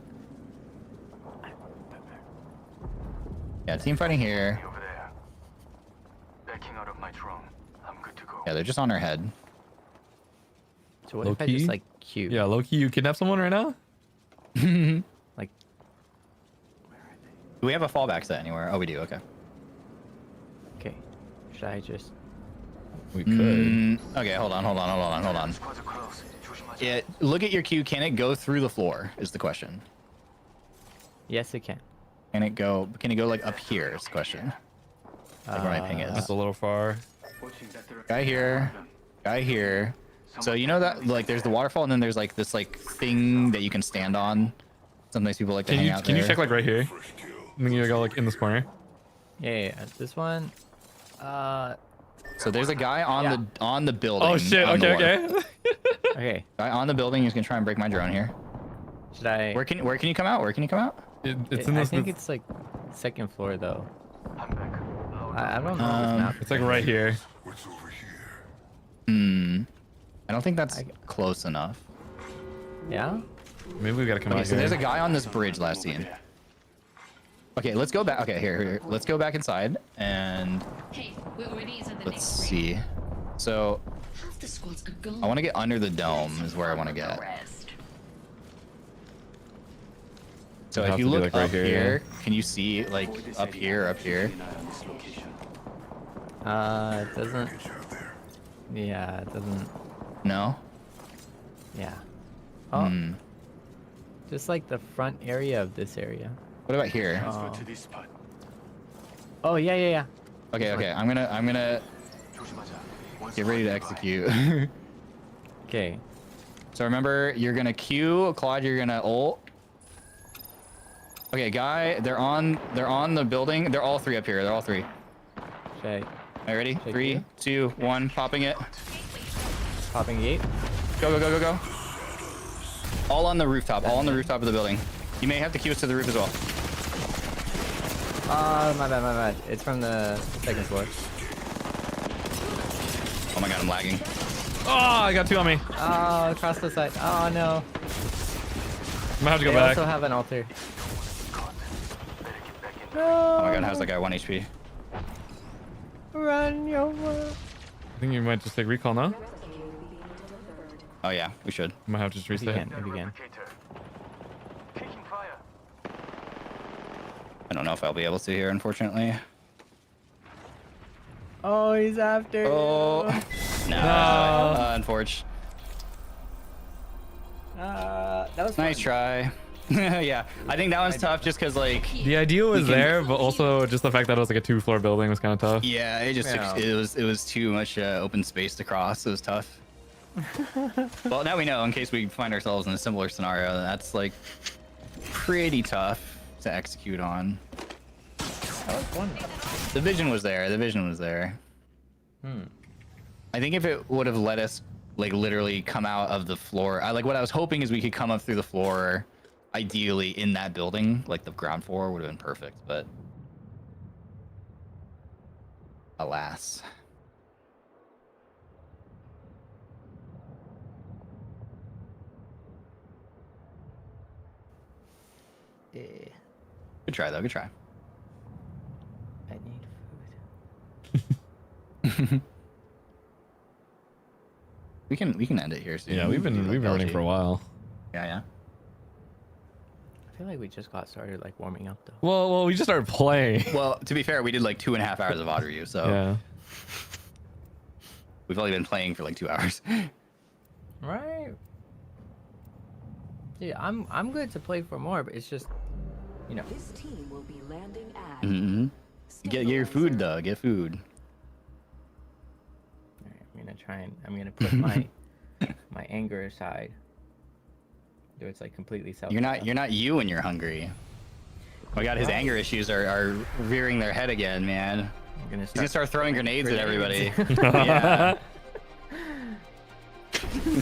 Yeah, team fighting here. Over there. Backing out of my drone. I'm good to go. Yeah, they're just on our head. So what Low if I key? just like Q? Yeah, low key, you kidnap someone right now? Like. Do we have a fallback set anywhere? Oh, we do. Okay. Okay. Should I just? We could. Okay, hold on. Squads are close. Yeah, look at your queue. Can it go through the floor? Is the question. Yes, it can. Can it go like up here? Is the question. Like where my ping is. That's a little far. Guy here. So you know that like there's the waterfall and then there's like this like thing that you can stand on. Sometimes people like to hang out Can you there. check like right here? And then you go like in this corner. Yeah. This one. So there's a guy on the building. Oh shit! on the Okay. water. Okay. Guy on the building is gonna try and break my drone here. Should I? Where can you come out? It's in I this. think it's like second floor though. I'm back. I don't know. This map. It's like right here. What's over here? I don't think that's close enough. Yeah. Maybe we gotta come Okay, out so here. there's a guy on this bridge last scene. Okay, let's go back. Okay, here. Let's go back inside and Hey, we're already inside the let's next see. So Half the squads are gone. I want to get under the dome is where I want to get. Rest. So It'll if have you to be, look like, right up here, here, can you see like up here? An eye on this location. It doesn't. Yeah, it doesn't. No. Yeah. Oh. Just like the front area of this area. What about here? Transfer to this spot. Oh yeah. Okay. I'm gonna get ready to execute. Okay. So remember, you're gonna Q, Claude. You're gonna ult. Okay, guy. They're on the building. They're all 3 up here. They're all 3. Okay. All right, ready? Take 3, you. 2, 1. Popping it. Popping gate. Go. All on the rooftop. All on the rooftop of the building. You may have to Q us to the roof as well. Oh, my bad. It's from the second floor. Oh my god, I'm lagging. Oh, I got 2 on me. Oh, across the side. Oh no. might have to go They back. also have an altar. Oh my god, how's that guy 1 HP? Run your world. I think you might just take recall now. Oh yeah, we should. Might have to just If you reset. can, if you can. I don't know if I'll be able to here, unfortunately. Oh, he's after Oh. you. No. Unfortunate. That was Nice fun. try. Yeah, I think that one's tough just because like. The idea was there, but also just the fact that it was like a 2-floor building was kind of tough. Yeah, it just Yeah. it was too much open space to cross. It was tough. Well, now we know in case we find ourselves in a similar scenario. That's like pretty tough to execute on. That was fun. The vision was there. The vision was there. I think if it would have let us like literally come out of the floor, I like what I was hoping is we could come up through the floor, ideally in that building, like the ground floor would have been perfect, but alas. Yeah. Good try though. Good try. I need food. We can end it here soon. Yeah, we've been running for a while. Yeah, yeah. I feel like we just got started like warming up though. Well, we just started playing. Well, to be fair, we did like 2.5 hours of VOD review, so Yeah. we've only been playing for like 2 hours. Right. Yeah, I'm good to play for more, but it's just, you know. This team will be landing at. Mm-hmm. Get your food though. Get food. All right, I'm gonna put my anger aside. So it's like completely self. You're not you when you're hungry. Oh my god, his anger issues are rearing their head again, man. I'm gonna He's gonna start throwing grenades at everybody. grenades. Yeah.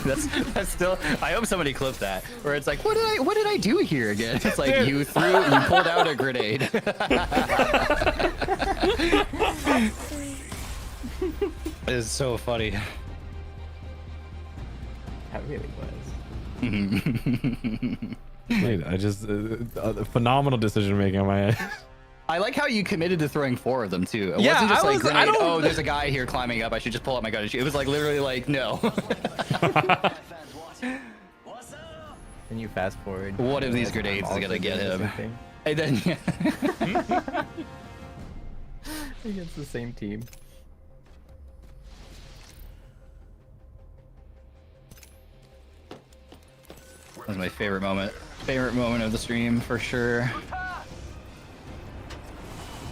that's still. I hope somebody clipped that. Where it's like, what did I do here again? It's like you pulled out a grenade. It's so funny. That really was. Dude, I just phenomenal decision making on my end. I like how you committed to throwing 4 of them too. It Yeah, wasn't just I like was- I grenade, don't- oh, there's a guy here climbing up. I should just pull out my gun and shoot. It was like literally like, no. Then you fast forward. One of these I'm grenades is also gonna get doing the him. same thing. And then Against the same team. that was my favorite moment. Favorite moment of the stream for sure.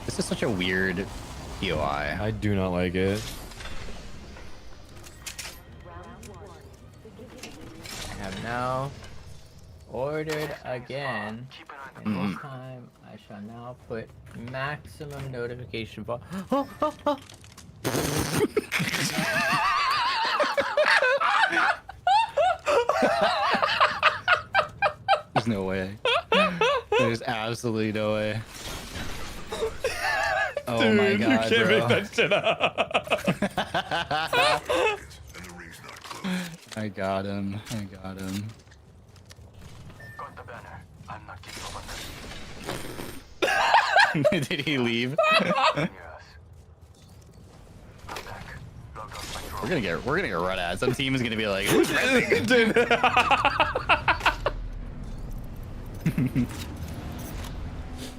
This is such a weird POI. I do not like it. I have now ordered again, and this time I shall now put maximum notification volume. There's no way. There's absolutely no way. Oh Dude, my god, you can't bro. make that shit up. And the ring's not closed. I got him. I got him. Got the banner. I'm not giving up on Did he leave? this. Yes. I'm back. Log off my drone. We're gonna get run at. Some team is gonna be like, who's resting? Dude.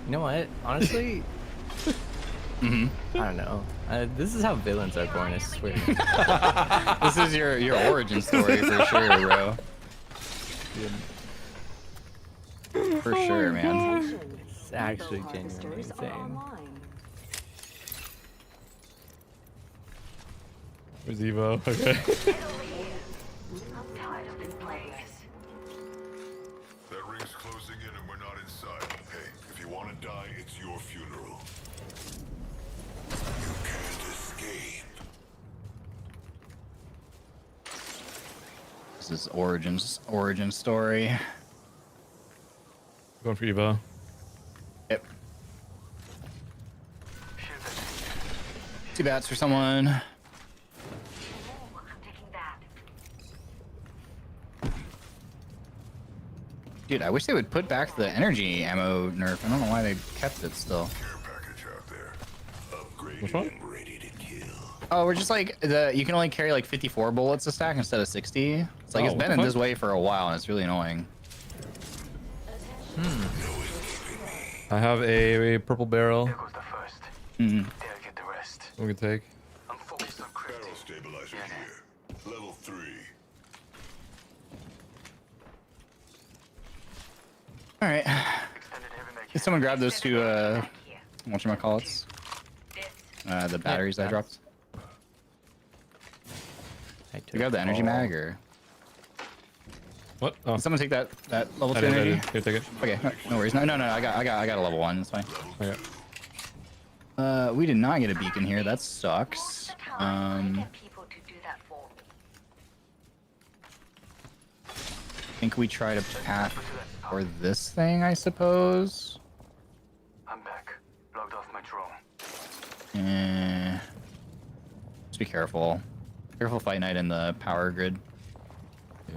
You know what? Honestly, I don't know. This is how villains are born, I swear. This is your origin story for sure, bro. For sure, man. It's actually genuinely insane. Where's Evo? Okay. I'm tired of this place. That ring's closing in and we're not inside. Hey, if you want to die, it's your funeral. You can't escape. This is origin story. Going for Evo. Yep. 2 bats for someone. I'm taking that. Dude, I wish they would put back the energy ammo nerf. I don't know why they kept it still. Which one? Oh, we're just like you can only carry like 54 bullets a stack instead of 60. It's like it's been in this way for a while and it's really annoying. I have a purple barrel. Mm-hmm. We can take. Barrel stabilizer here. Level 3. All right. Can someone grab those two whatchamacallits? The batteries I dropped. You grab the energy mag or? What? Oh. Can someone take that level 2 energy? Here, take it. Okay, no worries. No, I got a level 1. That's fine. Okay. We did not get a beacon here. That sucks. I think we try to path for this thing, I suppose. I'm back. Logged off my drone. Just be careful. Careful Fight Night in the power grid.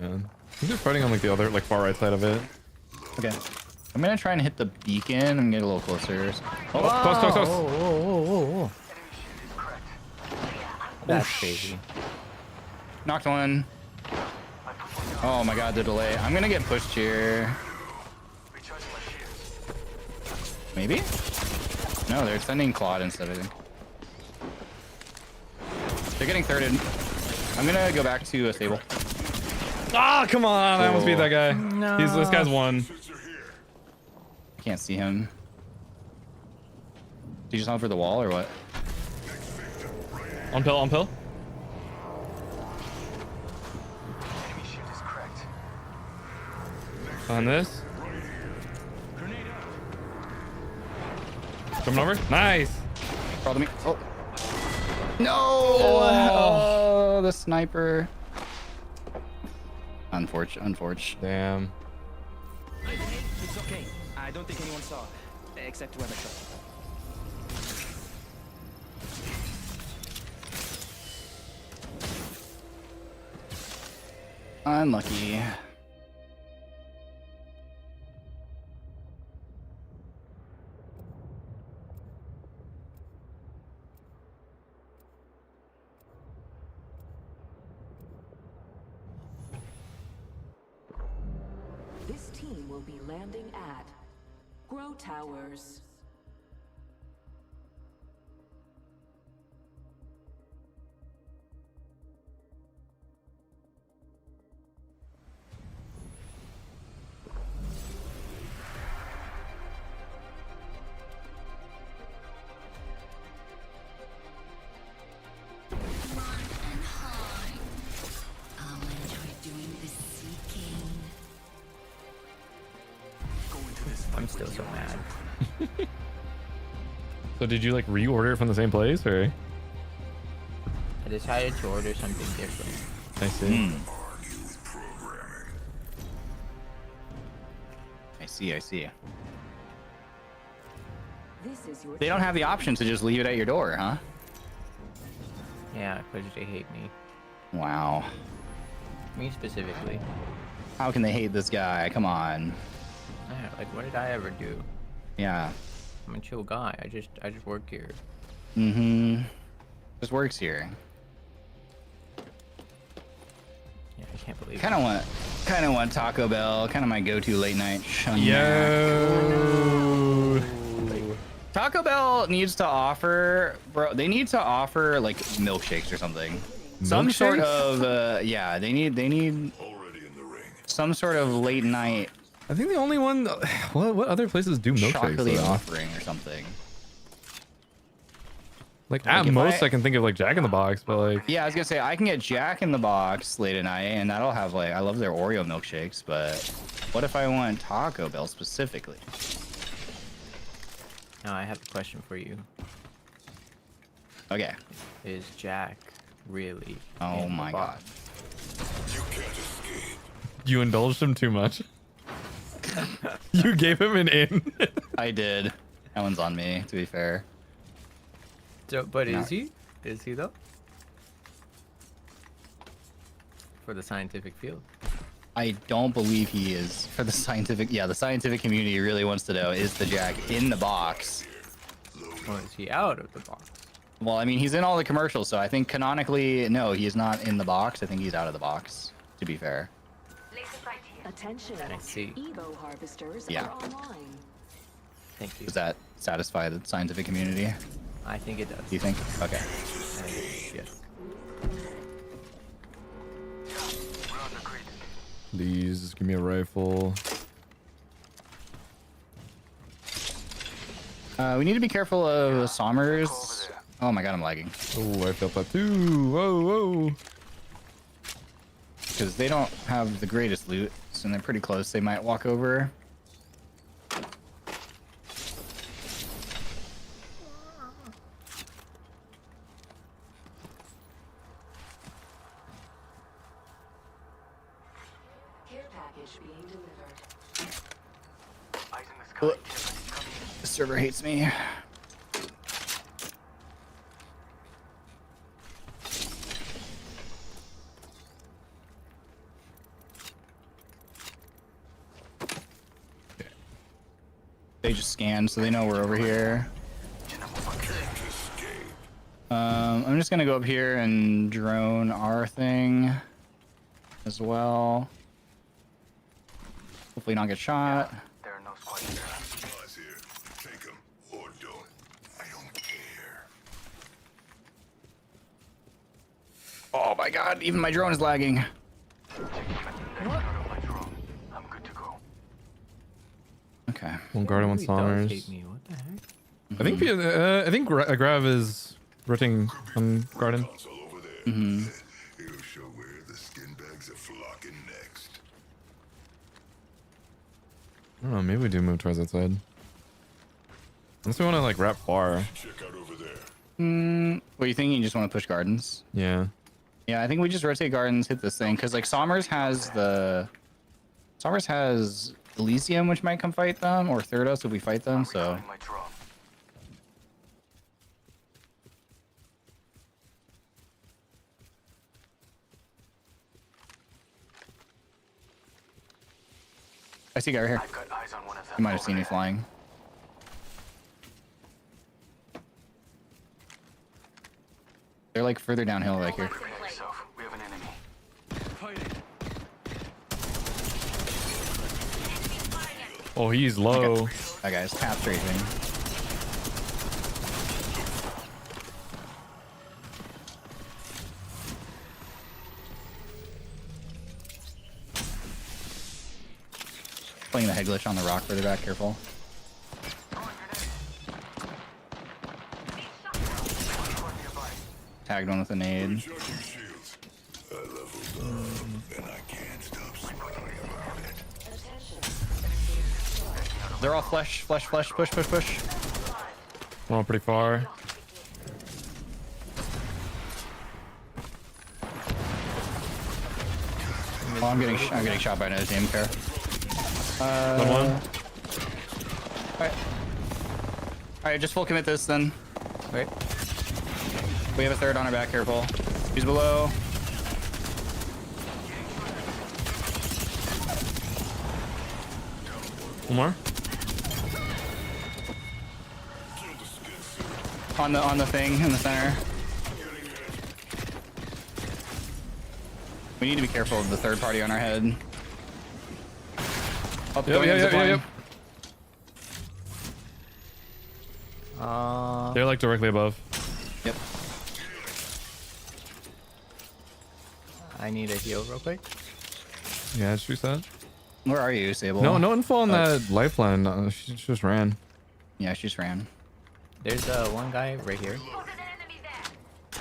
Yeah. I think they're fighting on like the other, like far right side of it. Okay. I'm gonna try and hit the beacon and get a little closer. Oh, close. Oh. That's crazy. Knocked one. Oh my god, the delay. I'm gonna get pushed here. Maybe? No, they're sending Claude instead, I think. They're getting thirded. I'm gonna go back to a Sable. Ah, come on! I almost beat that guy. No. This guy's won. I can't see him. Did you just hunt for the wall or what? On pill. On this. Coming over. Nice. Follow me. Oh. No! Oh, the sniper. Unfortunate. Damn. It's okay. I don't think anyone saw, except whoever shot. Unlucky. This team will be landing at Grow Towers. I'm still so mad. So did you like reorder it from the same place or? I decided to order something different. I see. I see. This is your They don't have the option to just leave it at your door, huh? Yeah, because they hate me. Wow. Me specifically. How can they hate this guy? Come on. Yeah, like what did I ever do? Yeah. I'm a chill guy. I just work here. Mm-hmm. Just works here. Yeah, I can't believe Kind of want Taco Bell. Kind of my go-to late night. Yo. Taco Bell needs to offer, bro. They need to offer like milkshakes or something. Some sort of yeah. They need some sort of late night. I think the only one. What other places do milkshakes? Chocolate though? offering or something. Like at most, I can think of like Jack in the Box, but like. Yeah, I was gonna say I can get Jack in the Box late at night, and that'll have like I love their Oreo milkshakes. But what if I want Taco Bell specifically? Now I have a question for you. Okay. Is Jack really? Oh in my the box? You indulged him too much. You gave him an in. I did. That one's on me, to be fair. So, but is he? Is he though? For the scientific field. I don't believe he is for the scientific. Yeah, the scientific community really wants to know, is the Jack in the box? Or is he out of the box? Well, I mean, he's in all the commercials, so I think canonically, no, he is not in the box. I think he's out of the box, to be fair. Attention. I see. Evo harvesters Yeah. are online. Thank you. Does that satisfy the scientific community? I think it does. Do you think? Okay. I think it- yes. Please give me a rifle. We need to be careful of Sommers. Oh my god, I'm lagging. Oh, I felt that too. Whoa, whoa. Because they don't have the greatest loot, and they're pretty close. They might walk over. Care package being delivered. The server hates me. They just scanned, so they know we're over here. I'm just gonna go up here and drone our thing as well. Hopefully not get shot. There are no squads here. Squads here. Take them or don't. I don't care. Oh my god, even my drone is lagging. I'm good to go. Okay. One guard and one He does Sommers. hate me. What the heck? I think Grav is rotating on Garden. Console over there. It'll show where the skin bags are flocking next. I don't know, maybe we do move towards that side. Unless we want to like wrap far. Check out over there. What do you think? You just want to push gardens? Yeah. Yeah, I think we just rotate gardens, hit this thing, because like Sommers has Elysium, which might come fight them, or Thirdos if we fight them. So My drone. I see a guy right here. I've got eyes on one of them. You might have seen me flying. They're like further downhill, like here. Prepare yourself. We have an enemy. Fighting. Oh, he's low. That guy's tap tracing. Playing the head glitch on the rock further back, careful. Tagged one with a nade. Charging shields. I leveled up, and I can't stop smiling about it. They're all flesh, push. We're all pretty far. Oh, I'm getting shot by another team, care. Got one. Alright, just full commit this then. Wait. We have a third on our back, careful. He's below. One more. On the thing in the center. We need to be careful of the third party on our head. Oh, going in zip line. They're like directly above. Yep. I need a heal real quick. Yeah, shoot that. Where are you, Sable? No info on that lifeline. She just ran. Yeah, she just ran. There's one guy right here.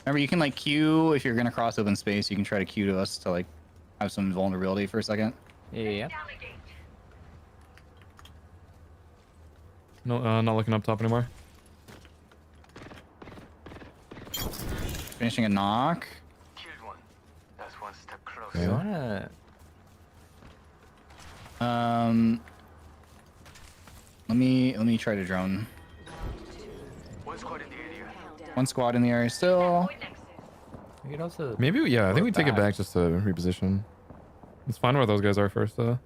Remember, you can like queue if you're gonna cross open space. You can try to queue to us to like have some vulnerability for a second. Yeah. No, not looking up top anymore. Finishing a knock. Killed one. That's one step closer. You wanna? Let me try to drone. One squad in the area. One squad in the area still. We could also. Maybe, yeah, I think we take it back. back just to reposition. Let's find where those guys are first, though.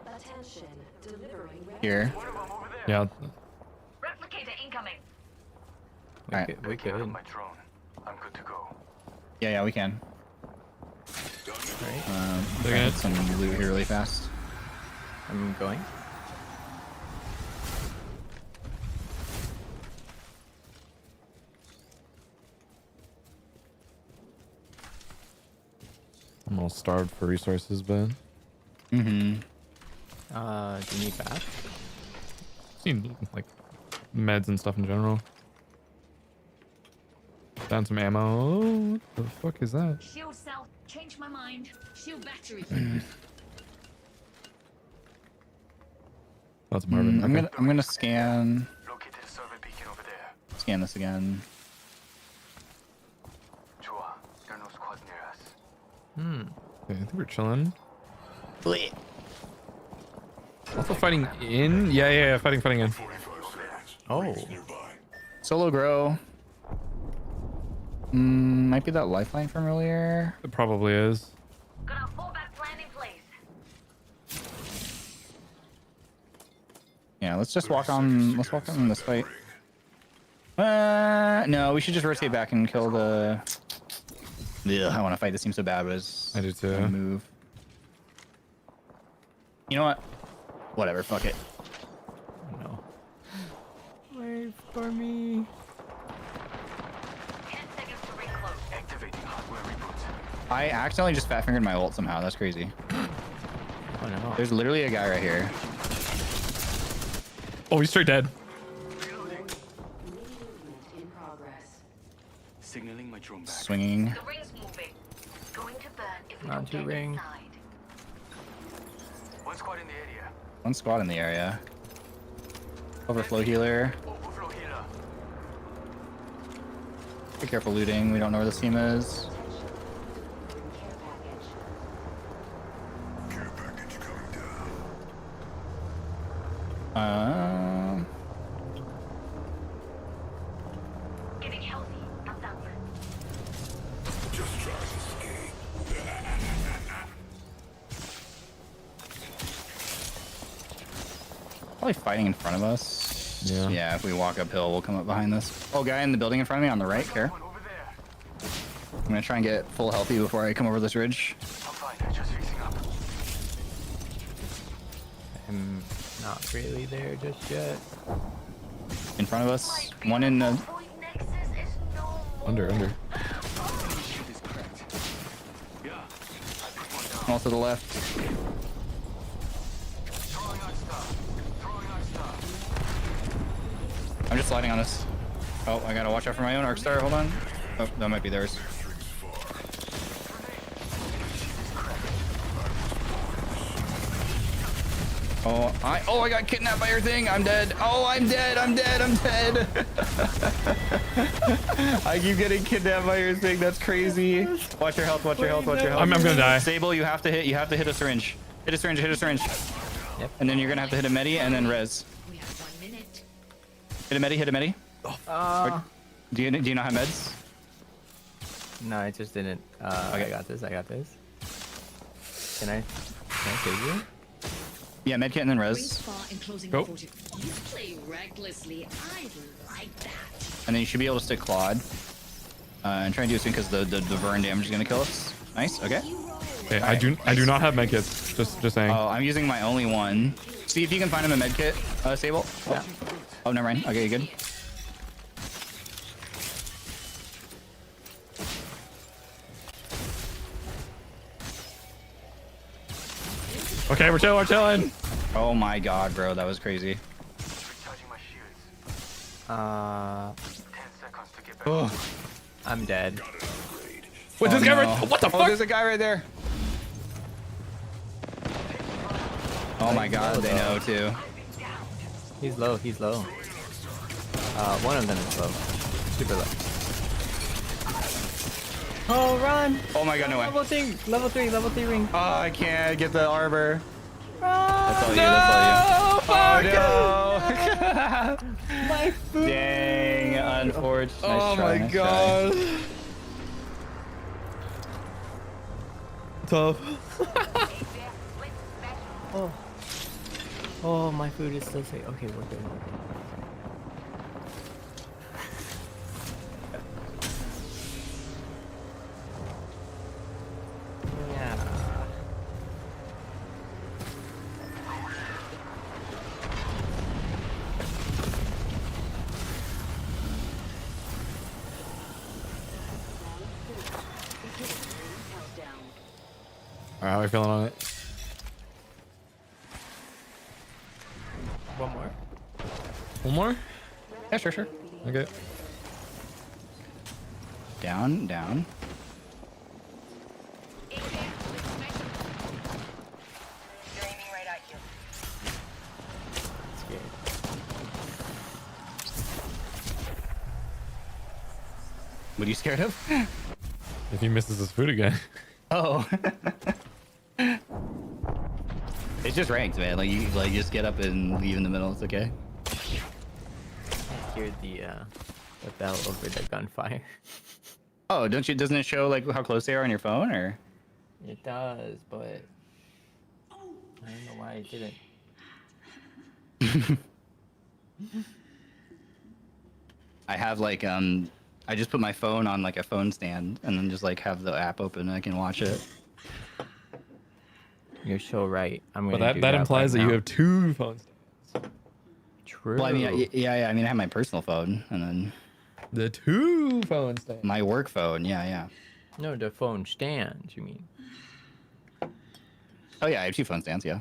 Attention, delivering Here. Yeah. Replicator incoming. Alright. We could. My drone. I'm good to go. Yeah, we can. Taking Get it. some loot here really fast. I'm going. I'm all starved for resources, but Mm-hmm. Do you need bath? need like meds and stuff in general. Found some ammo. Oh, what the fuck is that? Shield cell. Change my mind. Shield battery. That's Marvin. Okay. I'm gonna scan Located a survey beacon over there. scan this again. 좋아. There are no squads near us. Okay, I think we're chilling. Also fighting in? Yeah, fighting in. 45 seconds. Oh. Rings nearby. Solo grow. Might be that lifeline from earlier. It probably is. Got a fallback plan in place. Yeah, let's just walk on. Let's walk on this fight. No, we should just rotate back and kill the. Ugh, I want to fight this team so bad, but it's I do too. gonna move. You know what? Whatever. Fuck it. No. Wait for me. 10 seconds to ring close. Activating hardware reboot. I accidentally just fat fingered my ult somehow. That's crazy. Oh no. There's literally a guy right here. Oh, he's straight dead. movement in progress. Signaling my drone back. Swinging. The ring's moving. Going to burn if we Not don't to get ring. inside. One squad in the area. One squad in the area. Overflow healer. Overflow healer. Be careful looting. We don't know where this team is. Care package coming down. Getting healthy. I'm done. Just try to escape. Probably fighting in front of us. Yeah. Yeah, if we walk uphill, we'll come up behind this. Oh, guy in the building in front of me on the right, care. One over there. I'm gonna try and get full healthy before I come over this ridge. I'm fine. Just fixing up. I'm not really there just yet. In front of us. One in the... Point nexus is no more. Under. Shield is cracked. Yeah. I put one down. One to the left. Throwing Arc Star. Throwing Arc Star. I'm just sliding on this. Oh, I gotta watch out for my own arc star. Hold on. Oh, that might be theirs. Oh, I got kidnapped by your thing. I'm dead. Oh, I'm dead. I'm dead. I'm dead. I keep getting kidnapped by your thing. That's crazy. Watch your health. Watch your health. Watch your health. I'm gonna die. Sable, you have to hit a syringe. Hit a syringe. Hit a syringe. Yep. And then you're gonna have to hit a medi and then res. We have 1 minute. Hit a medi. Hit a medi. Do you not have meds? No, I just didn't. Okay. I got this. I got this. Can I save you? Yeah, medkit and then Ring res. far and closing Go. 40. You play recklessly. I like that. And then you should be able to stick Claude. And try and do it soon because the burn damage is gonna kill us. Nice. Okay. Okay, I do not have medkits. Just saying. Oh, I'm using my only one. See if you can find him a medkit, Sable. Yeah. Oh, never mind. Okay, good. Okay, we're chilling. Oh my god, bro, that was crazy. Recharging my shields. 10 seconds to get back. Oh, I'm dead. Wait, this guy no. right? What the Oh, fuck? there's a guy right there. Oh my god, they know too. He's low. He's low. One of them is low. Super low. Oh, run! Oh my god, no way. Level 3 ring. Oh, I can't get the arbor. Run! That's all you. That's all you. Oh no! My food. Dang, unfortunate. Oh my god. Tough. Oh. Oh, my food is still safe. Okay, we're good. Yeah. All right, how are we feeling on it? One more. One more? Yeah, sure. Okay. Down, down. They're aiming right at you. Scared. What are you scared of? If he misses his food again. Oh. It's just ranked, man. Like you just get up and leave in the middle. It's okay. I hear the bell over the gunfire. Oh, doesn't it show like how close they are on your phone or? It does, but I don't know why it didn't. I have like I just put my phone on like a phone stand and then just like have the app open and I can watch it. You're so right. I'm gonna. But do that implies right that you now. have 2 phones. True. Well, I mean, yeah. I mean, I have my personal phone and then The 2 phones. my work phone. Yeah. No, the phone stand. You mean? Oh yeah, I have 2 phone stands. Yeah.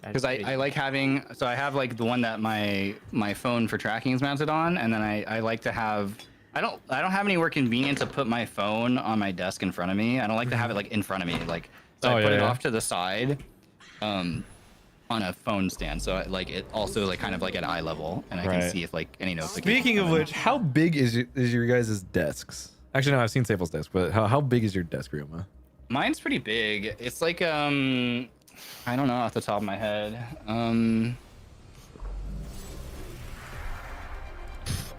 Because I like having, so I have like the one that my phone for tracking is mounted on, and then I like to have, I don't have anywhere convenient to put my phone on my desk in front of me. I don't like to have it like in front of me, like so I put it off to the side, on a phone stand, so like it also like kind of like at eye level, and I can see if like any notifications. Speaking of which, how big is your guys' desks? Actually, no, I've seen Sable's desk, but how big is your desk, Ryoma? Mine's pretty big. It's like I don't know off the top of my head. I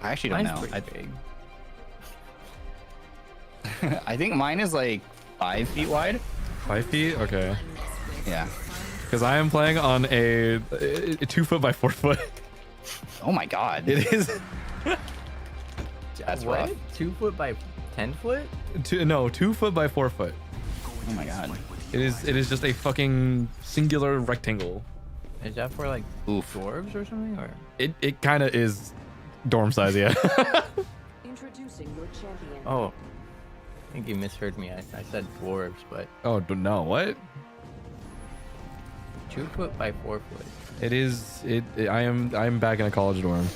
actually don't Mine's know. pretty big. I think mine is like 5 feet wide. 5 feet? Okay. Yeah. Because I am playing on a 2 foot by 4 foot. Oh my god. It is. That's What? rough. 2 foot by 10 foot? 2 foot by 4 foot. Oh my god. It is just a fucking singular rectangle. Is that for like dwarves or something? Or It kind of is dorm size, yeah. Introducing your champion. oh, I think you misheard me. I said dwarves, but Oh no, what? 2 foot by 4 foot. It is. I am back in a college dorm.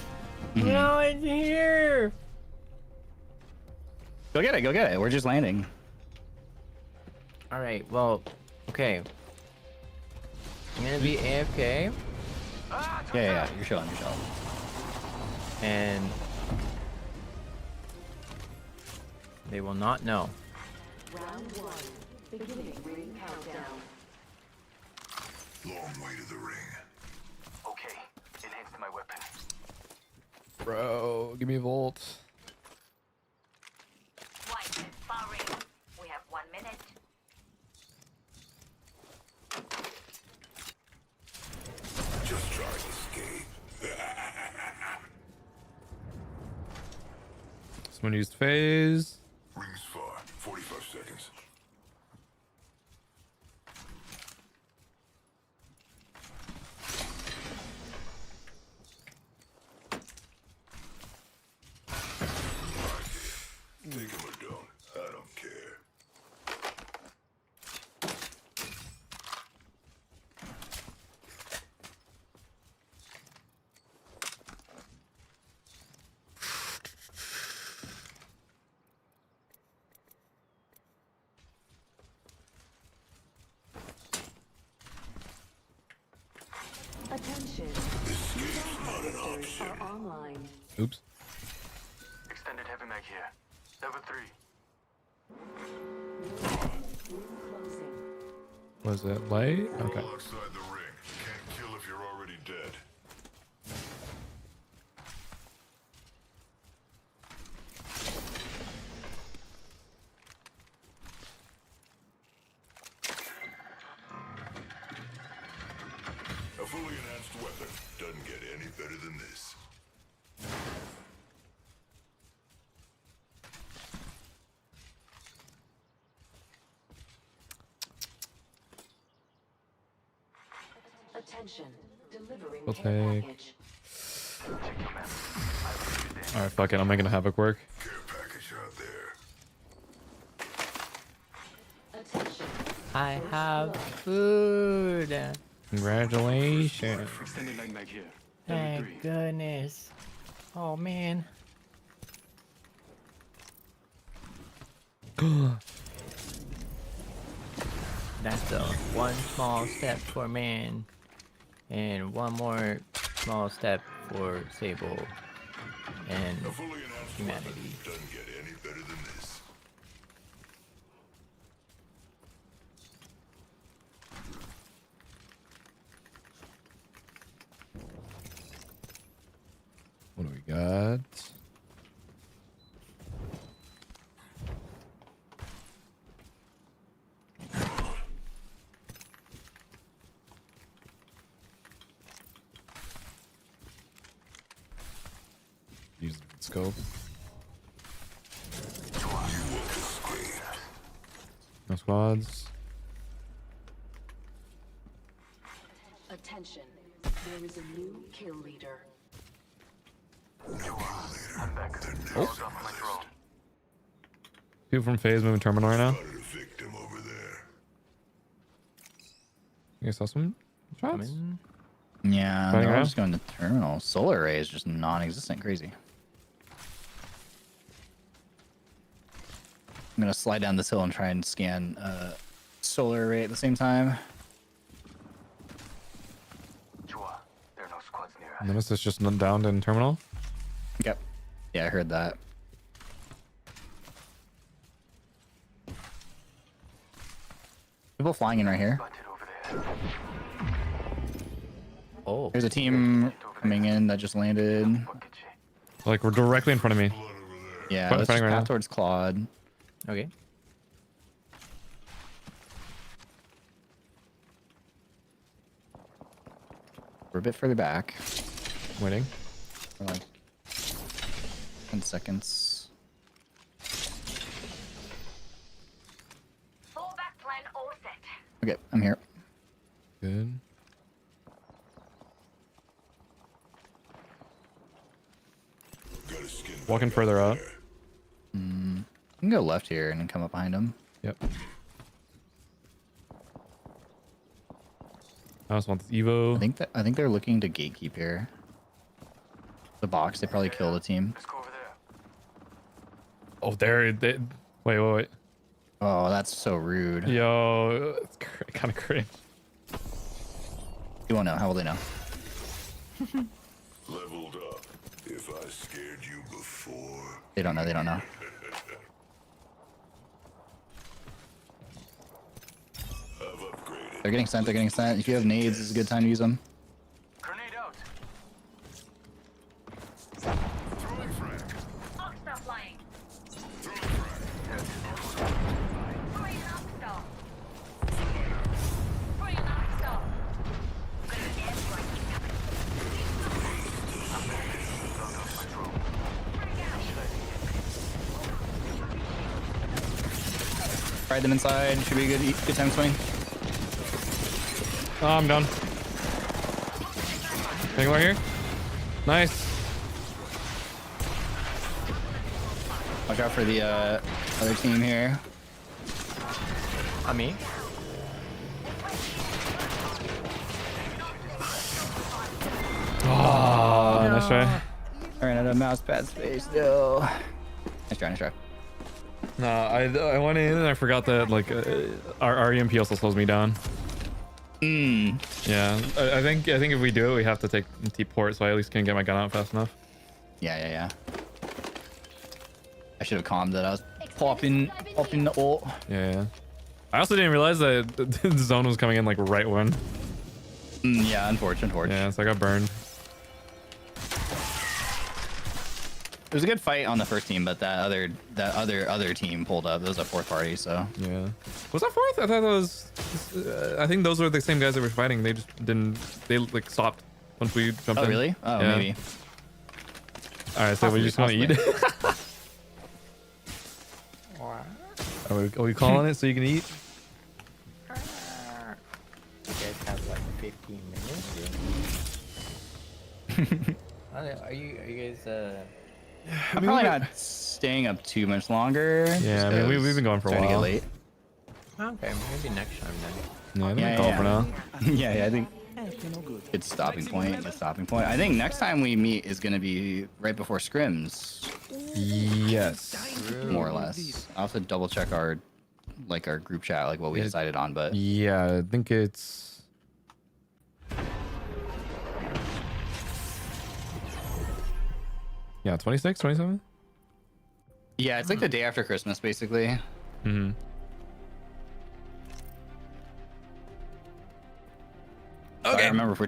No, it's here. Go get it. We're just landing. All right. Well, okay. I'm gonna be AFK, Yeah. You're chilling. and they will not know. Round 1. Beginning ring countdown. Long way to the ring. Okay, enhance my weapon. Bro, give me a volt. White and firing. We have 1 minute. Just try to escape. Someone used phase. Rings far. 45 seconds. Take him or don't. I don't care. Attention. Escape's not an option. Are online. Oops. Extended heavy mag here. Level 3. Closing. Was it light? Okay. Alongside the ring. Can't kill if you're already dead. better than this. Attention. Delivering We'll care take- package. All right, fuck it. I'm making a havoc work. Care package out there. Attention. I have food. Congratulations. Extended light mag here. Thank Level 3. goodness. Oh man. That's a one small step for man, and one more small step for Sable and A fully enhanced humanity. weapon doesn't get any better than this. What do we got? Use the scope. No squads. Attention. There is a new kill leader. People from Phase moving terminal right now. Spotted a victim over there. You guys saw some shots? Coming. Yeah, Fighting they're all around? just going to terminal. Solar array is just non-existent. Crazy. I'm gonna slide down this hill and try and scan solar array at the same time. Nemesis just downed in terminal. Yep. Yeah, I heard that. People flying in right here. Oh, There's a team coming in that just landed. Like we're directly in front of me. Yeah, Fighting let's just right path now. towards Claude. okay. We're a bit further back. Waiting. For like 10 seconds. Fallback plan all set. Okay, I'm here. Good. Got a skin Walking bag further out up. there. You can go left here and then come up behind him. Yep. I just want this Evo. I think they're looking to gatekeep here. The box, they probably killed a team. Oh, they. Wait. Oh, that's so rude. Yo, it's kind of cringe. You won't know. How will they know? Leveled up. If I scared you before. They don't know. They don't know. I've upgraded. They're getting sent. They're getting sent. If you have nades, it's a good time to use them. Throwing frag. Arc star flying. Throwing frag. Throwing an arc star. Throwing an arc star. Got an airstrike. Ride them inside. Should be a good time swing. Oh, I'm done. Anyone here? Nice. Watch out for the other team here. On me. Oh, nice try. I ran out of mouse pad space though. Nice try. Nice try. No, I went in and I forgot that like our EMP also slows me down. Yeah, I think if we do it, we have to take T-port, so I at least can get my gun out fast enough. Yeah. I should have calmed that. I was popping the ult. Yeah. I also didn't realize that the zone was coming in like right when. Yeah, unfortunate. Yeah, so I got burned. It was a good fight on the first team, but that other team pulled up. It was a fourth party, so Yeah. Was that fourth? I thought that was. I think those were the same guys that were fighting. They just didn't. They like stopped. once we jump in. Oh, really? Oh, Yeah. maybe. All right, so we just want to eat. Are we calling it so you can eat? You guys have like 15 minutes. Are you guys I'm probably not staying up too much longer. Yeah, I mean we've been going for a starting while. to get late. okay, maybe next time then. Yeah, I think Yeah, we call yeah. for now. Yeah, I think good stopping point. Good stopping point. I think next time we meet is gonna be right before scrims, Yes. more or less. I'll have to double check our group chat, like what we decided on, but Yeah, I think it's. Yeah, 26, 27? yeah, it's like the day after Christmas, basically. Mm-hmm. So I don't remember if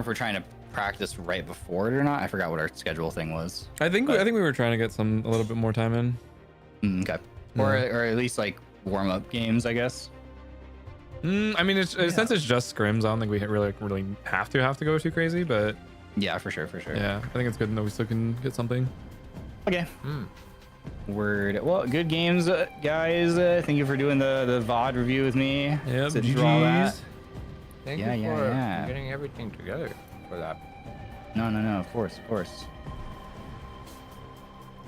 we're trying to practice right before it or not. I forgot what our schedule thing was. I think we were trying to get a little bit more time in. Okay. Or at least like warm up games, I guess. I mean, since it's just scrims, I don't think we really have to go too crazy, but Yeah, for sure. yeah, I think it's good to know we still can get something. Okay. Word. Well, good games, guys. Thank you for doing the VOD review with me. Yep, Sit through all that. Thank Yeah, you yeah, for yeah. getting everything together for that. No, of course. All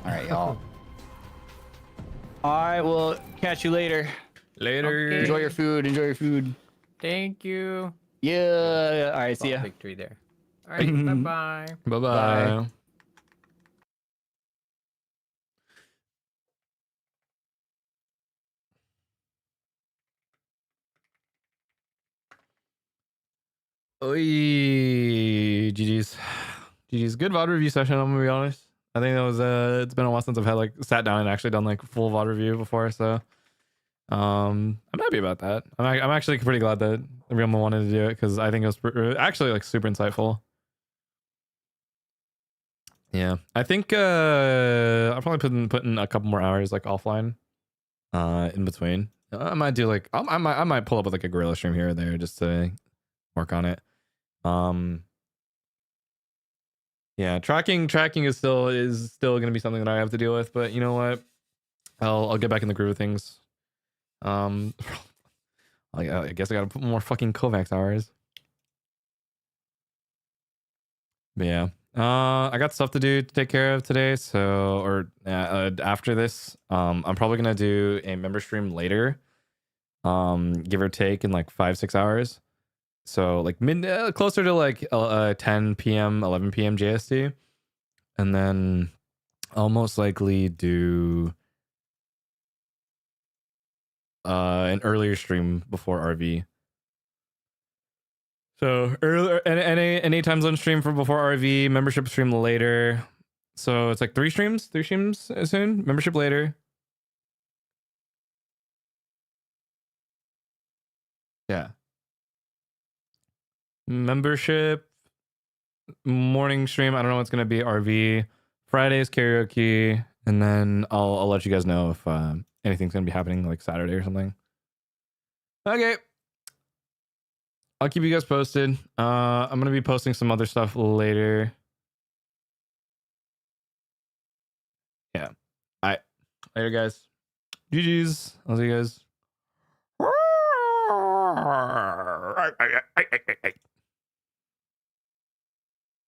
right, y'all. I will catch you later. Later. Okay. Enjoy your food. Thank you. Yeah. All right, see ya. Victory there. All right, bye-bye. Bye-bye. Bye. Oy, GG's. Good VOD review session, I'm gonna be honest. I think that was it's been a while since I've had sat down and actually done full VOD review before, so I'm happy about that. I'm actually pretty glad that everyone wanted to do it because I think it was actually super insightful. Yeah, I think I'll probably put in a couple more hours offline in between. I might do I might pull up with a gorilla stream here or there just to work on it. Yeah, tracking is still going to be something that I have to deal with, but you know what? I'll get back in the groove of things. I guess I got to put more fucking Kovacs hours. But yeah, I got stuff to take care of today. So, after this, I'm probably gonna do a member stream later. Give or take in 5-6 hours. So closer to 10 p.m., 11 p.m. JST. And then I'll most likely do an earlier stream before RV. So earlier, any time zone stream for before RV, membership stream later. So it's 3 streams soon, membership later. Yeah. Membership morning stream. I don't know what's gonna be. RV Fridays karaoke, and then I'll let you guys know if anything's gonna be happening Saturday or something. Okay, I'll keep you guys posted. I'm gonna be posting some other stuff later. Yeah. All right. Later, guys. GG's. I'll see you guys.